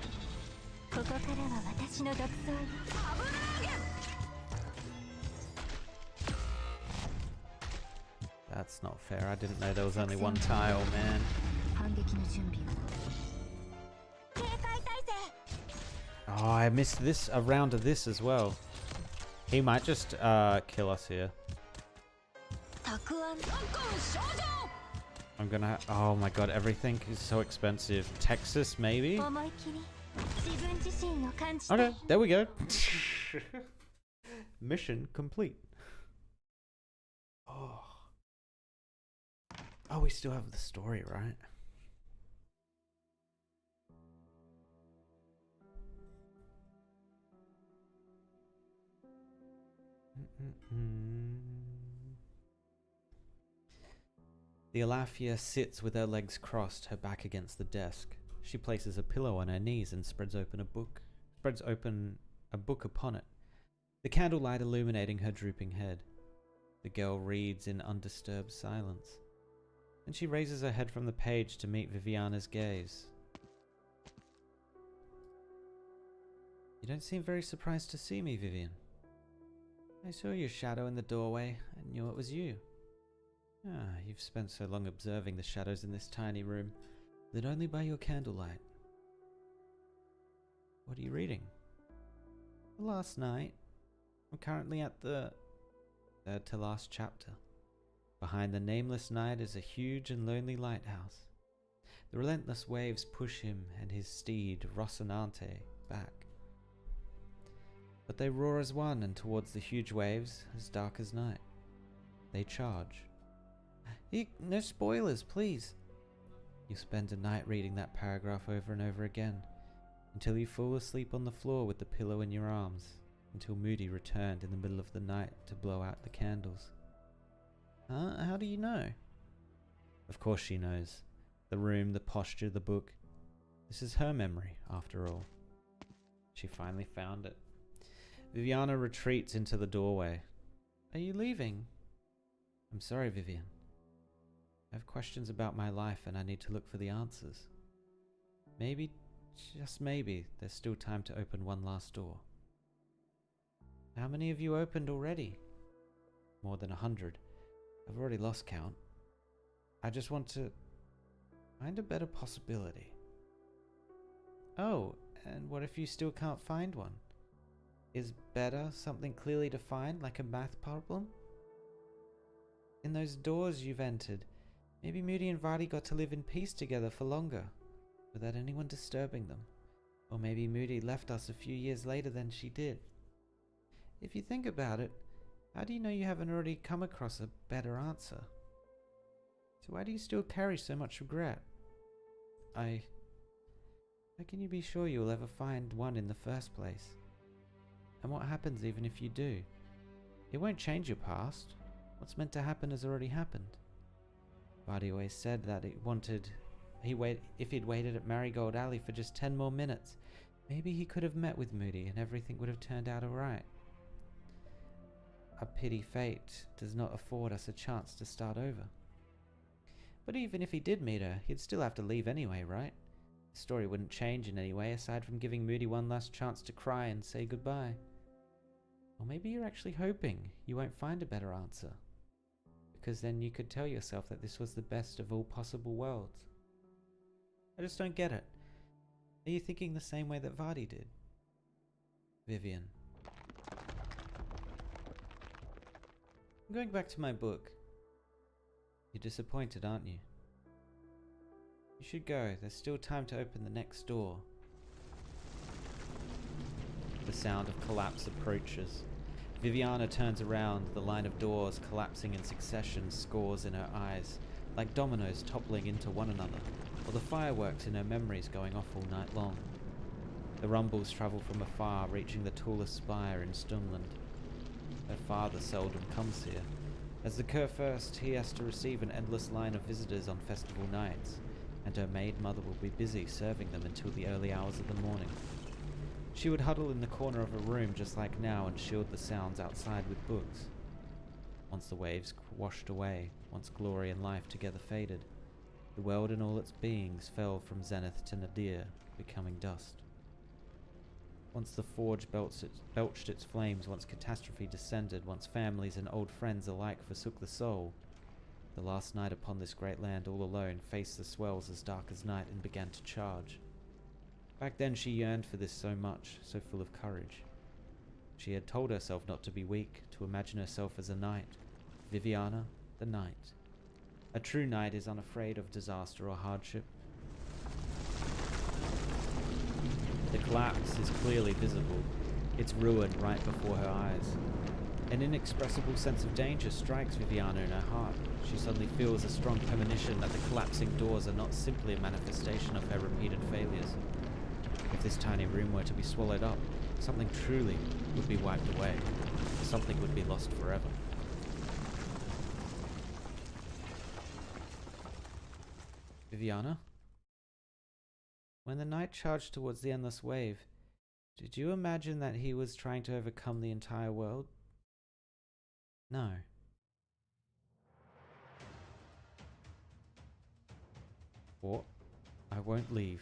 Speaker 2: That's not fair. I didn't know there was only one tile, man. Oh, I missed this, a round of this as well. He might just kill us here. I'm gonna oh my god, everything is so expensive. Texas, maybe? Okay, there we go. Mission complete. Oh. Oh, we still have the story, right? The Alafia sits with her legs crossed, her back against the desk. She places a pillow on her knees and spreads open a book upon it, the candlelight illuminating her drooping head. The girl reads in undisturbed silence. Then she raises her head from the page to meet Viviana's gaze. You don't seem very surprised to see me, Vivian. I saw your shadow in the doorway and knew it was you. Ah, you've spent so long observing the shadows in this tiny room, lit only by your candlelight. What are you reading? Last night. I'm currently at the third to last chapter. Behind the nameless night is a huge and lonely lighthouse. The relentless waves push him and his steed, Rocinante, back. But they roar as one, and towards the huge waves, as dark as night. They charge. No spoilers, please. You spend a night reading that paragraph over and over again, until you fall asleep on the floor with the pillow in your arms, until Moody returned in the middle of the night to blow out the candles. Huh? How do you know? Of course she knows. The room, the posture, the book. This is her memory, after all. She finally found it. Viviana retreats into the doorway. Are you leaving? I'm sorry, Vivian. I have questions about my life and I need to look for the answers. Maybe, just maybe, there's still time to open one last door. How many have you opened already? More than 100. I've already lost count. I just want to find a better possibility. Oh, and what if you still can't find one? Is better something clearly defined, like a math problem? In those doors you've entered, maybe Moody and Vardy got to live in peace together for longer, without anyone disturbing them. Or maybe Moody left us a few years later than she did. If you think about it, how do you know you haven't already come across a better answer? So why do you still carry so much regret? How can you be sure you will ever find one in the first place? And what happens even if you do? It won't change your past. What's meant to happen has already happened. Vardy always said that if he'd waited at Marigold Alley for just 10 more minutes, maybe he could have met with Moody and everything would have turned out alright. I pity fate does not afford us a chance to start over. But even if he did meet her, he'd still have to leave anyway, right? The story wouldn't change in any way aside from giving Moody one last chance to cry and say goodbye. Or maybe you're actually hoping you won't find a better answer, because then you could tell yourself that this was the best of all possible worlds. I just don't get it. Are you thinking the same way that Vardy did? Vivian. I'm going back to my book. You're disappointed, aren't you? You should go. There's still time to open the next door. The sound of collapse approaches. Viviana turns around, the line of doors collapsing in succession, scores in her eyes, like dominoes toppling into one another, or the fireworks in her memories going off all night long. The rumbles travel from afar, reaching the tallest spire in Stunland. Her father seldom comes here. As the Kurfürst, he has to receive an endless line of visitors on festival nights, and her maid mother will be busy serving them until the early hours of the morning. She would huddle in the corner of a room just like now and shield the sounds outside with books. Once the waves washed away, once glory and life together faded, the world and all its beings fell from zenith to nadir, becoming dust. Once the forge belched its flames, once catastrophe descended, once families and old friends alike forsook the soul, the last night upon this great land all alone faced the swells as dark as night and began to charge. Back then she yearned for this so much, so full of courage. She had told herself not to be weak, to imagine herself as a knight. Viviana, the knight. A true knight is unafraid of disaster or hardship. The collapse is clearly visible, its ruin right before her eyes. An inexpressible sense of danger strikes Viviana in her heart. She suddenly feels a strong premonition that the collapsing doors are not simply a manifestation of her repeated failures. If this tiny room were to be swallowed up, something truly would be wiped away. Something would be lost forever. Viviana? When the knight charged towards the endless wave, did you imagine that he was trying to overcome the entire world? No. What? I won't leave.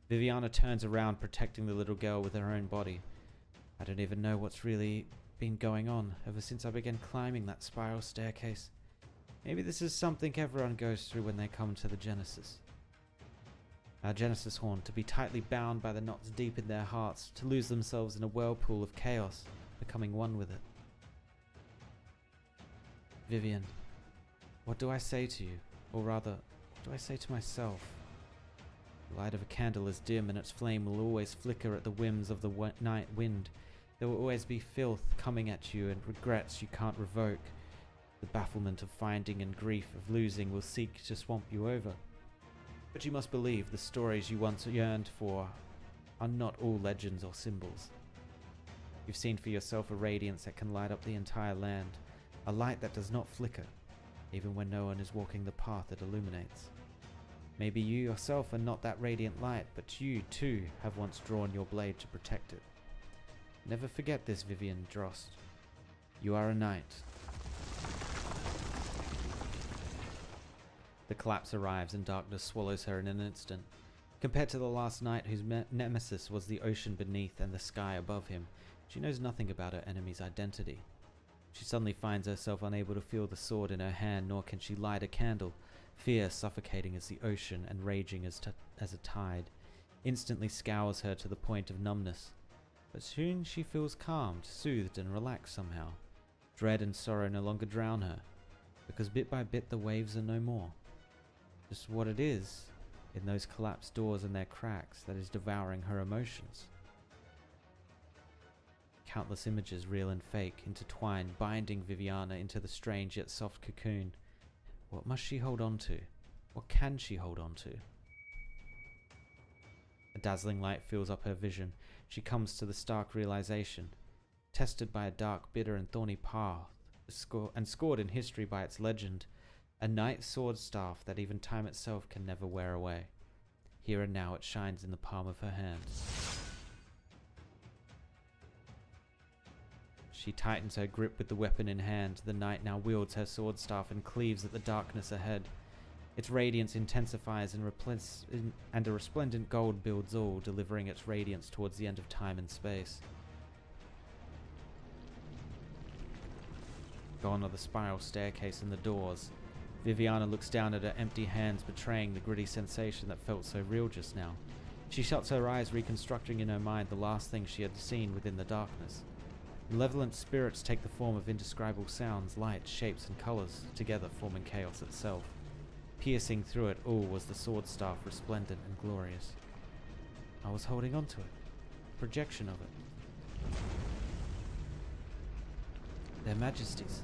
Speaker 2: Viviana turns around, protecting the little girl with her own body. I don't even know what's really been going on ever since I began climbing that spiral staircase. Maybe this is something everyone goes through when they come to the Genesis. Our Genesis horn, to be tightly bound by the knots deep in their hearts, to lose themselves in a whirlpool of chaos, becoming one with it. Vivian, what do I say to you? Or rather, what do I say to myself? The light of a candle is dim and its flame will always flicker at the whims of the night wind. There will always be filth coming at you and regrets you can't revoke. The bafflement of finding and grief of losing will seek to swamp you over. But you must believe the stories you once yearned for are not all legends or symbols. You've seen for yourself a radiance that can light up the entire land, a light that does not flicker, even when no one is walking the path it illuminates. Maybe you yourself are not that radiant light, but you too have once drawn your blade to protect it. Never forget this, Vivian Drost. You are a knight. The collapse arrives and darkness swallows her in an instant. Compared to the last knight whose nemesis was the ocean beneath and the sky above him, she knows nothing about her enemy's identity. She suddenly finds herself unable to feel the sword in her hand, nor can she light a candle, fear suffocating as the ocean and raging as a tide, instantly scours her to the point of numbness. But soon she feels calmed, soothed and relaxed somehow. Dread and sorrow no longer drown her, because bit by bit the waves are no more. Just what it is, in those collapsed doors and their cracks, that is devouring her emotions. Countless images, real and fake, intertwine, binding Viviana into the strange yet soft cocoon. What must she hold on to? What can she hold on to? A dazzling light fills up her vision. She comes to the stark realization. Tested by a dark, bitter and thorny path, and scored in history by its legend, a knight's sword staff that even time itself can never wear away. Here and now it shines in the palm of her hand. She tightens her grip with the weapon in hand. The knight now wields her sword staff and cleaves at the darkness ahead. Its radiance intensifies and a resplendent gold builds all, delivering its radiance towards the end of time and space. Gone are the spiral staircase and the doors. Viviana looks down at her empty hands, betraying the gritty sensation that felt so real just now. She shuts her eyes, reconstructing in her mind the last thing she had seen within the darkness. Malevolent spirits take the form of indescribable sounds, lights, shapes and colors, together forming chaos itself. Piercing through it all was the sword staff, resplendent and glorious. I was holding on to it, a projection of it. Their majesties.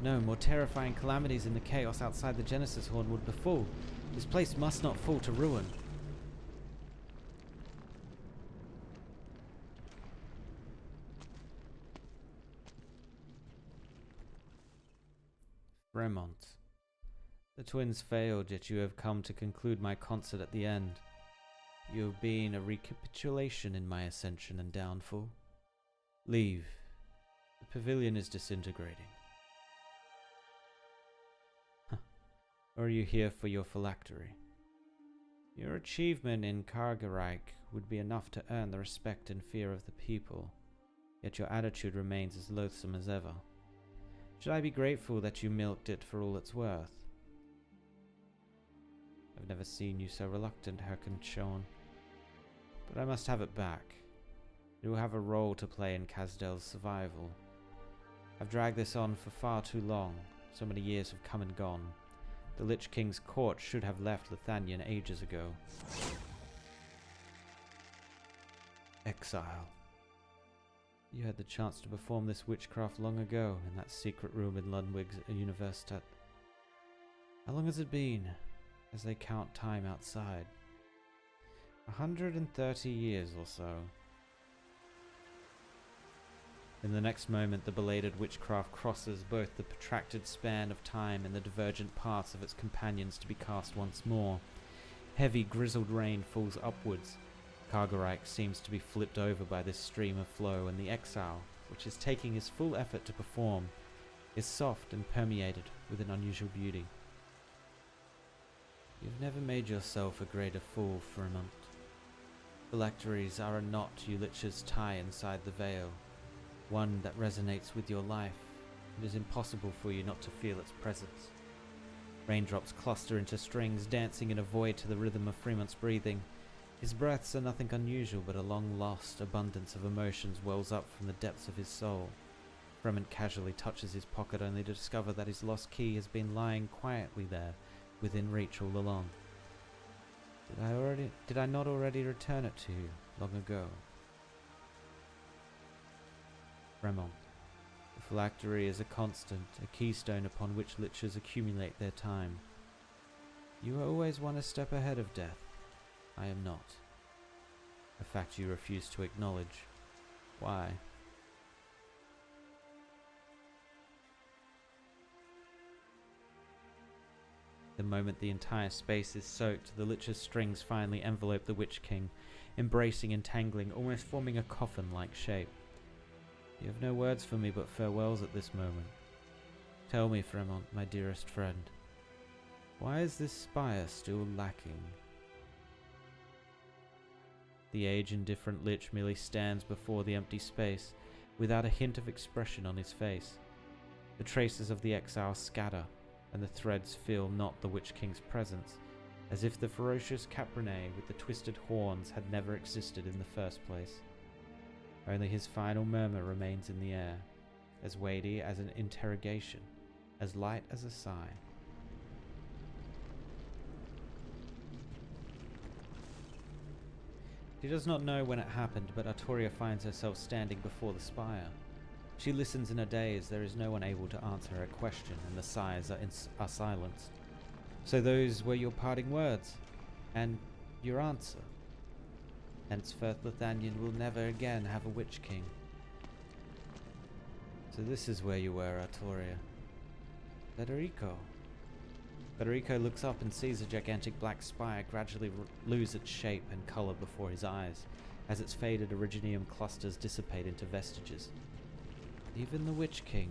Speaker 2: No, more terrifying calamities in the chaos outside the Genesis Horn would befall. This place must not fall to ruin. Fremont. The twins failed, yet you have come to conclude my concert at the end. You have been a recapitulation in my ascension and downfall. Leave. The pavilion is disintegrating. Or are you here for your phylactery? Your achievement in Kargerreich would be enough to earn the respect and fear of the people, yet your attitude remains as loathsome as ever. Should I be grateful that you milked it for all it's worth? I've never seen you so reluctant, Herkenschon, but I must have it back. It will have a role to play in Kasdel's survival. I've dragged this on for far too long. So many years have come and gone. The Lich King's court should have left Lithanian ages ago. Exile. You had the chance to perform this witchcraft long ago in that secret room in Ludwig's Universitat. How long has it been, as they count time outside? 130 years or so. In the next moment, the belated witchcraft crosses both the protracted span of time and the divergent paths of its companions to be cast once more. Heavy, grizzled rain falls upwards. Kargarike seems to be flipped over by this stream of flow, and the exile, which is taking his full effort to perform, is soft and permeated with an unusual beauty. You've never made yourself a greater fool, Fremont. Phylacteries are a knot you lichers tie inside the veil, one that resonates with your life. It is impossible for you not to feel its presence. Raindrops cluster into strings, dancing in a void to the rhythm of Fremont's breathing. His breaths are nothing unusual, but a long-lost abundance of emotions wells up from the depths of his soul. Fremont casually touches his pocket, only to discover that his lost key has been lying quietly there, within reach all along. Did I not already return it to you long ago? Fremont. The phylactery is a constant, a keystone upon which lichers accumulate their time. You are always one step ahead of death. I am not. A fact you refuse to acknowledge. Why? The moment the entire space is soaked, the lich's strings finally envelope the Witch King, embracing and tangling, almost forming a coffin-like shape. You have no words for me but farewells at this moment. Tell me, Fremont, my dearest friend, why is this spire still lacking? The age-indifferent lich merely stands before the empty space, without a hint of expression on his face. The traces of the exile scatter, and the threads feel not the Witch King's presence, as if the ferocious Caprine with the twisted horns had never existed in the first place. Only his final murmur remains in the air, as weighty as an interrogation, as light as a sigh. She does not know when it happened, but Artoria finds herself standing before the spire. She listens in a daze. There is no one able to answer her question, and the sighs are silenced. So those were your parting words, and your answer. Henceforth, Lithanian will never again have a Witch King. So this is where you were, Artoria. Federico. Federico looks up and sees a gigantic black spire gradually lose its shape and color before his eyes, as its faded originium clusters dissipate into vestiges. Even the Witch King,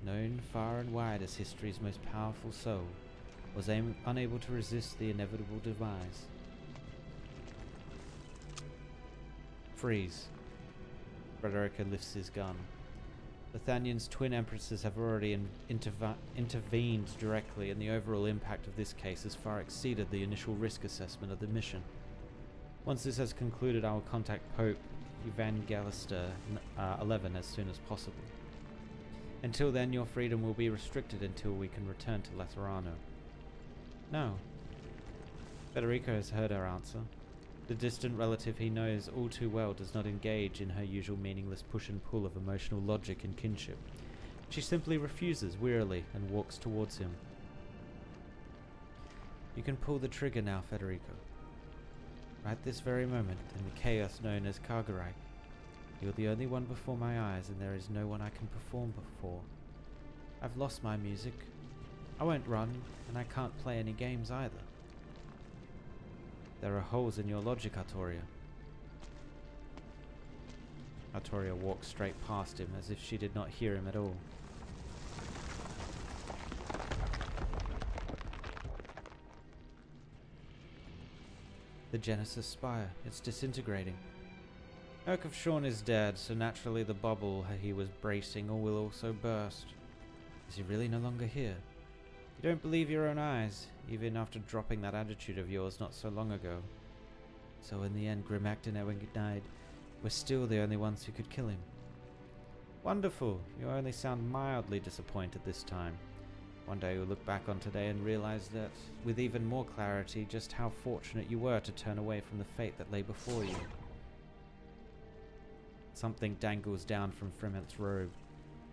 Speaker 2: known far and wide as history's most powerful soul, was unable to resist the inevitable demise. Freeze. Frederica lifts his gun. Lithanian's twin empresses have already intervened directly, and the overall impact of this case has far exceeded the initial risk assessment of the mission. Once this has concluded, I will contact Pope Evangelista 11 as soon as possible. Until then, your freedom will be restricted until we can return to Laterano. No. Federico has heard her answer. The distant relative he knows all too well does not engage in her usual meaningless push and pull of emotional logic and kinship. She simply refuses wearily and walks towards him. You can pull the trigger now, Federico. Right this very moment, in the chaos known as Kargarite, you're the only one before my eyes, and there is no one I can perform before. I've lost my music. I won't run, and I can't play any games either. There are holes in your logic, Artoria. Artoria walks straight past him, as if she did not hear him at all. The Genesis Spire. It's disintegrating. Oak of Shorn is dead, so naturally the bubble he was bracing will also burst. Is he really no longer here? You don't believe your own eyes, even after dropping that attitude of yours not so long ago. So in the end, Grimacton and Owen died. We're still the only ones who could kill him. Wonderful! You only sound mildly disappointed this time. One day you'll look back on today and realize that, with even more clarity, just how fortunate you were to turn away from the fate that lay before you. Something dangles down from Fremont's robe.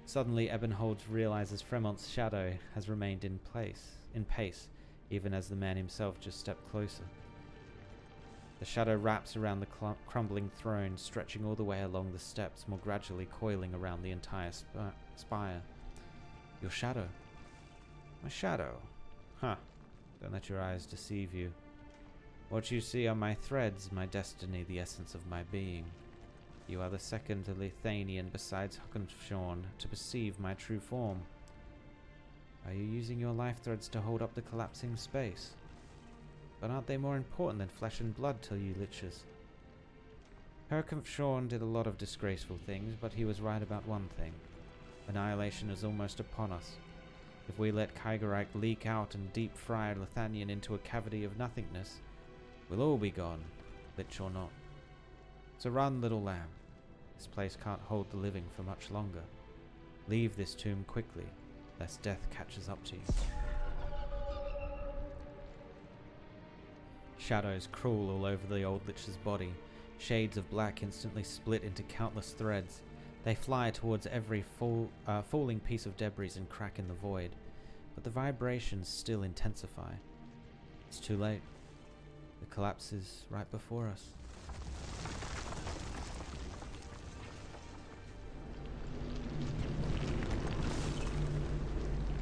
Speaker 2: Suddenly, Ebenhold realizes Fremont's shadow has remained in pace, even as the man himself just stepped closer. The shadow wraps around the crumbling throne, stretching all the way along the steps, more gradually coiling around the entire spire. Your shadow. My shadow? Huh. Don't let your eyes deceive you. What you see are my threads, my destiny, the essence of my being. You are the second Lithanian besides Huckenshawn to perceive my true form. Are you using your life threads to hold up the collapsing space? But aren't they more important than flesh and blood to you liches? Huckenshawn did a lot of disgraceful things, but he was right about one thing. Annihilation is almost upon us. If we let Kygerite leak out and deep-fry Lithanian into a cavity of nothingness, we'll all be gone, lich or not. So run, little lamb. This place can't hold the living for much longer. Leave this tomb quickly, lest death catches up to you. Shadows crawl all over the old lich's body. Shades of black instantly split into countless threads. They fly towards every falling piece of debris and crack in the void, but the vibrations still intensify. It's too late. The collapse is right before us.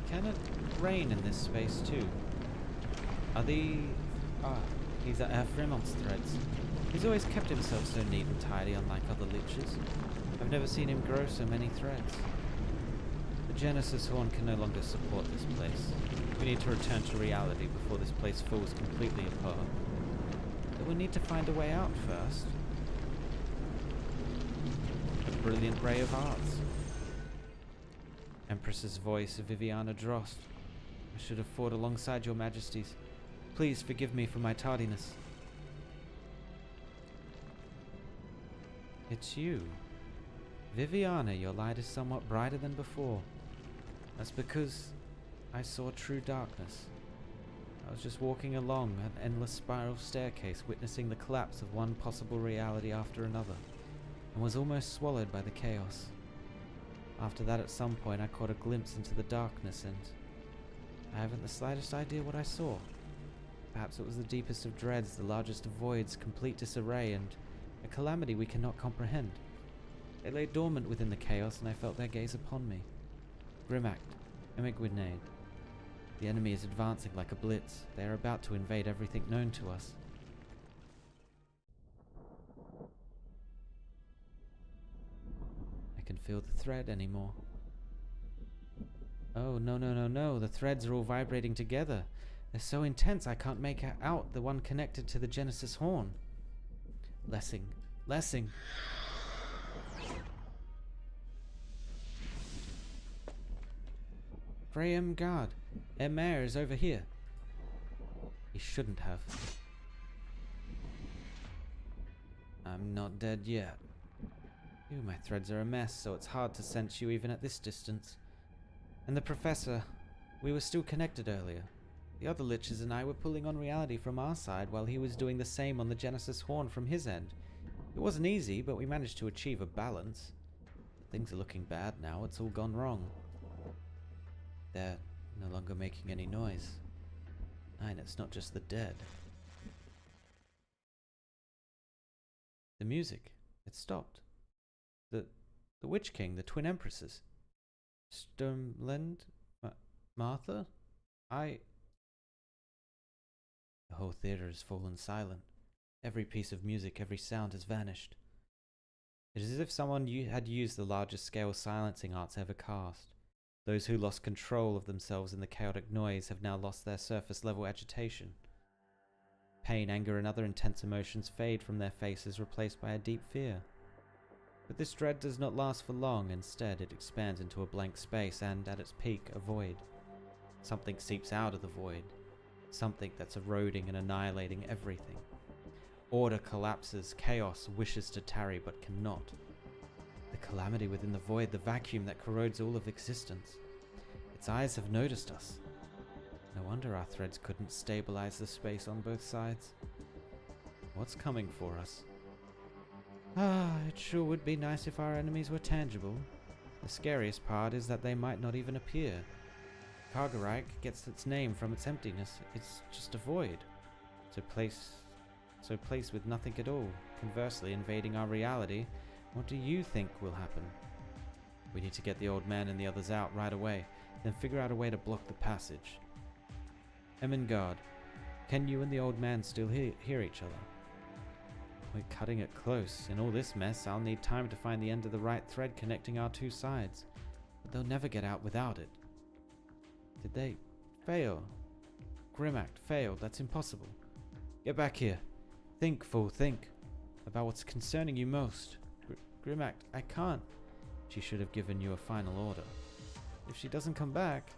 Speaker 2: Can it rain in this space too? Are these are Fremont's threads. He's always kept himself so neat and tidy, unlike other liches. I've never seen him grow so many threads. The Genesis Horn can no longer support this place. We need to return to reality before this place falls completely apart. But we need to find a way out first. A brilliant ray of arts. Empress's voice, Viviana Drost. I should have fought alongside your majesties. Please forgive me for my tardiness. It's you. Viviana, your light is somewhat brighter than before. That's because I saw true darkness. I was just walking along an endless spiral staircase, witnessing the collapse of one possible reality after another, and was almost swallowed by the chaos. After that, at some point, I caught a glimpse into the darkness, and I haven't the slightest idea what I saw. Perhaps it was the deepest of dreads, the largest of voids, complete disarray, and a calamity we cannot comprehend. They lay dormant within the chaos, and I felt their gaze upon me. Grimact, Emigwinade. The enemy is advancing like a blitz. They are about to invade everything known to us. I can feel the thread anymore. Oh, no. The threads are all vibrating together. They're so intense I can't make out the one connected to the Genesis Horn. Lessing. Graham Guard. Mayor is over here. He shouldn't have. I'm not dead yet. Ew, my threads are a mess, so it's hard to sense you even at this distance. And the professor, we were still connected earlier. The other liches and I were pulling on reality from our side while he was doing the same on the Genesis Horn from his end. It wasn't easy, but we managed to achieve a balance. Things are looking bad now. It's all gone wrong. They're no longer making any noise. And it's not just the dead. The music. It stopped. The Witch King, the Twin Empresses. Sturmland? Martha? The whole theater has fallen silent. Every piece of music, every sound has vanished. It is as if someone had used the largest scale silencing arts ever cast. Those who lost control of themselves in the chaotic noise have now lost their surface level agitation. Pain, anger, and other intense emotions fade from their faces, replaced by a deep fear. But this dread does not last for long. Instead, it expands into a blank space and, at its peak, a void. Something seeps out of the void. Something that's eroding and annihilating everything. Order collapses, chaos wishes to tarry but cannot. The calamity within the void, the vacuum that corrodes all of existence. Its eyes have noticed us. No wonder our threads couldn't stabilize the space on both sides. What's coming for us? It sure would be nice if our enemies were tangible. The scariest part is that they might not even appear. Kargarike gets its name from its emptiness. It's just a void. So place with nothing at all. Conversely, invading our reality, what do you think will happen? We need to get the old man and the others out right away, then figure out a way to block the passage. Ermengarde, can you and the old man still hear each other? We're cutting it close. In all this mess, I'll need time to find the end of the right thread connecting our two sides. But they'll never get out without it. Did they fail? Grimact failed. That's impossible. Get back here. Think, fool, think. About what's concerning you most. Grimact, I can't. She should have given you a final order. If she doesn't come back,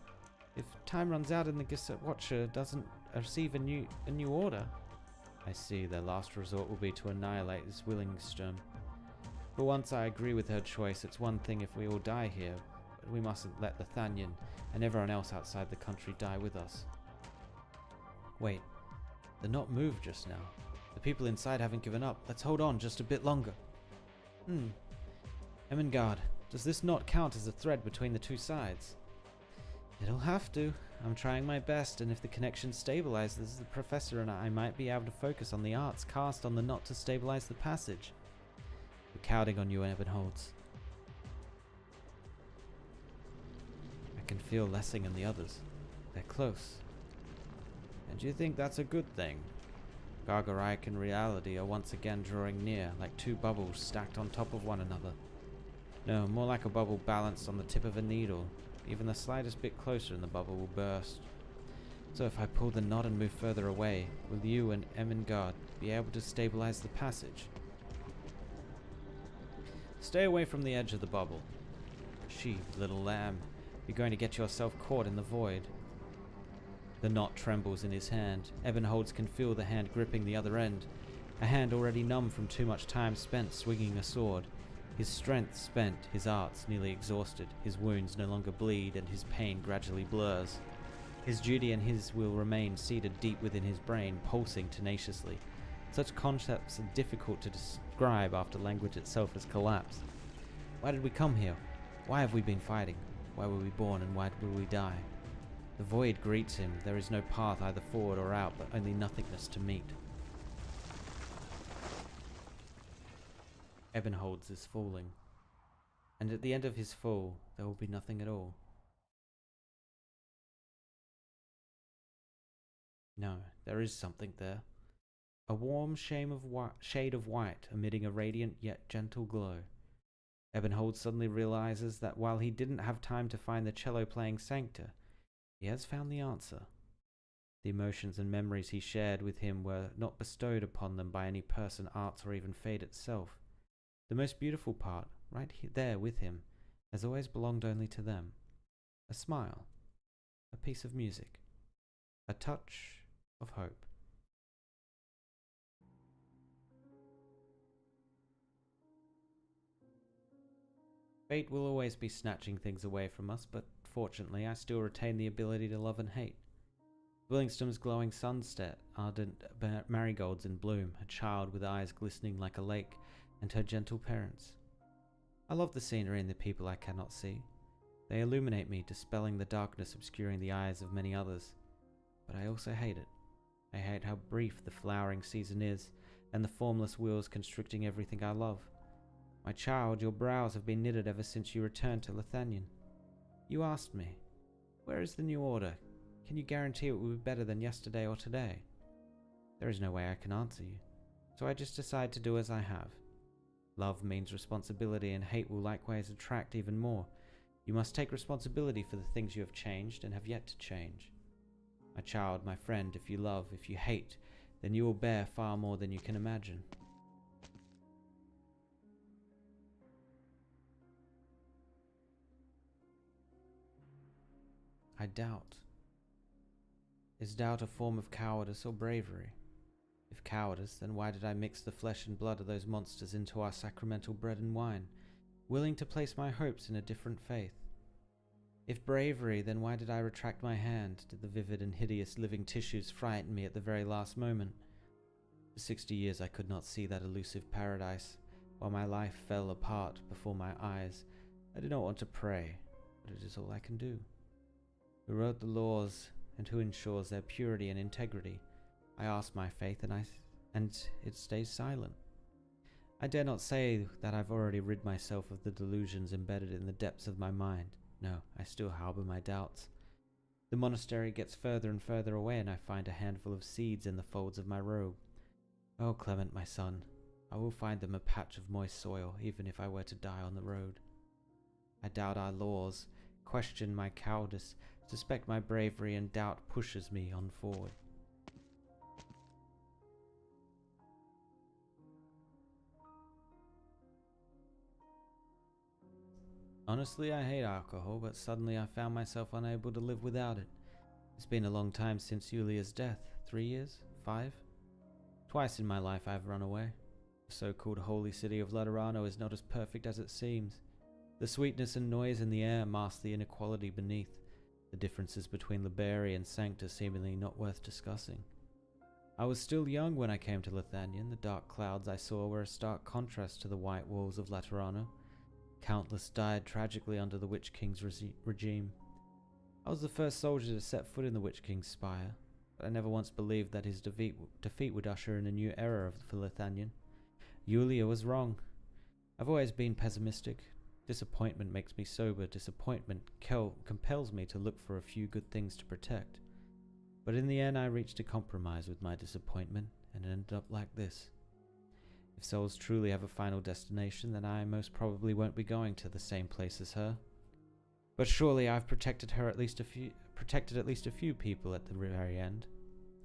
Speaker 2: if time runs out and the Gissert Watcher doesn't receive a new order, I see their last resort will be to annihilate this Zwillingstürme. For once I agree with her choice. It's one thing if we all die here, but we mustn't let the Thanyan and everyone else outside the country die with us. Wait, they're not moved just now. The people inside haven't given up. Let's hold on just a bit longer. Ermengarde, does this not count as a thread between the two sides? It'll have to. I'm trying my best, and if the connection stabilizes, the professor and I might be able to focus on the arts cast on the knot to stabilize the passage. We're counting on you, Ebenholz. I can feel Lessing and the others. They're close. And you think that's a good thing? Gargarike and reality are once again drawing near, like two bubbles stacked on top of one another. No, more like a bubble balanced on the tip of a needle. Even the slightest bit closer and the bubble will burst. So if I pull the knot and move further away, will you and Ermengarde be able to stabilize the passage? Stay away from the edge of the bubble. Sheep, little lamb, you're going to get yourself caught in the void. The knot trembles in his hand. Ebenholz can feel the hand gripping the other end, a hand already numb from too much time spent swinging a sword. His strength spent, his arts nearly exhausted, his wounds no longer bleed, and his pain gradually blurs. His duty and his will remain seated deep within his brain, pulsing tenaciously. Such concepts are difficult to describe after language itself has collapsed. Why did we come here? Why have we been fighting? Why were we born, and why will we die? The void greets him. There is no path either forward or out, but only nothingness to meet. Ebenholz is falling, and at the end of his fall, there will be nothing at all. No, there is something there. A warm shade of white, emitting a radiant yet gentle glow. Ebenholz suddenly realizes that while he didn't have time to find the cello-playing sancta, he has found the answer. The emotions and memories he shared with him were not bestowed upon them by any person, art, or even fate itself. The most beautiful part, right there with him, has always belonged only to them. A smile, a piece of music, a touch of hope. Fate will always be snatching things away from us, but fortunately I still retain the ability to love and hate. Zwillingstürme's glowing sunset, ardent marigolds in bloom, a child with eyes glistening like a lake, and her gentle parents. I love the scenery and the people I cannot see. They illuminate me, dispelling the darkness obscuring the eyes of many others. But I also hate it. I hate how brief the flowering season is, and the formless wheels constricting everything I love. My child, your brows have been knitted ever since you returned to Lothanyan. You asked me, where is the new order? Can you guarantee it will be better than yesterday or today? There is no way I can answer you, so I just decide to do as I have. Love means responsibility, and hate will likewise attract even more. You must take responsibility for the things you have changed and have yet to change. My child, my friend, if you love, if you hate, then you will bear far more than you can imagine. I doubt. Is doubt a form of cowardice or bravery? If cowardice, then why did I mix the flesh and blood of those monsters into our sacramental bread and wine, willing to place my hopes in a different faith? If bravery, then why did I retract my hand? Did the vivid and hideous living tissues frighten me at the very last moment? For 60 years I could not see that elusive paradise, While my life fell apart before my eyes, I did not want to pray, but it is all I can do. Who wrote the laws and who ensures their purity and integrity? I ask my faith and it stays silent. I dare not say that I've already rid myself of the delusions embedded in the depths of my mind. No, I still harbor my doubts. The monastery gets further and further away, and I find a handful of seeds in the folds of my robe. Oh, Clement, my son, I will find them a patch of moist soil, even if I were to die on the road. I doubt our laws, question my cowardice, suspect my bravery, and doubt pushes me on forward. Honestly, I hate alcohol, but suddenly I found myself unable to live without it. It's been a long time since Yulia's death. 3 years? 5? Twice in my life I've run away. The so-called holy city of Laterano is not as perfect as it seems. The sweetness and noise in the air mask the inequality beneath, the differences between Liberia and Sancta seemingly not worth discussing. I was still young when I came to Lithanian. The dark clouds I saw were a stark contrast to the white walls of Laterano. Countless died tragically under the Witch King's regime. I was the first soldier to set foot in the Witch King's spire, but I never once believed that his defeat would usher in a new era for Lithanian. Yulia was wrong. I've always been pessimistic. Disappointment makes me sober. Disappointment compels me to look for a few good things to protect. But in the end I reached a compromise with my disappointment and ended up like this. If souls truly have a final destination, then I most probably won't be going to the same place as her. But surely I've protected at least a few people at the very end.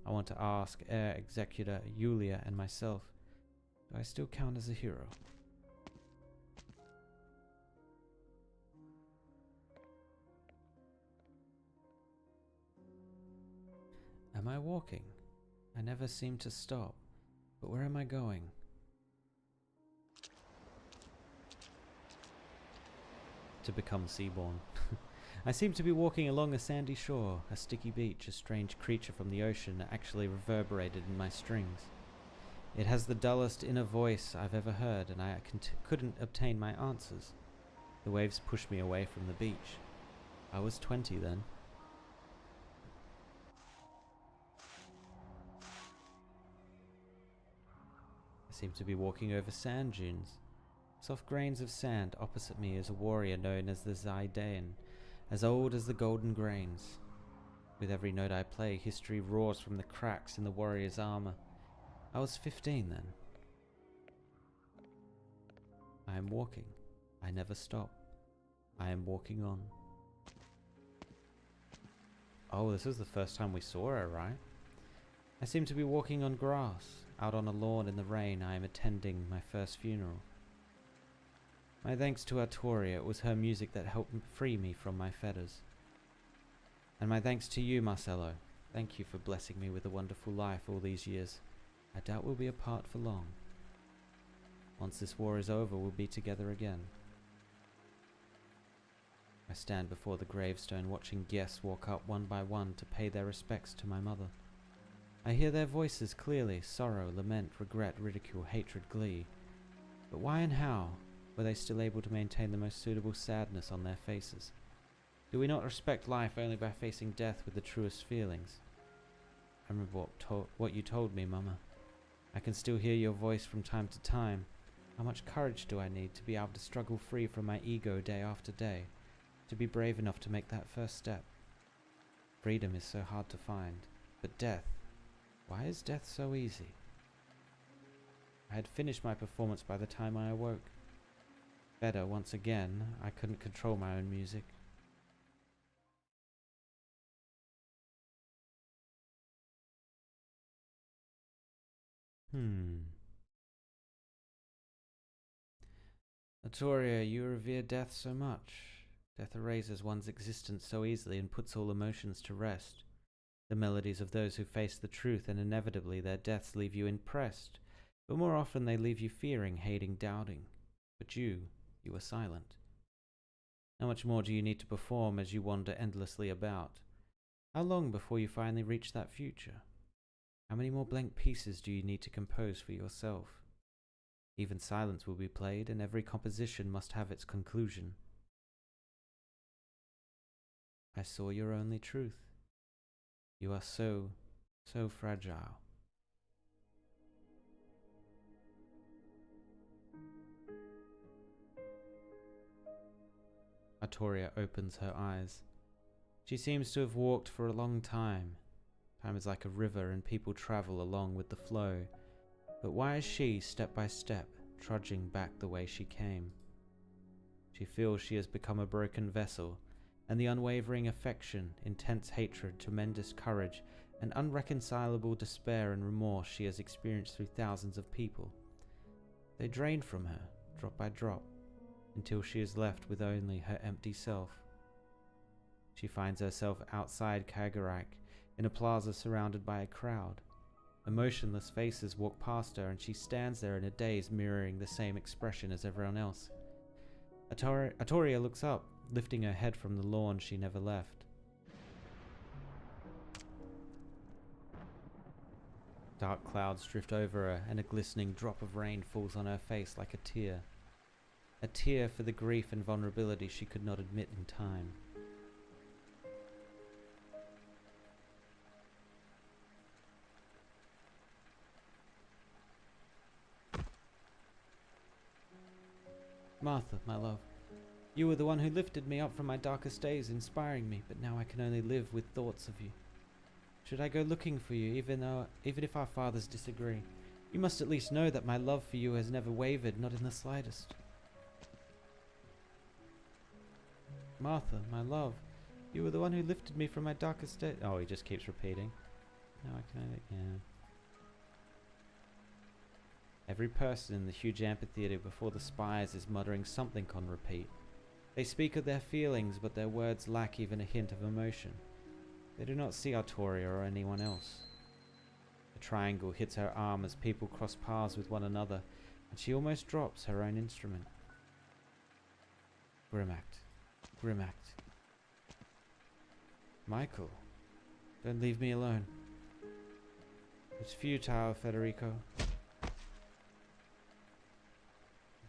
Speaker 2: I want to ask Heir Executor Yulia and myself, do I still count as a hero? Am I walking? I never seem to stop. But where am I going? To become seaborn. I seem to be walking along a sandy shore, a sticky beach. A strange creature from the ocean actually reverberated in my strings. It has the dullest inner voice I've ever heard, and I couldn't obtain my answers. The waves pushed me away from the beach. I was 20 then. I seem to be walking over sand dunes. Soft grains of sand. Opposite me is a warrior known as the Zaidean, as old as the golden grains. With every note I play, history roars from the cracks in the warrior's armor. I was 15 then. I am walking. I never stop. I am walking on. Oh, this is the first time we saw her, right? I seem to be walking on grass. Out on a lawn in the rain, I am attending my first funeral. My thanks to Artoria, it was her music that helped free me from my fetters. And my thanks to you, Marcelo. Thank you for blessing me with a wonderful life all these years. I doubt we'll be apart for long. Once this war is over, we'll be together again. I stand before the gravestone watching guests walk up one by one to pay their respects to my mother. I hear their voices clearly, sorrow, lament, regret, ridicule, hatred, glee. But why and how were they still able to maintain the most suitable sadness on their faces? Do we not respect life only by facing death with the truest feelings? I remember what you told me, Mama. I can still hear your voice from time to time. How much courage do I need to be able to struggle free from my ego day after day? To be brave enough to make that first step? Freedom is so hard to find. But death, why is death so easy? I had finished my performance by the time I awoke. Better, once again, I couldn't control my own music. Artoria, you revere death so much. Death erases one's existence so easily and puts all emotions to rest. The melodies of those who face the truth, and inevitably their deaths leave you impressed, but more often they leave you fearing, hating, doubting. But you were silent. How much more do you need to perform as you wander endlessly about? How long before you finally reach that future? How many more blank pieces do you need to compose for yourself? Even silence will be played, and every composition must have its conclusion. I saw your only truth. You are so fragile. Artoria opens her eyes. She seems to have walked for a long time. Time is like a river and people travel along with the flow. But why is she, step by step, trudging back the way she came? She feels she has become a broken vessel, and the unwavering affection, intense hatred, tremendous courage, and unreconcilable despair and remorse she has experienced through thousands of people. They drain from her, drop by drop, until she is left with only her empty self. She finds herself outside Kagarak, in a plaza surrounded by a crowd. Emotionless faces walk past her, and she stands there in a daze, mirroring the same expression as everyone else. Artoria looks up, lifting her head from the lawn she never left. Dark clouds drift over her, and a glistening drop of rain falls on her face like a tear. A tear for the grief and vulnerability she could not admit in time. Martha, my love, you were the one who lifted me up from my darkest days, inspiring me, but now I can only live with thoughts of you. Should I go looking for you, even if our fathers disagree? You must at least know that my love for you has never wavered, not in the slightest. Martha, my love, you were the one who lifted me from my darkest days. Oh, he just keeps repeating. Now I can only... yeah. Every person in the huge amphitheater before the spires is muttering something on repeat. They speak of their feelings, but their words lack even a hint of emotion. They do not see Artoria or anyone else. A triangle hits her arm as people cross paths with one another, and she almost drops her own instrument. Grimact. Grimact. Michael, don't leave me alone. It's futile, Federico.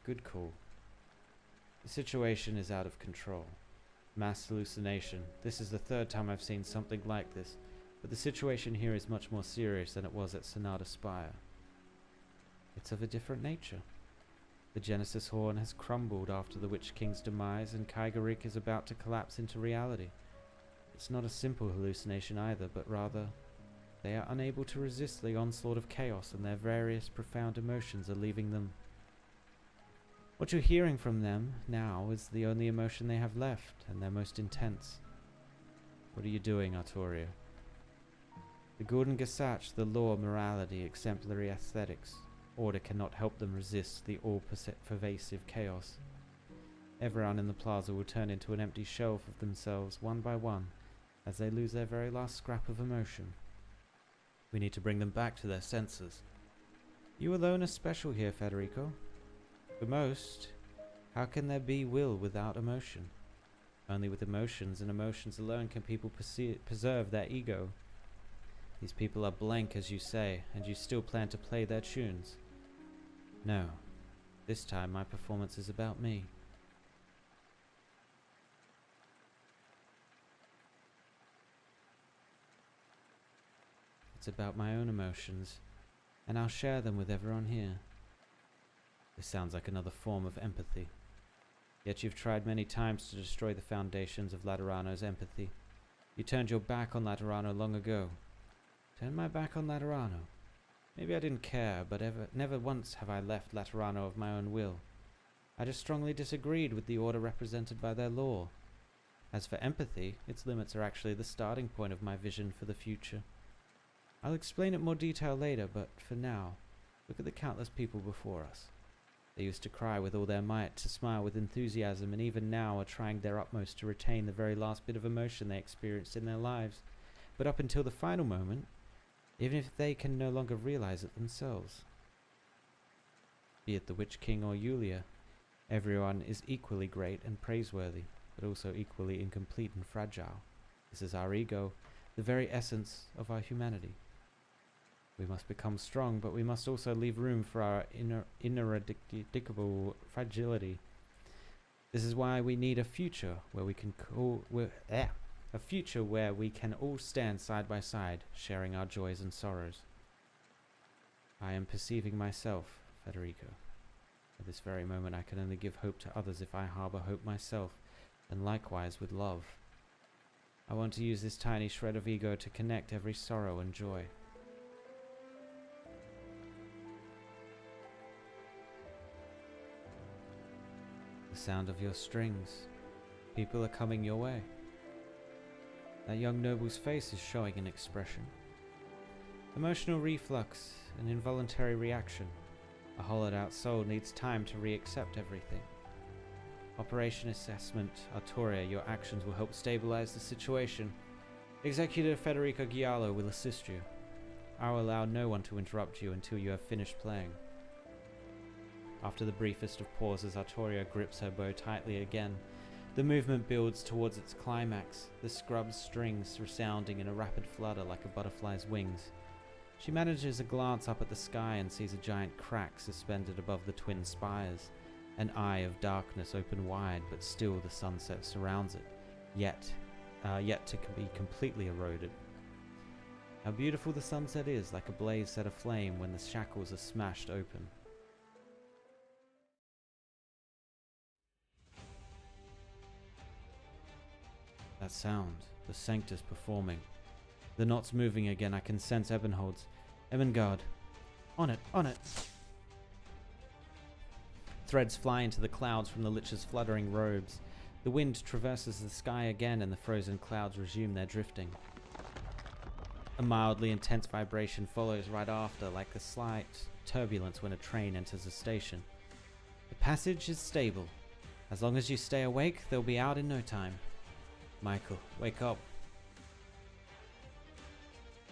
Speaker 2: Good call. The situation is out of control. Mass hallucination. This is the third time I've seen something like this, but the situation here is much more serious than it was at Sonata Spire. It's of a different nature. The Genesis Horn has crumbled after the Witch King's demise, and Kaigarik is about to collapse into reality. It's not a simple hallucination either, but rather, they are unable to resist the onslaught of chaos, and their various profound emotions are leaving them. What you're hearing from them now is the only emotion they have left, and their most intense. What are you doing, Artoria? The Gordon Gasach, the law, morality, exemplary aesthetics. Order cannot help them resist the all-pervasive chaos. Everyone in the plaza will turn into an empty shell of themselves, one by one, as they lose their very last scrap of emotion. We need to bring them back to their senses. You alone are special here, Federico. For most, how can there be will without emotion? Only with emotions, and emotions alone, can people preserve their ego. These people are blank, as you say, and you still plan to play their tunes. No, this time my performance is about me. It's about my own emotions, and I'll share them with everyone here. This sounds like another form of empathy. Yet you've tried many times to destroy the foundations of Laterano's empathy. You turned your back on Laterano long ago. Turned my back on Laterano. Maybe I didn't care, but never once have I left Laterano of my own will. I just strongly disagreed with the order represented by their law. As for empathy, its limits are actually the starting point of my vision for the future. I'll explain it in more detail later, but for now, look at the countless people before us. They used to cry with all their might, to smile with enthusiasm, and even now are trying their utmost to retain the very last bit of emotion they experienced in their lives. But up until the final moment, even if they can no longer realize it themselves. Be it the Witch King or Yulia, everyone is equally great and praiseworthy, but also equally incomplete and fragile. This is our ego, the very essence of our humanity. We must become strong, but we must also leave room for our ineradicable fragility. This is why we need a future where we can a future where we can all stand side by side, sharing our joys and sorrows. I am perceiving myself, Federico. At this very moment I can only give hope to others if I harbor hope myself, and likewise with love. I want to use this tiny shred of ego to connect every sorrow and joy. The sound of your strings. People are coming your way. That young noble's face is showing an expression. Emotional reflux, an involuntary reaction. A hollowed-out soul needs time to re-accept everything. Operation Assessment, Artoria, your actions will help stabilize the situation. Executive Federico Giallo will assist you. I will allow no one to interrupt you until you have finished playing. After the briefest of pauses, Artoria grips her bow tightly again. The movement builds towards its climax, the scrub's strings resounding in a rapid flutter like a butterfly's wings. She manages a glance up at the sky and sees a giant crack suspended above the Twin Spires. An eye of darkness open wide, but still the sunset surrounds it, yet to be completely eroded. How beautiful the sunset is, like a blaze set aflame when the shackles are smashed open. That sound, the Sanctus performing. The knot's moving again, I can sense Ebenhold's. Ebengard. On it, on it! Threads fly into the clouds from the Lich's fluttering robes. The wind traverses the sky again and the frozen clouds resume their drifting. A mildly intense vibration follows right after, like a slight turbulence when a train enters a station. The passage is stable. As long as you stay awake, they'll be out in no time. Michael, wake up.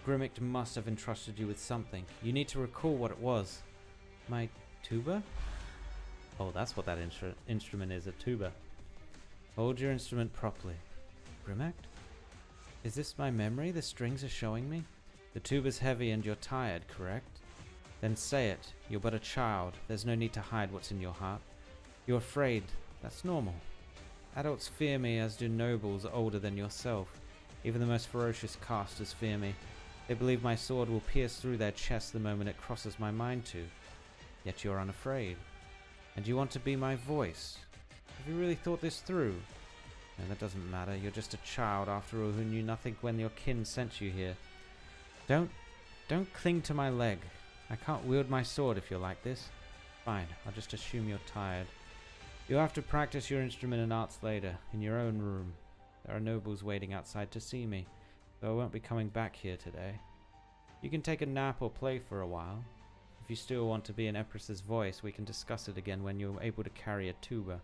Speaker 2: Grimmick must have entrusted you with something. You need to recall what it was. My tuba? Oh, that's what that instrument is, a tuba. Hold your instrument properly. Grimmack? Is this my memory the strings are showing me? The tuba's heavy and you're tired, correct? Then say it. You're but a child. There's no need to hide what's in your heart. You're afraid. That's normal. Adults fear me, as do nobles older than yourself. Even the most ferocious casters fear me. They believe my sword will pierce through their chest the moment it crosses my mind to. Yet you're unafraid. And you want to be my voice. Have you really thought this through? No, that doesn't matter. You're just a child, after all, who knew nothing when your kin sent you here. Don't cling to my leg. I can't wield my sword if you're like this. Fine, I'll just assume you're tired. You'll have to practice your instrument and arts later, in your own room. There are nobles waiting outside to see me, though I won't be coming back here today. You can take a nap or play for a while. If you still want to be an Empress's voice, we can discuss it again when you're able to carry a tuba.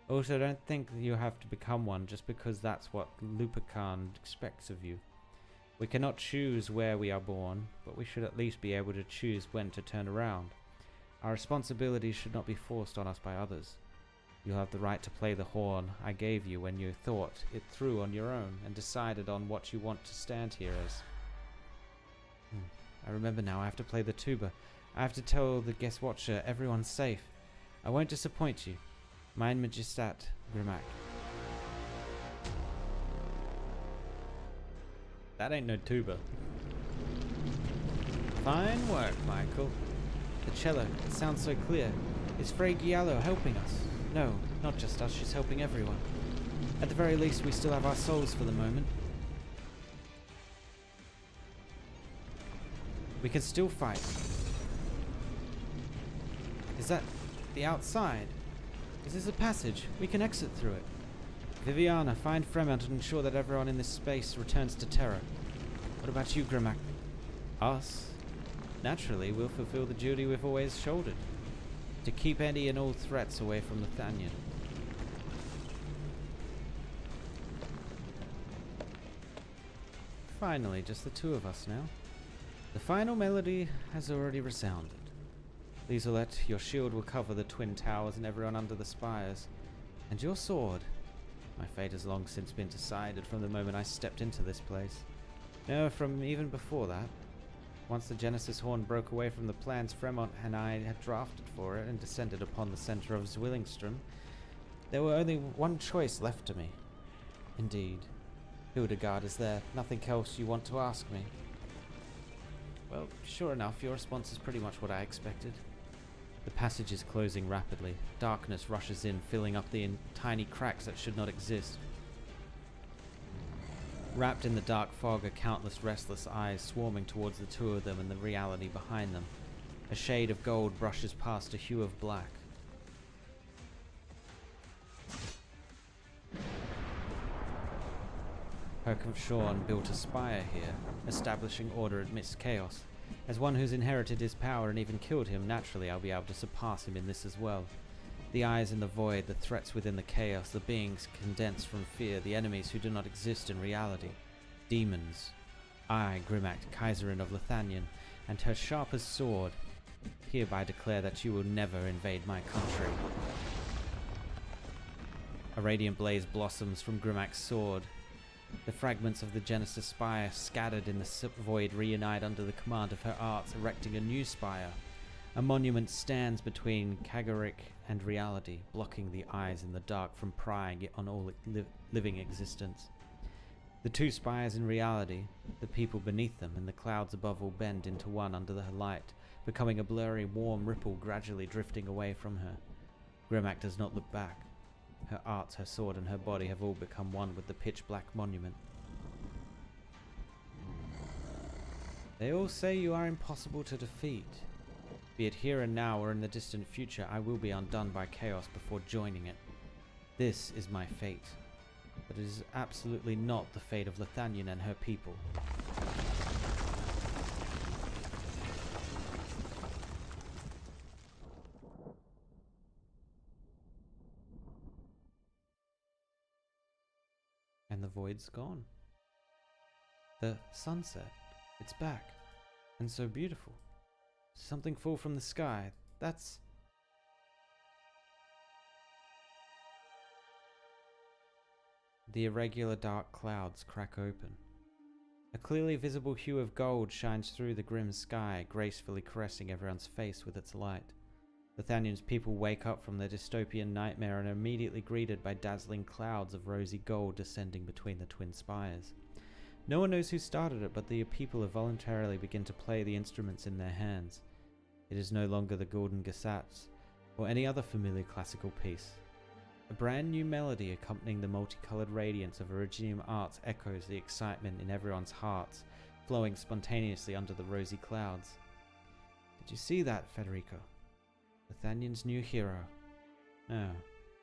Speaker 2: Also, don't think that you have to become one just because that's what Lupican expects of you. We cannot choose where we are born, but we should at least be able to choose when to turn around. Our responsibilities should not be forced on us by others. You'll have the right to play the horn I gave you when you thought it through on your own and decided on what you want to stand here as. I remember now, I have to play the tuba. I have to tell the guest watcher everyone's safe. I won't disappoint you. Mein Majestat, Grimmack. That ain't no tuba. Fine work, Michael. The cello, it sounds so clear. Is Fray Giallo helping us? No, not just us, she's helping everyone. At the very least, we still have our souls for the moment. We can still fight. Is that the outside? Is this a passage? We can exit through it. Viviana, find Fremont and ensure that everyone in this space returns to Terra. What about you, Grimmack? Us? Naturally, we'll fulfill the duty we've always shouldered. To keep any and all threats away from the Thanian. Finally, just the two of us now. The final melody has already resounded. Lieselette, your shield will cover the twin towers and everyone under the spires. And your sword. My fate has long since been decided from the moment I stepped into this place. No, from even before that. Once the Genesis Horn broke away from the plans Fremont and I had drafted for it and descended upon the center of Zwillingstürme, there were only one choice left to me. Indeed. Hildegard, is there nothing else you want to ask me? Well, sure enough, your response is pretty much what I expected. The passage is closing rapidly. Darkness rushes in, filling up the tiny cracks that should not exist. Wrapped in the dark fog are countless restless eyes swarming towards the two of them and the reality behind them. A shade of gold brushes past a hue of black. Herkam built a spire here, establishing order amidst chaos. As one who's inherited his power and even killed him, naturally I'll be able to surpass him in this as well. The eyes in the void, the threats within the chaos, the beings condensed from fear, the enemies who do not exist in reality. Demons. I, Grimact, Kaiserin of Lithanian, and her sharpest sword, hereby declare that you will never invade my country. A radiant blaze blossoms from Grimac's sword. The fragments of the Genesis spire scattered in the void reunite under the command of her arts, erecting a new spire. A monument stands between Kagarik and reality, blocking the eyes in the dark from prying on all living existence. The two spires in reality, the people beneath them, and the clouds above all bend into one under the light, becoming a blurry, warm ripple gradually drifting away from her. Grimac does not look back. Her arts, her sword, and her body have all become one with the pitch-black monument. They all say you are impossible to defeat. Be it here and now or in the distant future, I will be undone by chaos before joining it. This is my fate. But it is absolutely not the fate of Lithanian and her people. And the void's gone. The sunset, it's back. And so beautiful. Something fall from the sky. That's... The irregular dark clouds crack open. A clearly visible hue of gold shines through the grim sky, gracefully caressing everyone's face with its light. Lithanian's people wake up from their dystopian nightmare and are immediately greeted by dazzling clouds of rosy gold descending between the Twin Spires. No one knows who started it, but the people voluntarily begin to play the instruments in their hands. It is no longer the Golden Gesetz, or any other familiar classical piece. A brand new melody accompanying the multicolored radiance of Originium Arts echoes the excitement in everyone's hearts, flowing spontaneously under the rosy clouds. Did you see that, Federico? Lithanian's new hero. No,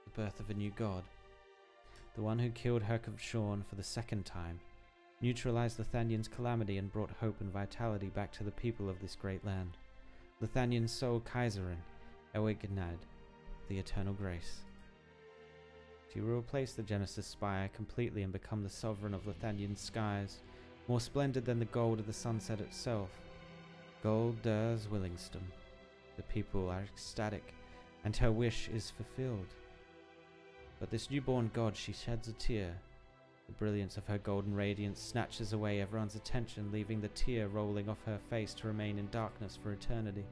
Speaker 2: the birth of a new god. The one who killed Herkam for the second time, neutralized Lithanian's calamity and brought hope and vitality back to the people of this great land. Lithanian's sole Kaiserin, Ewignad, the eternal grace. She will replace the Genesis spire completely and become the sovereign of Lithanian's skies, more splendid than the gold of the sunset itself. Gold der Zwillingstürme. The people are ecstatic, and her wish is fulfilled. But this newborn god, she sheds a tear. The brilliance of her golden radiance snatches away everyone's attention, leaving the tear rolling off her face to remain in darkness for eternity.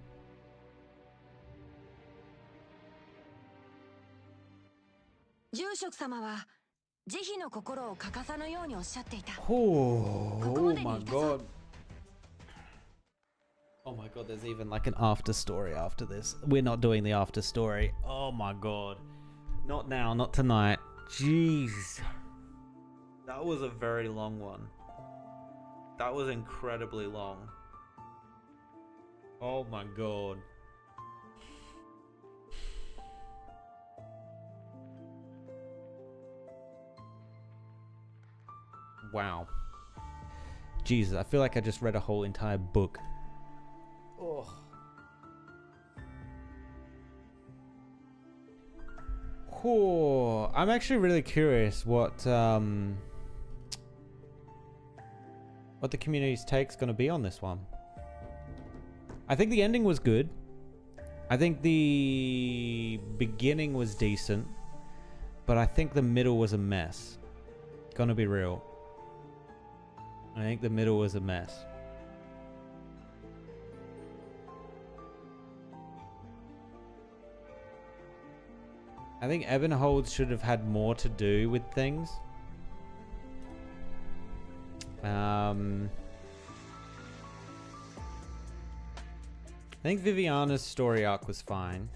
Speaker 2: Oh my god. Oh my god, there's even like an after story after this. We're not doing the after story. Oh my god. Not now, not tonight. Jeez. That was a very long one. That was incredibly long. Oh my god. Wow. Jesus, I feel like I just read a whole entire book. Oh. I'm actually really curious what the community's take's gonna be on this one. I think the ending was good. I think the beginning was decent, but I think the middle was a mess. Gonna be real. I think the middle was a mess. I think Ebonhold should have had more to do with things. I think Viviana's story arc was fine.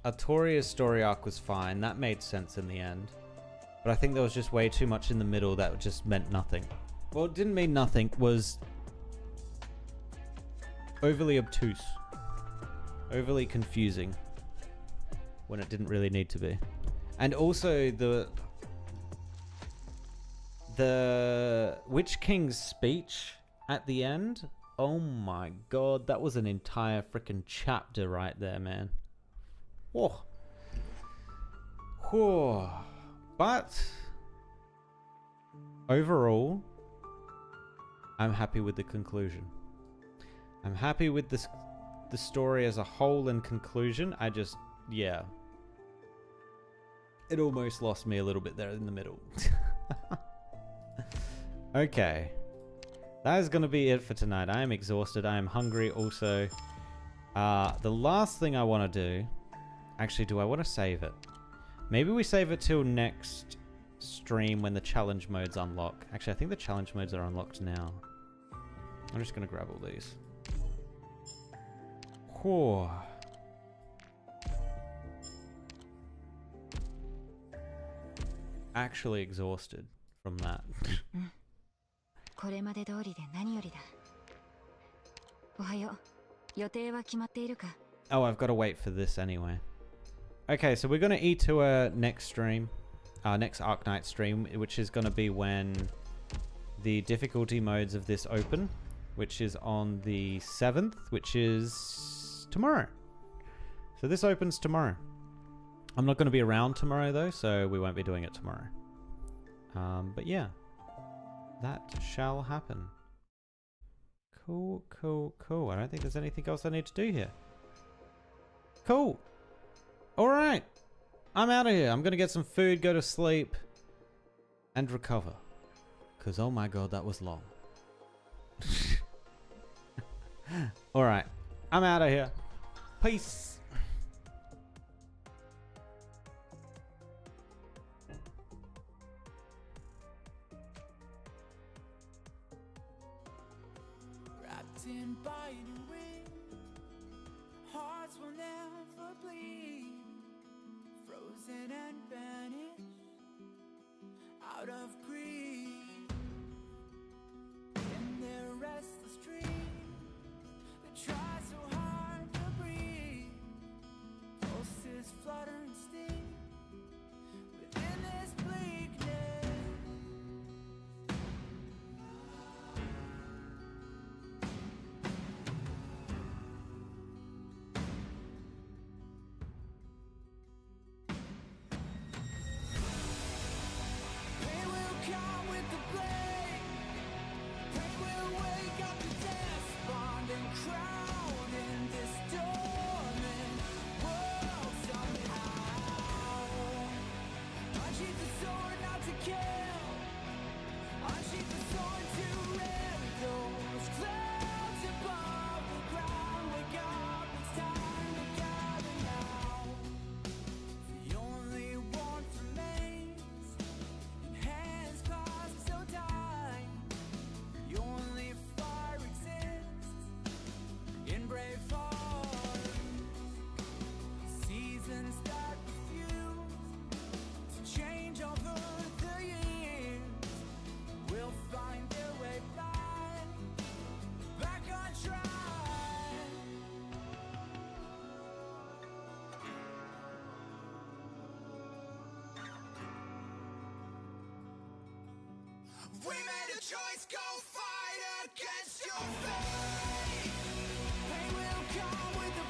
Speaker 2: Artoria's story arc was fine. That made sense in the end. But I think there was just way too much in the middle that just meant nothing. Well, it didn't mean nothing. Was overly obtuse. Overly confusing. When it didn't really need to be. And also the Witch King's speech at the end. Oh my god, that was an entire freaking chapter right there, man. Whoa. Whoa. But overall, I'm happy with the conclusion. I'm happy with the story as a whole and conclusion. I just, yeah. It almost lost me a little bit there in the middle. Okay. That is going to be it for tonight. I am exhausted. I am hungry also. The last thing I want to do... Actually, do I want to save it? Maybe we save it till next stream when the challenge modes unlock. Actually, I think the challenge modes are unlocked now. I'm just going to grab all these. Whew. Actually exhausted from that. Oh, I've got to wait for this anyway. Okay, so we're going to eat to our next stream. Our next Arknight stream, which is going to be when the difficulty modes of this open. Which is on the 7th, which is tomorrow. So this opens tomorrow. I'm not going to be around tomorrow though, so we won't be doing it tomorrow. But yeah, that shall happen. Cool, cool, cool. I don't think there's anything else I need to do here. Cool. All right. I'm out of here. I'm going to get some food, go to sleep, and recover. Because, oh my god, that was long. All right. I'm out of here. Peace.
Speaker 5: Wrapped in binding wind, hearts will never bleed, frozen and banished out of grief. In their restless dreams, they try so hard to breathe. Pulses flutter and sting within this bleakness. Pain will come with the blade. Pain will wake up the despond and crown in this dormant world somehow. Unsheath the sword not to kill. Unsheath the sword to rend those clouds above the ground. Wake up, it's time to gather now. The only warmth remains in hands clasped so tight. The only fire exists in brave hearts. Seasons that refuse to change over the years will find their way back on track. We made a choice, go fight against your fate. Pain will come with the